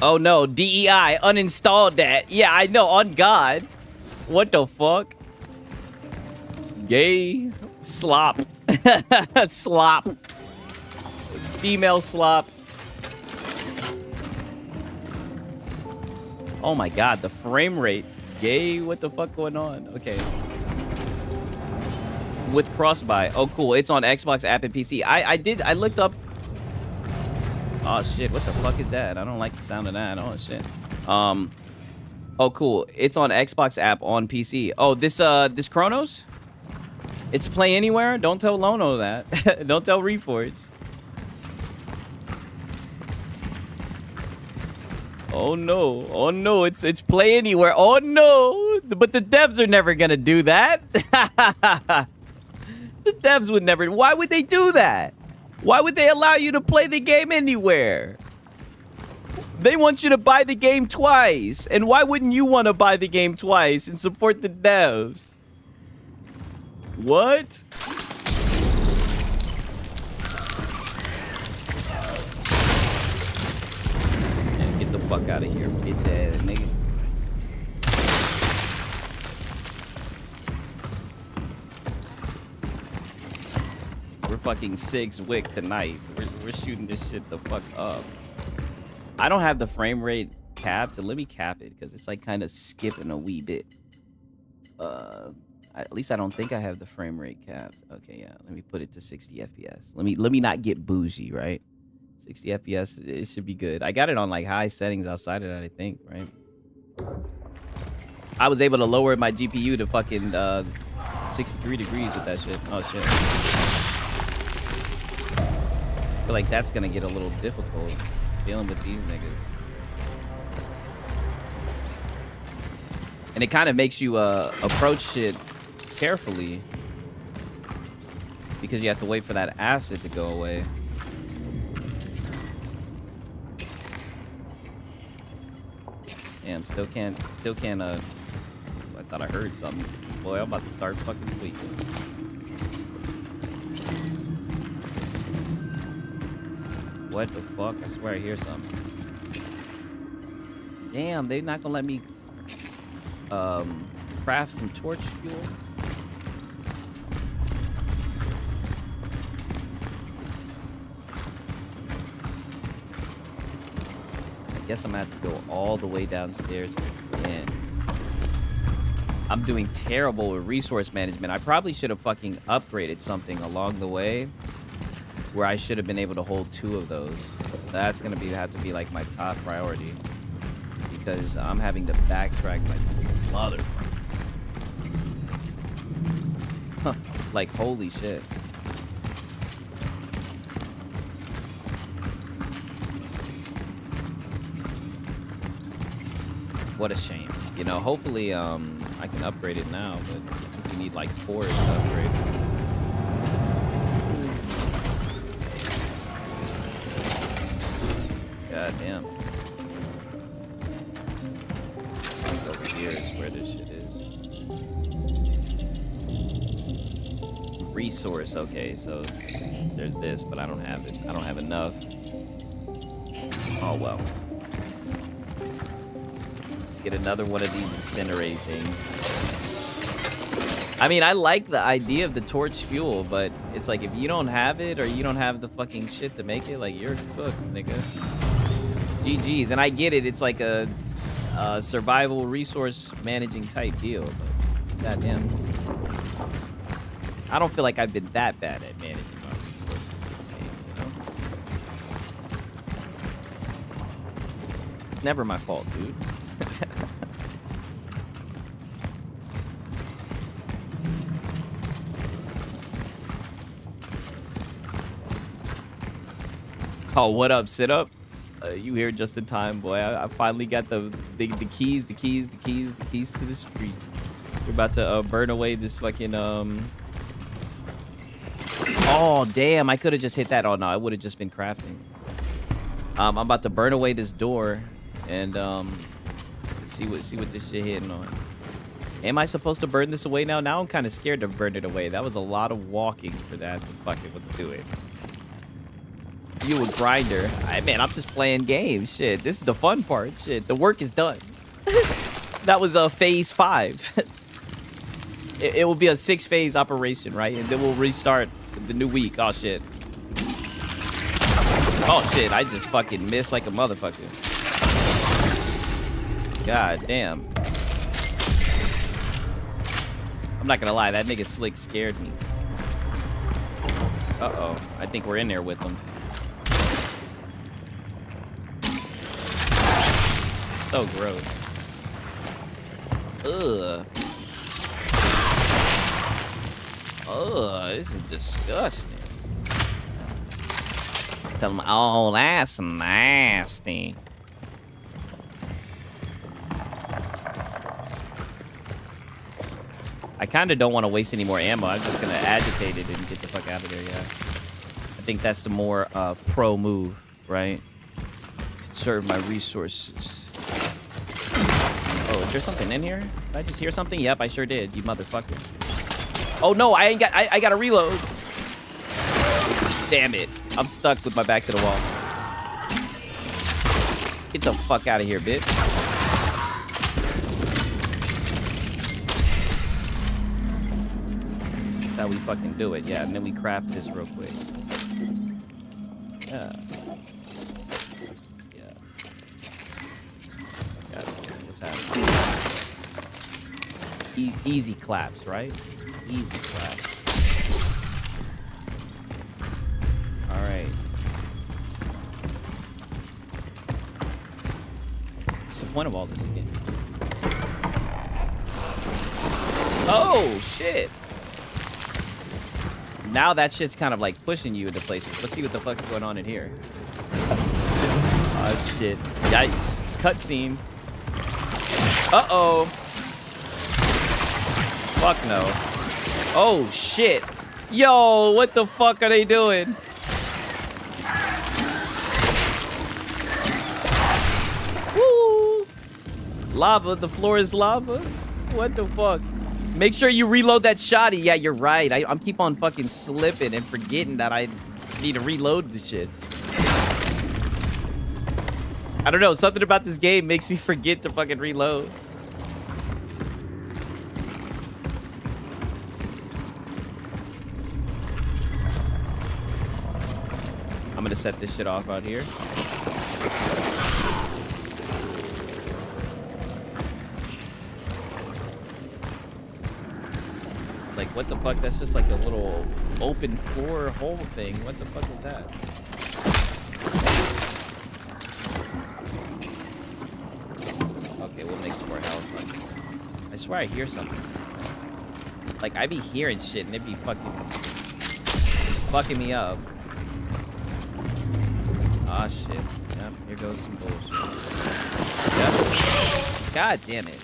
Oh no, DEI, uninstalled that. Yeah, I know, on God. What the fuck? Gay slop. Slop. Female slop. Oh my God, the frame rate. Gay, what the fuck going on? Okay. With cross-buy. Oh, cool. It's on Xbox app and PC. I looked up. Oh shit, what the fuck is that? I don't like the sound of that. Oh shit. Oh cool. It's on Xbox app on PC. Oh, this Chronos? It's Play Anywhere? Don't tell Lono that. Don't tell Reforge. Oh no, it's Play Anywhere. Oh no, but the devs are never gonna do that. The devs would never. Why would they do that? Why would they allow you to play the game anywhere? They want you to buy the game twice. And why wouldn't you want to buy the game twice and support the devs? What? Get the fuck out of here, bitch ass nigga. We're fucking 6 wick tonight. We're shooting this shit the fuck up. I don't have the frame rate capped, so let me cap it because it's like kind of skipping a wee bit. At least I don't think I have the frame rate capped. Okay, yeah. Let me put it to 60 FPS. Let me not get bougie, right? 60 FPS, it should be good. I got it on like high settings outside of that, I think, right? I was able to lower my GPU to fucking 63 degrees with that shit. Oh shit. I feel like that's gonna get a little difficult dealing with these niggas. And it kind of makes you approach shit carefully because you have to wait for that acid to go away. Damn, still can't, I thought I heard something. Boy, I'm about to start fucking tweaking. What the fuck? I swear I hear something. Damn, they not gonna let me craft some torch fuel? I guess I'm gonna have to go all the way downstairs again. I'm doing terrible with resource management. I probably should have fucking upgraded something along the way where I should have been able to hold 2 of those. That's gonna have to be like my top priority because I'm having to backtrack like motherfucker. Like holy shit. What a shame. You know, hopefully I can upgrade it now, but you need like 4 to upgrade. God damn. Over here is where this shit is. Resource, okay, so there's this, but I don't have it. I don't have enough. Oh well. Let's get another one of these incinerate things. I mean, I like the idea of the torch fuel, but it's like if you don't have it or you don't have the fucking shit to make it, like you're cooked, nigga. GG's. And I get it, it's like a survival resource managing type deal, but goddamn. I don't feel like I've been that bad at managing my resources in this game, you know? Never my fault, dude. Oh, what up, sit up? You here just in time, boy. I finally got the keys to the streets. We're about to burn away this fucking Oh damn! I could have just hit that. Oh no, I would have just been crafting. I'm about to burn away this door and see what this shit hitting on. Am I supposed to burn this away now? Now I'm kind of scared to burn it away. That was a lot of walking for that. Fuck it, let's do it. You a grinder. Man, I'm just playing games. Shit, this is the fun part. Shit, the work is done. That was phase 5. It will be a 6-phase operation, right? And then we'll restart the new week. Oh, shit. Oh, shit, I just fucking missed like a motherfucker. God damn. I'm not gonna lie, that nigga Slick scared me. Uh-oh. I think we're in there with him. So gross. Ugh. Ugh, this is disgusting. Tell him, oh, that's nasty. I kind of don't want to waste any more ammo. I'm just going to agitate it and get the fuck out of there, yeah. I think that's the more pro move, right? Conserve my resources. Oh, is there something in here? Did I just hear something? Yep, I sure did, you motherfucker. Oh, no, I got to reload. Damn it. I'm stuck with my back to the wall. Get the fuck out of here, bitch. That's how we fucking do it, yeah. And then we craft this real quick. Yeah. Yeah. What's happening? Easy claps, right? Easy claps. All right. What's the point of all this again? Oh, shit. Now that shit's kind of like pushing you into places. Let's see what the fuck's going on in here. Oh, shit. Yikes. Cutscene. Uh-oh. Fuck no. Oh, shit. Yo, what the fuck are they doing? Woo! Lava. The floor is lava? What the fuck? Make sure you reload that shotty. Yeah, you're right. I'm keep on fucking slipping and forgetting that I need to reload the shit. I don't know. Something about this game makes me forget to fucking reload. I'm gonna set this shit off out here. Like, what the fuck? That's just like a little open floor hole thing. What the fuck is that? Okay, we'll make some more health. I swear I hear something. Like, I be hearing shit and it be fucking me up. Ah, shit. Yep, here goes some bullshit. Yep. God damn it.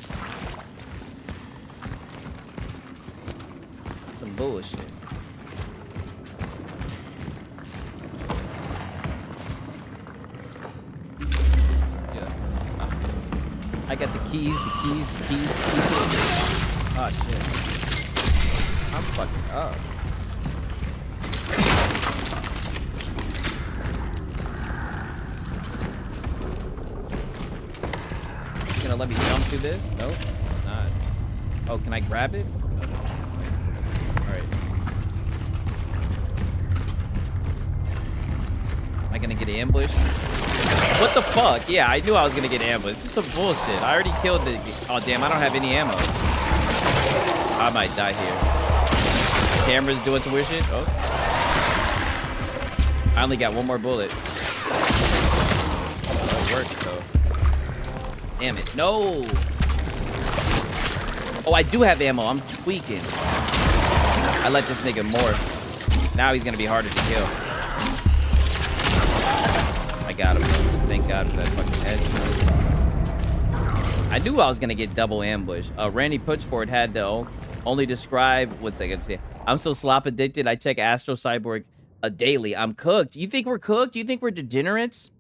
Some bullshit. Yeah. I got the keys. Oh, shit. I'm fucking up. Gonna let me jump through this? Nope, not. Oh, can I grab it? Alright. Am I gonna get ambushed? What the fuck? Yeah, I knew I was gonna get ambushed. This is some bullshit. I already killed the... Oh, damn, I don't have any ammo. I might die here. Camera's doing some weird shit? Oh. I only got one more bullet. That works, though. Damn it. No. Oh, I do have ammo. I'm tweaking. I let this nigga morph. Now he's going to be harder to kill. I got him. Thank God for that fucking headshot. I knew I was gonna get double ambush. Randy Puchford had to only describe. What's I gonna say? I'm so slop addicted. I check Astro Cyborg daily. I'm cooked. You think we're cooked? You think we're degenerates?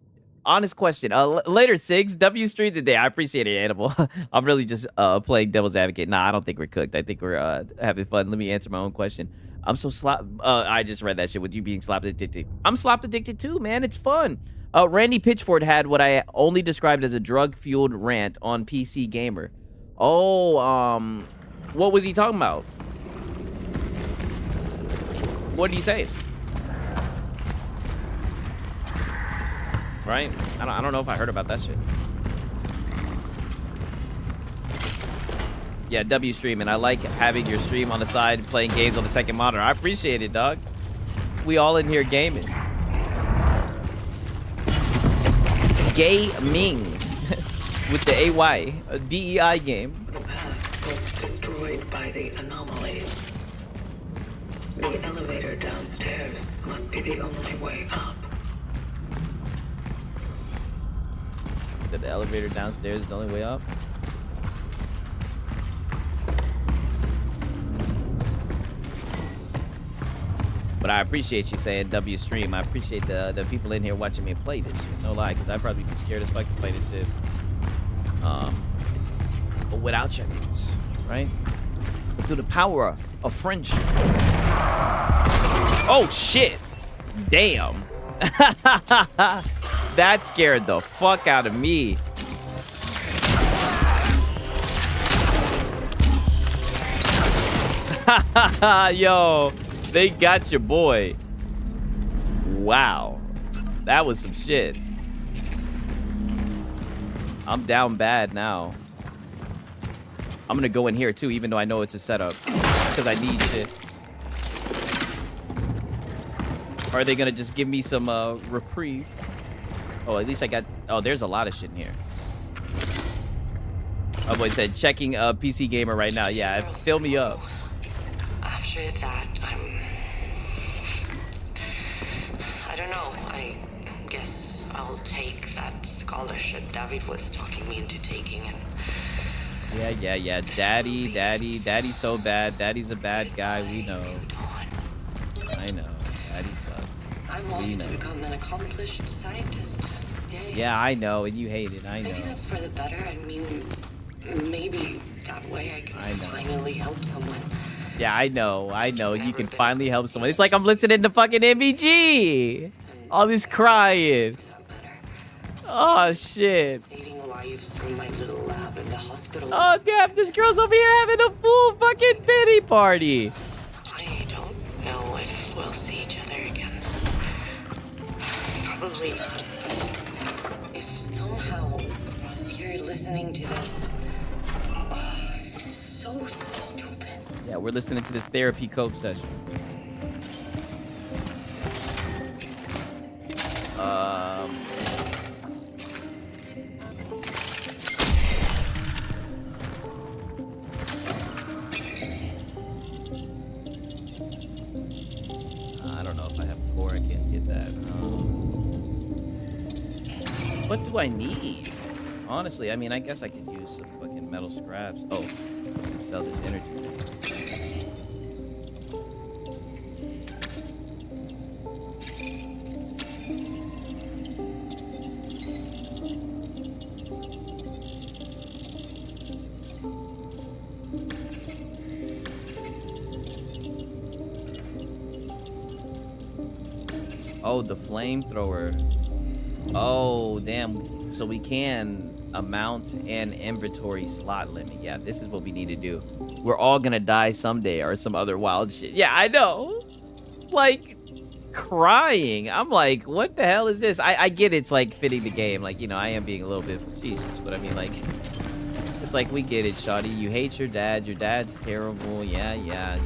Honest question. Later, Sigs. W stream today. I appreciate it, Animal. I'm really just playing devil's advocate. Nah, I don't think we're cooked. I think we're having fun. Let me answer my own question. I'm so slop. I just read that shit with you being slop addicted. I'm slop addicted too, man. It's fun. Randy Pitchford had what I only described as a drug-fueled rant on PC Gamer. Oh, what was he talking about? What did he say? Right? I don't know if I heard about that shit. Yeah, W streaming. I like having your stream on the side, playing games on the second monitor. I appreciate it, dog. We all in here gaming. Gaming with the AY, a DEI game. The path was destroyed by the anomaly. The elevator downstairs must be the only way up. The elevator downstairs is the only way up. But I appreciate you saying W stream. I appreciate the people in here watching me play this shit. No lie, because I'd probably be scared as fuck to play this shit. But without your niggas, right? But through the power of friendship. Oh shit! Damn. That scared the fuck out of me. Yo, they got your boy. Wow. That was some shit. I'm down bad now. I'm gonna go in here too, even though I know it's a setup. Because I need shit. Or are they gonna just give me some reprieve? Oh, at least I got... Oh, there's a lot of shit in here. Oh, boy said, checking PC Gamer right now. Yeah, fill me up. After that, I don't know. I guess I'll take that scholarship David was talking me into taking. And Yeah. Daddy's so bad. Daddy's a bad guy. We know. I know. Daddy sucks. I'm off to become an accomplished scientist. Yeah, I know, and you hate it. I know. Maybe that's for the better. I mean, maybe that way I can finally help someone. Yeah, I know. You can finally help someone. It's like I'm listening to fucking MVG. All this crying. Oh, shit. Saving lives from my little lab in the hospital. Oh, damn. This girl's over here having a full fucking pity party. I don't know if we'll see each other again. Probably not. If somehow you're listening to this, so stupid. Yeah, we're listening to this therapy cope session. I don't know if I have a core. I can't get that. What do I need? Honestly, I mean, I guess I could use some fucking metal scraps. Oh, I can sell this energy. Oh, the flamethrower. Oh, damn. So we can amount an inventory slot limit. Yeah, this is what we need to do. We're all gonna die someday or some other wild shit. Yeah, I know. Like, crying. I'm like, what the hell is this? I get it's like fitting the game. Like, you know, I am being a little bit facetious, but I mean, like, it's like, we get it, shawty. You hate your dad. Your dad's terrible. Yeah.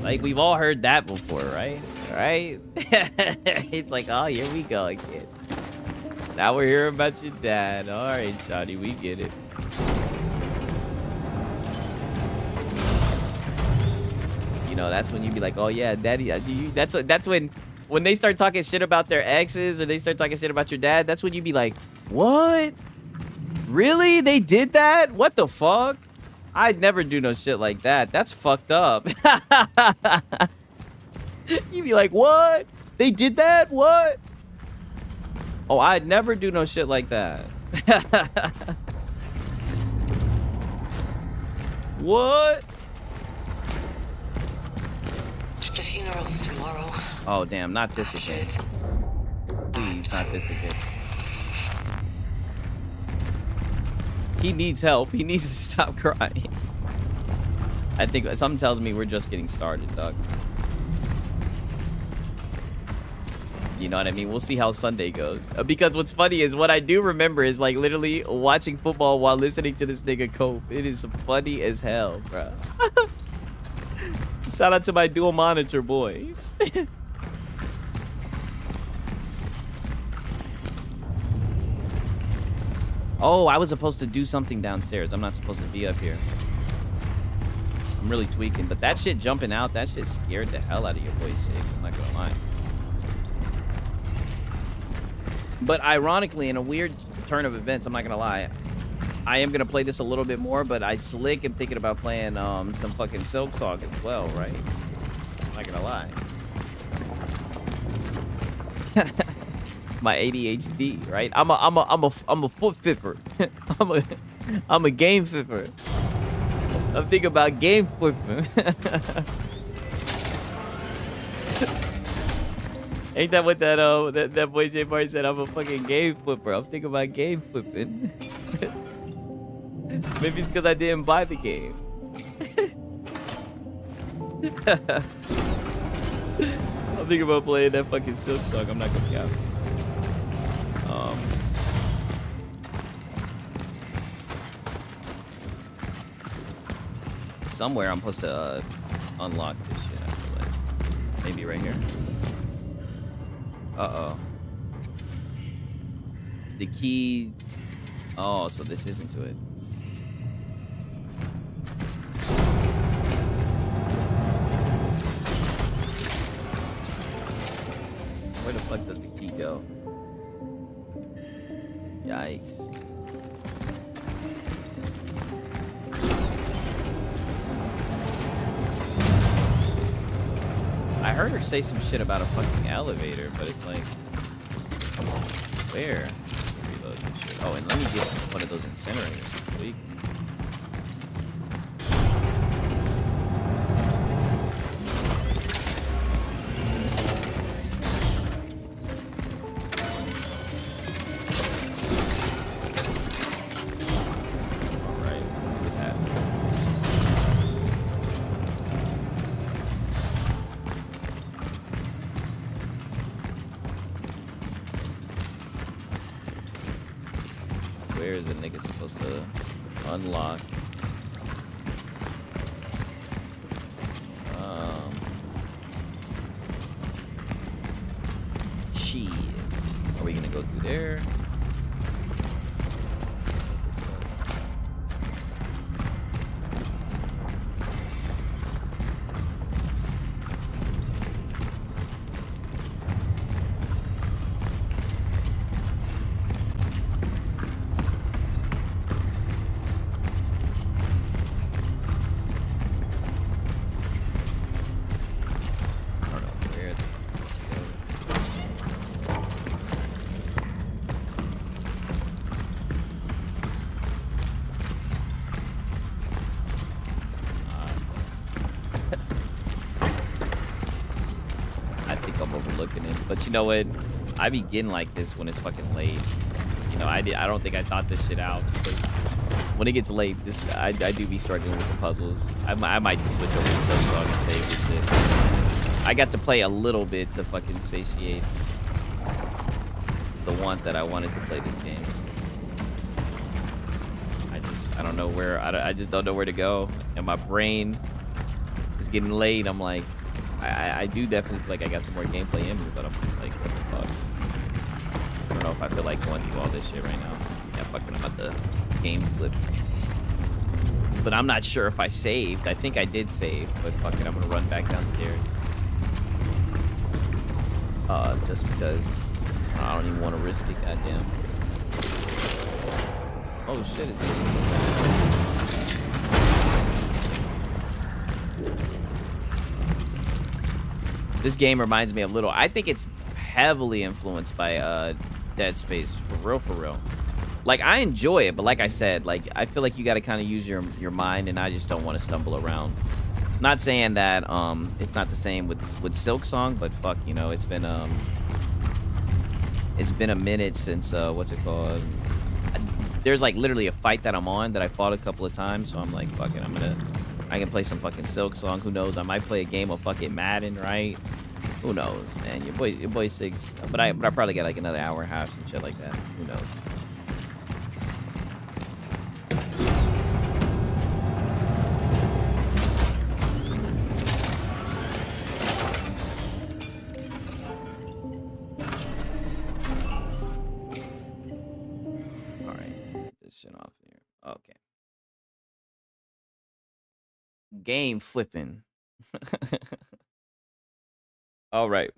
Like, we've all heard that before, right? Right? It's like, oh, here we go again. Now we're hearing about your dad. All right, shawty, we get it. You know, that's when you be like, oh yeah, daddy. That's when when they start talking shit about their exes or they start talking shit about your dad, that's when you be like, what? Really? They did that? What the fuck? I'd never do no shit like that. That's fucked up. You be like, what? They did that? What? Oh, I'd never do no shit like that. What? The funeral's tomorrow. Oh, damn, not this again. Please, not this again. He needs help. He needs to stop crying. I think something tells me we're just getting started, dog. You know what I mean? We'll see how Sunday goes. Because what's funny is what I do remember is like literally watching football while listening to this nigga cope. It is funny as hell, bro. Shout out to my dual monitor boys. Oh, I was supposed to do something downstairs. I'm not supposed to be up here. I'm really tweaking, but that shit jumping out, that shit scared the hell out of your boy Six. I'm not gonna lie. But ironically, in a weird turn of events, I'm not gonna lie, I am gonna play this a little bit more, but I slick am thinking about playing some fucking Silk Song as well, right? I'm not gonna lie. My ADHD, right? I'm a foot flipper. I'm a game flipper. I'm thinking about game flipping. Ain't that what that boy J Party said? I'm a fucking game flipper. I'm thinking about game flipping. Maybe it's because I didn't buy the game. I'm thinking about playing that fucking Silk Song. I'm not gonna cap. Somewhere I'm supposed to unlock this shit. I feel like maybe right here. Uh-oh. The key. Oh, so this isn't to it. Where the fuck does the key go? Yikes. I heard her say some shit about a fucking elevator, but it's like, where? Reload and shit. Oh, and let me get one of those incinerators. Sweet. Where is the nigga supposed to unlock? Shit. Are we gonna go through there? But you know what? I be getting like this when it's fucking late. You know, I don't think I thought this shit out. When it gets late, I do be struggling with the puzzles. I might just switch over to Silk Song and save this shit. I got to play a little bit to fucking satiate the want that I wanted to play this game. I don't know where. I just don't know where to go, and my brain is getting late. I'm like. I do definitely feel like I got some more gameplay in me, but I'm just like, what the fuck? I don't know if I feel like going through all this shit right now. Yeah, fucking about the game flip. But I'm not sure if I saved. I think I did save, but fuck it, I'm gonna run back downstairs. just because I don't even want to risk it. Goddamn. Oh shit! Is this This game reminds me a little. I think it's heavily influenced by Dead Space, for real. Like, I enjoy it, but like I said, like, I feel like you got to kind of use your mind, and I just don't want to stumble around. Not saying that it's not the same with Silk Song, but fuck, you know, it's been a minute since what's it called? There's like literally a fight that I'm on that I fought a couple of times, so I'm like, fuck it, I can play some fucking Silk Song. Who knows? I might play a game of fucking Madden, right? Who knows, man? Your boy Sig's, but I probably get like another hour and a half, some shit like that. Who knows? All right, get this shit off here. Okay. Game flipping. All right.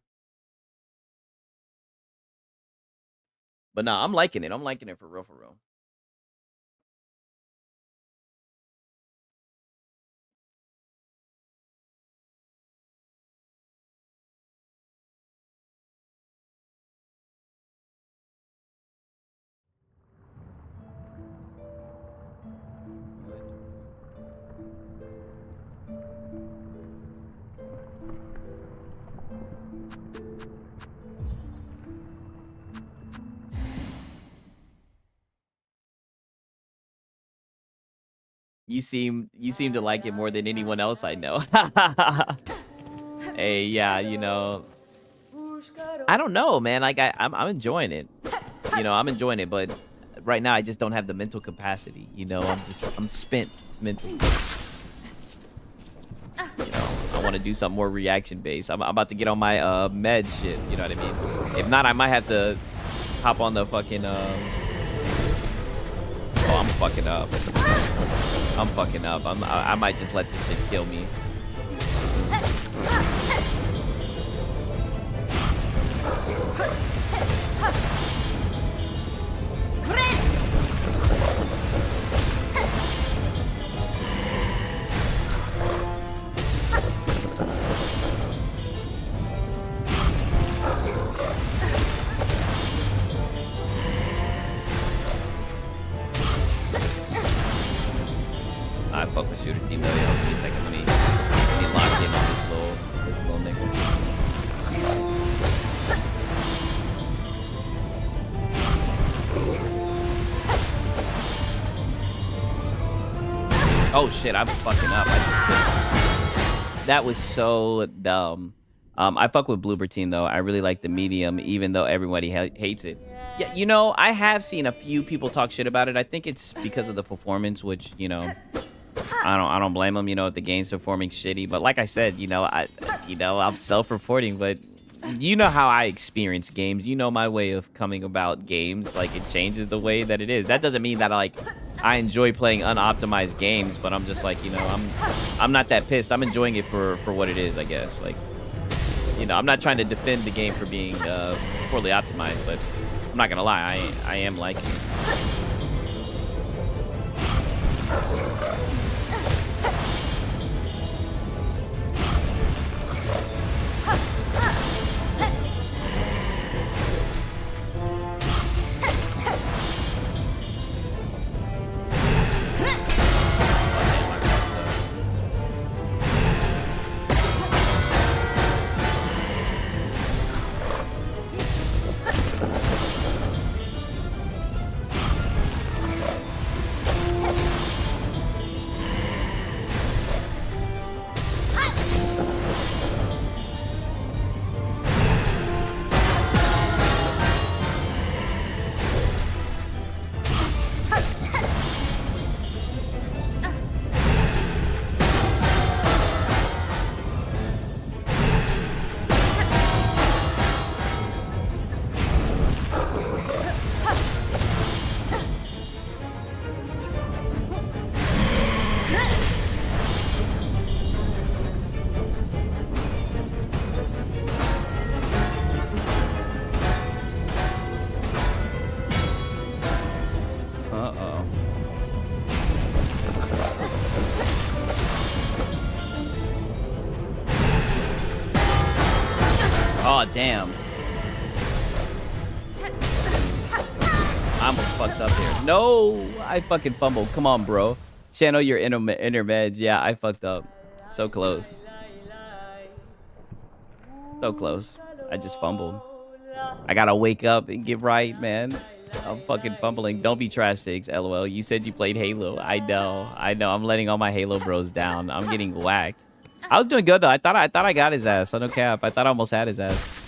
But nah, I'm liking it. I'm liking it for real, for real. You seem to like it more than anyone else I know. Hey, yeah, you know, I don't know, man. Like I'm enjoying it. You know, I'm enjoying it, but right now I just don't have the mental capacity. You know, I'm spent mentally. You know, I want to do something more reaction based. I'm about to get on my med shit. You know what I mean? If not, I might have to hop on the fucking. Oh, I'm fucking up. I'm fucking up. I might just let this shit kill me. I fuck with shooter team though. Yo, give me a second. Let me lock in on this little nigga. Oh shit, I'm fucking up. That was so dumb. I fuck with Bloober team though. I really like the medium, even though everybody hates it. Yeah, you know, I have seen a few people talk shit about it. I think it's because of the performance, which, you know, I don't blame them, you know, if the game's performing shitty. But like I said, you know, I'm self-reporting, but you know how I experience games. You know my way of coming about games. Like, it changes the way that it is. That doesn't mean that I enjoy playing unoptimized games, but I'm just like, you know, I'm not that pissed. I'm enjoying it for what it is, I guess. Like, you know, I'm not trying to defend the game for being poorly optimized, but I'm not gonna lie, I am liking it. Oh, damn. I almost fucked up there. No, I fucking fumbled. Come on, bro. Channel your inner meds. Yeah, I fucked up. So close. So close. I just fumbled. I gotta wake up and get right, man. I'm fucking fumbling. Don't be trash, Sigs. LOL. You said you played Halo. I know. I'm letting all my Halo bros down. I'm getting whacked. I was doing good though. I thought I got his ass. So no cap. I thought I almost had his ass.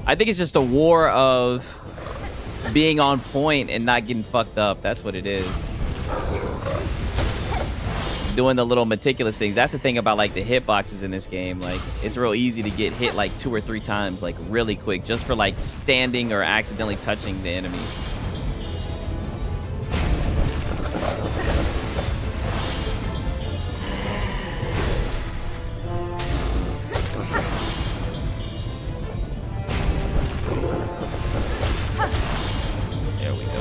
I think it's just a war of being on point and not getting fucked up. That's what it is. Doing the little meticulous things. That's the thing about like the hitboxes in this game. Like it's real easy to get hit like 2 or 3 times like really quick just for like standing or accidentally touching the enemy. There we go.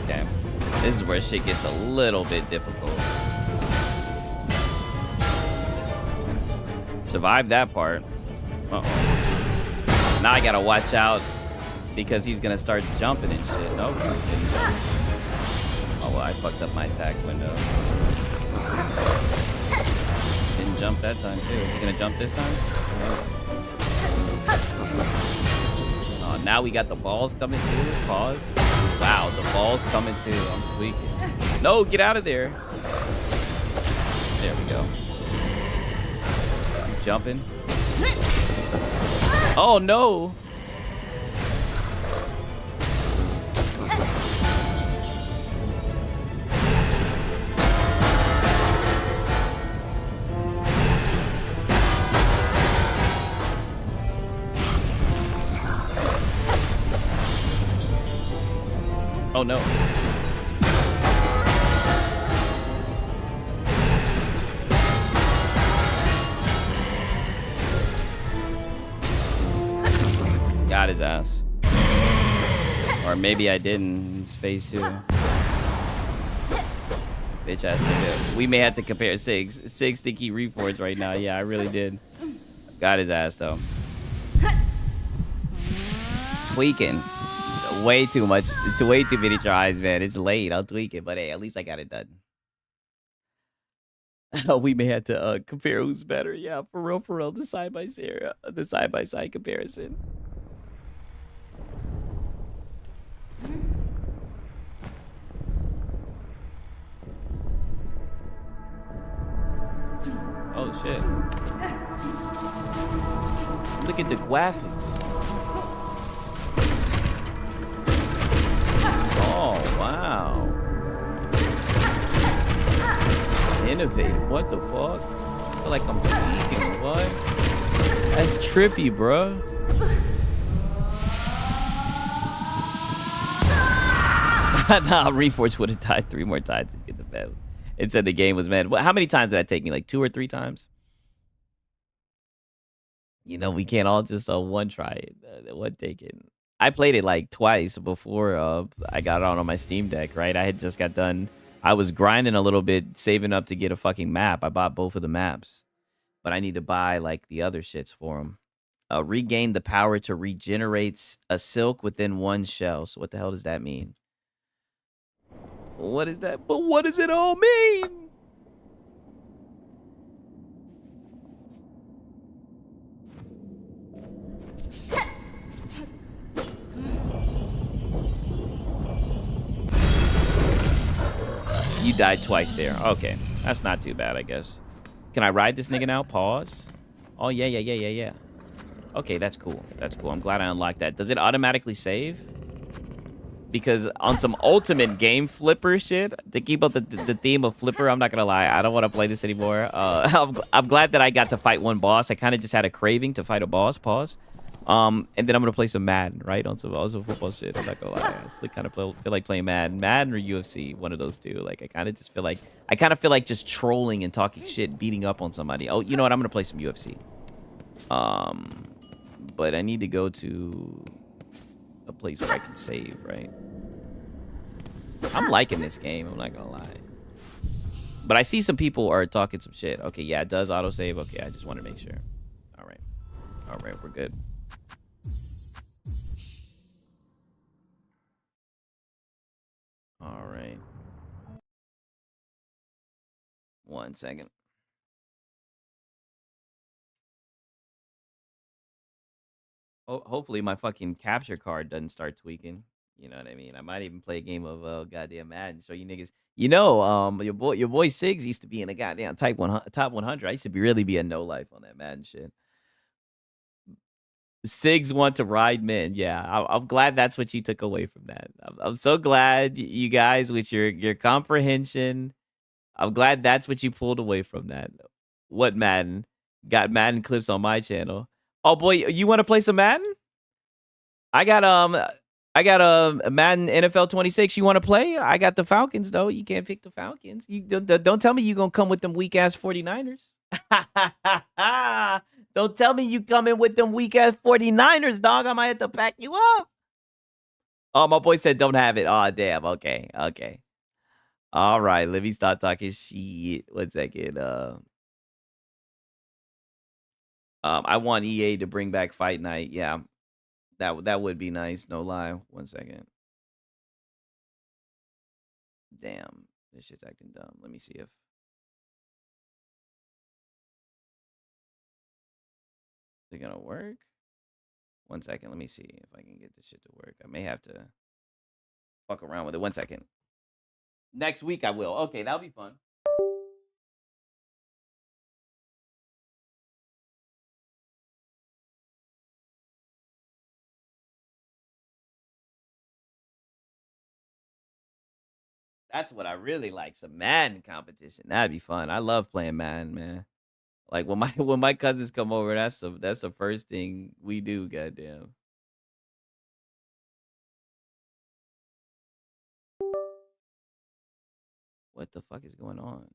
Okay. This is where shit gets a little bit difficult. Survived that part. Uh-oh. Now I gotta watch out because he's gonna start jumping and shit. No, didn't jump. Oh, well, I fucked up my attack window. Didn't jump that time, too. Is he gonna jump this time? Oh, now we got the balls coming too. Pause. Wow, the balls coming too. I'm tweaking. No, get out of there. There we go. I'm jumping. Oh, no. Oh no. Got his ass. Or maybe I didn't. It's phase 2. Bitch ass nigga. We may have to compare Sigs. Sigs think he reforged right now. Yeah, I really did. Got his ass though. Tweaking. Way too much, way too many tries, man. It's late. I'll tweak it, but hey, at least I got it done. We may have to compare who's better. Yeah, for real, the side by side comparison. Oh shit! Look at the graphics. Oh, wow. Innovative. What the fuck? I feel like I'm peeking. What? That's trippy, bruh. Nah, Reforge would have died 3 more times to get the bed. It said the game was mad. How many times did that take me? Like 2 or 3 times? You know, we can't all just one try it. One take it. I played it like twice before I got it on my Steam Deck, right? I had just got done. I was grinding a little bit, saving up to get a fucking map. I bought both of the maps, but I need to buy like the other shits for them. Regain the power to regenerate a silk within 1 shell. So what the hell does that mean? What is that? But what does it all mean? You died twice there. Okay. That's not too bad, I guess. Can I ride this nigga now? Pause. Oh, yeah. Okay, that's cool. That's cool. I'm glad I unlocked that. Does it automatically save? because on some ultimate game flipper shit, to keep up the theme of flipper, I'm not gonna lie, I don't want to play this anymore. I'm glad that I got to fight one boss. I kind of just had a craving to fight a boss. Pause. And then I'm gonna play some Madden, right? On some football shit. I'm not gonna lie. I still kind of feel like playing Madden or UFC, one of those two. Like I kind of feel like just trolling and talking shit, beating up on somebody. Oh, you know what? I'm gonna play some UFC. But I need to go to a place where I can save, right? I'm liking this game. I'm not gonna lie. But I see some people are talking some shit. Okay, yeah, it does autosave. Okay, I just want to make sure. All right, we're good. All right. 1 second. Hopefully my fucking capture card doesn't start tweaking. You know what I mean? I might even play a game of goddamn Madden. So you niggas, you know, your boy Siggs used to be in a goddamn top 100. I used to really be a no life on that Madden shit. Siggs want to ride men. Yeah, I'm glad that's what you took away from that. I'm so glad you guys with your comprehension. I'm glad that's what you pulled away from that. What Madden? Got Madden clips on my channel. Oh boy, you want to play some Madden? I got a Madden NFL 26. You want to play? I got the Falcons though. You can't pick the Falcons. You don't tell me you gonna come with them weak ass 49ers. Don't tell me you coming with them weak ass 49ers, dog. I might have to pack you up. Oh, my boy said don't have it. Oh, damn. Okay. All right, let me start talking shit. 1 second. I want EA to bring back Fight Night. Yeah, that would be nice. No lie. 1 second. Damn, this shit's acting dumb. Let me see if. Is it gonna work? 1 second. Let me see if I can get this shit to work. I may have to fuck around with it. 1 second. Next week I will. Okay, that'll be fun. That's what I really like. Some Madden competition. That'd be fun. I love playing Madden, man. Like when my cousins come over, that's the first thing we do. Goddamn. What the fuck is going on?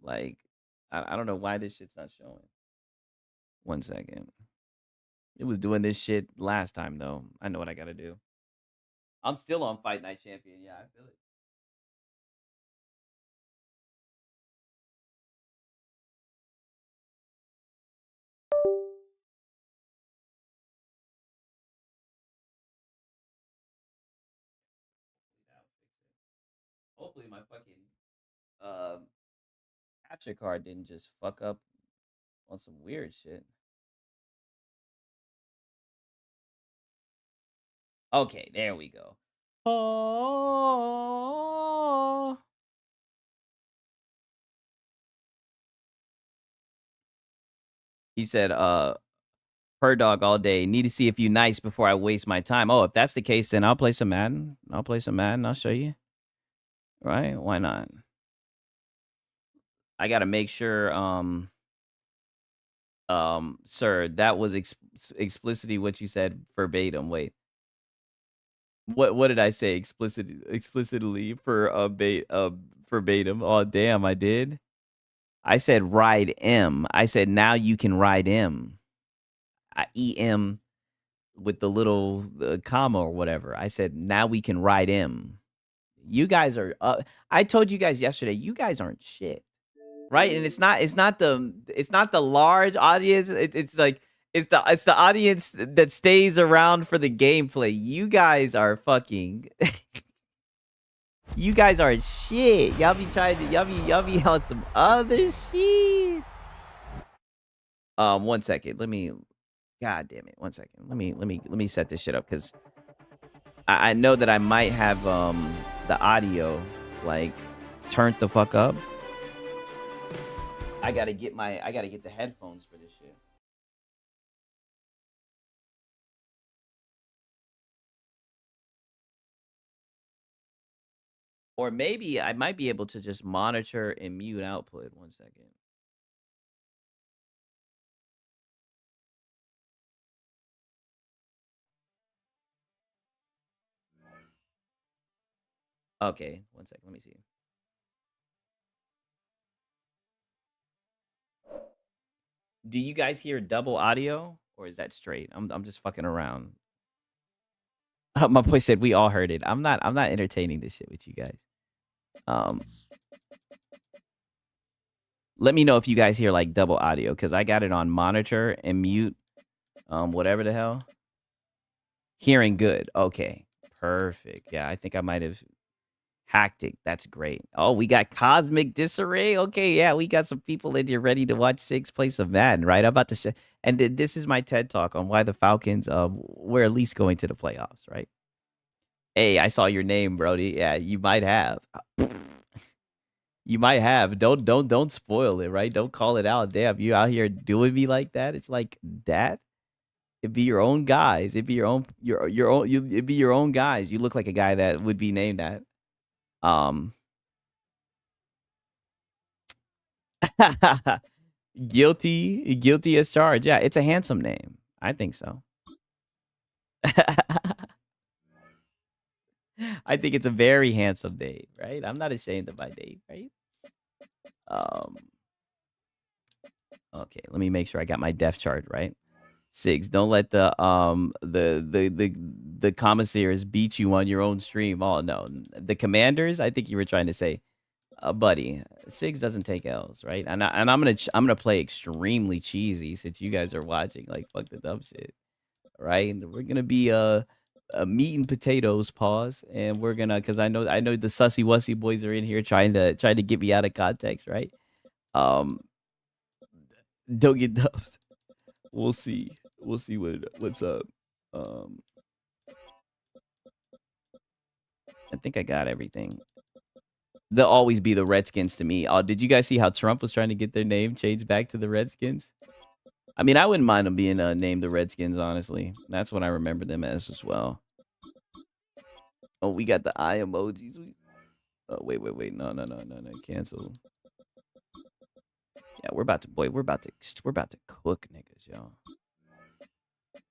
Like, I don't know why this shit's not showing. 1 second. It was doing this shit last time though. I know what I gotta do. I'm still on Fight Night Champion. Yeah, I feel it. Hopefully my fucking capture card didn't just fuck up on some weird shit. Okay, there we go. Oh. He said, per dog all day. Need to see if you nice before I waste my time. Oh, if that's the case, then I'll play some Madden. I'll show you. Right? Why not? I gotta make sure, sir, that was explicitly what you said verbatim. Wait. What did I say explicitly for verbatim? Oh damn, I did. I said ride M. I said now you can ride M. EM with the little comma or whatever. I said now we can ride M. You guys are I told you guys yesterday, you guys aren't shit. Right? And it's not the large audience. It's like it's the audience that stays around for the gameplay. You guys are fucking you guys are shit. Y'all be trying to y'all be on some other shit. 1 second. Let me God damn it. 1 second. Let me set this shit up because I know that I might have the audio like turned the fuck up. I gotta get the headphones for this shit. Or maybe I might be able to just monitor and mute output. 1 second. Okay, 1 second. Let me see. Do you guys hear double audio or is that straight? I'm just fucking around. My boy said we all heard it. I'm not entertaining this shit with you guys. Let me know if you guys hear like double audio because I got it on monitor and mute. Whatever the hell. Hearing good. Okay. Perfect. Yeah, I think I might have hacked it. That's great. Oh, we got Cosmic Disarray. Okay, yeah, we got some people in here ready to watch Six play some Madden, right? I'm about to and this is my TED Talk on why the Falcons were at least going to the playoffs, right? Hey, I saw your name, Brody. Yeah, you might have. You might have. Don't spoil it, right? Don't call it out. Damn, you out here doing me like that. It's like that. It'd be your own guys. It'd be your own it'd be your own guys. You look like a guy that would be named that. Guilty as charged. Yeah, it's a handsome name. I think so. I think it's a very handsome name, right? I'm not ashamed of my name, right? Okay, let me make sure I got my depth chart right. Sigs, don't let the commissaires beat you on your own stream. Oh no, the commanders. I think you were trying to say, buddy, Sigs doesn't take L's, right? And I'm gonna play extremely cheesy since you guys are watching. Like fuck the dumb shit, right? And we're gonna be meat and potatoes, pause, and we're gonna because I know the sussy wussy boys are in here trying to get me out of context, right? Don't get dubs. We'll see. We'll see what's up. I think I got everything. They'll always be the Redskins to me. Oh, did you guys see how Trump was trying to get their name changed back to the Redskins? I mean, I wouldn't mind them being named the Redskins, honestly. That's what I remember them as well. Oh, we got the eye emojis. Oh, wait. No. Cancel. Yeah, we're about to cook, niggas, y'all.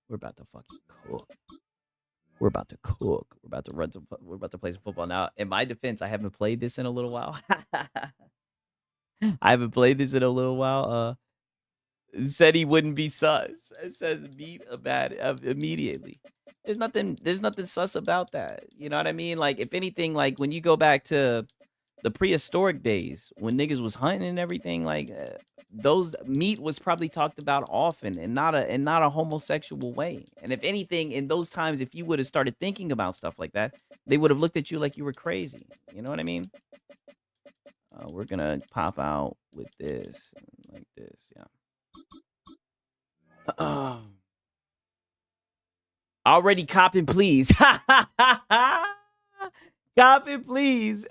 We're about to fucking cook. We're about to cook. We're about to play some football. Now, in my defense, I haven't played this in a little while. Said he wouldn't be sus. It says beat immediately. There's nothing sus about that. You know what I mean? Like, if anything, like when you go back to the prehistoric days when niggas was hunting and everything, like those meat was probably talked about often and not a homosexual way. And if anything, in those times, if you would have started thinking about stuff like that, they would have looked at you like you were crazy. You know what I mean? We're gonna pop out with this like this, yeah. Already copping, please. Copping, please.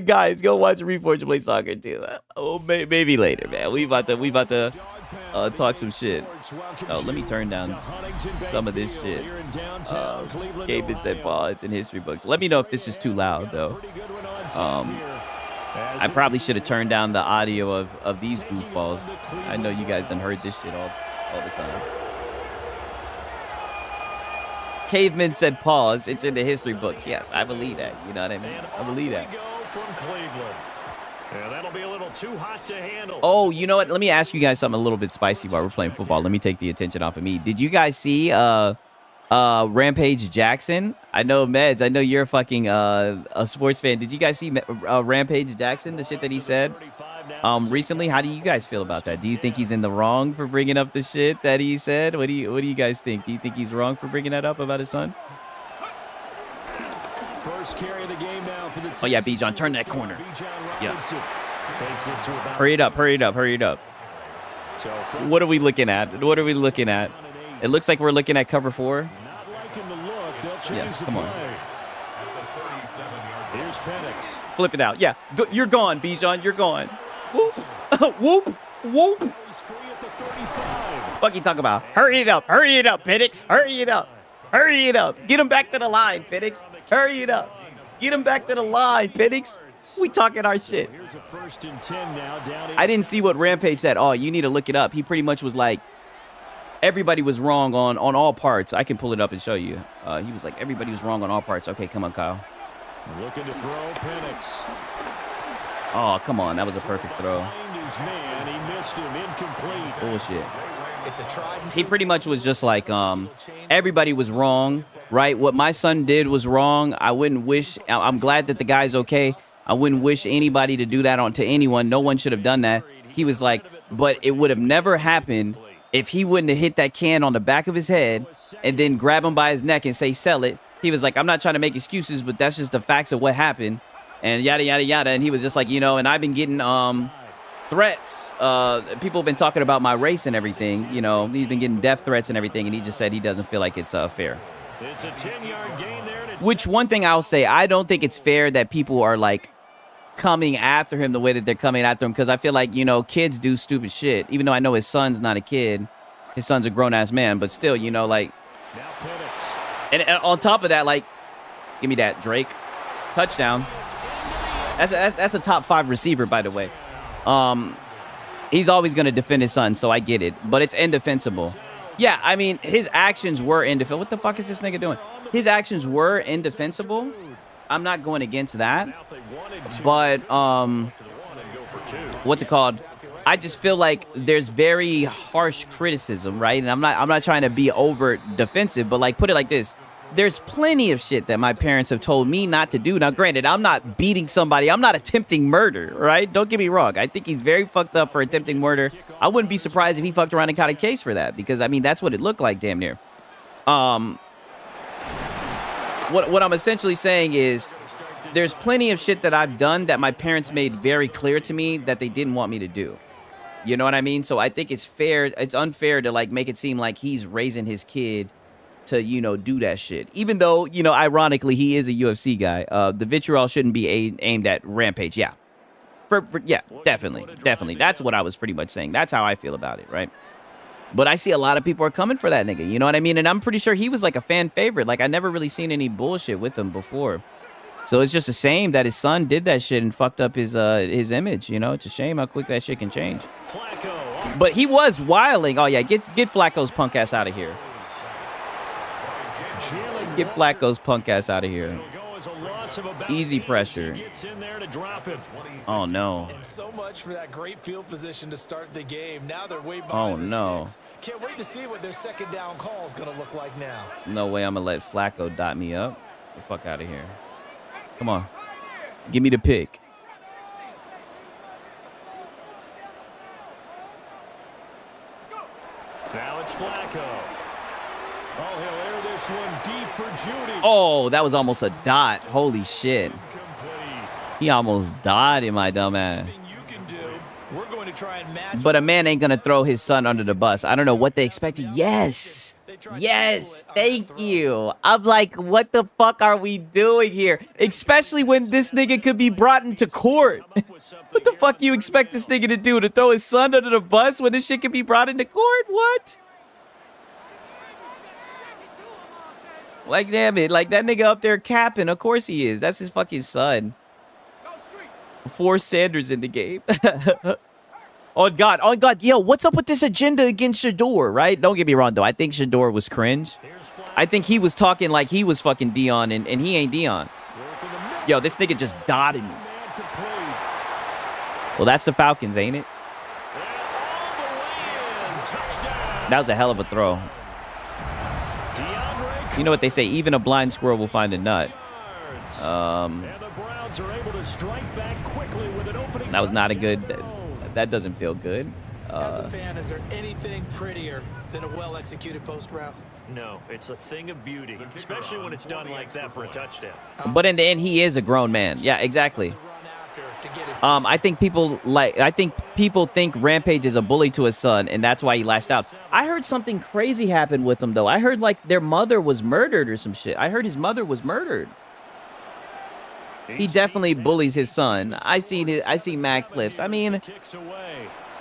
Guys, go watch Reforge play soccer too. Oh, maybe later, man. We about to talk some shit. Oh, let me turn down some of this shit. Gabe said, "Paul, it's in history books." Let me know if this is too loud, though. I probably should have turned down the audio of these goofballs. I know you guys done heard this shit all the time. Caveman said, "Pause. It's in the history books." Yes, I believe that. You know what I mean? I believe that. From Cleveland. Yeah, that'll be a little too hot to handle. Oh, you know what? Let me ask you guys something a little bit spicy while we're playing football. Let me take the attention off of me. Did you guys see Rampage Jackson? I know Meds. I know you're a fucking a sports fan. Did you guys see Rampage Jackson? The shit that he said recently. How do you guys feel about that? Do you think he's in the wrong for bringing up the shit that he said? What do you guys think? Do you think he's wrong for bringing that up about his son? First carry of the game now for the Oh yeah, Bijan, turn that corner. Yeah. Hurry it up. What are we looking at? It looks like we're looking at cover 4. Yeah, come on. Flip it out. Yeah, you're gone, Bijan. You're gone. Whoop. Whoop. Fuck you talk about? Hurry it up, Penix. Hurry it up. Get him back to the line, Penix. Hurry it up. Get him back to the line, Penix. We talking our shit. Here's a 1st and 10 now. Down I didn't see what Rampage said. Oh, you need to look it up. He pretty much was like, everybody was wrong on all parts. I can pull it up and show you. He was like, everybody was wrong on all parts. Okay, come on, Kyle. Looking to throw Penix. Oh, come on. That was a perfect throw. His man, he missed him. Incomplete. Bullshit. It's a tried and He pretty much was just like, everybody was wrong, right? What my son did was wrong. I wouldn't wish, I'm glad that the guy's okay. I wouldn't wish anybody to do that to anyone. No one should have done that. He was like, but it would have never happened if he wouldn't have hit that can on the back of his head and then grab him by his neck and say, sell it. He was like, I'm not trying to make excuses, but that's just the facts of what happened. And yada, yada, yada. And he was just like, you know, and I've been getting threats. People have been talking about my race and everything. You know, he's been getting death threats and everything. And he just said he doesn't feel like it's fair. It's a 10-yard gain there. Which one thing I'll say, I don't think it's fair that people are like coming after him the way that they're coming after him. Because I feel like, you know, kids do stupid shit. Even though I know his son's not a kid. His son's a grown-ass man. But still, you know, like. And on top of that, like, give me that, Drake. Touchdown. That's a top 5 receiver, by the way. He's always going to defend his son, so I get it. But it's indefensible. Yeah, I mean, his actions were indefensible. What the fuck is this nigga doing? His actions were indefensible. I'm not going against that. But, what's it called? I just feel like there's very harsh criticism, right? And I'm not trying to be over defensive, but like, put it like this. There's plenty of shit that my parents have told me not to do. Now, granted, I'm not beating somebody. I'm not attempting murder, right? Don't get me wrong. I think he's very fucked up for attempting murder. I wouldn't be surprised if he fucked around and caught a case for that because, I mean, that's what it looked like damn near. What I'm essentially saying is there's plenty of shit that I've done that my parents made very clear to me that they didn't want me to do. You know what I mean? So I think it's fair. It's unfair to, like, make it seem like he's raising his kid to, you know, do that shit. Even though, you know, ironically, he is a UFC guy. The vitriol shouldn't be aimed at Rampage. Yeah. Yeah, definitely. That's what I was pretty much saying. That's how I feel about it, right? But I see a lot of people are coming for that nigga. You know what I mean? And I'm pretty sure he was like a fan favorite. Like, I never really seen any bullshit with him before. So it's just a shame that his son did that shit and fucked up his image. You know, it's a shame how quick that shit can change. But he was wilding. Oh, yeah, get Flacco's punk ass out of here. Get Flacco's punk ass out of here. Easy pressure. Oh no. And so much for that great field position to start the game. Now they're way behind the sticks. Can't wait to see what their second down call is going to look like now. No way I'm going to let Flacco dot me up. Get the fuck out of here. Come on. Give me the pick. Now it's Flacco. Oh, he'll air this one deep for Judy. Oh, that was almost a dot. Holy shit. He almost died in my dumb ass. But a man ain't going to throw his son under the bus. I don't know what they expected. Yes. Yes. Thank you. I'm like, what the fuck are we doing here? Especially when this nigga could be brought into court. What the fuck you expect this nigga to do? To throw his son under the bus when this shit could be brought into court? What? Like, damn it. Like, that nigga up there capping. Of course he is. That's his fucking son. Force Sanders in the game. Oh, God. Oh, God. Yo, what's up with this agenda against Shador, right? Don't get me wrong, though. I think Shador was cringe. I think he was talking like he was fucking Dion, and he ain't Dion. Yo, this nigga just dotted me. Well, that's the Falcons, ain't it? That was a hell of a throw. You know what they say? Even a blind squirrel will find a nut. That was not a good... That doesn't feel good. As a fan, is there anything prettier than a well-executed post route? No, it's a thing of beauty, especially when it's done like that for a touchdown. But in the end, he is a grown man. Yeah, exactly. I think people think Rampage is a bully to his son, and that's why he lashed out. I heard something crazy happened with him, though. I heard like their mother was murdered or some shit. I heard his mother was murdered. He definitely bullies his son. I've seen Mac clips. I mean,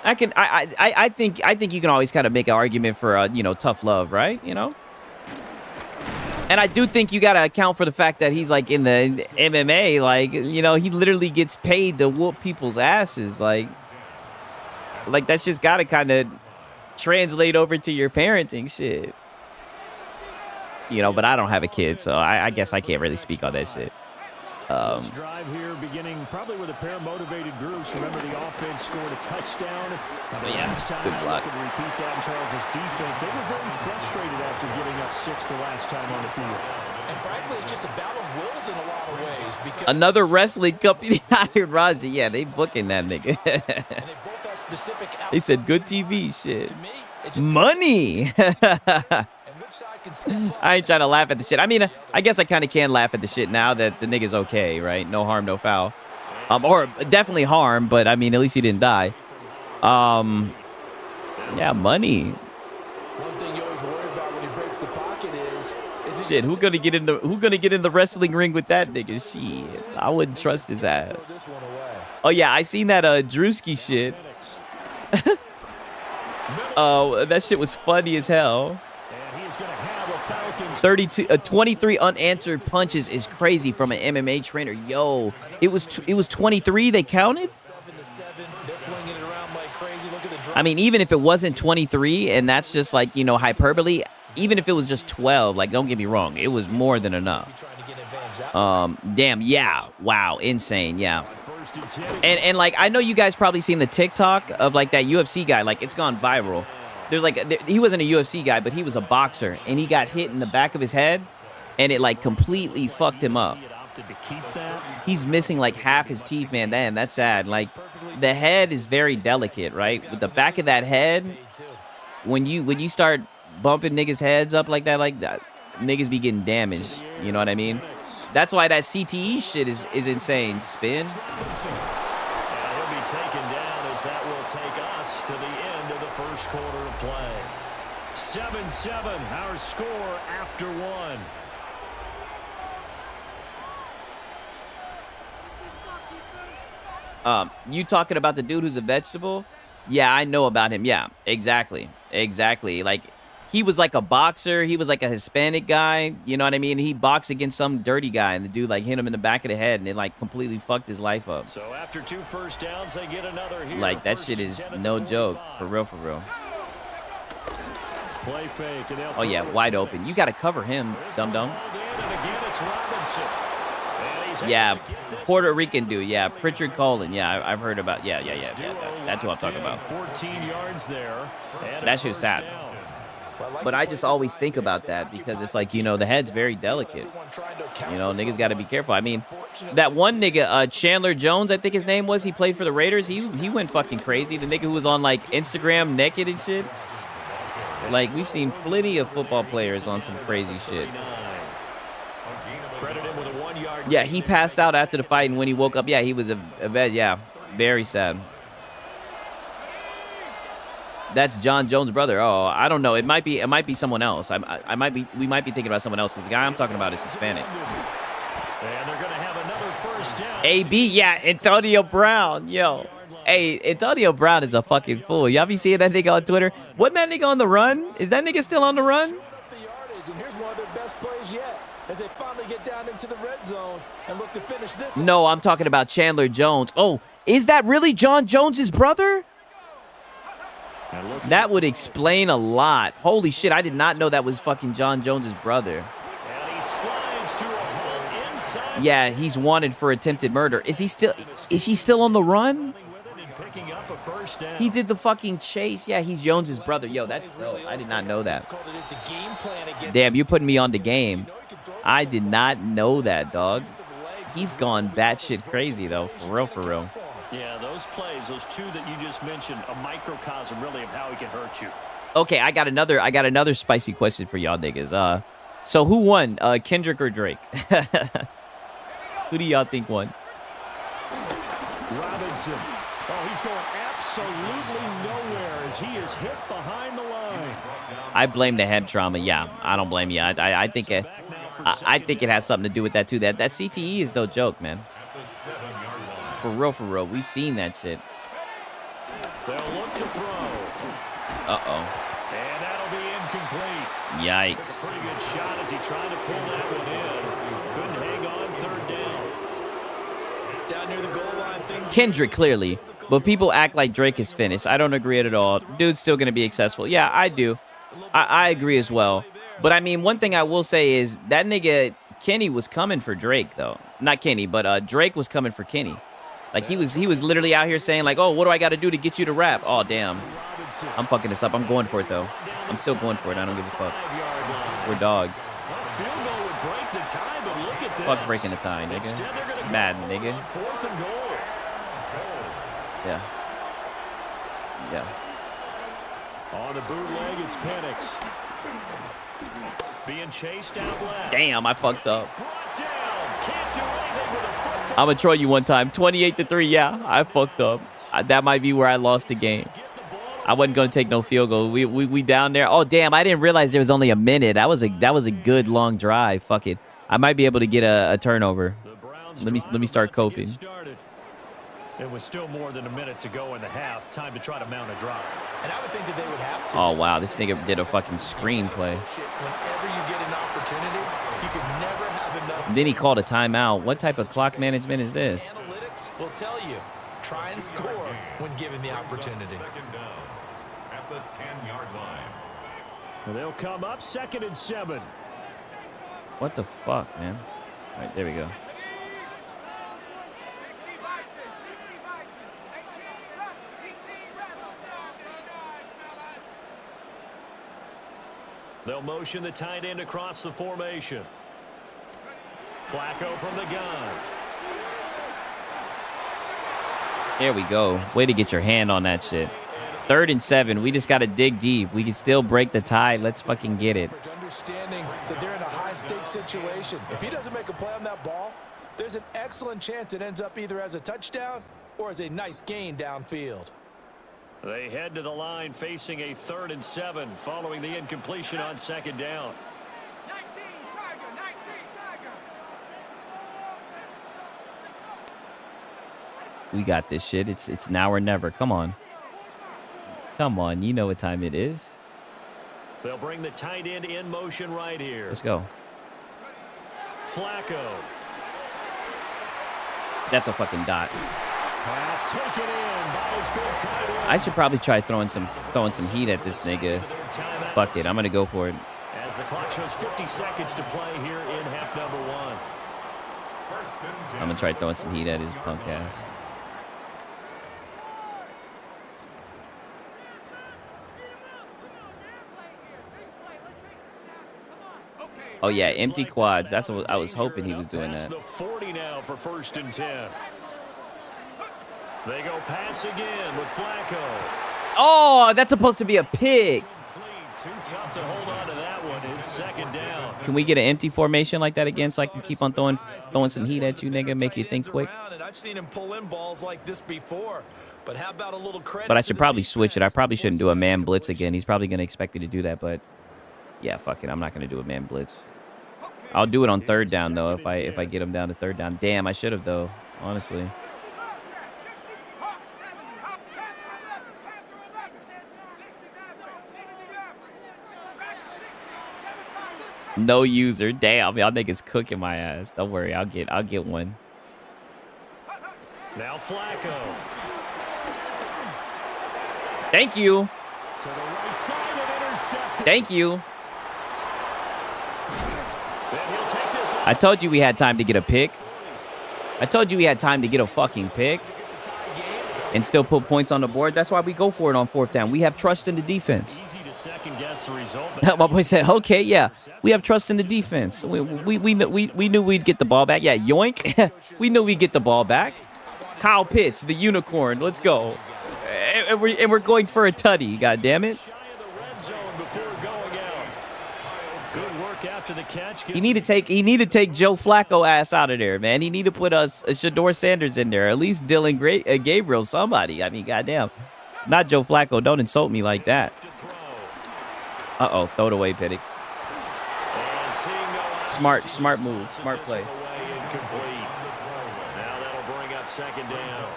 I think you can always kind of make an argument for you know, tough love, right? You know. And I do think you got to account for the fact that he's like in the MMA, like, you know, he literally gets paid to whoop people's asses. Like that's just got to kind of translate over to your parenting shit. You know, but I don't have a kid, so I guess I can't really speak on that shit. This drive here beginning probably with a pair of motivated groups. Remember, the offense scored a touchdown. Last time good I block. could repeat that in Charles's defense. They were very frustrated after giving up 6 the last time on the field. And frankly, it's just a battle of wills in a lot of ways. Because Another wrestling company hired Raji. Yeah, they booking that nigga. They said good TV shit. Money. I ain't trying to laugh at the shit. I mean, I guess I kind of can laugh at the shit now that the nigga's okay, right? No harm, no foul. Or definitely harm, but I mean, at least he didn't die. Yeah, money. One thing you always worry about when he breaks the pocket is Shit, who gonna get in the wrestling ring with that nigga? Shit, I wouldn't trust his ass. Oh yeah, I seen that Drewski shit. Oh, that shit was funny as hell. 23 unanswered punches is crazy from an MMA trainer. Yo, it was 23 they counted? I mean, even if it wasn't 23 and that's just like, you know, hyperbole, even if it was just 12, like, don't get me wrong, it was more than enough. Damn, yeah. Wow, insane, yeah. And like, I know you guys probably seen the TikTok of like that UFC guy, like it's gone viral. There's like, he wasn't a UFC guy, but he was a boxer, and he got hit in the back of his head, and it like completely fucked him up. He's missing like half his teeth, man. Damn, that's sad. Like, the head is very delicate, right? With the back of that head, when you start bumping niggas' heads up like that, niggas be getting damaged. You know what I mean? That's why that CTE shit is insane. Spin. And he'll be taken down as that will take us to the end of the first quarter of play. 7-7, our score after one. You talking about the dude who's a vegetable? Yeah, I know about him. Yeah, exactly. Like, he was like a boxer. He was like a Hispanic guy. You know what I mean? He boxed against some dirty guy, and the dude like hit him in the back of the head, and it like completely fucked his life up. So after 2 first downs, they get another here. Like, that shit is no joke. For real, for real. Play fake, and oh yeah, wide open. You got to cover him, dum-dum. Yeah, Puerto Rican dude. Yeah, Pritchard Colin. Yeah, I've heard about. Yeah. That's what I'm talking about. 14 yards there. That shit's sad. But I just always think about that because it's like, you know, the head's very delicate. You know, niggas got to be careful. I mean, that one nigga, Chandler Jones, I think his name was, he played for the Raiders. He went fucking crazy. The nigga who was on like Instagram naked and shit. Like, we've seen plenty of football players on some crazy shit. Yeah, he passed out after the fight, and when he woke up, yeah, he was a vet. Yeah, very sad. That's John Jones' brother. Oh, I don't know. It might be someone else. We might be thinking about someone else because the guy I'm talking about is Hispanic. And they're going to have another first down. AB, yeah, Antonio Brown. Yo, hey, Antonio Brown is a fucking fool. Y'all be seeing that nigga on Twitter? Wasn't that nigga on the run? Is that nigga still on the run? And here's one of their best plays yet as they finally get down into the red zone and look to finish this. No, I'm talking about Chandler Jones. Oh, is that really John Jones' brother? That would explain a lot. Holy shit, I did not know that was fucking John Jones' brother. Yeah, he's wanted for attempted murder. Is he still on the run? He did the fucking chase. Yeah, he's Jones' brother. Yo, that's dope. I did not know that. Damn, you're putting me on the game. I did not know that, dog. He's gone batshit crazy, though. For real, for real. Yeah, those plays, those two that you just mentioned, a microcosm really of how he can hurt you. Okay, I got another spicy question for y'all niggas. So who won, Kendrick or Drake? Who do y'all think won? Robinson. Oh, he's going absolutely nowhere as he is hit behind the line. I blame the head trauma. Yeah, I don't blame you. I think it has something to do with that too. That CTE is no joke, man. For real. We've seen that shit. They'll look to throw. Uh-oh. And that'll be incomplete. Yikes. Pretty good shot as he tried to pull that one in. Couldn't hang on third down. Down near the goal line, things Kendrick, clearly. But people act like Drake is finished. I don't agree at all. Dude's still going to be successful. Yeah, I do. I agree as well. But, I mean, one thing I will say is that nigga Kenny was coming for Drake, though. Not Kenny, but Drake was coming for Kenny. Like, he was literally out here saying, like, oh, what do I got to do to get you to rap? Oh, damn. I'm fucking this up. I'm going for it, though. I'm still going for it. I don't give a fuck. We're dogs. Field goal would break the tie, but look at this. Fuck breaking the tie, nigga. It's mad, nigga. 4th and goal. Yeah. Yeah. On the bootleg, it's Penix. Being chased out left. Damn, I fucked up. I'm going to troll you one time. 28-3. Yeah, I fucked up. That might be where I lost the game. I wasn't going to take no field goal. We down there. Oh, damn, I didn't realize there was only a minute. That was a good long drive. Fuck it. I might be able to get a turnover. Let me start coping. It was still more than a minute to go in the half. Time to try to mount a drive. And I would think that they would have to. Oh, wow. This nigga did a fucking screenplay. Whenever you get an opportunity, you can never have enough. Then he called a timeout. What type of clock management is this? Analytics will tell you, try and score when given the opportunity. At the 10-yard line. They'll come up 2nd and 7. What the fuck, man? All right, there we go. They'll motion the tight end across the formation. Flacco from the gun. There we go. Way to get your hand on that shit. 3rd and 7. We just got to dig deep. We can still break the tie. Let's fucking get it. Understanding that they're in a high-stakes situation. If he doesn't make a play on that ball, there's an excellent chance it ends up either as a touchdown or as a nice gain downfield. They head to the line facing a 3rd and 7 following the incompletion on 2nd down. We got this shit. It's now or never. Come on. Come on. You know what time it is. They'll bring the tight end in motion right here. Let's go. Flacco. That's a fucking dot. Pass taken in by his big tight end. I should probably try throwing some heat at this nigga. Fuck it. I'm going to go for it. As the clock shows 50 seconds to play here in half number 1. I'm going to try throwing some heat at his punk ass. Oh, yeah, empty quads. That's what I was hoping he was doing that. The 40 now for 1st and 10. They go pass again with Flacco. Oh, that's supposed to be a pick. Too tough to hold on to that one. It's 2nd down. Can we get an empty formation like that again so I can keep on throwing some heat at you, nigga, make you think quick? And I've seen him pull in balls like this before. But how about a little credit? But I should probably switch it. I probably shouldn't do a man blitz again. He's probably going to expect me to do that, but yeah, fuck it. I'm not going to do a man blitz. I'll do it on 3rd down though if I get him down to 3rd down. Damn, I should have though, honestly. No user. Damn, y'all niggas cooking my ass. Don't worry, I'll get one. Now Flacco. Thank you. To the right side and intercepted. Thank you. Then he'll take this I told you we had time to get a pick. I told you we had time to get a fucking pick and still put points on the board. That's why we go for it on 4th down. We have trust in the defense. Easy to second guess the result. My boy said, okay, yeah, we have trust in the defense. We knew we'd get the ball back. Yeah, yoink. We knew we'd get the ball back. Kyle Pitts, the unicorn. Let's go. And we're going for a tutty, God damn it. Good work after the catch. He need to take Joe Flacco ass out of there, man. He need to put a Shador Sanders in there. At least Dylan Gabriel, somebody. I mean, goddamn. Not Joe Flacco. Don't insult me like that. Uh-oh. Throw it away, Penix. Smart move. Smart play. Now that'll bring up on second down.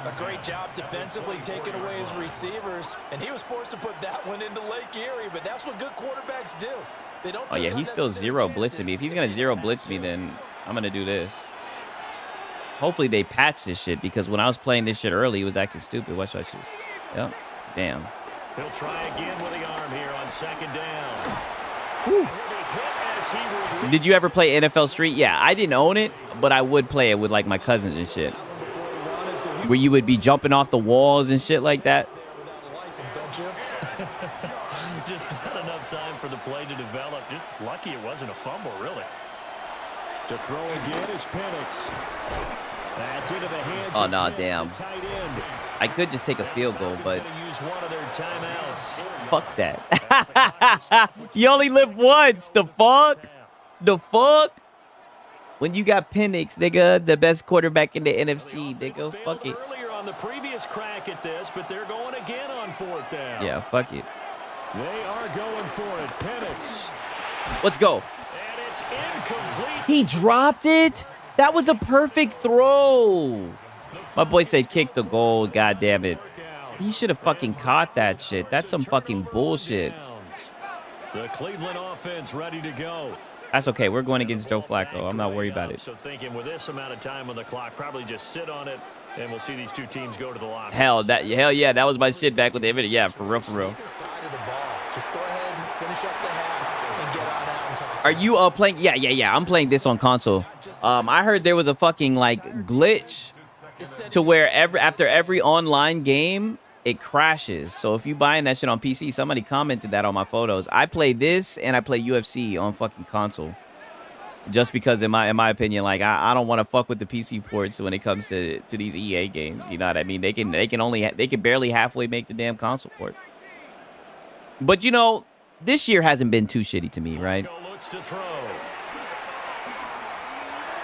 A great job defensively taking away his receivers, and he was forced to put that one into Lake Erie, but that's what good quarterbacks do. They don't. Oh yeah, he's still zero blitzing me. If he's gonna zero blitz me, then I'm gonna do this. Hopefully they patch this shit, because when I was playing this shit early, it was acting stupid. What should I choose? Yep. Damn. He'll try again with the arm here on second down. Whew. Did you ever play NFL Street? Yeah, I didn't own it, but I would play it with like my cousins and shit. Where you would be jumping off the walls and shit like that. Just not enough time for the play to develop. Just lucky it wasn't a fumble, really. To throw again is Penix. That's into the hands. Oh no, damn. I could just take a field goal, but use one of their timeouts. fuck that. You only live once. The fuck? The fuck? When you got Penix, nigga, the best quarterback in the NFC, nigga, fuck it. Earlier on the previous crack at this, but they're going again on fourth down. Yeah, fuck it. They are going for it. Penix. Let's go. And it's incomplete. He dropped it? That was a perfect throw. My boy said kick the goal. God damn it. He should have fucking caught that shit. That's some fucking bullshit. The Cleveland offense ready to go. That's okay. We're going against Joe Flacco. I'm not worried about it. So thinking with this amount of time on the clock, probably just sit on it, and we'll see these two teams go to the locker. Hell yeah, that was my shit back with the video. Yeah, for real, for real. Just go ahead and finish up the half and get on out and talk. Are you playing? Yeah. I'm playing this on console. I heard there was a fucking like glitch to where after every online game it crashes. So if you buying that shit on PC, somebody commented that on my photos. I play this and I play UFC on fucking console. Just because in my opinion, like I don't want to fuck with the PC ports when it comes to these EA games. You know what I mean? They can barely halfway make the damn console port. But you know, this year hasn't been too shitty to me, right?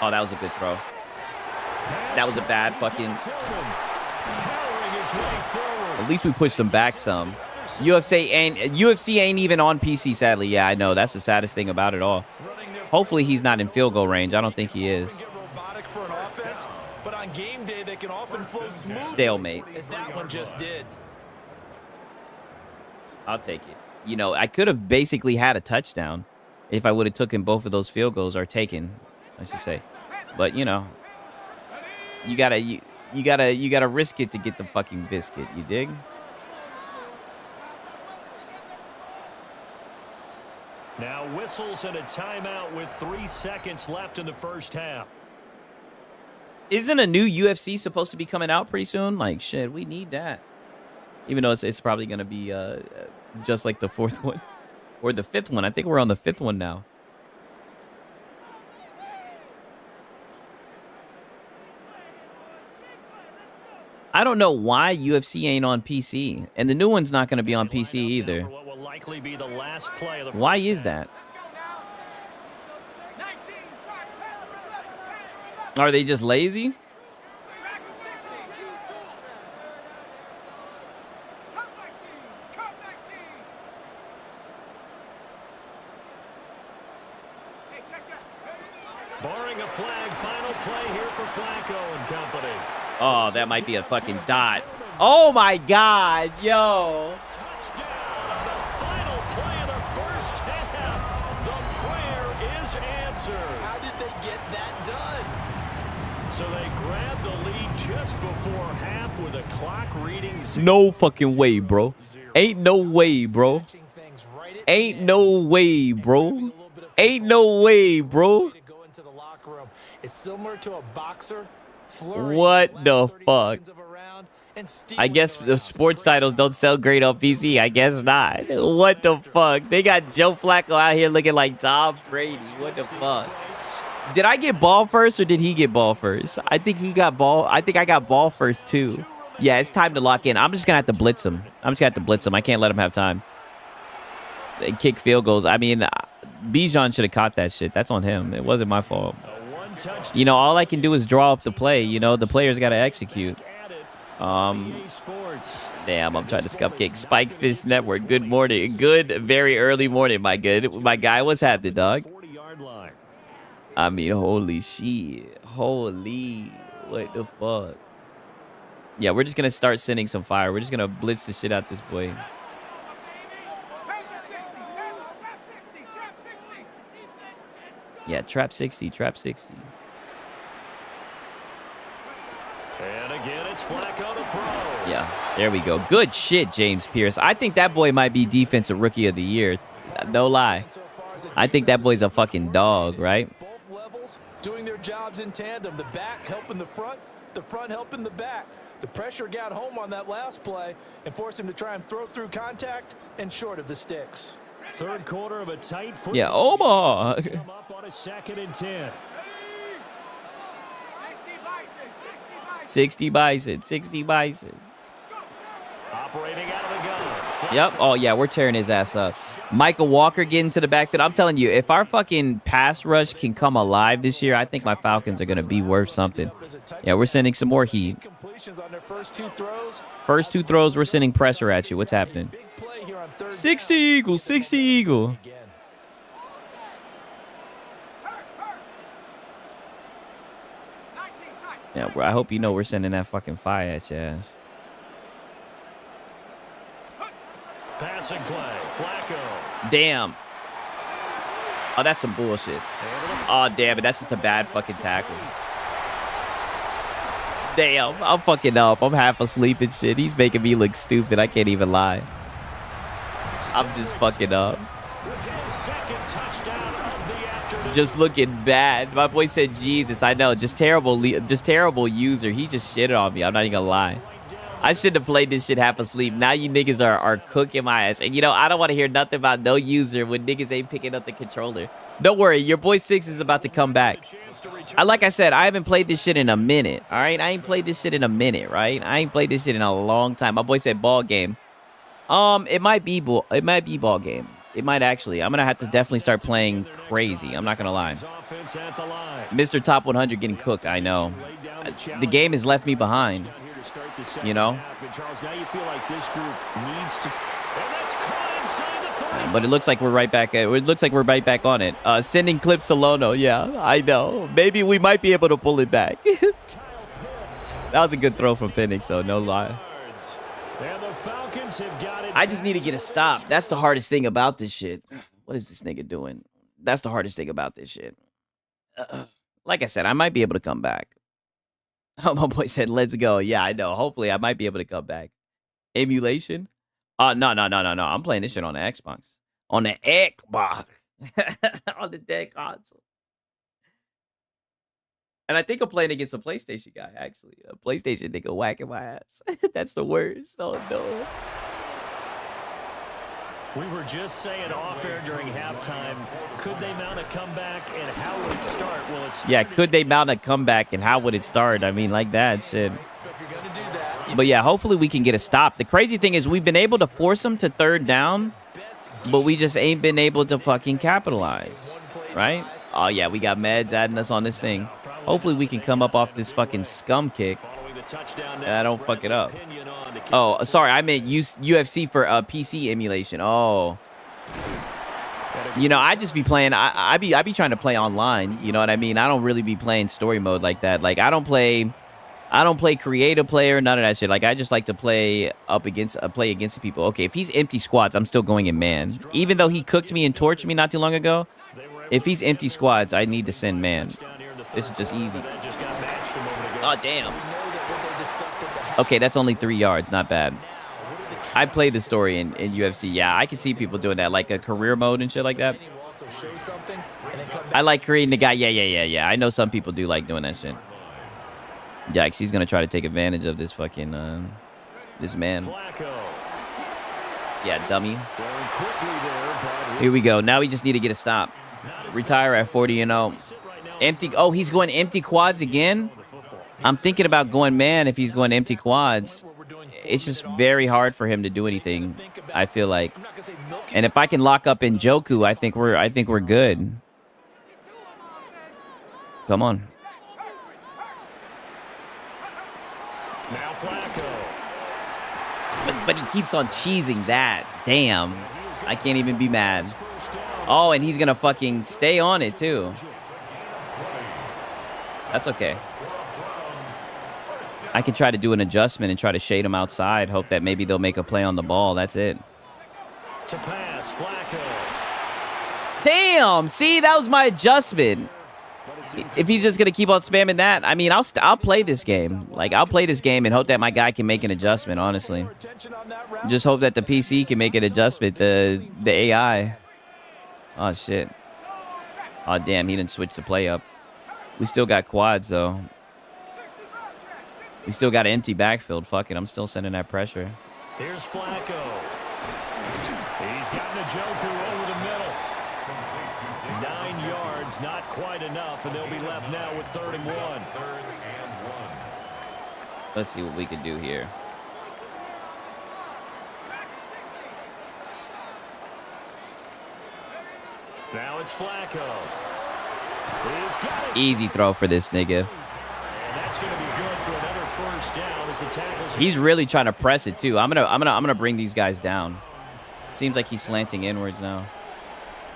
Oh, that was a good throw. That was a bad fucking. At least we pushed them back some. UFC ain't even on PC, sadly. Yeah, I know. That's the saddest thing about it all. Hopefully he's not in field goal range. I don't think he is. But on game day, they can often flow smoothly, Stalemate. as that one just did. I'll take it. You know, I could have basically had a touchdown if I would have taken both of those field goals, or taken, I should say. But you know, you gotta risk it to get the fucking biscuit. You dig? Now whistles and a timeout with 3 seconds left in the first half. Isn't a new UFC supposed to be coming out pretty soon? Like shit, we need that. Even though it's probably gonna be just like the 4th one or the 5th one. I think we're on the 5th one now. I don't know why UFC ain't on PC, and the new one's not going to be on PC either. Why is that? Are they just lazy? Barring a flag, final play here for Flacco and company. Oh, that might be a fucking dot. Oh my God, yo. Final play of the first half. The prayer is answered. How did they get that done? So they grabbed the lead just before half with a clock reading. No fucking way, bro. Ain't no way, bro. Ain't no way, bro. Ain't no way, bro. It's similar to a boxer. What the fuck? I guess the sports titles don't sell great on PC. I guess not. What the fuck? They got Joe Flacco out here looking like Tom Brady. What the fuck? Did I get ball first or did he get ball first? I think he got ball. I think I got ball first too. Yeah, it's time to lock in. I'm just gonna have to blitz him. I can't let him have time. They kick field goals. I mean, Bijan should have caught that shit. That's on him. It wasn't my fault. You know, all I can do is draw up the play. You know, the players got to execute. Damn, I'm trying to scuff kick. Spike Fist Network. Good morning. Good, very early morning, my guy. What's happening, dog? I mean, holy shit. Holy What the fuck? Yeah, we're just gonna start sending some fire. We're just gonna blitz the shit out this boy. Yeah, trap 60, trap 60. And again, it's Flacco to throw. Yeah, there we go. Good shit, James Pierce. I think that boy might be defensive rookie of the year. No lie. I think that boy's a fucking dog, right? Both levels doing their jobs in tandem. The back helping the front helping the back. The pressure got home on that last play and forced him to try and throw through contact and short of the sticks. Third quarter of a tight football. Yeah, Omaha. Come up on a 2nd and 10. 60 Bison, 60 Bison. Operating out of the gun. Yep. Oh, yeah, we're tearing his ass up. Michael Walker getting to the backfield. I'm telling you, if our fucking pass rush can come alive this year, I think my Falcons are going to be worth something. Yeah, we're sending some more heat. First two throws, we're sending pressure at you. What's happening? 60 Eagle, 60 Eagle. Yeah, bro, I hope you know we're sending that fucking fire at your ass. Passing play. Flacco. Damn. Oh, that's some bullshit. Oh, damn it. That's just a bad fucking tackle. Damn. I'm fucking up. I'm half asleep and shit. He's making me look stupid. I can't even lie. I'm just fucking up. Just looking bad. My boy said, Jesus, I know. Just terrible user. He just shitted on me. I'm not even gonna lie. I shouldn't have played this shit half asleep. Now you niggas are cooking my ass. And you know, I don't want to hear nothing about no user when niggas ain't picking up the controller. Don't worry, your boy 6 is about to come back. Like I said, I haven't played this shit in a minute. All right, I ain't played this shit in a minute, right? I ain't played this shit in a long time. My boy said ball game. It might be ball game. It might actually. I'm gonna have to definitely start playing crazy. I'm not gonna lie. Mr. Top 100 getting cooked. I know. The game has left me behind. You know. But it looks like we're right back. It looks like we're right back on it. Sending clips to Lono. Yeah, I know. Maybe we might be able to pull it back. That was a good throw from Penix, so no lie. I just need to get a stop. That's the hardest thing about this shit. What is this nigga doing? That's the hardest thing about this shit. Like I said, I might be able to come back. Oh, my boy said, let's go. Yeah, I know. Hopefully, I might be able to come back. Emulation? No. I'm playing this shit on the Xbox. On the Xbox. On the dead console. And I think I'm playing against a PlayStation guy, actually. A PlayStation nigga whacking my ass. That's the worst. Oh, no. We were just saying off air during halftime, could they mount a comeback and how would it start? Well, it's yeah, could they mount a comeback and how would it start? I mean, like that shit. But yeah, hopefully we can get a stop. The crazy thing is we've been able to force them to third down, but we just ain't been able to fucking capitalize, right? Oh yeah, we got meds adding us on this thing. Hopefully we can come up off this fucking scum kick. And I don't fuck it up. Oh, sorry, I meant UFC for PC emulation. Oh. You know, I just be playing, I be trying to play online, you know what I mean? I don't really be playing story mode like that. Like I don't play creative player, none of that shit. Like I just like to play against the people. Okay, if he's empty squads, I'm still going in man. Even though he cooked me and torched me not too long ago, if he's empty squads, I need to send man. This is just easy. Oh, damn. Okay, that's only 3 yards. Not bad. I play the story in UFC. Yeah, I can see people doing that, like a career mode and shit like that. I like creating the guy. Yeah. I know some people do like doing that shit. Yikes, he's going to try to take advantage of this fucking, this man. Yeah, dummy. Here we go. Now we just need to get a stop. Retire at 40-0. Empty. Oh, he's going empty quads again? I'm thinking about going man if he's going empty quads. It's just very hard for him to do anything, I feel like. And if I can lock up in Njoku, I think we're good. Come on. Now Flacco. But he keeps on cheesing that. Damn. I can't even be mad. Oh, and he's going to fucking stay on it, too. That's okay. I can try to do an adjustment and try to shade them outside. Hope that maybe they'll make a play on the ball. That's it. To pass, Flacco. Damn. See, that was my adjustment. If he's just gonna keep on spamming that, I mean, I'll play this game. Like, I'll play this game and hope that my guy can make an adjustment. Honestly, just hope that the PC can make an adjustment. The AI. Oh shit. Oh damn, he didn't switch the play up. We still got quads though. We still got an empty backfield. Fuck it, I'm still sending that pressure. Here's Flacco. He's gotten a joker over the middle. 9 yards, not quite enough, and they'll be left now with 3rd and 1. Let's see what we can do here. Now it's Flacco. He's got Easy throw for this nigga. and that's going to be good for another first down as the tackles. He's really trying to press it too. I'm gonna bring these guys down. Seems like he's slanting inwards now.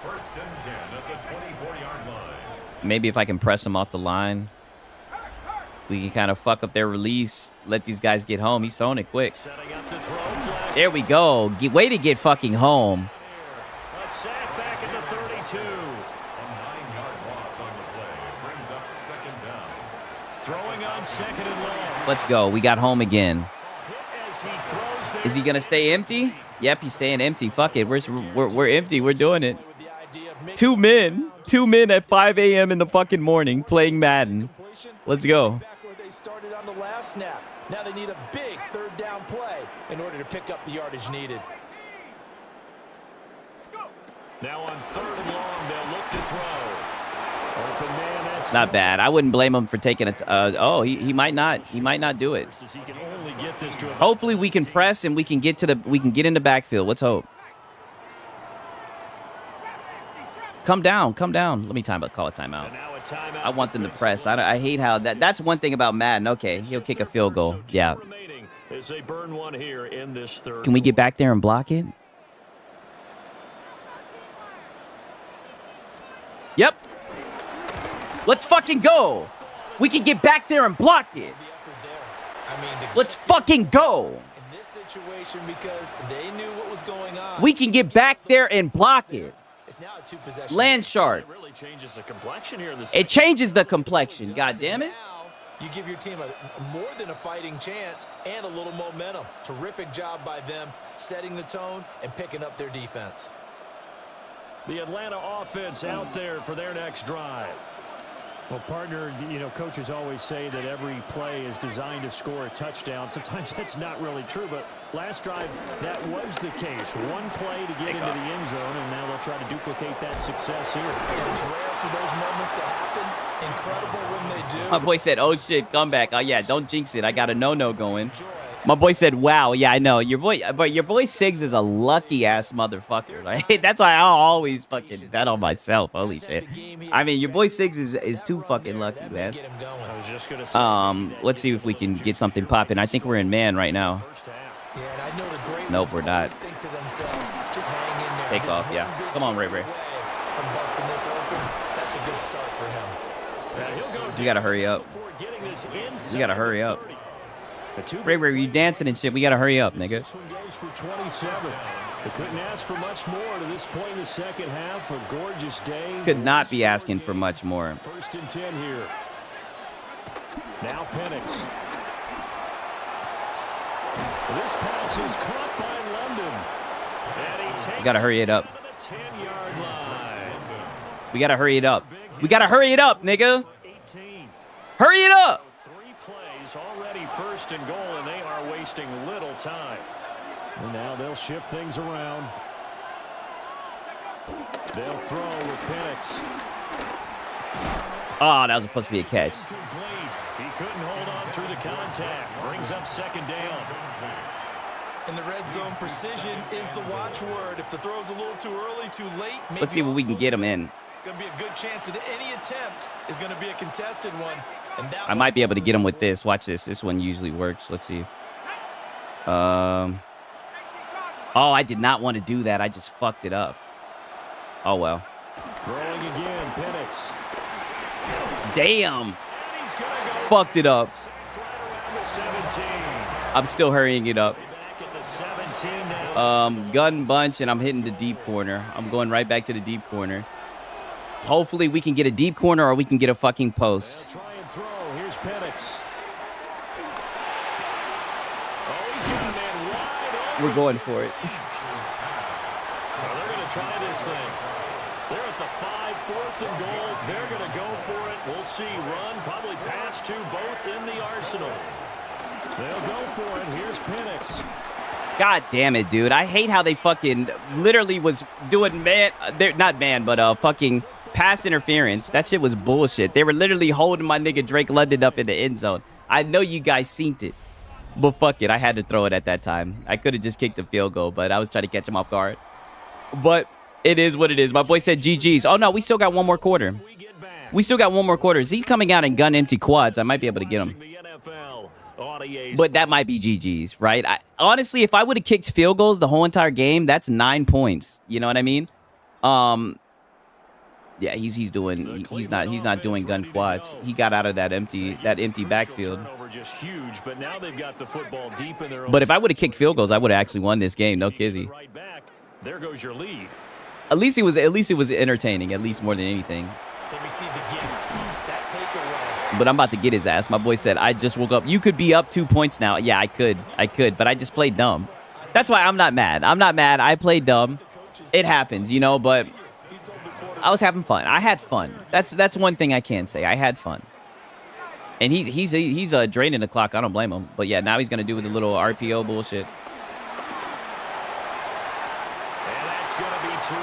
First and 10 at the 24-yard line. Maybe if I can press him off the line, we can kind of fuck up their release. Let these guys get home. He's throwing it quick. Setting up to throw. Flacco. There we go. Way to get fucking home. A sack back at the 32. Throwing on 2nd and long. Let's go. We got home again. Is he gonna stay empty? Yep, he's staying empty. Fuck it. We're empty. We're doing it. 2 men. 2 men at 5 a.m. in the fucking morning playing Madden. Let's go. Back where they started on the last snap. Now they need a big 3rd down play in order to pick up the yardage needed. Now on 3rd and long, they'll look to throw. Open man, that's Not bad. I wouldn't blame him for taking it. Oh, he might not. He might not do it. he can only get this to Hopefully we can press and we can get in the backfield. Let's hope. Come down. Let me call a timeout. I want them to press. I hate how that's one thing about Madden. Okay, he'll kick a field goal. Yeah. as they burn one here in this 3rd. Can we get back there and block it? Yep. Let's fucking go. We can get back there and block it. Let's fucking go. In this situation, because they knew what was going on. We can get back there and block it. It's now a 2-possession. Land shard. It really changes the complexion here in the It changes the complexion. God damn it. You give your team a more than a fighting chance and a little momentum. Terrific job by them setting the tone and picking up their defense. The Atlanta offense out there for their next drive. Well, partner, you know, coaches always say that every play is designed to score a touchdown. Sometimes that's not really true, but last drive, that was the case. One play to get into the end zone, and now they'll try to duplicate that success here. It's rare for those moments to happen. Incredible when they do. My boy said, oh, shit, comeback. Oh, yeah, don't jinx it. I got a no-no going. My boy said, wow. Yeah, I know. Your boy Siggs is a lucky-ass motherfucker. Like, that's why I always fucking bet on myself. Holy shit. I mean, your boy Siggs is too fucking lucky, man. Let's see if we can get something popping. I think we're in man right now. Nope, we're not. Take off, yeah. Come on, Ray Ray. From busting this open, that's a good start for him. You gotta hurry up. You gotta hurry up. Ray Ray, you dancing and shit. We gotta hurry up, nigga. This one goes for 27. They couldn't ask for much more to this point in the second half. A gorgeous day. Could not be asking for much more. 1st and 10 here. Now Penix. This pass is caught by London. And he takes We gotta hurry it up. it to the 10-yard line. We gotta hurry it up. We gotta hurry it up, nigga. Hurry it up. 3 plays already 1st and goal, and they are wasting little time. And now they'll shift things around. They'll throw with Penix. Oh, that was supposed to be a catch. He couldn't hold on through the contact. Brings up 2nd down. In the red zone, precision is the watchword. If the throw's a little too early, too late, maybe Let's see what we can get him in. Gonna be a good chance that any attempt is gonna be a contested one. And that I might be able to get him with this. Watch this. This one usually works. Let's see. Oh, I did not want to do that. I just fucked it up. Oh, well. Throwing again, Penix. Damn. Fucked it up. I'm still hurrying it up. Gun bunch, and I'm hitting the deep corner. I'm going right back to the deep corner. Hopefully we can get a deep corner or we can get a fucking post. Try and throw. Here's Penix. We're going for it. Well, they're going to try this thing. They're at the 5, 4th and goal. They're going to go for it. We'll see. Run, probably pass to both in the arsenal. They'll go for it. Here's Penix. God damn it, dude. I hate how they fucking literally was doing fucking pass interference. That shit was bullshit. They were literally holding my nigga Drake London up in the end zone. I know you guys seen it. But fuck it. I had to throw it at that time. I could have just kicked a field goal, but I was trying to catch him off guard. But it is what it is. My boy said GG's. Oh, no. We still got one more quarter. We still got one more quarter. Is he coming out in gun empty quads? I might be able to get him. But that might be GG's, right? Honestly, if I would have kicked field goals the whole entire game, that's 9 points. You know what I mean? Yeah, he's not doing gun quads. He got out of that empty backfield. But if I would have kicked field goals, I would have actually won this game. No kizzy. There goes your lead. At least it was entertaining, at least more than anything. They received a gift. That takeaway. But I'm about to get his ass. My boy said, I just woke up. You could be up 2 points now. Yeah, I could. But I just played dumb. That's why I'm not mad. I played dumb. It happens, you know, but I was having fun. I had fun. That's one thing I can say. I had fun. And he's draining the clock. I don't blame him. But yeah, now he's going to do the little RPO bullshit.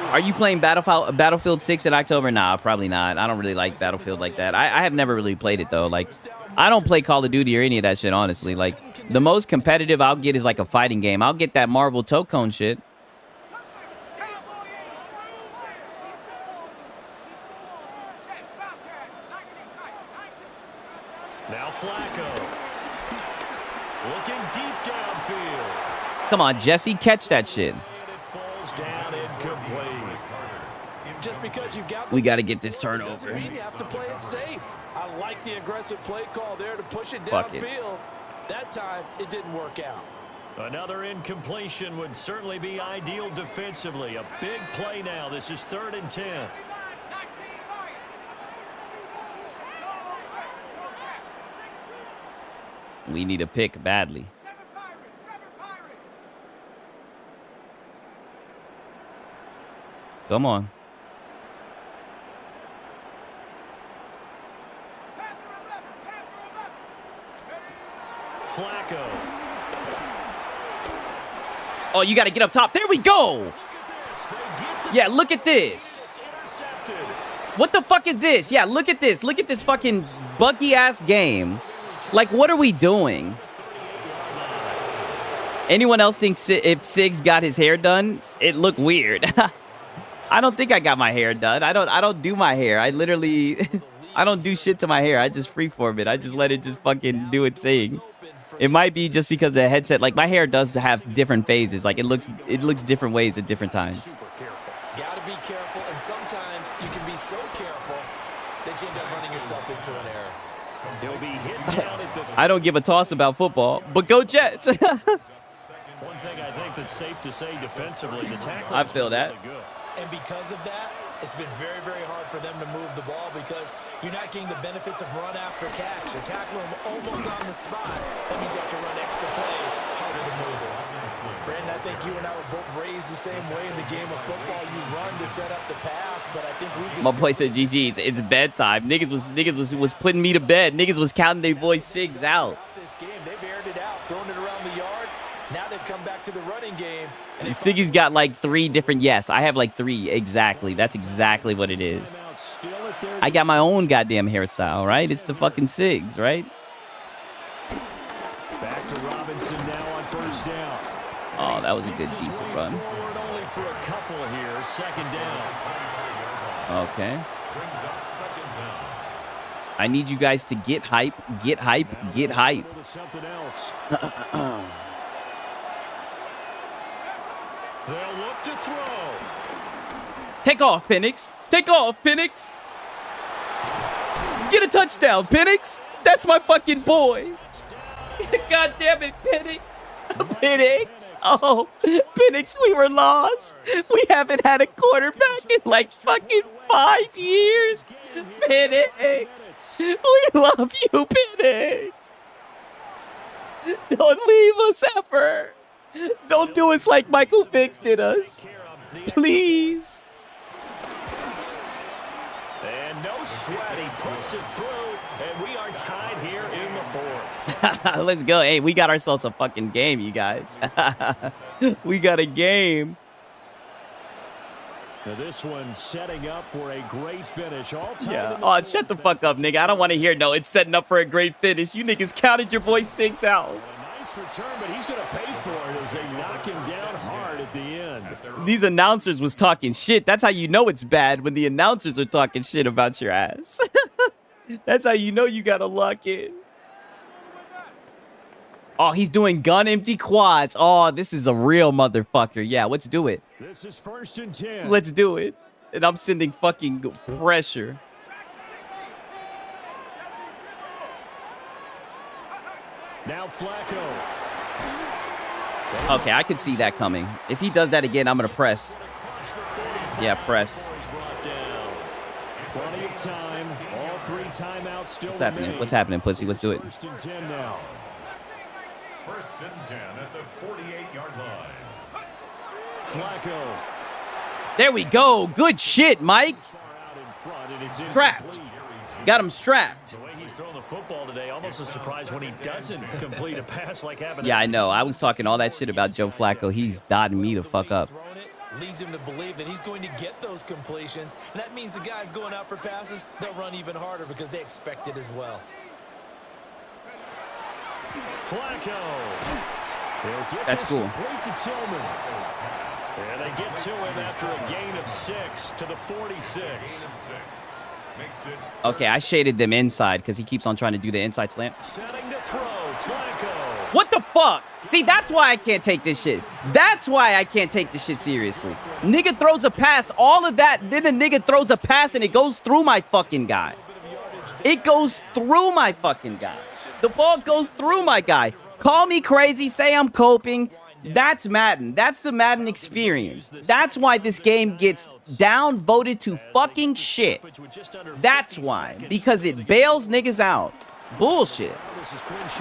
Are you playing Battlefield 6 in October? Nah, probably not. I don't really like Battlefield like that. I have never really played it, though. Like, I don't play Call of Duty or any of that shit, honestly. Like, the most competitive I'll get is, like, a fighting game. I'll get that Marvel toe cone shit. Now Flacco. Looking deep downfield. Come on, Jesse, catch that shit. Falls down incomplete. Just because you've got we got to get this turnover. doesn't mean you have to play it safe. I like the aggressive play call there to push it Fuck it. downfield. That time, it didn't work out. Another incompletion would certainly be ideal defensively. A big play now. This is 3rd and 10. We need a pick badly. Come on. Flacco. Oh, you got to get up top. There we go. Yeah, look at this. What the fuck is this? Yeah, look at this. Look at this fucking buggy-ass game. Like, what are we doing? Anyone else thinks if Siggs got his hair done, it looked weird? I don't think I got my hair done. I don't do my hair. I literally, I don't do shit to my hair. I just freeform it. I just let it just fucking do its thing. It might be just because the headset, like my hair does have different phases. Like it looks different ways at different times. Gotta be careful, and sometimes you can be so careful that you end up running yourself into an error. He'll be hit down at the I don't give a toss about football, but go Jets. One thing I think that's safe to say defensively, the tackle. I feel that. Really good. And because of that, it's been very, very hard for them to move the ball because you're not getting the benefits of run after catch. You're tackling them almost on the spot. That means you have to run extra plays, harder to move it. Brandon, I think you and I were both raised the same way in the game of football. You run to set up the pass, but I think we just... My boy said, GG's, it's bedtime. Niggas was putting me to bed. Niggas was counting their boy Siggs out. This game, they've aired it out, thrown it around the yard. Now they've come back to the running game. Siggy's got like 3 different, yes, I have like 3, exactly. That's exactly what it is. I got my own goddamn hairstyle, right? It's the fucking Siggs, right? Back to Robinson now on 1st down. Oh, that was a good, decent run. Forward only for a couple here, 2nd down. Okay. I need you guys to get hype, get hype, get hype. Something else. They'll look to throw. Take off, Penix. Take off, Penix. Get a touchdown, Penix. That's my fucking boy. God damn it, Penix. Penix. Oh, Penix, we were lost. We haven't had a quarterback in like fucking 5 years. Penix. We love you, Penix. Don't leave us ever. Don't do us like Michael Vick did us. Please. And no sweat, he puts it through, and we are tied here in the fourth. Let's go. Hey, we got ourselves a fucking game, you guys. We got a game. Now this one setting up for a great finish. All time. Yeah. Oh, shut the fuck up, nigga. I don't want to hear no. It's setting up for a great finish. You niggas counted your boy 6 out. Nice return, but he's going to pay for it as they knock him down hard at the end. These announcers was talking shit. That's how you know it's bad, when the announcers are talking shit about your ass. That's how you know you got to lock in. Oh, he's doing gun empty quads. Oh, this is a real motherfucker. Yeah, let's do it. This is 1st and 10. Let's do it. And I'm sending fucking pressure. Now Flacco. Okay, I could see that coming. If he does that again, I'm going to press. Yeah, press. Plenty of time. All 3 timeouts still What's happening? remaining. What's happening, pussy? Let's do it. 1st and 10 now. 1st and 10 at the 48-yard line. Flacco. There we go. Good shit, Mike. Strapped. Got him strapped. The way he's throwing the football today, almost a surprise when he doesn't complete a pass like happened. Yeah, I know. I was talking all that shit about Joe Flacco. He's dotting me the fuck up. Leads him to believe that he's going to get those completions. And that means the guys going out for passes, they'll run even harder because they expect it as well. Flacco. That's cool. Complete to Tillman. And they get to him after a gain of 6 to the 46. Okay, I shaded them inside because he keeps on trying to do the inside slant. Setting to throw. Flacco. What the fuck? See, that's why I can't take this shit. That's why I can't take this shit seriously. Nigga throws a pass, all of that, then a nigga throws a pass and it goes through my fucking guy. It goes through my fucking guy. The ball goes through my guy. Call me crazy, say I'm coping. That's Madden. That's the Madden experience. That's why this game gets downvoted to fucking shit. That's why. Because it bails niggas out. Bullshit.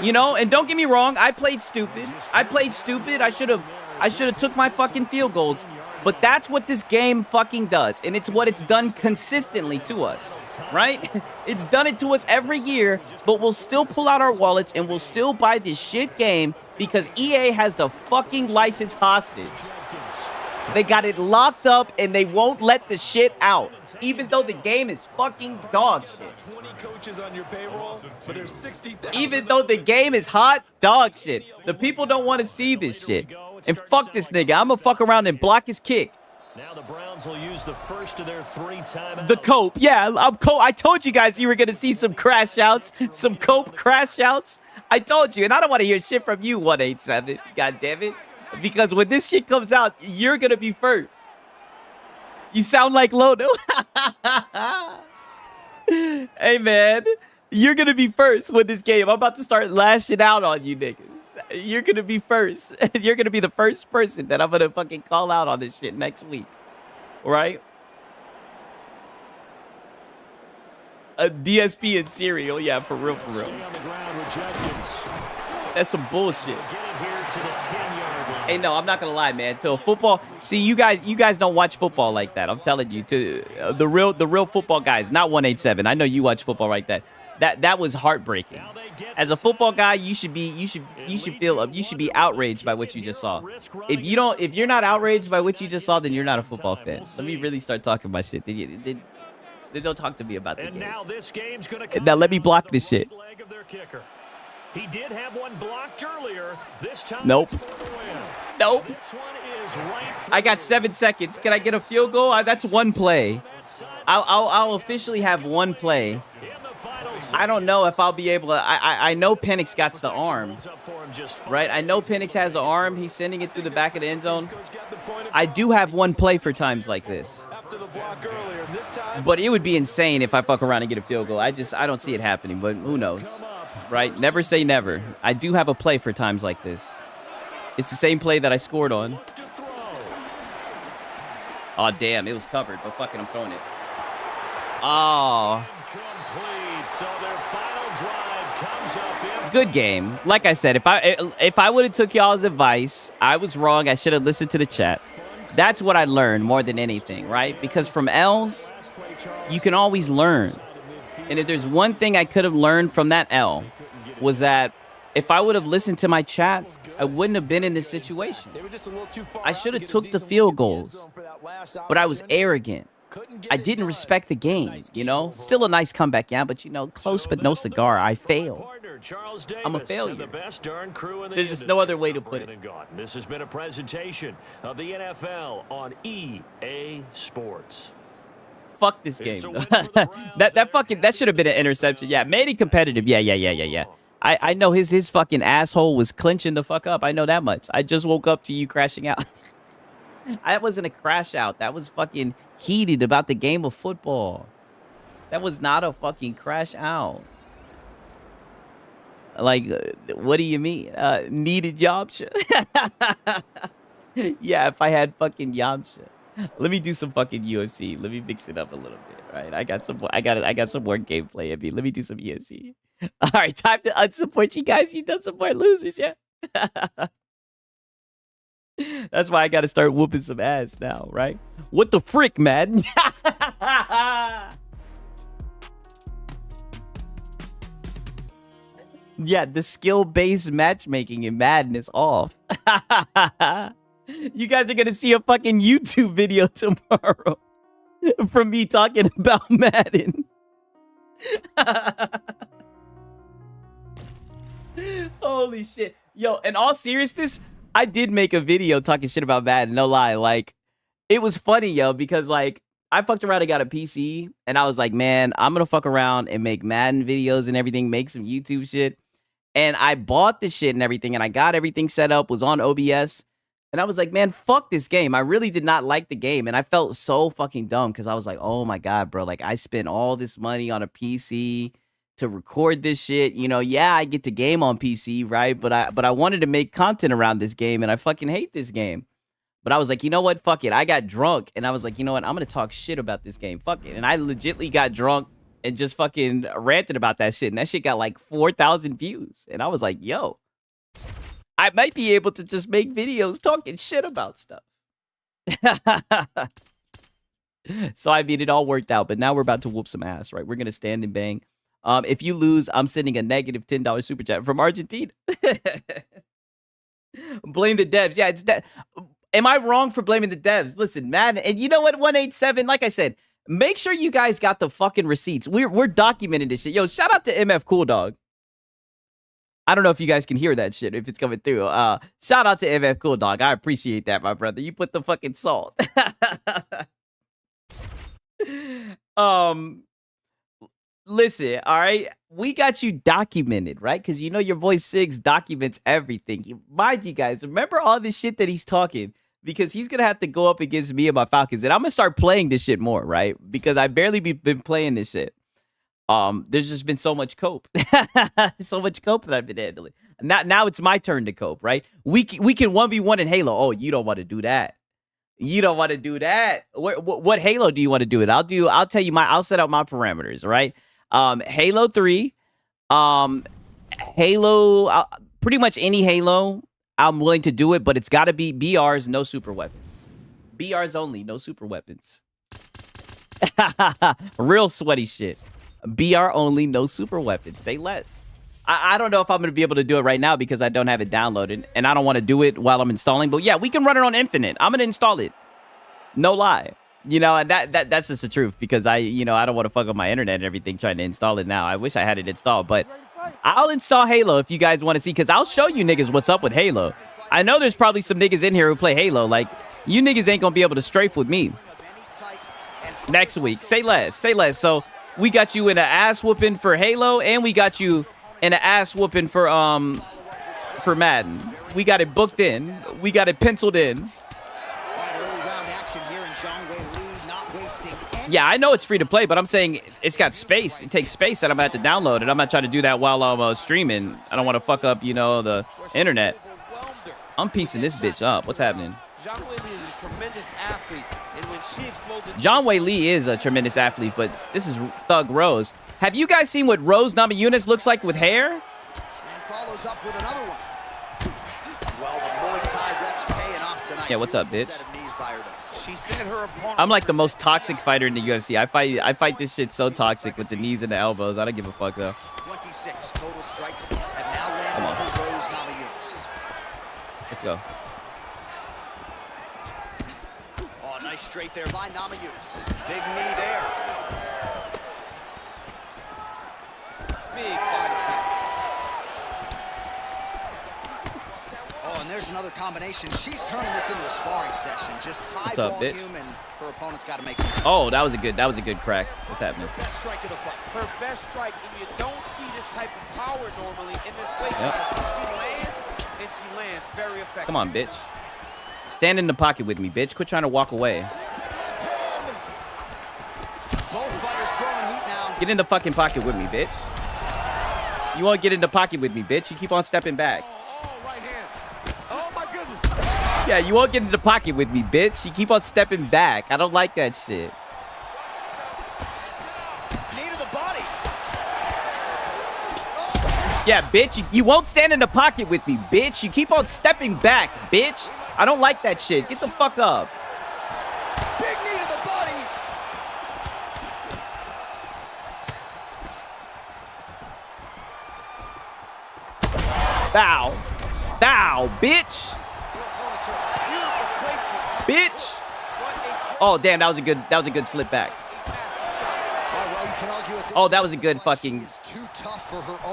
You know, and don't get me wrong, I played stupid. I should have took my fucking field goals. But that's what this game fucking does. And it's what it's done consistently to us. Right? It's done it to us every year. But we'll still pull out our wallets and we'll still buy this shit game because EA has the fucking license hostage. They got it locked up and they won't let the shit out. Even though the game is fucking dog shit. 20 coaches on your payroll, but there's 60,000. Even though the game is hot dog shit. The people don't want to see this shit. And fuck this nigga. I'm gonna fuck around and block his kick. Now the Browns will use the first of their 3 timeouts. The cope. Yeah, I told you guys you were gonna see some crash outs. Some cope crash outs. I told you. And I don't want to hear shit from you, 187. God damn it. Because when this shit comes out, you're gonna be first. You sound like Lono. Hey, man. You're gonna be first with this game. I'm about to start lashing out on you niggas. You're gonna be first. You're gonna be the first person that I'm gonna fucking call out on this shit next week. Right? A DSP and cereal. Yeah, for real, for real. That's some bullshit. Hey, no, I'm not gonna lie, man. To football, see, you guys don't watch football like that. I'm telling you, to the real football guys, not 187. I know you watch football like that. That was heartbreaking. As a football guy, you should be outraged by what you just saw. If you're not outraged by what you just saw, then you're not a football fan. Let me really start talking my shit. Then don't talk to me about the game. Now this game's gonna Now let me block this shit. He did have one blocked earlier. This time Nope. it's for the win. Nope. This one is right I got 7 seconds. Can I get a field goal? That's one play. I'll officially have one play. I don't know if I'll be able to. I know Penix got the arm, right? I know Penix has the arm. He's sending it through the back of the end zone. I do have one play for times like this. But it would be insane if I fuck around and get a field goal. I don't see it happening, but who knows? right? Never say never. I do have a play for times like this. It's the same play that I scored on. Oh, damn. It was covered, but fucking I'm throwing it. Oh. So their final drive comes up. Good game. Like I said, if I would have took y'all's advice, I was wrong. I should have listened to the chat. That's what I learned more than anything, right? Because from L's, you can always learn. And if there's one thing I could have learned from that L, was that if I would have listened to my chat, I wouldn't have been in this situation. I should have took the field goals, but I was arrogant. I didn't respect the game, you know? Still a nice comeback, yeah, but, you know, close but no cigar. I failed. I'm a failure. There's just no other way to put it. This has been a presentation of the NFL on EA Sports. Fuck this game. that should have been an interception. Yeah, made it competitive. Yeah. I know his fucking asshole was clenching the fuck up. I know that much. I just woke up to you crashing out. That wasn't a crash out. That was fucking heated about the game of football. That was not a fucking crash out. Like, what do you mean? Needed Yamcha? Yeah, if I had fucking Yamcha. Let me do some fucking UFC. Let me mix it up a little bit, right? I got some more gameplay in me. Let me do some UFC. All right, time to unsupport you guys. You don't support losers, yeah? That's why I got to start whooping some ass now, right? What the frick, man? Yeah, the skill-based matchmaking in Madden is off. You guys are going to see a fucking YouTube video tomorrow from me talking about Madden. Holy shit. Yo, in all seriousness, I did make a video talking shit about Madden, no lie. Like, it was funny, yo, because, like, I fucked around and got a PC, and I was like, man, I'm gonna fuck around and make Madden videos and everything, make some YouTube shit. And I bought the shit and everything, and I got everything set up, was on OBS, and I was like, man, fuck this game. I really did not like the game, and I felt so fucking dumb, because I was like, oh my god, bro, like, I spent all this money on a PC to record this shit, you know. Yeah, I get to game on PC, right? But I wanted to make content around this game, and I fucking hate this game. But I was like, you know what? Fuck it. I got drunk, and I was like, you know what? I'm gonna talk shit about this game. Fuck it. And I legitly got drunk and just fucking ranted about that shit, and that shit got like 4,000 views. And I was like, yo, I might be able to just make videos talking shit about stuff. So I mean, it all worked out. But now we're about to whoop some ass, right? We're gonna stand and bang. If you lose, I'm sending a negative $10 super chat from Argentina. Blame the devs. Yeah, it's that. Am I wrong for blaming the devs? Listen, man, and you know what? 187. Like I said, make sure you guys got the fucking receipts. We're documenting this shit. Yo, shout out to MF Cool Dog. I don't know if you guys can hear that shit if it's coming through. Shout out to MF Cool Dog. I appreciate that, my brother. You put the fucking salt. Listen, all right, we got you documented, right? Because you know your boy Siggs documents everything. Mind you guys, remember all this shit that he's talking, because he's gonna have to go up against me and my Falcons, and I'm gonna start playing this shit more, right? Because I barely been playing this shit. There's just been so much cope, so much cope that I've been handling. Now it's my turn to cope, right? We can 1v1 in Halo. Oh, you don't want to do that. You don't want to do that. What Halo do you want to do it? I'll tell you I'll set out my parameters, right? Halo 3, Halo, pretty much any Halo, I'm willing to do it, but it's got to be BRs, no super weapons. BRs only, no super weapons. Real sweaty shit. BR only, no super weapons. Say less. I don't know if I'm going to be able to do it right now because I don't have it downloaded, and I don't want to do it while I'm installing, but yeah, we can run it on Infinite. I'm going to install it. No lie. You know, and that's just the truth, because I don't want to fuck up my internet and everything trying to install it now. I wish I had it installed, but I'll install Halo if you guys want to see, because I'll show you niggas what's up with Halo. I know there's probably some niggas in here who play Halo. Like, you niggas ain't gonna be able to strafe with me next week. Say less. Say less. So we got you in an ass whooping for Halo, and we got you in an ass whooping for Madden. We got it booked in. We got it penciled in. Yeah, I know it's free to play, but I'm saying it's got space. It takes space that I'm going to have to download it. I'm not trying to do that while I'm streaming. I don't want to fuck up, you know, the internet. I'm piecing this bitch up. What's happening? John Wei Lee is a tremendous athlete, but this is Thug Rose. Have you guys seen what Rose Namajunas looks like with hair? And follows up with another one. Well, the Muay Thai reps paying off tonight. Yeah, what's up, bitch? She said her opponent. I'm like the most toxic fighter in the UFC. I fight this shit so toxic with the knees and the elbows. I don't give a fuck though. 26 total strikes have now landed for Rose Namajunas. Let's go. Oh, nice straight there by Namajunas. Big knee there. Big body kick. Oh, and there's another combination. She's turning this into a sparring session. Just high What's up, volume, bitch? and her opponent's got to make some. Oh, that was a good crack. What's happening? Best strike of the fight. Her best strike, and you don't see this type of power normally in this weight Yep. class. She lands, and she lands very effective. Come on, bitch. Stand in the pocket with me, bitch. Quit trying to walk away. Both fighters throwing heat now. Get in the fucking pocket with me, bitch. You won't get in the pocket with me, bitch. You keep on stepping back. Yeah, you won't get in the pocket with me, bitch. You keep on stepping back. I don't like that shit. Knee to the body. Yeah, bitch. You won't stand in the pocket with me, bitch. You keep on stepping back, bitch. I don't like that shit. Get the fuck up. Big knee to the body. Bow. Bow, bitch. Bitch. Oh, damn, that was a good slip back. Oh, that was a good fucking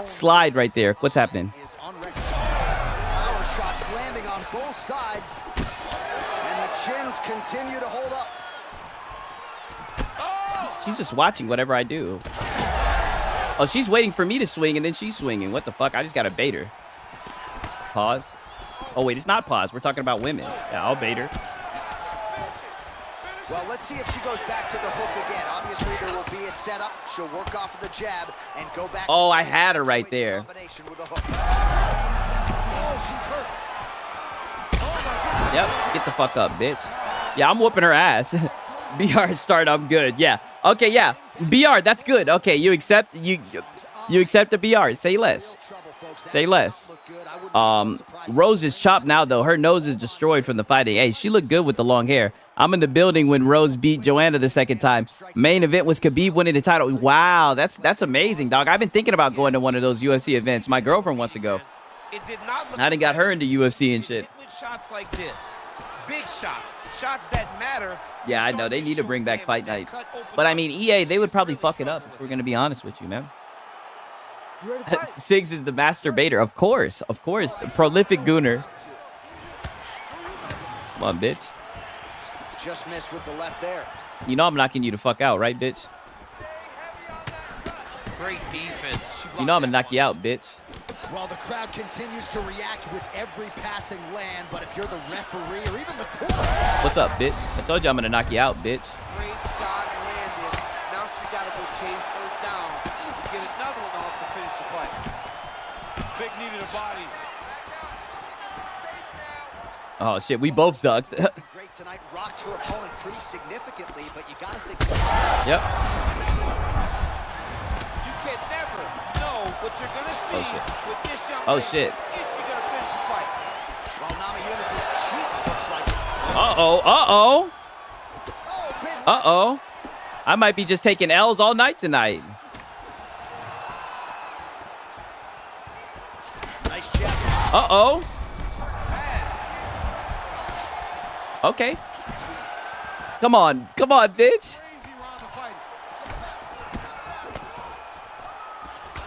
slide right there. What's happening? Power shots landing on both sides. And the chins continue to hold up. She's just watching whatever I do. Oh, she's waiting for me to swing, and then she's swinging. What the fuck? I just gotta bait her. Pause. Oh, wait, it's not pause. We're talking about women. Yeah, I'll bait her. Well, let's see if she goes back to the hook again. Obviously, there will be a setup. She'll work off of the jab and go back. Oh, I had her right there. Oh, she's hurt. Yep, get the fuck up, bitch. Yeah, I'm whooping her ass. BR start, I'm good. Yeah. Okay, yeah. BR, that's good. Okay, you accept the BR. Say less. Say less. Rose is chopped now though. Her nose is destroyed from the fighting. Hey, she looked good with the long hair. I'm in the building when Rose beat Joanna the second time. Main event was Khabib winning the title. Wow, that's amazing, dog. I've been thinking about going to one of those UFC events. My girlfriend wants to go. I done got her into UFC and shit. With shots like this, big shots, shots that matter. Yeah, I know. They need to bring back Fight Night. But I mean, EA, they would probably fuck it up if we're going to be honest with you, man. Siggs is the masturbator. Of course. Of course. The prolific gooner. Come on, bitch. Just missed with the left there. You know I'm knocking you the fuck out, right, bitch? Great defense. You know I'm going to knock you out, bitch. Well, the crowd continues to react with every passing land, but if you're the referee or even the court. What's up, bitch? I told you I'm going to knock you out, bitch. Great shot landed. Now she got to go chase her down to get another one off to finish the fight. Big knee to the body. Oh, shit. We both ducked. Great tonight. Rocked her opponent pretty significantly, but you got to think. Yep. You can never know what you're going to see with this young Oh, lady. shit. Is she going to finish the fight? Well, Namajunas' cheek looks like it. Uh-oh. Uh-oh. Uh-oh. I might be just taking L's all night tonight. Nice jab. Uh-oh. Okay. Come on. Come on, bitch.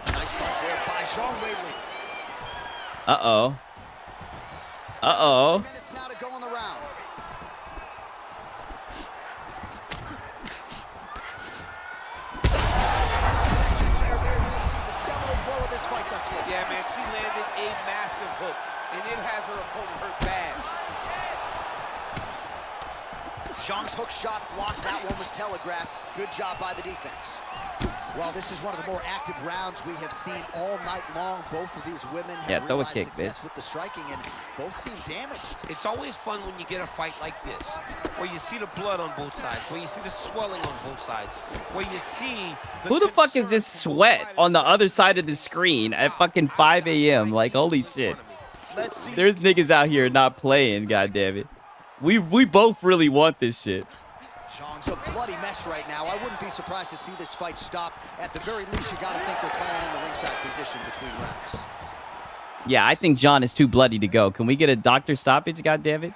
Nice punch there by Sean Whaley. Uh-oh. Uh-oh. Minutes now to go in the round. Yeah, man, she landed a massive hook, and it has her opponent hurt bad. Zhang's hook shot blocked. That one was telegraphed. Good job by the defense. Well, this is one of the more active rounds we have seen all night long. Both of these women have throw a realized kick, success bitch. with the striking, and both seem damaged. It's always fun when you get a fight like this, where you see the blood on both sides, where you see the swelling on both sides, where you see Who the fuck is this sweat on the other side of the screen at fucking 5 a.m.? Like, holy shit. There's niggas out here not playing, goddammit. We both really want this shit. Zhang's a bloody mess right now. I wouldn't be surprised to see this fight stop. At the very least, you got to think they're calling in the ringside position between rounds. Yeah, I think John is too bloody to go. Can we get a doctor stoppage, goddammit?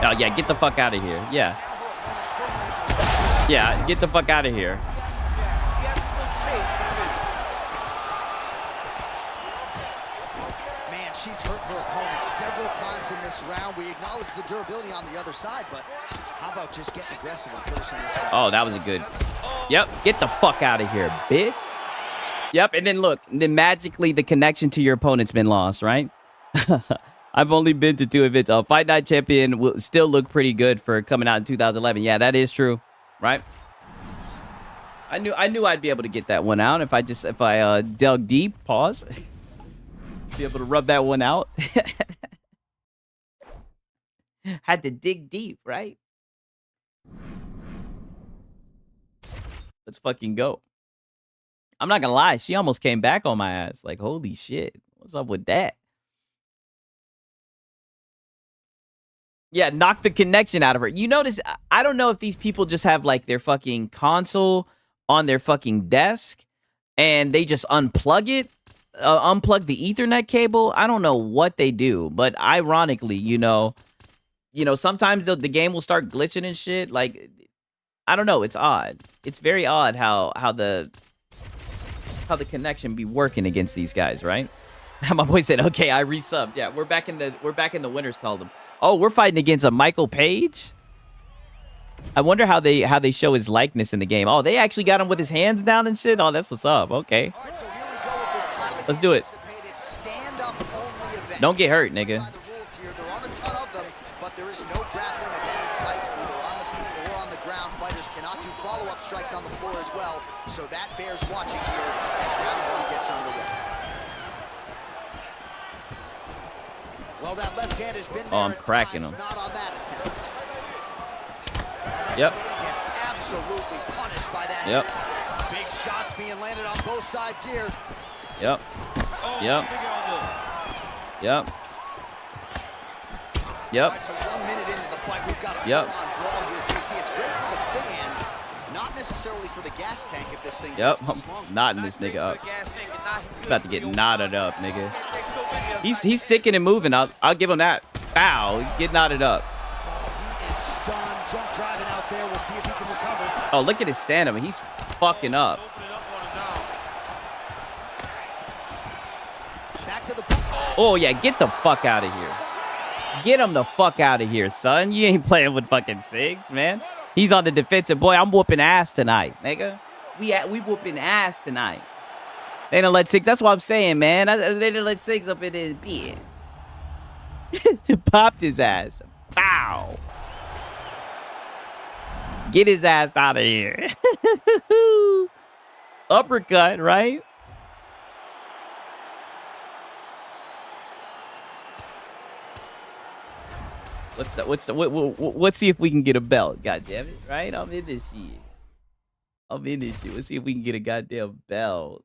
Oh, yeah, get the fuck out of here. Yeah. Yeah, get the fuck out of here. Man, she's hurt her opponent several times in this round. We acknowledge the durability on the other side, but how about just getting aggressive and finishing this one? Oh, that was a good. Yep, get the fuck out of here, bitch. Yep, and then look, then magically the connection to your opponent's been lost, right? I've only been to 2 events. Fight Night Champion will still look pretty good for coming out in 2011. Yeah, that is true, right? I knew I'd be able to get that one out if I dug deep. Pause. Be able to rub that one out. Had to dig deep, right? Let's fucking go. I'm not gonna lie, she almost came back on my ass. Like, holy shit, what's up with that? Yeah, knock the connection out of her. You notice, I don't know if these people just have like their fucking console on their fucking desk and they just unplug it, unplug the Ethernet cable. I don't know what they do, but ironically, you know, sometimes the game will start glitching and shit. Like, I don't know, it's odd. It's very odd how the connection be working against these guys, right? My boy said, "Okay, I resubbed." Yeah, we're back in the winners column. Oh, we're fighting against a Michael Page. I wonder how they show his likeness in the game. Oh, they actually got him with his hands down and shit. Oh, that's what's up. Okay, let's do it. Don't get hurt, nigga. But there is no grappling of any type, either on the feet or on the ground. Fighters cannot do follow-up strikes on the floor as well, so that bears watching here as round 1 gets underway. Well, that left hand has been there. Oh, I'm cracking him. Not on that attempt. Yep. Gets absolutely punished by that. Yep. Big shots being landed on both sides here. Yep. Yep. Yep. Yep. Right, so 1 minute into the fight, we've got a Yep. full-on brawl here, JC. It's great for the fans, not necessarily for the gas tank if this thing Yep. goes much longer. I'm knotting this nigga up. About to get knotted up, nigga. He's sticking and moving. I'll give him that. Bow. Get knotted up. He is stunned, drunk driving out there. We'll see if he can recover. Oh, look at his stamina. He's fucking up. Back to the. Oh, yeah. Get the fuck out of here. Get him the fuck out of here, son. You ain't playing with fucking Sigs, man. He's on the defensive. Boy, I'm whooping ass tonight, nigga. We whooping ass tonight. They don't let Sigs. That's what I'm saying, man. They don't let Sigs up in his bed. Popped his ass. Bow. Get his ass out of here. Uppercut, right? Let's see if we can get a belt. God damn it, right? I'm in this shit. Let's see if we can get a goddamn belt.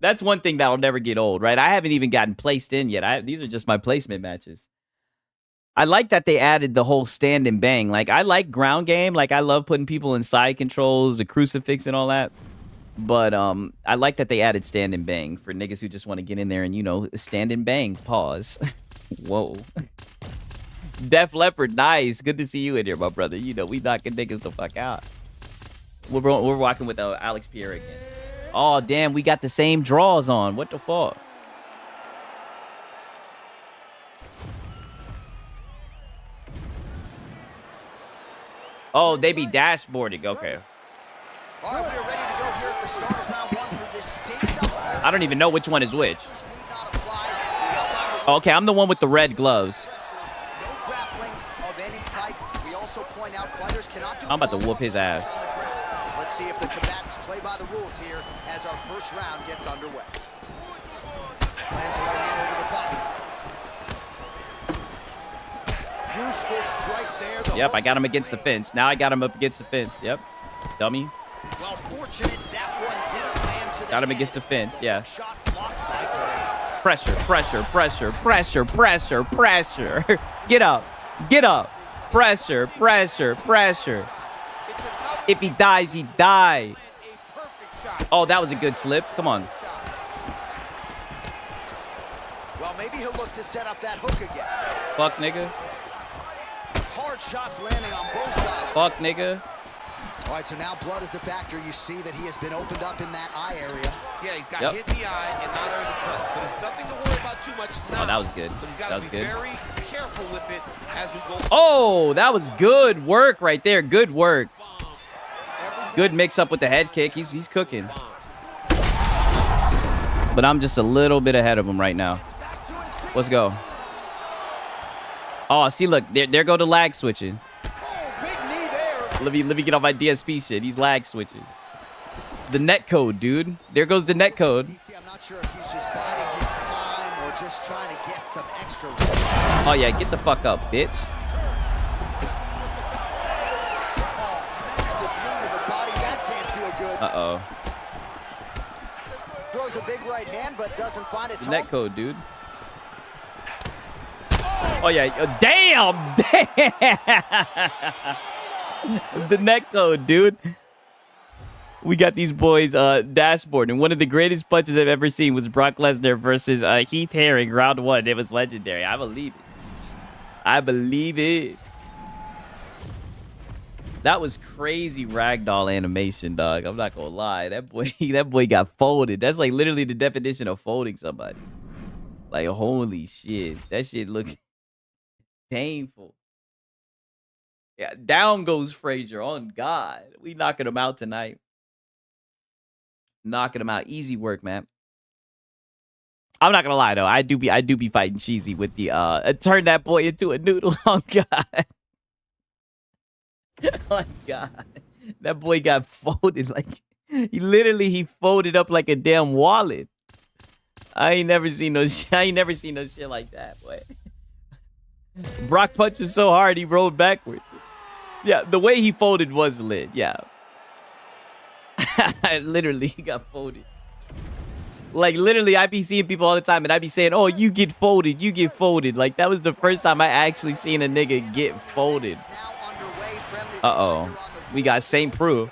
That's one thing that'll never get old, right? I haven't even gotten placed in yet. These are just my placement matches. I like that they added the whole stand and bang. Like, I like ground game. Like, I love putting people in side controls, the crucifix and all that. But I like that they added stand and bang for niggas who just want to get in there and, you know, stand and bang. Pause. Whoa. Def Leopard, nice. Good to see you in here, my brother. You know, we knocking niggas the fuck out. We're walking with Alex Pierre again. Oh, damn, we got the same draws on. What the fuck? Oh, they be dashboarding. Okay. All right, we are ready to go here at the start of round 1 for this stand-up. I don't even know which one is which. Need not apply. We all got Okay, I'm the one with the red gloves. No grappling of any type. We also point out fighters cannot do I'm about to whoop his ass. Let's see if the combatants play by the rules here as our first round gets underway. Lands the right hand over the top. Useful strike there. The Yep, I got him against the fence. Now I got him up against the fence. Yep. Dummy. well, fortunate that one didn't land to the Got him against the fence. Yeah. shot blocked by Footing. Pressure, pressure, pressure, pressure, pressure, pressure. Get up. Get up. Pressure, pressure, pressure. If he dies, he dies. Oh, that was a good slip. Come on. Well, maybe he'll look to set up that hook again. Fuck, nigga. Hard shots landing on both sides. Fuck, nigga. All right, so now blood is a factor. You see that he has been opened up in that eye area. Yeah, he's got Yep. hit in the eye and now there's a cut. But it's nothing to worry about too much now. Oh, that was good. But he's got That to was be good. very careful with it as we go. Oh, that was good work right there. Good work. Good mix up with the head kick. He's cooking. But I'm just a little bit ahead of him right now. Let's go. Oh, see, look, there go the lag switching. Let me get off my DSP shit. He's lag switching. The net code, dude. There goes the net code. I'm not sure if he's just biding his time or just trying to get some extra. Oh yeah, get the fuck up, bitch. Uh-oh. Throws a big right hand, but doesn't find its The net code, dude. Oh yeah, damn! Damn! The net code, dude. We got these boys dashboard, and one of the greatest punches I've ever seen was Brock Lesnar versus Heath Herring, round 1. It was legendary. I believe it. I believe it. That was crazy ragdoll animation, dog. I'm not gonna lie. That boy got folded. That's like literally the definition of folding somebody. Like, holy shit. That shit looked painful. Yeah, down goes Frazier. On God. We knocking him out tonight. Knocking him out. Easy work, man. I'm not gonna lie though. I do be fighting cheesy with the turn that boy into a noodle. Oh God. Oh God. That boy got folded like he folded up like a damn wallet. I ain't never seen no shit like that, boy. Brock punched him so hard he rolled backwards. Yeah, the way he folded was lit. Yeah. Literally, he got folded. Like, literally, I be seeing people all the time, and I be saying, oh, you get folded, you get folded. Like, that was the first time I actually seen a nigga get folded. Uh-oh. We got same proof.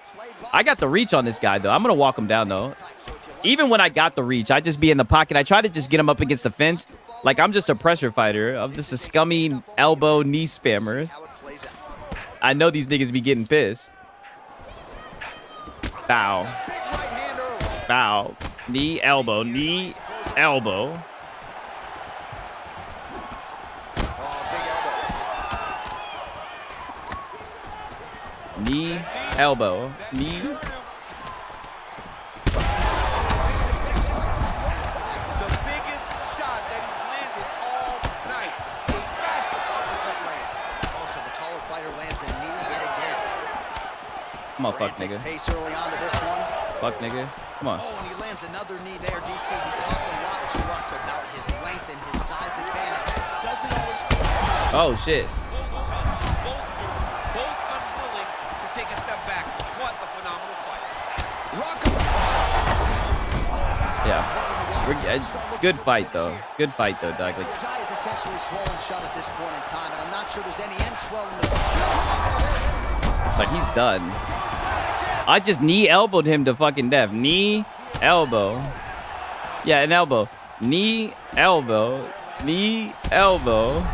I got the reach on this guy, though. I'm going to walk him down, though. Even when I got the reach, I just be in the pocket. I try to just get him up against the fence. Like, I'm just a pressure fighter. I'm just a scummy elbow knee spammer. I know these niggas be getting pissed. Bow. Bow. Knee, elbow. Knee, elbow. Knee, elbow. Knee. Come on, fuck nigga. Pace early on to this one. Fuck nigga. Come on. Oh, and he lands another knee there. DC, he talked a lot to us about his length and his size advantage. Doesn't always put. Oh shit. Both unwilling to take a step back. What a phenomenal fight. Yeah. Good fight though. Good fight though, dog. Like, His eye is essentially swollen shut at this point in time, and I'm not sure there's any end swell in the. but he's done. I just knee elbowed him to fucking death. Knee, elbow. Yeah, an elbow. Knee, elbow. Knee, elbow.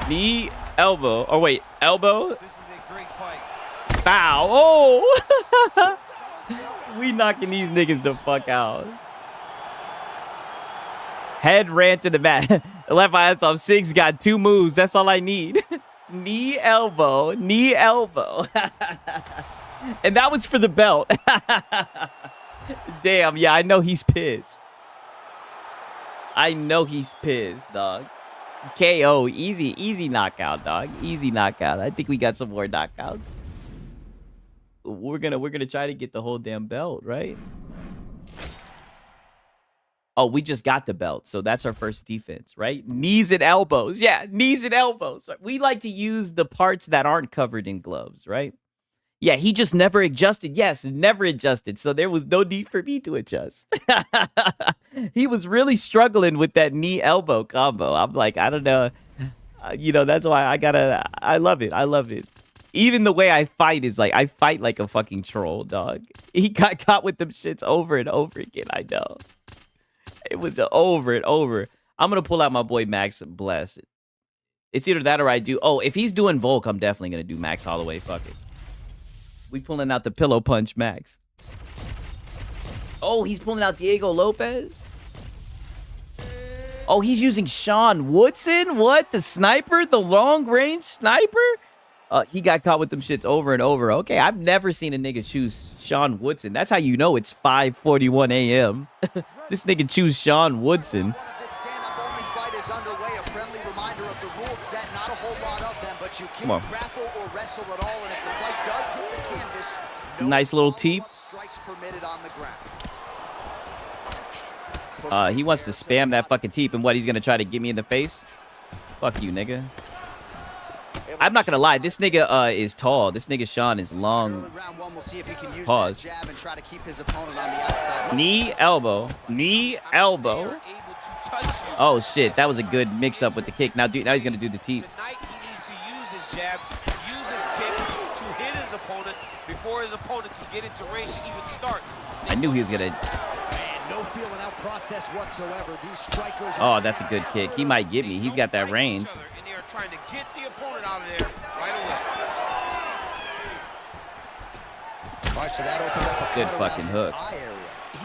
Knee, elbow. Oh, wait. Elbow? This is a great fight. Foul. Oh! We knocking these niggas the fuck out. Head ran to the mat. Left eye off 6. Got 2 moves. That's all I need. Knee, elbow. Knee, elbow. And that was for the belt. Damn, yeah, I know he's pissed. I know he's pissed, dog. KO, easy knockout, dog. Easy knockout. I think we got some more knockouts. We're gonna try to get the whole damn belt, right? Oh, we just got the belt, so that's our first defense, right? Knees and elbows. Yeah, knees and elbows. We like to use the parts that aren't covered in gloves, right? Yeah, he just never adjusted. Yes, never adjusted. So there was no need for me to adjust. He was really struggling with that knee elbow combo. I'm like, I don't know. That's why I love it. I love it. Even the way I fight is like, I fight like a fucking troll, dog. He got caught with them shits over and over again. I know. It was over and over. I'm going to pull out my boy Max Bless. It's either that or I do. Oh, if he's doing Volk, I'm definitely going to do Max Holloway. Fuck it. We pulling out the pillow punch Max. Oh, he's pulling out Diego Lopez. Oh, he's using Sean Woodson. What? The sniper? The long-range sniper? He got caught with them shits over and over. Okay, I've never seen a nigga choose Sean Woodson. That's how you know it's 5:41 a.m. This nigga choose Sean Woodson. Come on. Nice little teep. He wants to spam that fucking teep, and what, he's gonna try to get me in the face? Fuck you, nigga. I'm not gonna lie, this nigga is tall. This nigga Sean is long. Pause. Knee, elbow. Knee, elbow. Oh shit, that was a good mix up with the kick. Now he's gonna do the teep. Before his opponent can get into range to even start. I knew he was gonna. No feeling out process whatsoever. These strikers. Oh, that's a good kick. He might get me. He's got that range. And they are trying to get the opponent out of there right away. All right, so that opened up a good fucking hook.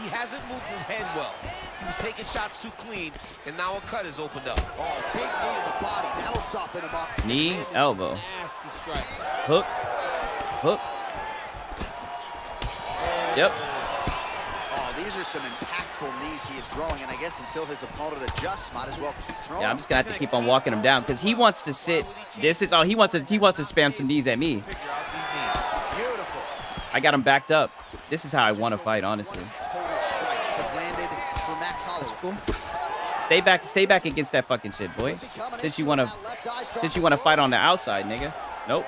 He hasn't moved his head well. He was taking shots too clean, and now a cut is opened up. Oh, big knee to the body. That'll soften him up. Knee, elbow. Nasty strike. Hook. Hook. Yep. Oh, these are some impactful knees he is throwing, and I guess until his opponent adjusts, might as well keep throwing. Yeah, I'm just gonna have to keep on walking him down because he wants to sit. He wants to spam some knees at me. Beautiful. I got him backed up. This is how I want to fight, honestly. Total strikes have landed for Max Holloway. That's cool. Stay back against that fucking shit, boy. Since you wanna fight on the outside, nigga. Nope.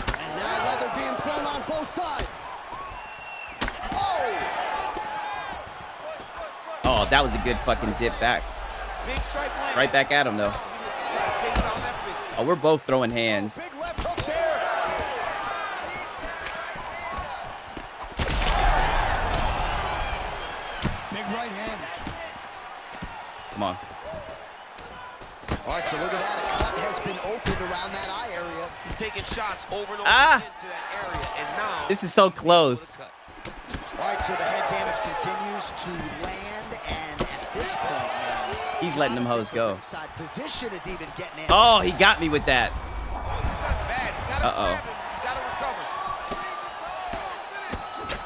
And now leather being thrown on both sides. Oh, that was a good fucking dip back. Right back at him, though. Oh, we're both throwing hands. Big left hook there. Big right hand. Come on. All right, so look at that. A cut has been opened around that eye area. He's taking shots over and over into that area, and now this is so close. All right, so the head damage continues to land, and at this point now, he's letting them hoes go. Position is even getting in. Oh, he got me with that. Uh-oh.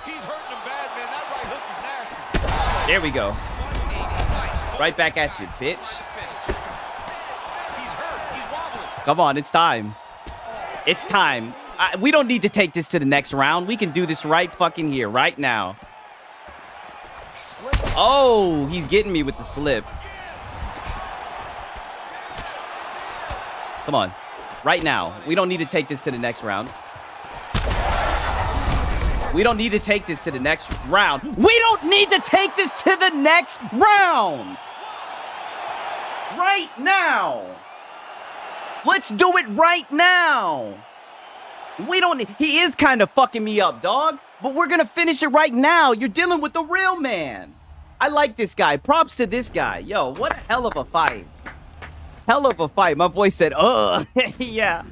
He's hurting him bad, man. That right hook is nasty. There we go. Right back at you, bitch. He's hurt. He's wobbling. Come on, it's time. It's time. We don't need to take this to the next round. We can do this right fucking here, right now. Oh, he's getting me with the slip. Come on. Right now. We don't need to take this to the next round. We don't need to take this to the next round. We don't need to take this to the next round. Right now. Let's do it right now. We don't. He is kind of fucking me up, dog. But we're going to finish it right now. You're dealing with the real man. I like this guy. Props to this guy. Yo, what a hell of a fight. Hell of a fight. My boy said, yeah.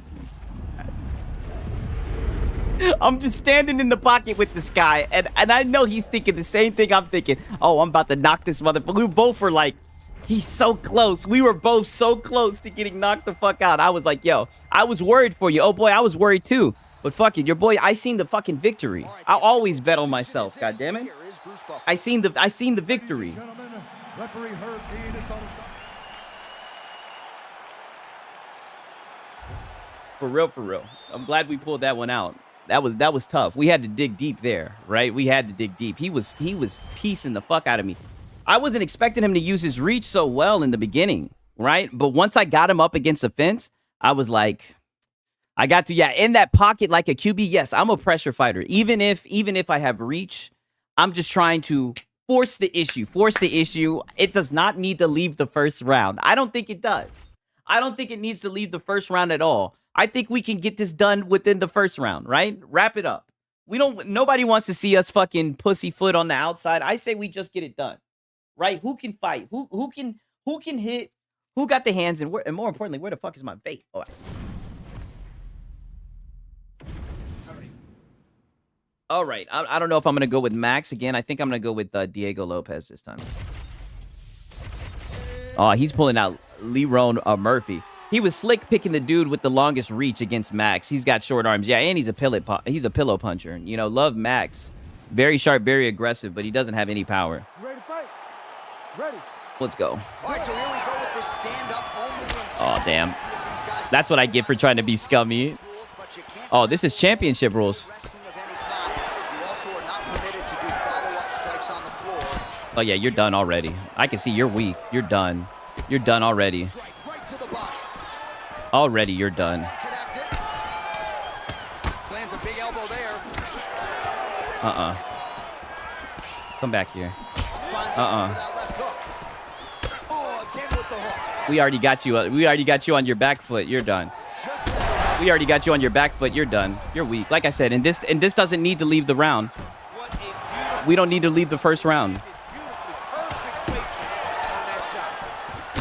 I'm just standing in the pocket with this guy. And I know he's thinking the same thing I'm thinking. Oh, I'm about to knock this motherfucker. We both were like, he's so close. We were both so close to getting knocked the fuck out. I was like, yo, I was worried for you. Oh, boy, I was worried too. But fuck it, your boy, I seen the fucking victory. I always bet on myself, goddammit. I seen the victory. Referee Herb Dean is going to stop. For real, for real. I'm glad we pulled that one out. That was tough. We had to dig deep there, right? We had to dig deep. He was piecing the fuck out of me. I wasn't expecting him to use his reach so well in the beginning, right? But once I got him up against the fence, I was like, I got to, yeah, in that pocket like a QB. Yes, I'm a pressure fighter. Even if I have reach, I'm just trying to force the issue. It does not need to leave the first round. I don't think it does. I don't think it needs to leave the first round at all. I think we can get this done within the first round, right? Wrap it up. Nobody wants to see us fucking pussyfoot on the outside. I say we just get it done, right? Who can fight? Who can hit? Who got the hands? And more importantly, where the fuck is my bait? Oh, I see. All right. I don't know if I'm going to go with Max again. I think I'm going to go with Diego Lopez this time. Oh, he's pulling out Leron Murphy. He was slick picking the dude with the longest reach against Max. He's got short arms. Yeah, and he's a pillow puncher. You know, love Max. Very sharp, very aggressive, but he doesn't have any power. Ready to fight? Ready. Let's go. All right, so here we go with the stand-up only. Oh, damn. That's what I get for trying to be scummy. Oh, this is championship rules. Oh, yeah, you're done already. I can see you're weak. You're done. You're done already. Already, you're done. Lands a big elbow there. Come back here. Oh, again with the hook. We already got you. We already got you on your back foot. You're done. We already got you on your back foot. You're done. You're weak. Like I said, and this doesn't need to leave the round. We don't need to leave the first round.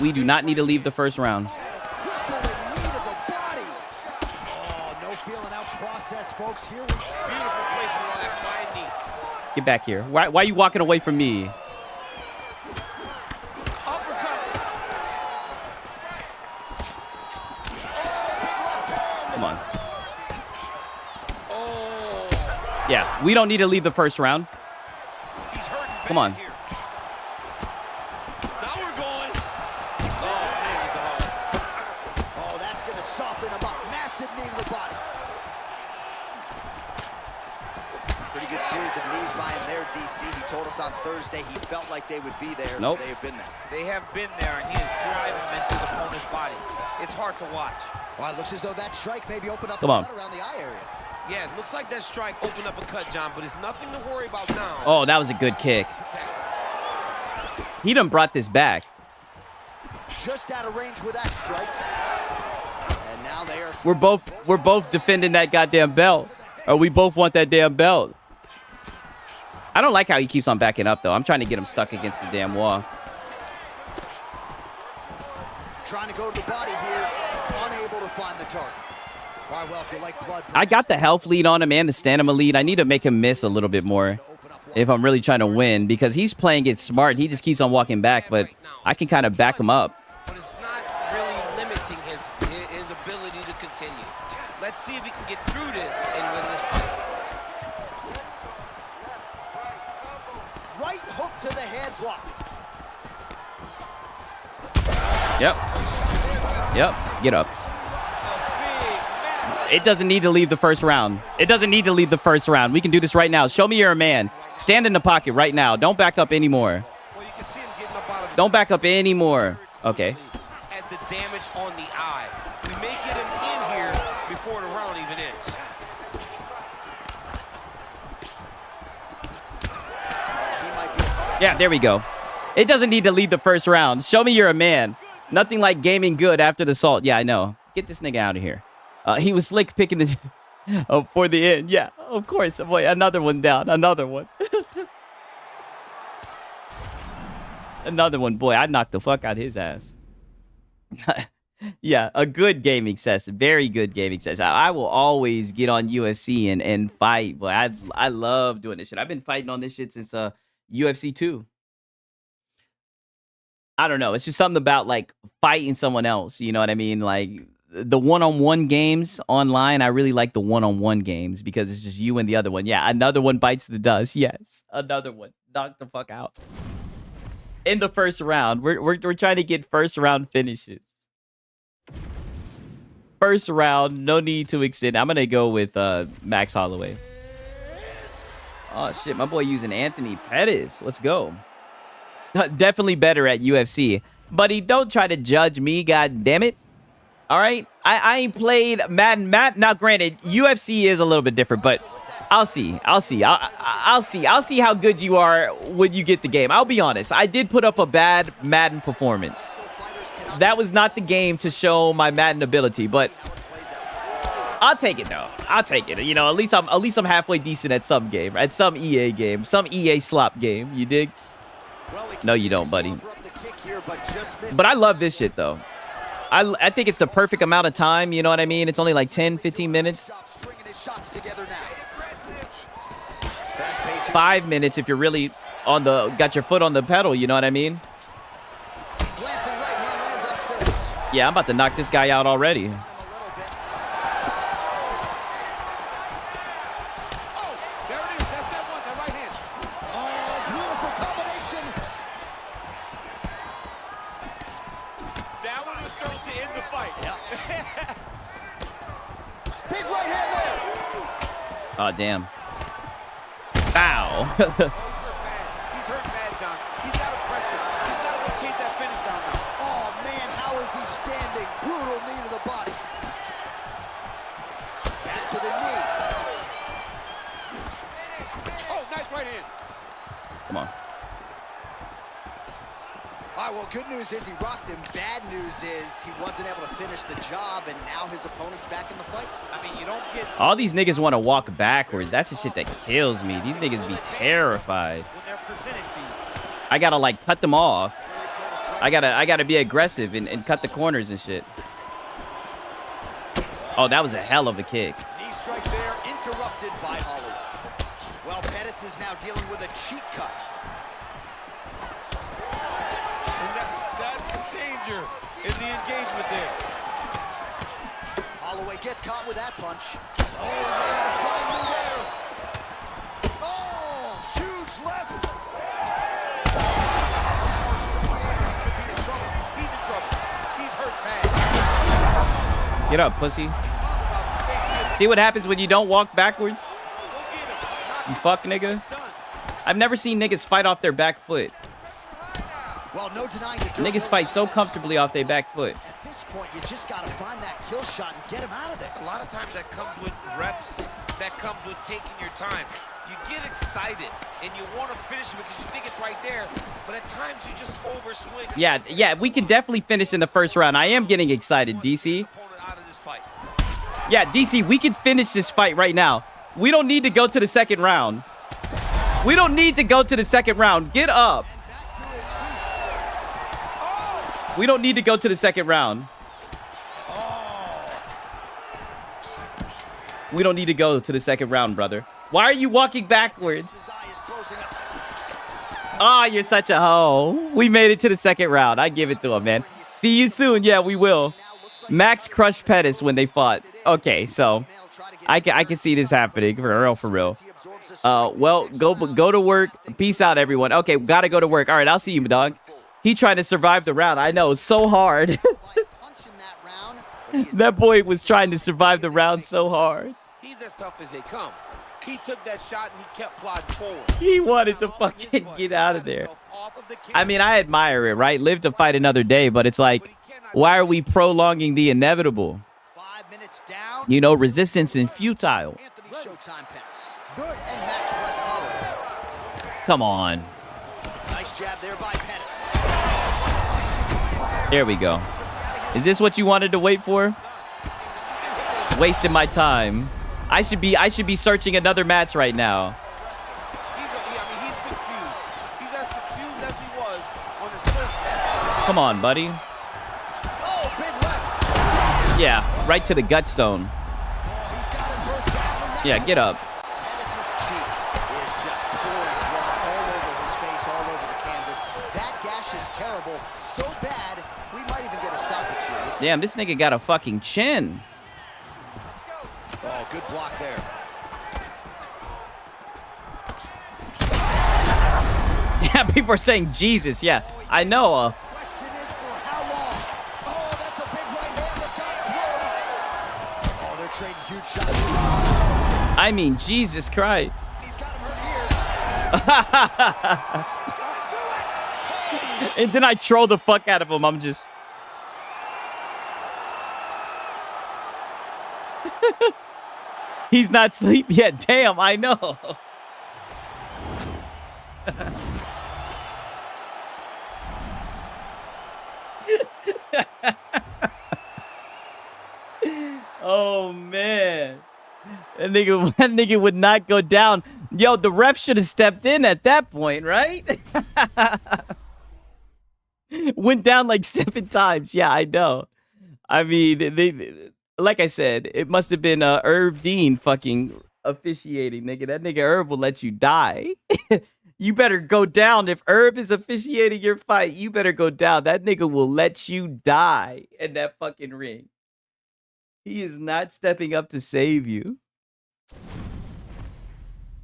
We do not need to leave the first round. Folks, here Get back here. Why are you walking away from me? Come on. Yeah, we don't need to leave the first round. Come on. Oh, that's going to soften him up. Massive knee to the body. Pretty good series of knees by him there, DC. He told us on Thursday he felt like they would be there. Nope. They have been there. They have been there, and he is driving them into his opponent's bodies. It's hard to watch. Well, it looks as though that strike maybe opened up Come a on. cut around the eye area. Yeah, it looks like that strike opened up a cut, John, but it's nothing to worry about now. Oh, that was a good kick. He done brought this back. Just out of range with that strike. And now they are... We're both defending that goddamn belt. Or we both want that damn belt. I don't like how he keeps on backing up, though. I'm trying to get him stuck against the damn wall. Trying to go to the body here. Unable to find the target. All right, well, if you like blood... I got the health lead on him and the stamina lead. I need to make him miss a little bit more if I'm really trying to win, because he's playing it smart. He just keeps on walking back, but I can kind of back him up. But it's not really limiting his ability to continue. Let's see if he can get through this and win this fight. Right hook to the head blocked. Yep. Get up. It doesn't need to leave the first round. It doesn't need to leave the first round. We can do this right now. Show me you're a man. Stand in the pocket right now. Don't back up anymore. Don't back up anymore. Okay. At the damage on the eye. We may get him in here before the round even ends. Yeah, there we go. It doesn't need to lead the first round. Show me you're a man. Nothing like gaming good after the salt. Yeah, I know. Get this nigga out of here. He was slick picking the for the end. Yeah, of course. Boy, another one down. Another one. Another one. Boy, I knocked the fuck out his ass. Yeah, a good gaming session. Very good gaming session. I will always get on UFC and fight. Boy, I love doing this shit. I've been fighting on this shit since UFC 2. I don't know. It's just something about like fighting someone else. You know what I mean? Like the one-on-one games online. I really like the one-on-one games because it's just you and the other one. Yeah, another one bites the dust. Yes, another one. Knock the fuck out. in the first round. We're trying to get first round finishes. First round, no need to extend. I'm gonna go with Max Holloway. Oh shit, my boy using Anthony Pettis. Let's go. Definitely better at UFC. Buddy, don't try to judge me, god damn it. All right, I ain't played Madden. Now, granted, UFC is a little bit different, but I'll see. I'll see how good you are when you get the game. I'll be honest. I did put up a bad Madden performance. That was not the game to show my Madden ability, but I'll take it though. I'll take it. You know, at least I'm halfway decent at some game, at some EA game, some EA slop game. You dig? No, you don't, buddy. But I love this shit though. I think it's the perfect amount of time, you know what I mean? It's only like 10, 15 minutes. 5 minutes if you're really got your foot on the pedal, you know what I mean? Yeah, I'm about to knock this guy out already. Oh, damn. Bow. He's hurt bad, John. He's got to press it. He's got to chase that finish down now. Oh, man, how is he standing? Brutal knee to the body. Back to the knee. Oh, nice right hand. Come on. All right, well, good news is he rocked him. Bad news is he wasn't able to finish the job, and now his opponent's back in the fight. I mean, you don't get... All these niggas want to walk backwards. That's the shit that kills me. These niggas be terrified. I gotta like cut them off. I gotta be aggressive and cut the corners and shit. Oh, that was a hell of a kick. Knee strike there, interrupted by Holloway. Well, Pettis is now dealing with a cheek cut. And that's the danger in the engagement there. Holloway gets caught with that punch. Oh, landed a flying knee there. Oh, huge left. He's in trouble. He's hurt bad. Get up, pussy. See what happens when you don't walk backwards? You fuck nigga. I've never seen niggas fight off their back foot. Well, no denying the Niggas fight so comfortably off their back foot. At this point, you just got to find that kill shot and get him out of there. A lot of times that comes with reps. That comes with taking your time. You get excited and you want to finish it because you think it's right there, but at times you just overswing. Yeah, we can definitely finish in the first round. I am getting excited, DC. Yeah, DC, we can finish this fight right now. We don't need to go to the second round. We don't need to go to the second round. Get up. We don't need to go to the second round. We don't need to go to the second round, brother. Why are you walking backwards? Ah, you're such a hoe. We made it to the second round. I give it to him, man. See you soon. Yeah, we will. Max crushed Pettis when they fought. Okay, so I can see this happening for real. Well, go to work. Peace out, everyone. Okay, gotta go to work. All right, I'll see you, dog. He trying to survive the round. I know, so hard. That boy was trying to survive the round so hard. He's as tough as they come. He took that shot and he kept plodding forward. He wanted to fucking get out of there. I mean, I admire it, right? Live to fight another day, but it's like, why are we prolonging the inevitable? 5 minutes down. You know, resistance and futile. Anthony Showtime Pettis. And match blessed Holloway. Come on. Nice jab there by Pettis. There we go. Is this what you wanted to wait for? Wasting my time. I should be searching another match right now. He's confused. He's as confused as he was on his first test. Come on, buddy. Oh, big left. Yeah, right to the gut stone. Yeah, get up. Pettis' cheek is just pouring blood all over his face, all over the canvas. That gash is terrible. So bad, we might even get a stoppage here. Damn, this nigga got a fucking chin. Oh, good block there. Yeah, people are saying Jesus. Yeah, I know. Oh, they're trading huge shots. I mean, Jesus Christ. And then I troll the fuck out of him. I'm just. He's not asleep yet. Damn, I know. Oh man, that nigga would not go down. Yo, the ref should have stepped in at that point, right? Went down like 7 times. Yeah, I know. I mean, they like I said, it must have been Herb Dean fucking officiating, nigga. That nigga Herb will let you die. You better go down. If Herb is officiating your fight, you better go down. That nigga will let you die in that fucking ring. He is not stepping up to save you.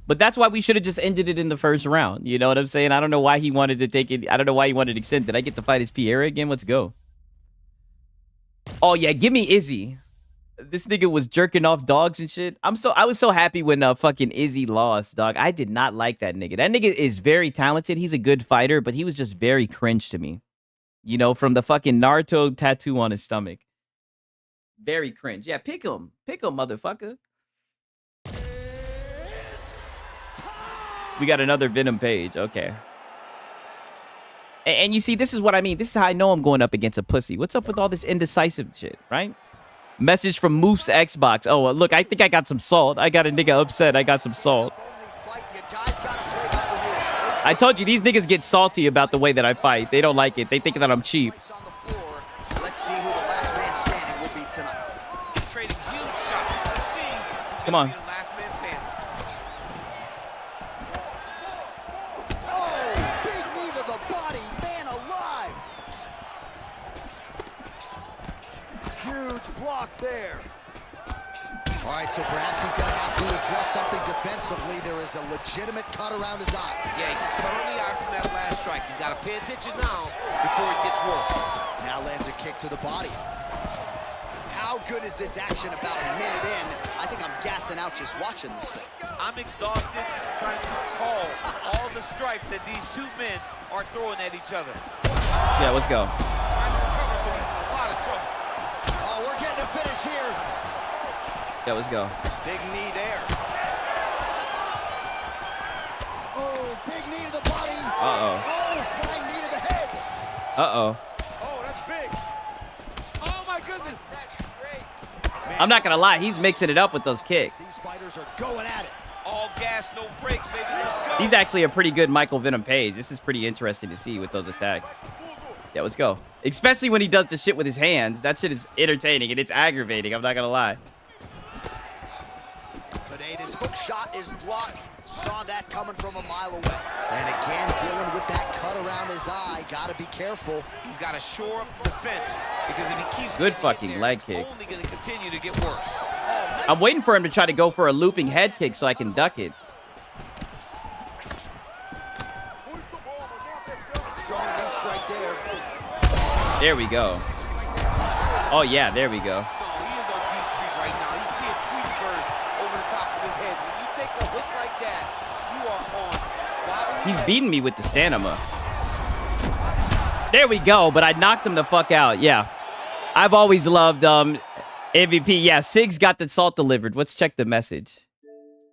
But that's why we should have just ended it in the first round. You know what I'm saying? I don't know why he wanted to take it. I don't know why he wanted to extend. Did I get to fight his Pierre again? Let's go. Oh, yeah. Give me Izzy. This nigga was jerking off dogs and shit. I was so happy when fucking Izzy lost, dog. I did not like that nigga. That nigga is very talented. He's a good fighter, but he was just very cringe to me. You know, from the fucking Naruto tattoo on his stomach. Very cringe. Yeah, pick him. Pick him, motherfucker. We got another Venom page. Okay. And you see, this is what I mean. This is how I know I'm going up against a pussy. What's up with all this indecisive shit, right? Message from Moof's Xbox. Oh, look, I think I got some salt. I got a nigga upset. I got some salt. I told you, these niggas get salty about the way that I fight. They don't like it. They think that I'm cheap. Let's see who the last man standing will be tonight. Trading huge shots. Let's see. Come on. Last man standing. Oh, big knee to the body. Man alive. Huge block there. All right, so perhaps he's going to have to address something defensively. There is a legitimate cut around his eye. Yeah, he cut on the eye from that last strike. He's got to pay attention now before it gets worse. Now lands a kick to the body. How good is this action about a minute in? I think I'm gassing out just watching this thing. I'm exhausted trying to call all the strikes that these two men are throwing at each other. Yeah, let's go. Trying to recover, but he's in a lot of trouble. Oh, we're getting a finish here. Yeah, let's go. Big knee there. Oh, big knee to the body. Uh-oh. Oh, flying knee to the head. Uh-oh. Oh, that's big. Oh, my goodness. I'm not gonna lie, he's mixing it up with those kicks. These fighters are going at it. All gas, no brakes, baby. Let's go. He's actually a pretty good Michael Venom Page. This is pretty interesting to see with those attacks. Yeah, let's go. Especially when he does the shit with his hands. That shit is entertaining and it's aggravating. I'm not gonna lie. Pineda's hook shot is blocked. Saw that coming from a mile away. And again, dealing with that cut around his eye. Gotta be careful. He's got to shore up the defense because if he keeps Good fucking there, leg it's kick. only going to continue to get worse. I'm waiting for him to try to go for a looping head kick so I can duck it. Strong knee strike there. There we go. Oh, yeah, there we go. He is on Beat Street right now. He's seeing Tweetsburg over the top of his head. When you take a hook like that, you are on. He's beating me with the stamina. There we go, but I knocked him the fuck out. Yeah. I've always loved MVP. Yeah, Sig's got the salt delivered. Let's check the message.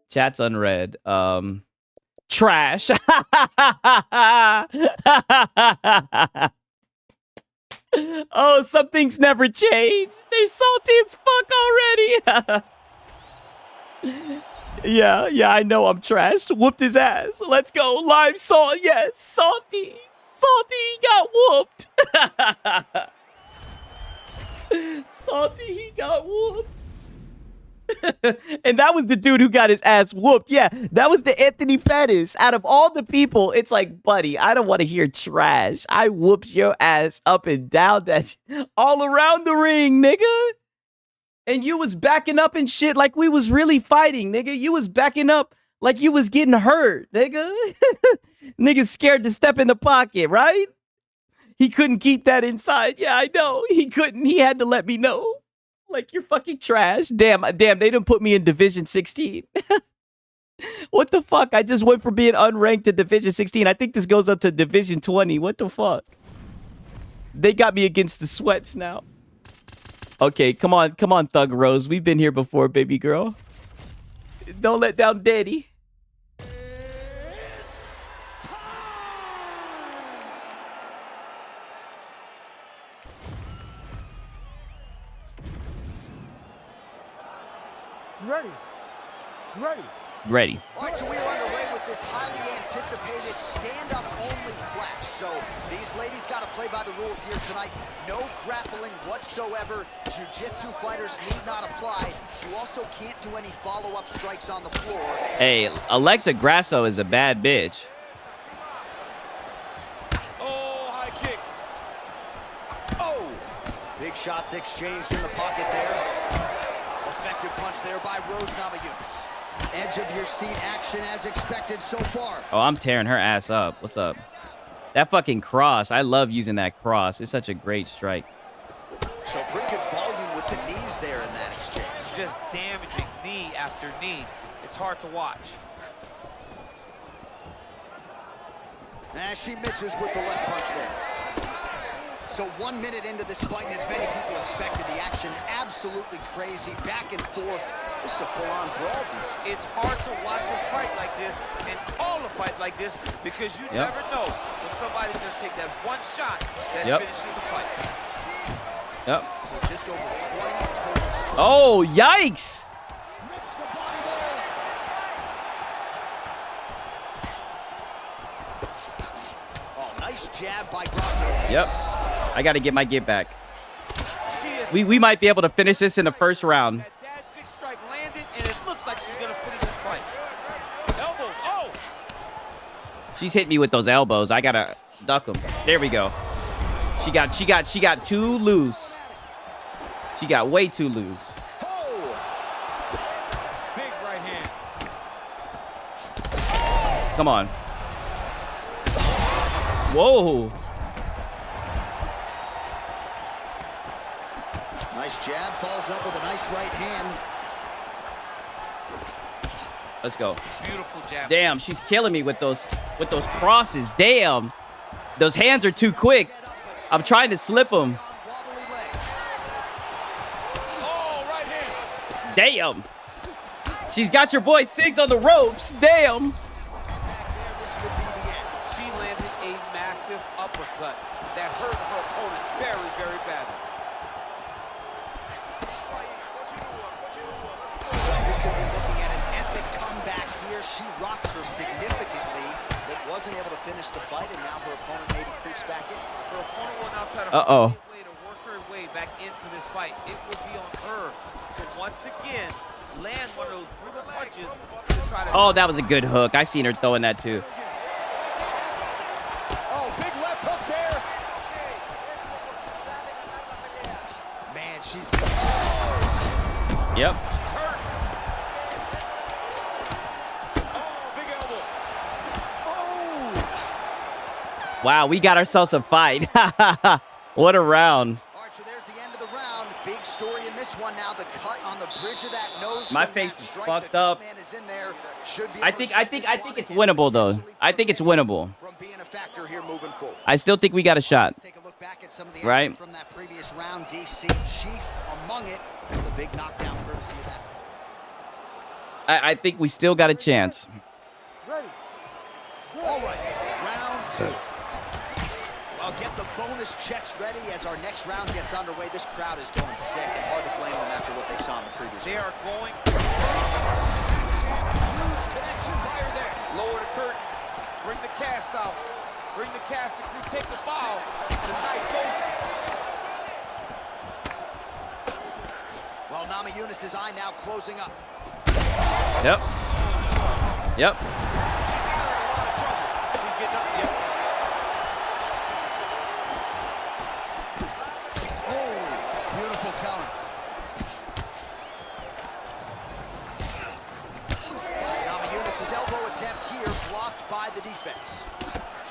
Chat's unread. Trash. Oh, some things never change. They salty as fuck already. Yeah, I know I'm trashed. Whooped his ass. Let's go. Live salt. Yes, salty. Salty, he got whooped. Salty, he got whooped. And that was the dude who got his ass whooped. Yeah, that was the Anthony Pettis. Out of all the people, it's like, buddy, I don't want to hear trash. I whooped your ass up and down that all around the ring, nigga. And you was backing up and shit like we was really fighting, nigga. You was backing up Like you was getting hurt, nigga. Nigga scared to step in the pocket, right? He couldn't keep that inside. Yeah, I know. He couldn't. He had to let me know. Like, you're fucking trash. Damn, they didn't put me in Division 16. What the fuck? I just went from being unranked to Division 16. I think this goes up to Division 20. What the fuck? They got me against the sweats now. Okay, come on, Thug Rose. We've been here before, baby girl. Don't let down Daddy. Ready. Ready. Ready. All right, so we are underway with this highly anticipated stand-up only clash. So these ladies got to play by the rules here tonight. No grappling whatsoever. Jiu-jitsu fighters need not apply. You also can't do any follow-up strikes on the floor. Hey, Alexa Grasso is a bad bitch. Oh, high kick. Oh, big shots exchanged in the pocket there. Effective punch there by Rose Namajunas. Edge of your seat action as expected so far. Oh, I'm tearing her ass up. What's up? That fucking cross. I love using that cross. It's such a great strike. So pretty good volume with the knees there in that exchange. Just damaging knee after knee. It's hard to watch. She misses with the left punch there. So 1 minute into this fight, and as many people expected, the action absolutely crazy, back and forth. This is a full-on brawl. It's hard to watch a fight like this and call a fight like this because you never know when somebody's going to take that one shot that finishes the fight. Yep. So just over 20 total strikes. Oh, yikes! Oh, nice jab by Grasso. Yep. I got to get my get back. We might be able to finish this in the first round. That big strike landed, and it looks like she's going to finish this fight. Elbows. Oh! She's hitting me with those elbows. I got to duck them. There we go. She got too loose. She got way too loose. Big right hand. Come on. Whoa. Nice jab, follows up with a nice right hand. Let's go. Beautiful jab. Damn, she's killing me with those crosses. Damn. Those hands are too quick. I'm trying to slip them. Oh, right hand. Damn. She's got your boy Siggs on the ropes. Damn. She landed a massive uppercut that hurt her opponent very, very badly. We could be looking at an epic comeback here. She rocked her significantly, but wasn't able to finish the fight, and now her opponent maybe creeps back in. Her opponent will now try to Uh-oh. find a way to work her way back into this fight. It will be on her to once again land one of those brutal punches to try to... Oh, that was a good hook. I seen her throwing that too. Oh, big left hook there. Man, she's... Oh. Yep. Wow, we got ourselves a fight. What a round. All right, so there's the end of the round. Big story in this one now. The cut on the bridge of that nose. My face is fucked up. I think it's winnable though. I think it's winnable. From being a factor here moving forward. I still think we got a shot. Let's take a look back at some of the right? from that previous round. DC Chief among it. The big knockdown courtesy of that. I think we still got a chance. Ready. All right, round two. I'll get the bonus checks ready as our next round gets underway. This crowd is going sick. Hard to blame them after what they saw in the previous They round. are going... Huge connection fire there. Lower the curtain. Bring the cast out. Bring the cast crew. Take the bow. The night's over. Well, Namajunas' eye now closing up. Yep. Yep. She's got her in a lot of trouble. She's getting up. Yep. Beautiful counter. Namajunas' attempt here blocked by the defense.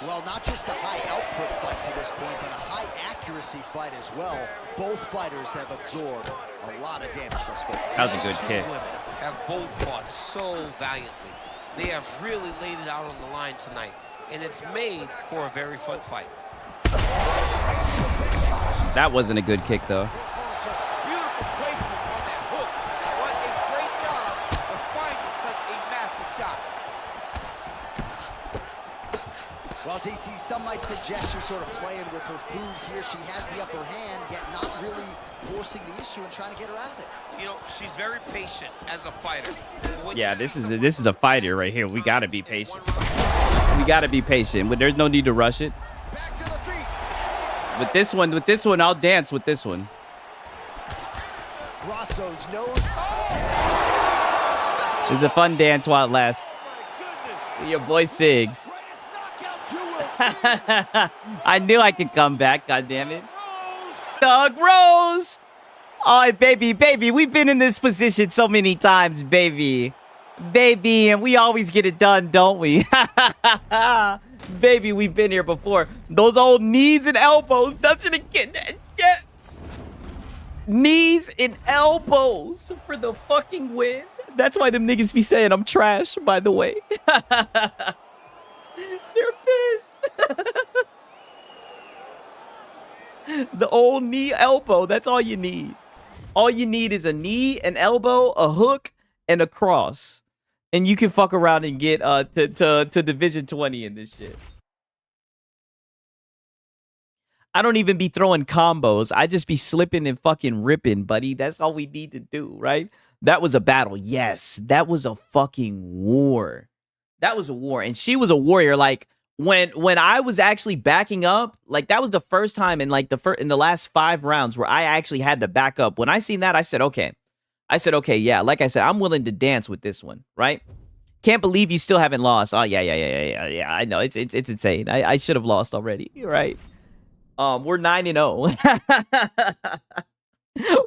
Well, not just a high output fight to this point, but a high accuracy fight as well. Both fighters have absorbed a lot of damage thus far. That was a good kick. Women have both fought so valiantly. They have really laid it out on the line tonight, and it's made for a very fun fight. That wasn't a good kick, though. Beautiful placement on that hook. What a great job of finding such a massive shot. Well, DC, some might suggest she's sort of playing with her food here. She has the upper hand, yet not really forcing the issue and trying to get her out of there. You know, she's very patient as a fighter. Yeah, this is a fighter right here. We gotta be patient. We gotta be patient. There's no need to rush it. Back to the feet. With this one, I'll dance with this one. Grasso's nose. It's a fun dance while it lasts. Your boy Siggs. I knew I could come back, goddammit. Thug Rose! Oh, baby, we've been in this position so many times, baby. Baby, and we always get it done, don't we? Baby, we've been here before. Those old knees and elbows, doesn't it get... Yes! Knees and elbows for the fucking win. That's why them niggas be saying I'm trash, by the way. They're pissed. The old knee elbow, that's all you need. All you need is a knee, an elbow, a hook, and a cross. And you can fuck around and get to Division 20 in this shit. I don't even be throwing combos. I just be slipping and fucking ripping, buddy. That's all we need to do, right? That was a battle. Yes, that was a fucking war. That was a war. And she was a warrior. Like, when I was actually backing up, like, that was the first time in like in the last 5 rounds where I actually had to back up. When I seen that, I said, okay. Yeah, like I said, I'm willing to dance with this one, right? Can't believe you still haven't lost. Oh, yeah. I know. It's insane. I should have lost already, right? We're 9-0.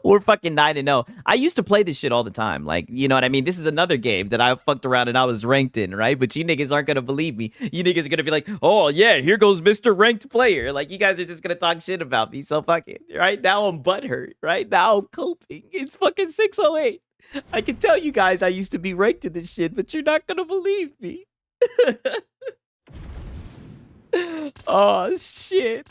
We're fucking 9-0. I used to play this shit all the time. Like, you know what I mean? This is another game that I fucked around and I was ranked in, right? But you niggas aren't going to believe me. You niggas are going to be like, oh, yeah, here goes Mr. Ranked Player. Like, you guys are just going to talk shit about me. So fuck it. Right now I'm butthurt. Right now I'm coping. It's fucking 608. I can tell you guys I used to be ranked in this shit, but you're not going to believe me. Oh, shit.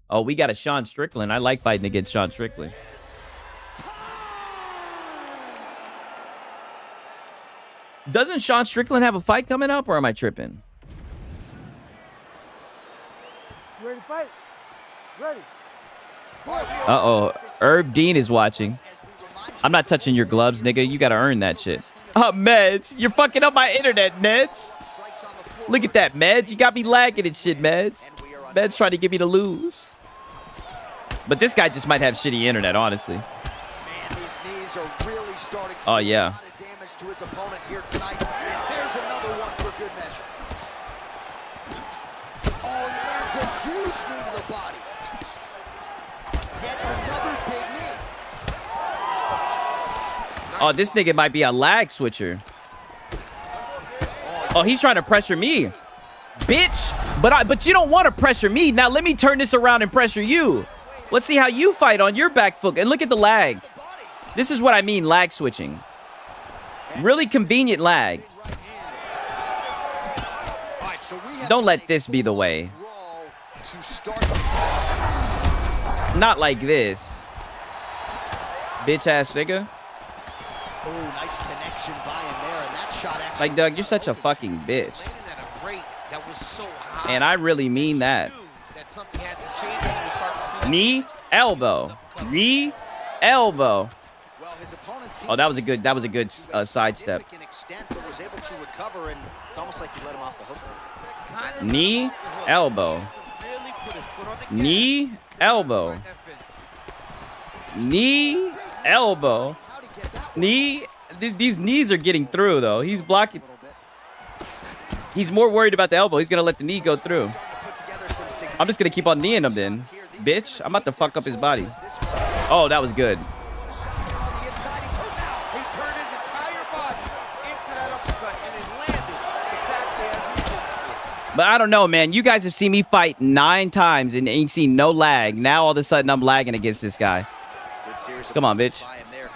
Oh, we got a Sean Strickland. I like fighting against Sean Strickland. Doesn't Sean Strickland have a fight coming up, or am I tripping? You ready to fight? Ready. Uh-oh. Herb Dean is watching. I'm not touching your gloves, nigga. You gotta earn that shit. Oh, Meds. You're fucking up my internet, Meds. Look at that, Meds. You got me lagging and shit, Meds. Meds trying to get me to lose. But this guy just might have shitty internet, honestly. Man, these knees are really starting to oh, do yeah. a lot of damage to his opponent here tonight. There's another one for good measure. Oh, he lands a huge knee to the body. Yet another big knee. Oh, this nigga might be a lag switcher. Oh, he's trying to pressure me. Bitch. But you don't want to pressure me. Now let me turn this around and pressure you. Let's see how you fight on your back foot. And look at the lag. This is what I mean, lag switching. Really convenient lag. Don't let this be the way. Not like this. Bitch ass nigga. Oh, nice connection by him there, and that shot actually. Like, Doug, you're such a fucking bitch. And I really mean that. Knee, elbow, knee, elbow. Oh, that was a good sidestep. Knee, elbow, knee, elbow, knee, elbow, knee. These knees are getting through though. He's blocking. He's more worried about the elbow. He's gonna let the knee go through. I'm just gonna keep on kneeing him then. Bitch, I'm about to fuck up his body. Oh, that was good. He turned his entire body into that uppercut and it landed exactly as he did. But I don't know, man. You guys have seen me fight 9 times and ain't seen no lag. Now all of a sudden I'm lagging against this guy. Come on, bitch. He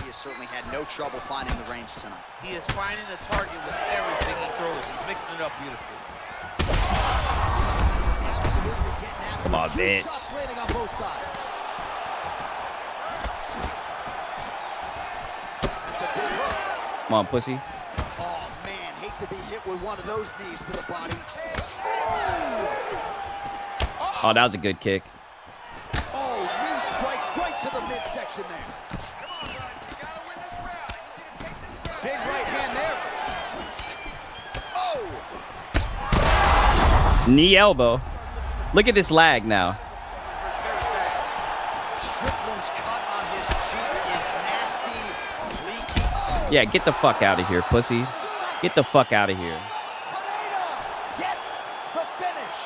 has certainly had no trouble finding the range tonight. He is finding the target with everything he throws. He's mixing it up beautifully. Come on, bitch. Shots landing on both sides. That's a big hook. Come on, pussy. Oh man, hate to be hit with one of those knees to the body. Oh, that was a good kick. Oh, knee strike right to the midsection there. Big right hand there. Oh! Knee elbow. Look at this lag now. Strickland's cut on his cheek is nasty, leaky. Oh! Yeah, get the fuck out of here, pussy. Get the fuck out of here. Gets the finish.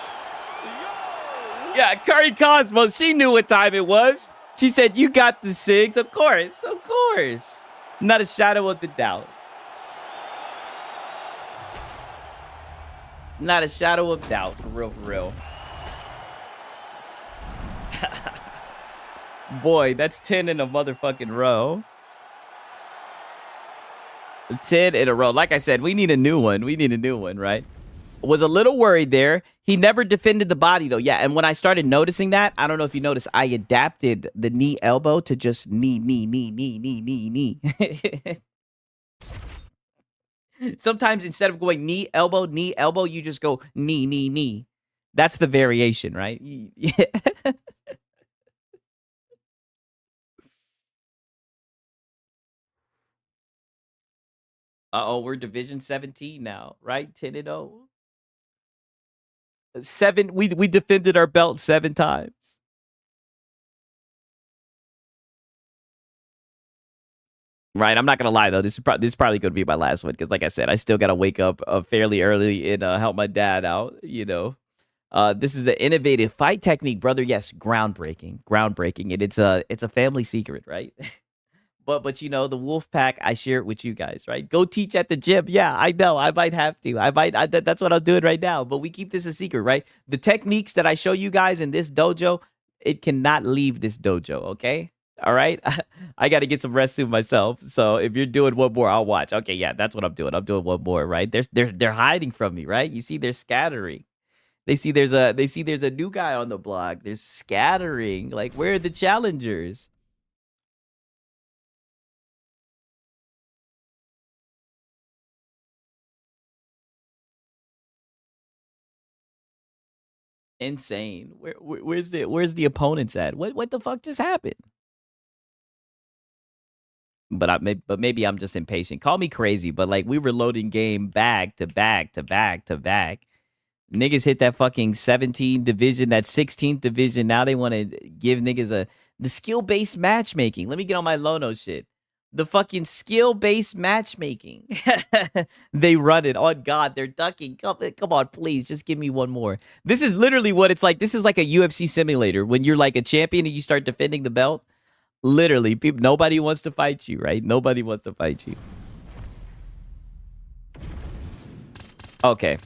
Yeah, Curry Cosmos, she knew what time it was. She said, you got the SIGs. Of course, of course. Not a shadow of the doubt. Not a shadow of doubt, for real, for real. Boy, that's 10 in a motherfucking row. 10 in a row. Like I said, we need a new one. We need a new one, right? Was a little worried there. He never defended the body, though. Yeah, and when I started noticing that, I don't know if you noticed, I adapted the knee elbow to just knee. Sometimes instead of going knee, elbow, you just go knee. That's the variation, right? Yeah. Uh-oh, we're Division 17 now, right? 10-0. 7, we defended our belt 7 times. Right, I'm not gonna lie though. This is probably gonna be my last one because, like I said, I still gotta wake up fairly early and help my dad out. You know, this is an innovative fight technique, brother. Yes, groundbreaking, and it's a family secret, right? but you know, the wolf pack, I share it with you guys, right? Go teach at the gym. Yeah, I know. I might have to. That's what I'm doing right now. But we keep this a secret, right? The techniques that I show you guys in this dojo, it cannot leave this dojo. Okay. All right. I got to get some rest soon myself. So if you're doing one more, I'll watch. Okay. Yeah, that's what I'm doing. I'm doing one more, right? They're hiding from me, right? You see, they're scattering. They see there's a new guy on the block. They're scattering. Like, where are the challengers? Insane. Where's the opponents at? What the fuck just happened? But maybe I'm just impatient. Call me crazy, but like we were loading game back to back to back to back. Niggas hit that fucking 17 division, that 16th division. Now they want to give niggas the skill-based matchmaking. Let me get on my Lono shit. The fucking skill-based matchmaking. They run it. On God, they're ducking. Come on, please. Just give me one more. This is literally what it's like. This is like a UFC simulator. When you're like a champion and you start defending the belt. Literally, nobody wants to fight you, right? Nobody wants to fight you. Okay.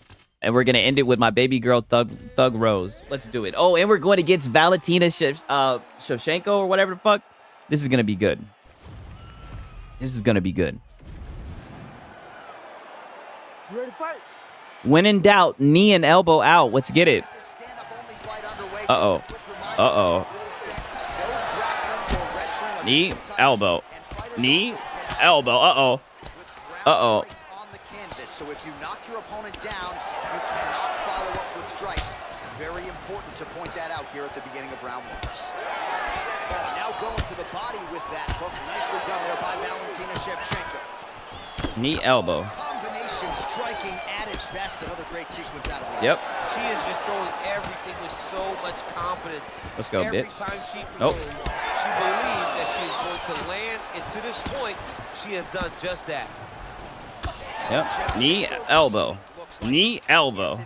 And we're going to end it with my baby girl, Thug Rose. Let's do it. Oh, and we're going against Valentina Shevchenko or whatever the fuck. This is going to be good. This is going to be good. You ready to fight? When in doubt, knee and elbow out. Let's get it. Uh-oh. Uh-oh. Knee, elbow. Knee, elbow. Uh-oh. Uh-oh. On the canvas, so if you knock your opponent down, you cannot follow up with strikes. Very important to point that out here at the beginning of round 1. Oh, now going to the body with that hook. Nicely done there by Valentina Shevchenko. Knee, elbow. Combination striking at its best. Another great sequence out of her. Yep. She is just throwing everything with so much confidence. Let's go, Every bitch. time she Nope. throws, she believes that she is going to land, and to this point, she has done just that. Yep. Knee, elbow. Knee, elbow.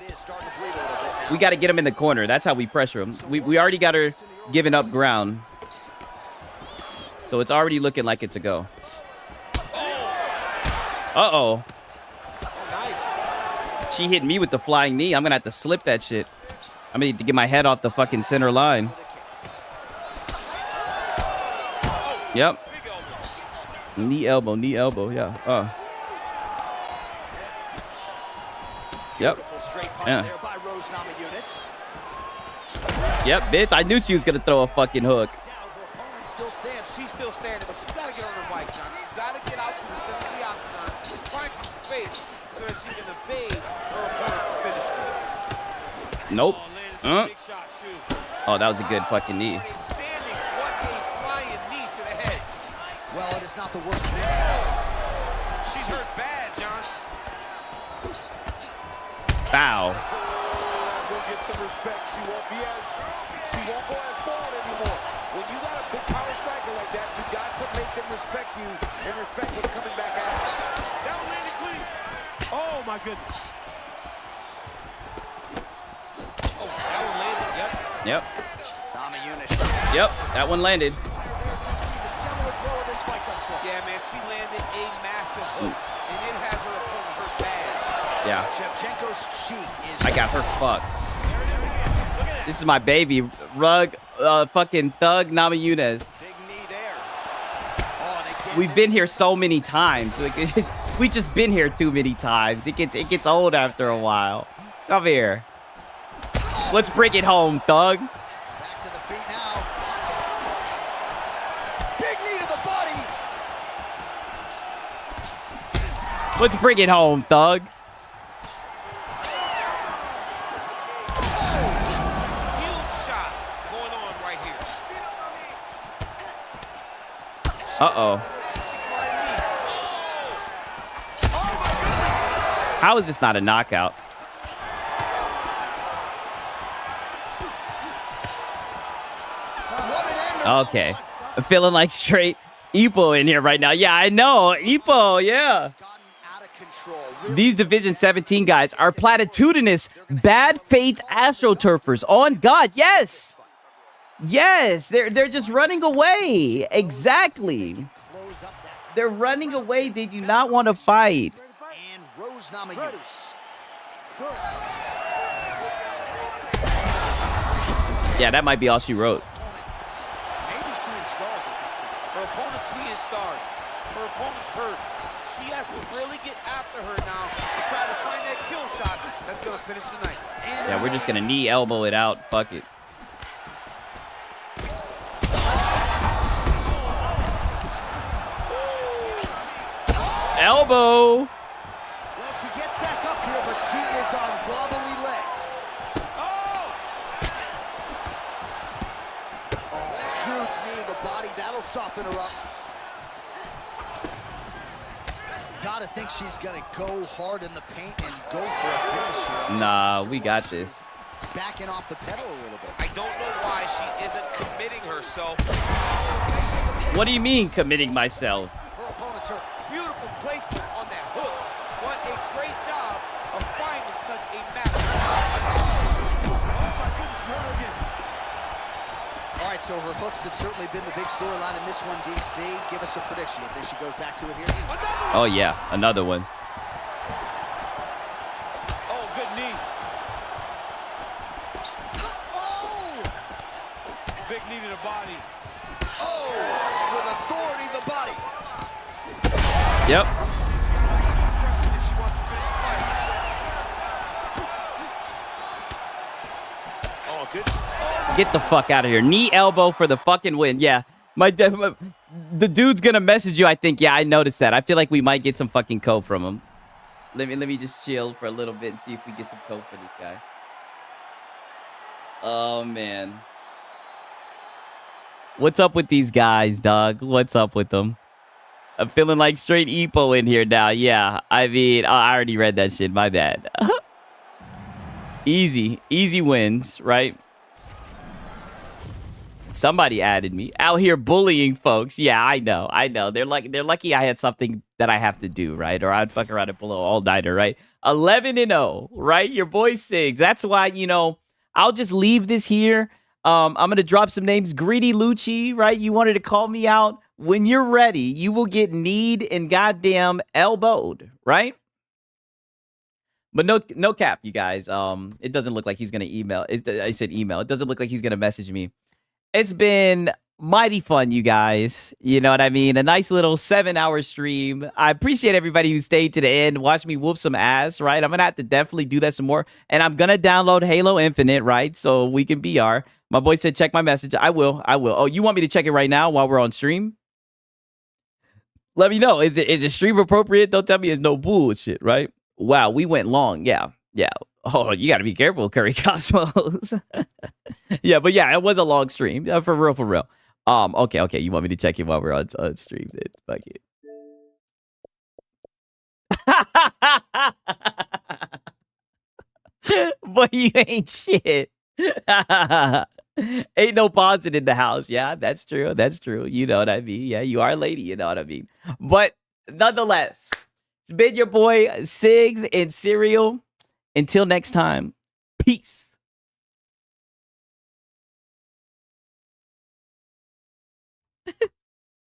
We got to get him in the corner. That's how we pressure him. We already got her giving up ground. So it's already looking like it's a go. Uh-oh. She hit me with the flying knee. I'm going to have to slip that shit. I'm going to need to get my head off the fucking center line. Yep. Knee elbow, yeah. Yep. Yeah. Yep, bitch. I knew she was going to throw a fucking hook. Still stands. She's still standing, but she's got to get on her bike, John. She's got to get out to the center of the octagon, find some space so that she can evade her opponent to finish her. Nope. Oh, that was a good fucking knee. Standing, what a flying knee to the head. Well, it is not the worst. She's hurt bad, John. Bow. Gonna get some respect. She won't go as forward anymore. When you got a big power striker like that, you got to make them respect you and respect what's coming back at you. That one landed clean. Oh my goodness. Oh, that one landed. Yep. Yep, that one landed. Yeah, man, she landed a massive hook, and it has her opponent hurt bad. Yeah. Shevchenko's cheek is. I got her fucked. This is my baby. Rug, fucking thug, Namajunas. We've been here so many times. We just been here too many times. It gets old after a while. Come here. Let's bring it home, thug. Back to the feet now. Big knee to the body. Let's bring it home, thug. Uh-oh. How is this not a knockout? Okay. I'm feeling like straight Ipo in here right now. Yeah, I know. Ipo, yeah. These Division 17 guys are platitudinous, bad faith astroturfers. On God, yes. Yes, they're just running away. Exactly. They're running away. They do not want to fight. And Rose Namajunas. Yeah, that might be all she wrote. Maybe seeing stars at this point. Her opponent's seeing stars. Her opponent's hurt. She has to really get after her now to try to find that kill shot that's going to finish the night. Yeah, we're just going to knee elbow it out. Fuck it. Elbow. Well, she gets back up here, but she is on wobbly legs. Oh, huge knee to the body. That'll soften her up. Gotta think she's gonna go hard in the paint and go for a finish here. Nah, we got this. Backing off the pedal a little bit. I don't know why she isn't committing herself. What do you mean committing myself? Her opponent's hurt. Beautiful placement on that hook. What a great job of finding such a master. All right, so her hooks have certainly been the big storyline in this one, DC. Give us a prediction. You think she goes back to it here? Oh, yeah. Another one. Oh, good knee. Oh! Big knee to the body. Oh! With authority, the body. Yep. Oh, good. Get the fuck out of here. Knee elbow for the fucking win. Yeah. The dude's gonna message you, I think. Yeah, I noticed that. I feel like we might get some fucking code from him. Let me just chill for a little bit and see if we get some code for this guy. Oh, man. What's up with these guys, dog? What's up with them? I'm feeling like straight Ipo in here now. Yeah, I mean, I already read that shit. My bad. Easy wins, right? Somebody added me out here bullying folks. Yeah, I know. They're lucky I had something that I have to do, right? Or I'd fuck around and pull an all-nighter, right? 11-0, right? Your boy Sigs. That's why, I'll just leave this here. I'm gonna drop some names. Greedy Lucci, right? You wanted to call me out. when you're ready, you will get kneed and goddamn elbowed, right? But no cap, you guys. It doesn't look like he's gonna email. I said email. It doesn't look like he's gonna message me. It's been mighty fun, you guys. You know what I mean? A nice little 7-hour stream. I appreciate everybody who stayed to the end, watch me whoop some ass, right? I'm gonna have to definitely do that some more. And I'm gonna download Halo Infinite, right? So we can BR. My boy said check my message. I will. Oh, you want me to check it right now while we're on stream? Let me know. Is it stream appropriate? Don't tell me it's no bullshit, right? Wow, we went long. Yeah. Oh, you got to be careful, Curry Cosmos. Yeah, but yeah, it was a long stream. For real. Okay. You want me to check it while we're on stream? Then fuck it. But you ain't shit. Ain't no positive in the house. Yeah, that's true. You know what I mean? Yeah, you are a lady. You know what I mean? But nonetheless, it's been your boy Sigs and Cereal. Until next time, peace.